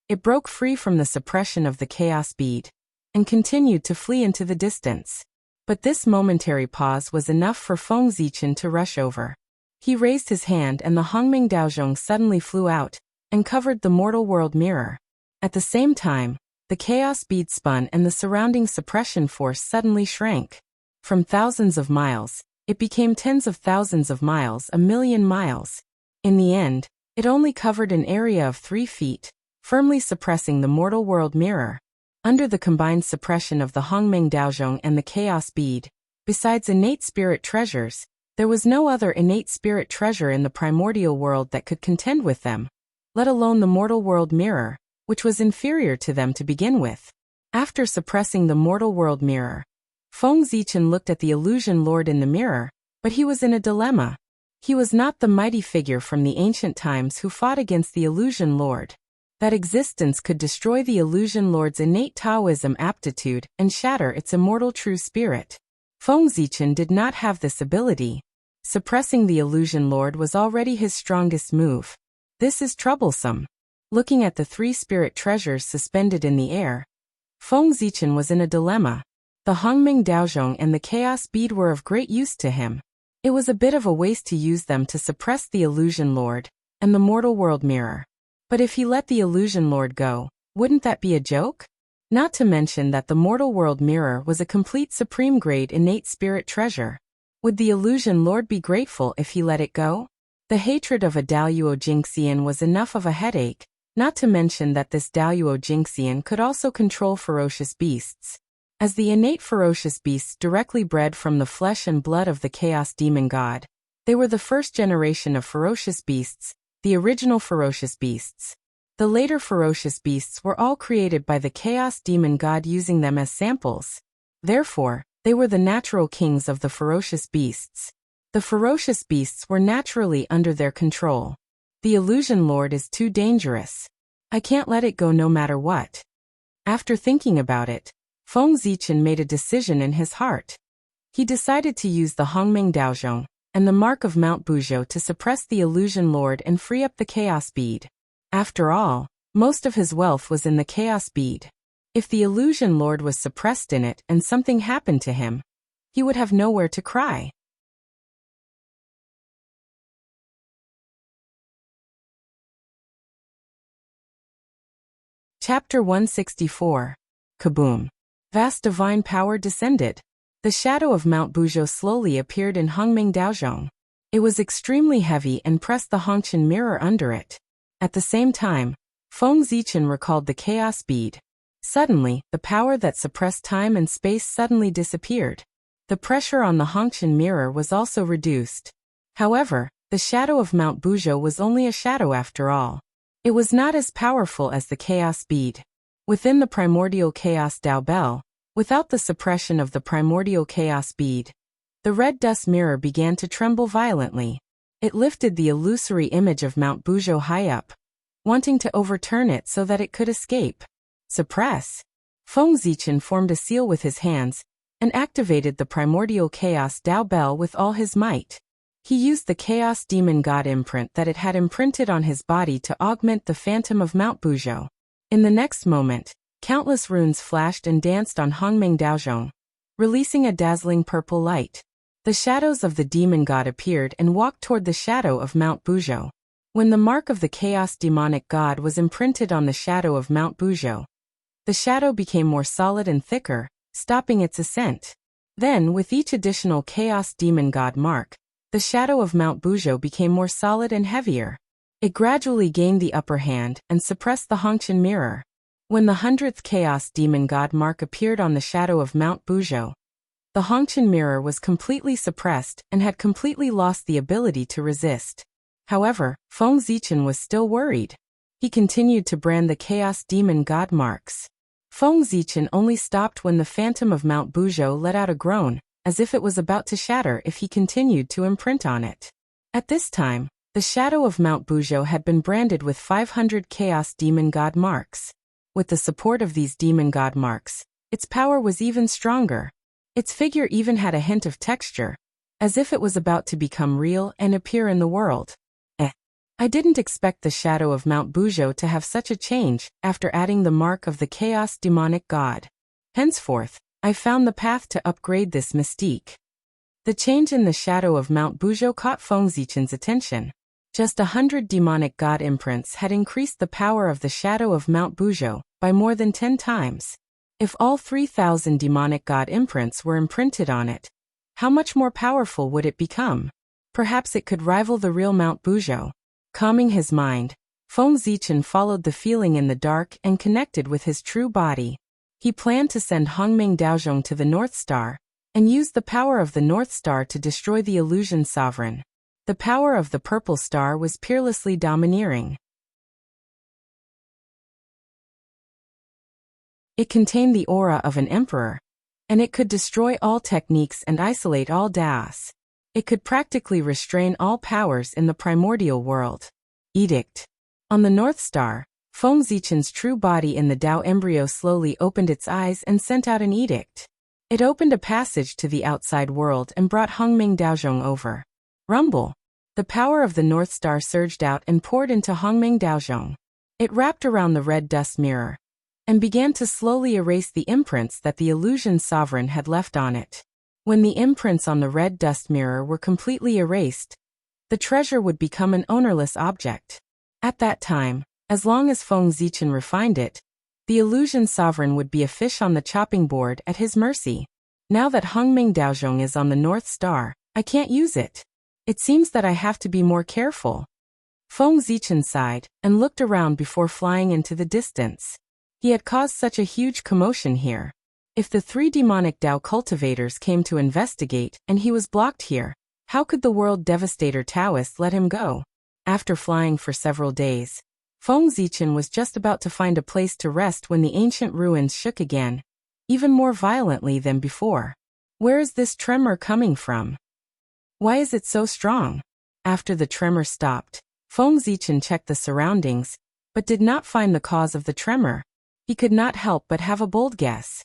it broke free from the suppression of the chaos bead and continued to flee into the distance. But this momentary pause was enough for Feng Zichen to rush over. He raised his hand and the Hongmeng Daozhong suddenly flew out and covered the mortal world mirror. At the same time, the chaos bead spun and the surrounding suppression force suddenly shrank. From thousands of miles, it became tens of thousands of miles, a million miles. In the end, it only covered an area of 3 feet, firmly suppressing the mortal world mirror. Under the combined suppression of the Hongmeng Daozhong and the chaos bead, besides innate spirit treasures, there was no other innate spirit treasure in the primordial world that could contend with them, let alone the mortal world mirror, which was inferior to them to begin with. After suppressing the mortal world mirror, Feng Zichen looked at the Illusion Lord in the mirror, but he was in a dilemma. He was not the mighty figure from the ancient times who fought against the Illusion Lord. That existence could destroy the Illusion Lord's innate Taoism aptitude and shatter its immortal true spirit. Feng Zichen did not have this ability. Suppressing the Illusion Lord was already his strongest move. This is troublesome. Looking at the 3 spirit treasures suspended in the air, Feng Zichen was in a dilemma. The Hongmeng Daozhong and the chaos bead were of great use to him. It was a bit of a waste to use them to suppress the Illusion Lord and the mortal world mirror. But if he let the Illusion Lord go, wouldn't that be a joke? Not to mention that the mortal world mirror was a complete supreme-grade innate spirit treasure. Would the Illusion Lord be grateful if he let it go? The hatred of a Daoyuo Jingxian was enough of a headache, not to mention that this Daoyuo Jingxian could also control ferocious beasts. As the innate ferocious beasts directly bred from the flesh and blood of the Chaos Demon God, they were the first generation of ferocious beasts, the original ferocious beasts. The later ferocious beasts were all created by the Chaos Demon God using them as samples. Therefore, they were the natural kings of the ferocious beasts. The ferocious beasts were naturally under their control. The Illusion Lord is too dangerous. I can't let it go no matter what. After thinking about it, Feng Zichen made a decision in his heart. He decided to use the Hongmeng Daozhong and the Mark of Mount Buzhou to suppress the Illusion Lord and free up the Chaos Bead. After all, most of his wealth was in the Chaos Bead. If the Illusion Lord was suppressed in it and something happened to him, he would have nowhere to cry. Chapter 164. Kaboom! Vast divine power descended. The shadow of Mount Buzhou slowly appeared in Hongmeng Daozhong. It was extremely heavy and pressed the Hongqian mirror under it. At the same time, Feng Zichen recalled the Chaos Bead. Suddenly, the power that suppressed time and space suddenly disappeared. The pressure on the Hongqian mirror was also reduced. However, the shadow of Mount Buzhou was only a shadow after all. It was not as powerful as the Chaos Bead. Within the primordial Chaos Dao Bell, without the suppression of the primordial Chaos Bead, the red dust mirror began to tremble violently. It lifted the illusory image of Mount Buzhou high up, wanting to overturn it so that it could escape. Suppress? Feng Zichen formed a seal with his hands and activated the primordial chaos Dao Bell with all his might. He used the chaos demon god imprint that it had imprinted on his body to augment the phantom of Mount Buzhou. In the next moment, countless runes flashed and danced on Hongmeng Daozhong, releasing a dazzling purple light. The shadows of the demon god appeared and walked toward the shadow of Mount Buzhou. When the mark of the chaos demonic god was imprinted on the shadow of Mount Buzhou, the shadow became more solid and thicker, stopping its ascent. Then, with each additional chaos demon god mark, the shadow of Mount Buzhou became more solid and heavier. It gradually gained the upper hand and suppressed the Hongqian mirror. When the 100th chaos demon god mark appeared on the shadow of Mount Buzhou, the Hongqian mirror was completely suppressed and had completely lost the ability to resist. However, Feng Zichen was still worried. He continued to brand the chaos demon god marks. Feng Zichen only stopped when the phantom of Mount Buzhou let out a groan, as if it was about to shatter if he continued to imprint on it. At this time, the shadow of Mount Buzhou had been branded with 500 chaos demon god marks. With the support of these demon god marks, its power was even stronger. Its figure even had a hint of texture, as if it was about to become real and appear in the world. I didn't expect the shadow of Mount Buzhou to have such a change after adding the mark of the chaos demonic god. Henceforth, I found the path to upgrade this mystique. The change in the shadow of Mount Buzhou caught Feng Zichen's attention. Just 100 demonic god imprints had increased the power of the shadow of Mount Buzhou by more than 10 times. If all 3,000 demonic god imprints were imprinted on it, how much more powerful would it become? Perhaps it could rival the real Mount Buzhou. Calming his mind, Feng Zichen followed the feeling in the dark and connected with his true body. He planned to send Hongmeng Daozhong to the North Star and use the power of the North Star to destroy the illusion sovereign. The power of the purple star was peerlessly domineering. It contained the aura of an emperor, and it could destroy all techniques and isolate all Daos. It could practically restrain all powers in the primordial world. Edict. On the North Star, Feng Zichen's true body in the Dao embryo slowly opened its eyes and sent out an edict. It opened a passage to the outside world and brought Hongmeng Daozhong over. Rumble. The power of the North Star surged out and poured into Hongmeng Daozhong. It wrapped around the red dust mirror and began to slowly erase the imprints that the illusion sovereign had left on it. When the imprints on the red dust mirror were completely erased, the treasure would become an ownerless object. At that time, as long as Feng Zichen refined it, the illusion sovereign would be a fish on the chopping board at his mercy. Now that Hongmeng Daozhong is on the North Star, I can't use it. It seems that I have to be more careful. Feng Zichen sighed and looked around before flying into the distance. He had caused such a huge commotion here. If the 3 demonic Dao cultivators came to investigate and he was blocked here, how could the world devastator Taoist let him go? After flying for several days, Feng Zichen was just about to find a place to rest when the ancient ruins shook again, even more violently than before. Where is this tremor coming from? Why is it so strong? After the tremor stopped, Feng Zichen checked the surroundings, but did not find the cause of the tremor. He could not help but have a bold guess.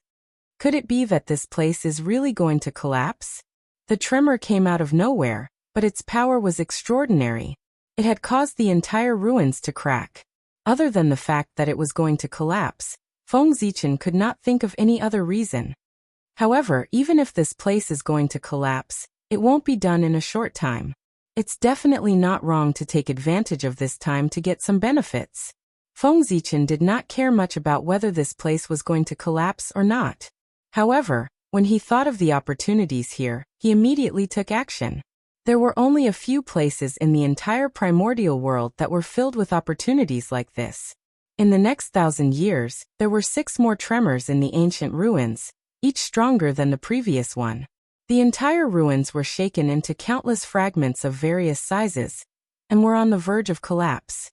Could it be that this place is really going to collapse? The tremor came out of nowhere, but its power was extraordinary. It had caused the entire ruins to crack. Other than the fact that it was going to collapse, Feng Zichen could not think of any other reason. However, even if this place is going to collapse, it won't be done in a short time. It's definitely not wrong to take advantage of this time to get some benefits. Feng Zichen did not care much about whether this place was going to collapse or not. However, when he thought of the opportunities here, he immediately took action. There were only a few places in the entire primordial world that were filled with opportunities like this. In the next 1,000 years, there were 6 more tremors in the ancient ruins, each stronger than the previous one. The entire ruins were shaken into countless fragments of various sizes, and were on the verge of collapse.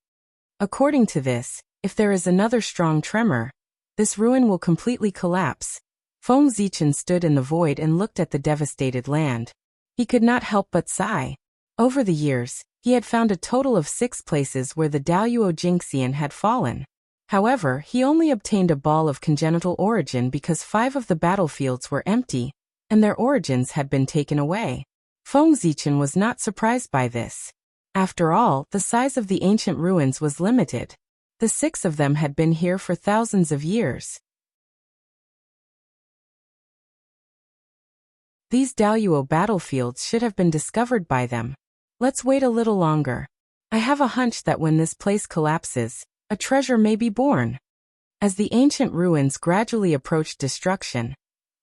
According to this, if there is another strong tremor, this ruin will completely collapse. Feng Zichen stood in the void and looked at the devastated land. He could not help but sigh. Over the years, he had found a total of 6 places where the Daoyuo Jingxian had fallen. However, he only obtained a ball of congenital origin because 5 of the battlefields were empty, and their origins had been taken away. Feng Zichen was not surprised by this. After all, the size of the ancient ruins was limited. The 6 of them had been here for thousands of years. These Daoyuo battlefields should have been discovered by them. Let's wait a little longer. I have a hunch that when this place collapses, a treasure may be born. As the ancient ruins gradually approached destruction,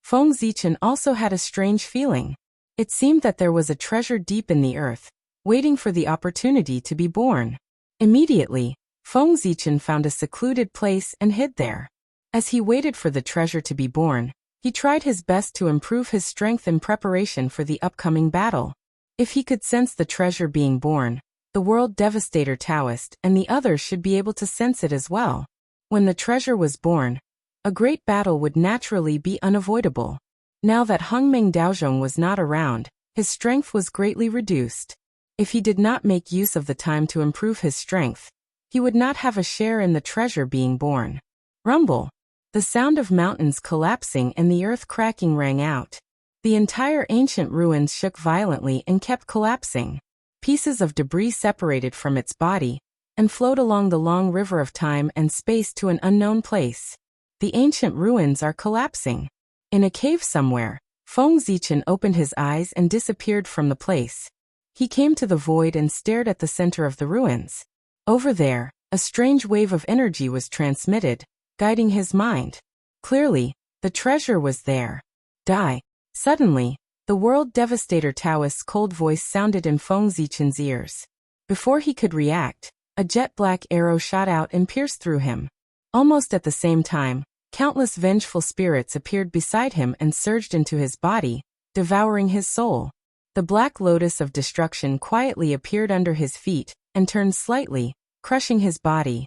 Feng Zichen also had a strange feeling. It seemed that there was a treasure deep in the earth, waiting for the opportunity to be born. Immediately, Feng Zichen found a secluded place and hid there. As he waited for the treasure to be born, he tried his best to improve his strength in preparation for the upcoming battle. If he could sense the treasure being born, the World Devastator Taoist and the others should be able to sense it as well. When the treasure was born, a great battle would naturally be unavoidable. Now that Hongmeng Daozhong was not around, his strength was greatly reduced. If he did not make use of the time to improve his strength, he would not have a share in the treasure being born. Rumble! The sound of mountains collapsing and the earth cracking rang out. The entire ancient ruins shook violently and kept collapsing. Pieces of debris separated from its body and flowed along the long river of time and space to an unknown place. The ancient ruins are collapsing. In a cave somewhere, Feng Zichen opened his eyes and disappeared from the place. He came to the void and stared at the center of the ruins. Over there, a strange wave of energy was transmitted, guiding his mind. Clearly, the treasure was there. Die. Suddenly, the World Devastator Taoist's cold voice sounded in Feng Zichen's ears. Before he could react, a jet-black arrow shot out and pierced through him. Almost at the same time, countless vengeful spirits appeared beside him and surged into his body, devouring his soul. The black lotus of destruction quietly appeared under his feet and turned slightly, crushing his body.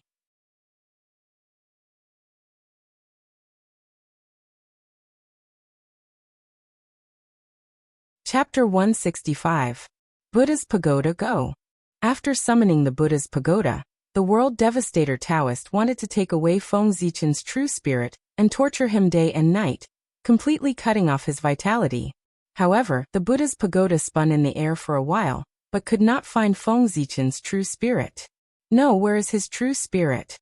Chapter 165. Buddha's Pagoda Go. After summoning the Buddha's Pagoda, the World Devastator Taoist wanted to take away Feng Zichen's true spirit and torture him day and night, completely cutting off his vitality. However, the Buddha's Pagoda spun in the air for a while, but could not find Feng Zichen's true spirit. No, where is his true spirit?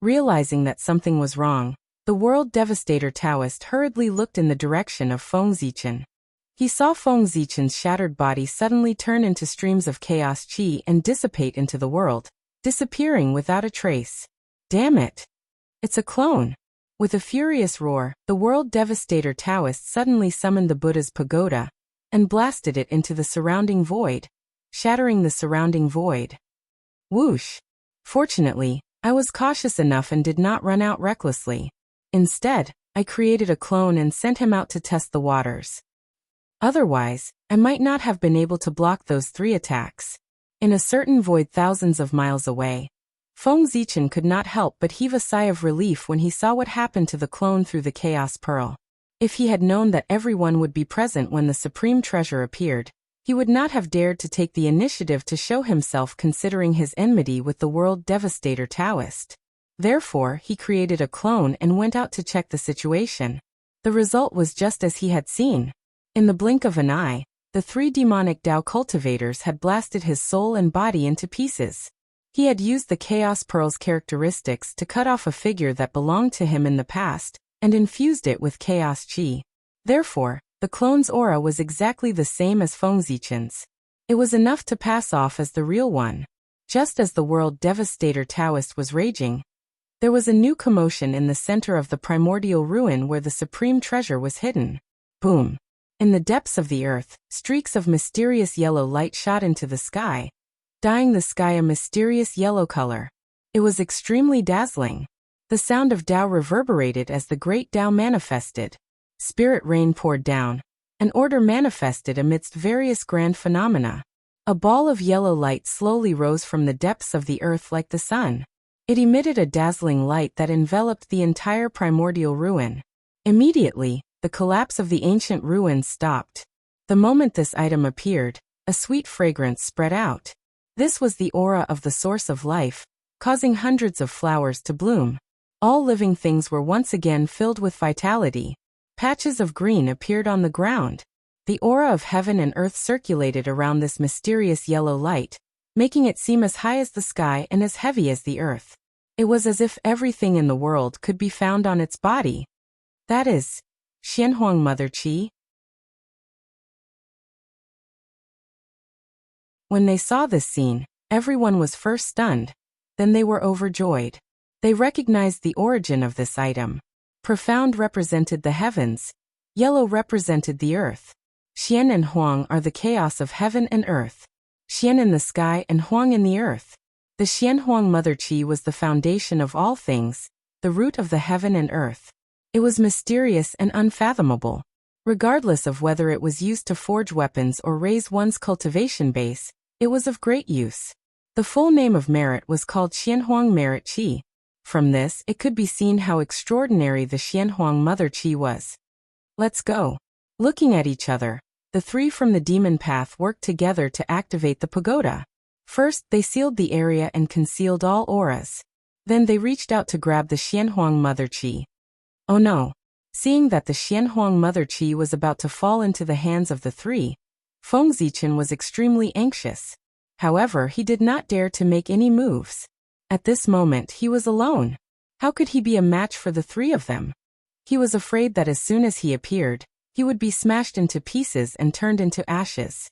Realizing that something was wrong, the World Devastator Taoist hurriedly looked in the direction of Feng Zichen. He saw Feng Zichen's shattered body suddenly turn into streams of chaos qi and dissipate into the world, disappearing without a trace. Damn it! It's a clone! With a furious roar, the World Devastator Taoist suddenly summoned the Buddha's Pagoda and blasted it into the surrounding void, shattering the surrounding void. Whoosh! Fortunately, I was cautious enough and did not run out recklessly. Instead, I created a clone and sent him out to test the waters. Otherwise, I might not have been able to block those 3 attacks. In a certain void thousands of miles away, Feng Zichen could not help but heave a sigh of relief when he saw what happened to the clone through the Chaos Pearl. If he had known that everyone would be present when the Supreme Treasure appeared, he would not have dared to take the initiative to show himself considering his enmity with the World Devastator Taoist. Therefore, he created a clone and went out to check the situation. The result was just as he had seen. In the blink of an eye, the 3 demonic Tao cultivators had blasted his soul and body into pieces. He had used the Chaos Pearl's characteristics to cut off a figure that belonged to him in the past, and infused it with chaos qi. Therefore, the clone's aura was exactly the same as Feng Zichen's. It was enough to pass off as the real one. Just as the World Devastator Taoist was raging, there was a new commotion in the center of the primordial ruin where the supreme treasure was hidden. Boom! In the depths of the earth, streaks of mysterious yellow light shot into the sky, dyeing the sky a mysterious yellow color. It was extremely dazzling. The sound of Tao reverberated as the great Tao manifested. Spirit rain poured down. An order manifested amidst various grand phenomena. A ball of yellow light slowly rose from the depths of the earth like the sun. It emitted a dazzling light that enveloped the entire primordial ruin. Immediately, the collapse of the ancient ruins stopped. The moment this item appeared, a sweet fragrance spread out. This was the aura of the source of life, causing hundreds of flowers to bloom. All living things were once again filled with vitality. Patches of green appeared on the ground. The aura of heaven and earth circulated around this mysterious yellow light, making it seem as high as the sky and as heavy as the earth. It was as if everything in the world could be found on its body. That is Xianhuang Mother Qi. When they saw this scene, everyone was first stunned, then they were overjoyed. They recognized the origin of this item. Profound represented the heavens, yellow represented the earth. Xian and Huang are the chaos of heaven and earth. Xian in the sky and Huang in the earth. The Xianhuang Mother Qi was the foundation of all things, the root of the heaven and earth. It was mysterious and unfathomable. Regardless of whether it was used to forge weapons or raise one's cultivation base, it was of great use. The full name of merit was called Xianhuang Merit Qi. From this, it could be seen how extraordinary the Xianhuang Mother Qi was. Let's go. Looking at each other, the three from the demon path worked together to activate the pagoda. First, they sealed the area and concealed all auras. Then they reached out to grab the Xianhuang Mother Qi. Oh no! Seeing that the Xianhuang Mother Qi was about to fall into the hands of the three, Feng Zichen was extremely anxious. However, he did not dare to make any moves. At this moment, he was alone. How could he be a match for the three of them? He was afraid that as soon as he appeared, he would be smashed into pieces and turned into ashes.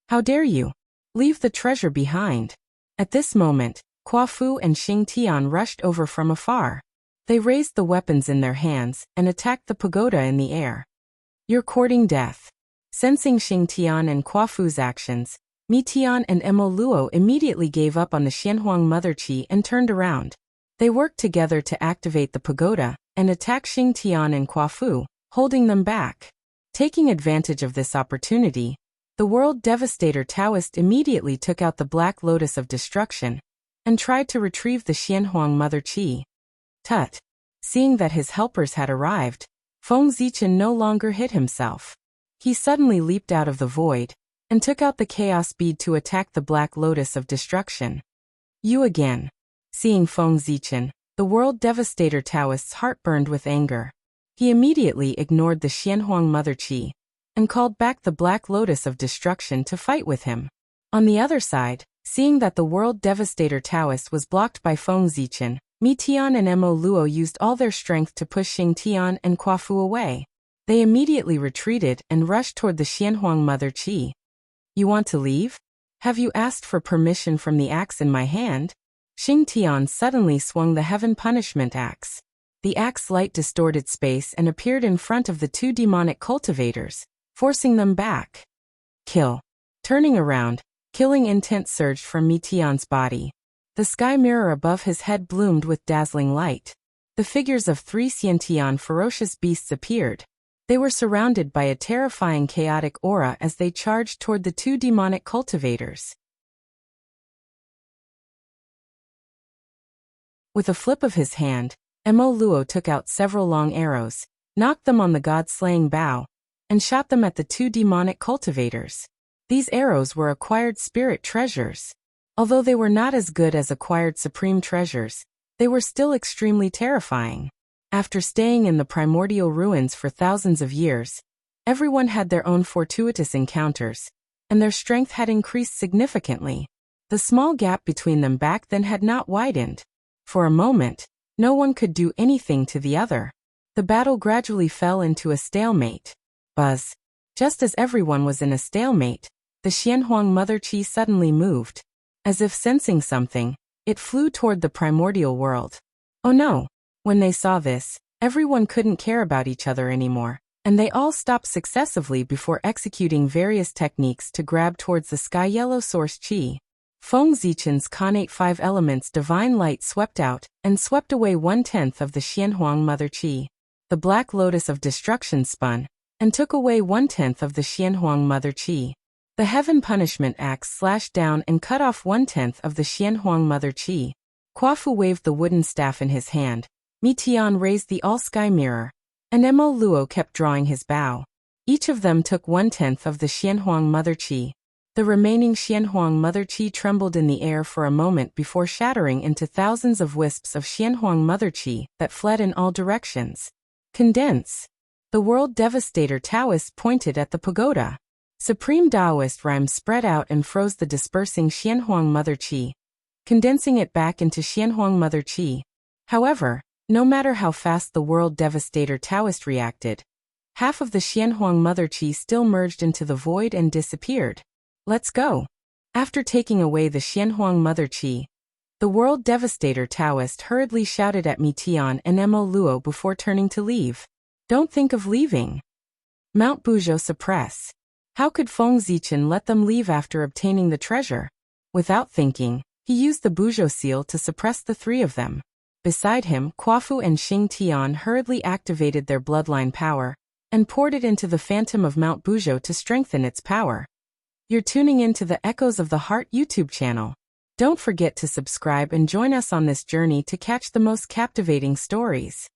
How dare you? Leave the treasure behind. At this moment, Kuo-fu and Xing Tian rushed over from afar. They raised the weapons in their hands and attacked the pagoda in the air. You're courting death. Sensing Xing Tian and Kuo-fu's actions, Mi Tian and Emo Luo immediately gave up on the Xianhuang Mother Qi and turned around. They worked together to activate the pagoda and attack Xing Tian and Kuo-fu, holding them back. Taking advantage of this opportunity, the World Devastator Taoist immediately took out the Black Lotus of Destruction and tried to retrieve the Xianhuang Mother Qi. Tut! Seeing that his helpers had arrived, Feng Zichen no longer hid himself. He suddenly leaped out of the void and took out the Chaos Bead to attack the Black Lotus of Destruction. You again. Seeing Feng Zichen, the World Devastator Taoist's heart burned with anger. He immediately ignored the Xianhuang Mother Qi and called back the Black Lotus of Destruction to fight with him. On the other side, seeing that the World Devastator Taoist was blocked by Feng Zichen, Mi Tian and Emo Luo used all their strength to push Xing Tian and Kuo-fu away. They immediately retreated and rushed toward the Xianhuang Mother Qi. You want to leave? Have you asked for permission from the axe in my hand? Xing Tian suddenly swung the Heaven Punishment Axe. The axe light distorted space and appeared in front of the two demonic cultivators, forcing them back. Kill. Turning around, killing intent surged from Mi Tian's body. The sky mirror above his head bloomed with dazzling light. The figures of three Xiantian ferocious beasts appeared. They were surrounded by a terrifying chaotic aura as they charged toward the two demonic cultivators. With a flip of his hand, Emo Luo took out several long arrows, knocked them on the god-slaying bow, and shot them at the two demonic cultivators. These arrows were acquired spirit treasures. Although they were not as good as acquired supreme treasures, they were still extremely terrifying. After staying in the primordial ruins for thousands of years, everyone had their own fortuitous encounters, and their strength had increased significantly. The small gap between them back then had not widened. For a moment, no one could do anything to the other. The battle gradually fell into a stalemate. Buzz. Just as everyone was in a stalemate, the Xianhuang Mother Qi suddenly moved. As if sensing something, it flew toward the primordial world. Oh no! When they saw this, everyone couldn't care about each other anymore, and they all stopped successively before executing various techniques to grab towards the sky yellow source qi. Feng Zichen's connate five elements divine light swept out and swept away 1/10 of the Xianhuang Mother Qi. The Black Lotus of Destruction spun and took away 1/10 of the Xianhuang Mother Qi. The Heaven Punishment Axe slashed down and cut off 1/10 of the Xianhuang Mother Qi. Kuo-fu waved the wooden staff in his hand. Mi Tian raised the all-sky mirror, and Emo Luo kept drawing his bow. Each of them took 1/10 of the Xianhuang Mother Qi. The remaining Xianhuang Mother Qi trembled in the air for a moment before shattering into thousands of wisps of Xianhuang Mother Qi that fled in all directions. Condense. The World Devastator Taoist pointed at the pagoda. Supreme Taoist rhyme spread out and froze the dispersing Xianhuang Mother Qi, condensing it back into Xianhuang Mother Qi. However, no matter how fast the World Devastator Taoist reacted, half of the Xianhuang Mother Qi still merged into the void and disappeared. Let's go. After taking away the Xianhuang Mother Qi, the World Devastator Taoist hurriedly shouted at Mi Tian and Mo Luo before turning to leave. Don't think of leaving. Mount Buzhou suppress. How could Feng Zichen let them leave after obtaining the treasure? Without thinking, he used the Buzhou seal to suppress the three of them. Beside him, Quafu and Xing Tian hurriedly activated their bloodline power and poured it into the phantom of Mount Buzhou to strengthen its power. You're tuning into the Echoes of the Heart YouTube channel. Don't forget to subscribe and join us on this journey to catch the most captivating stories.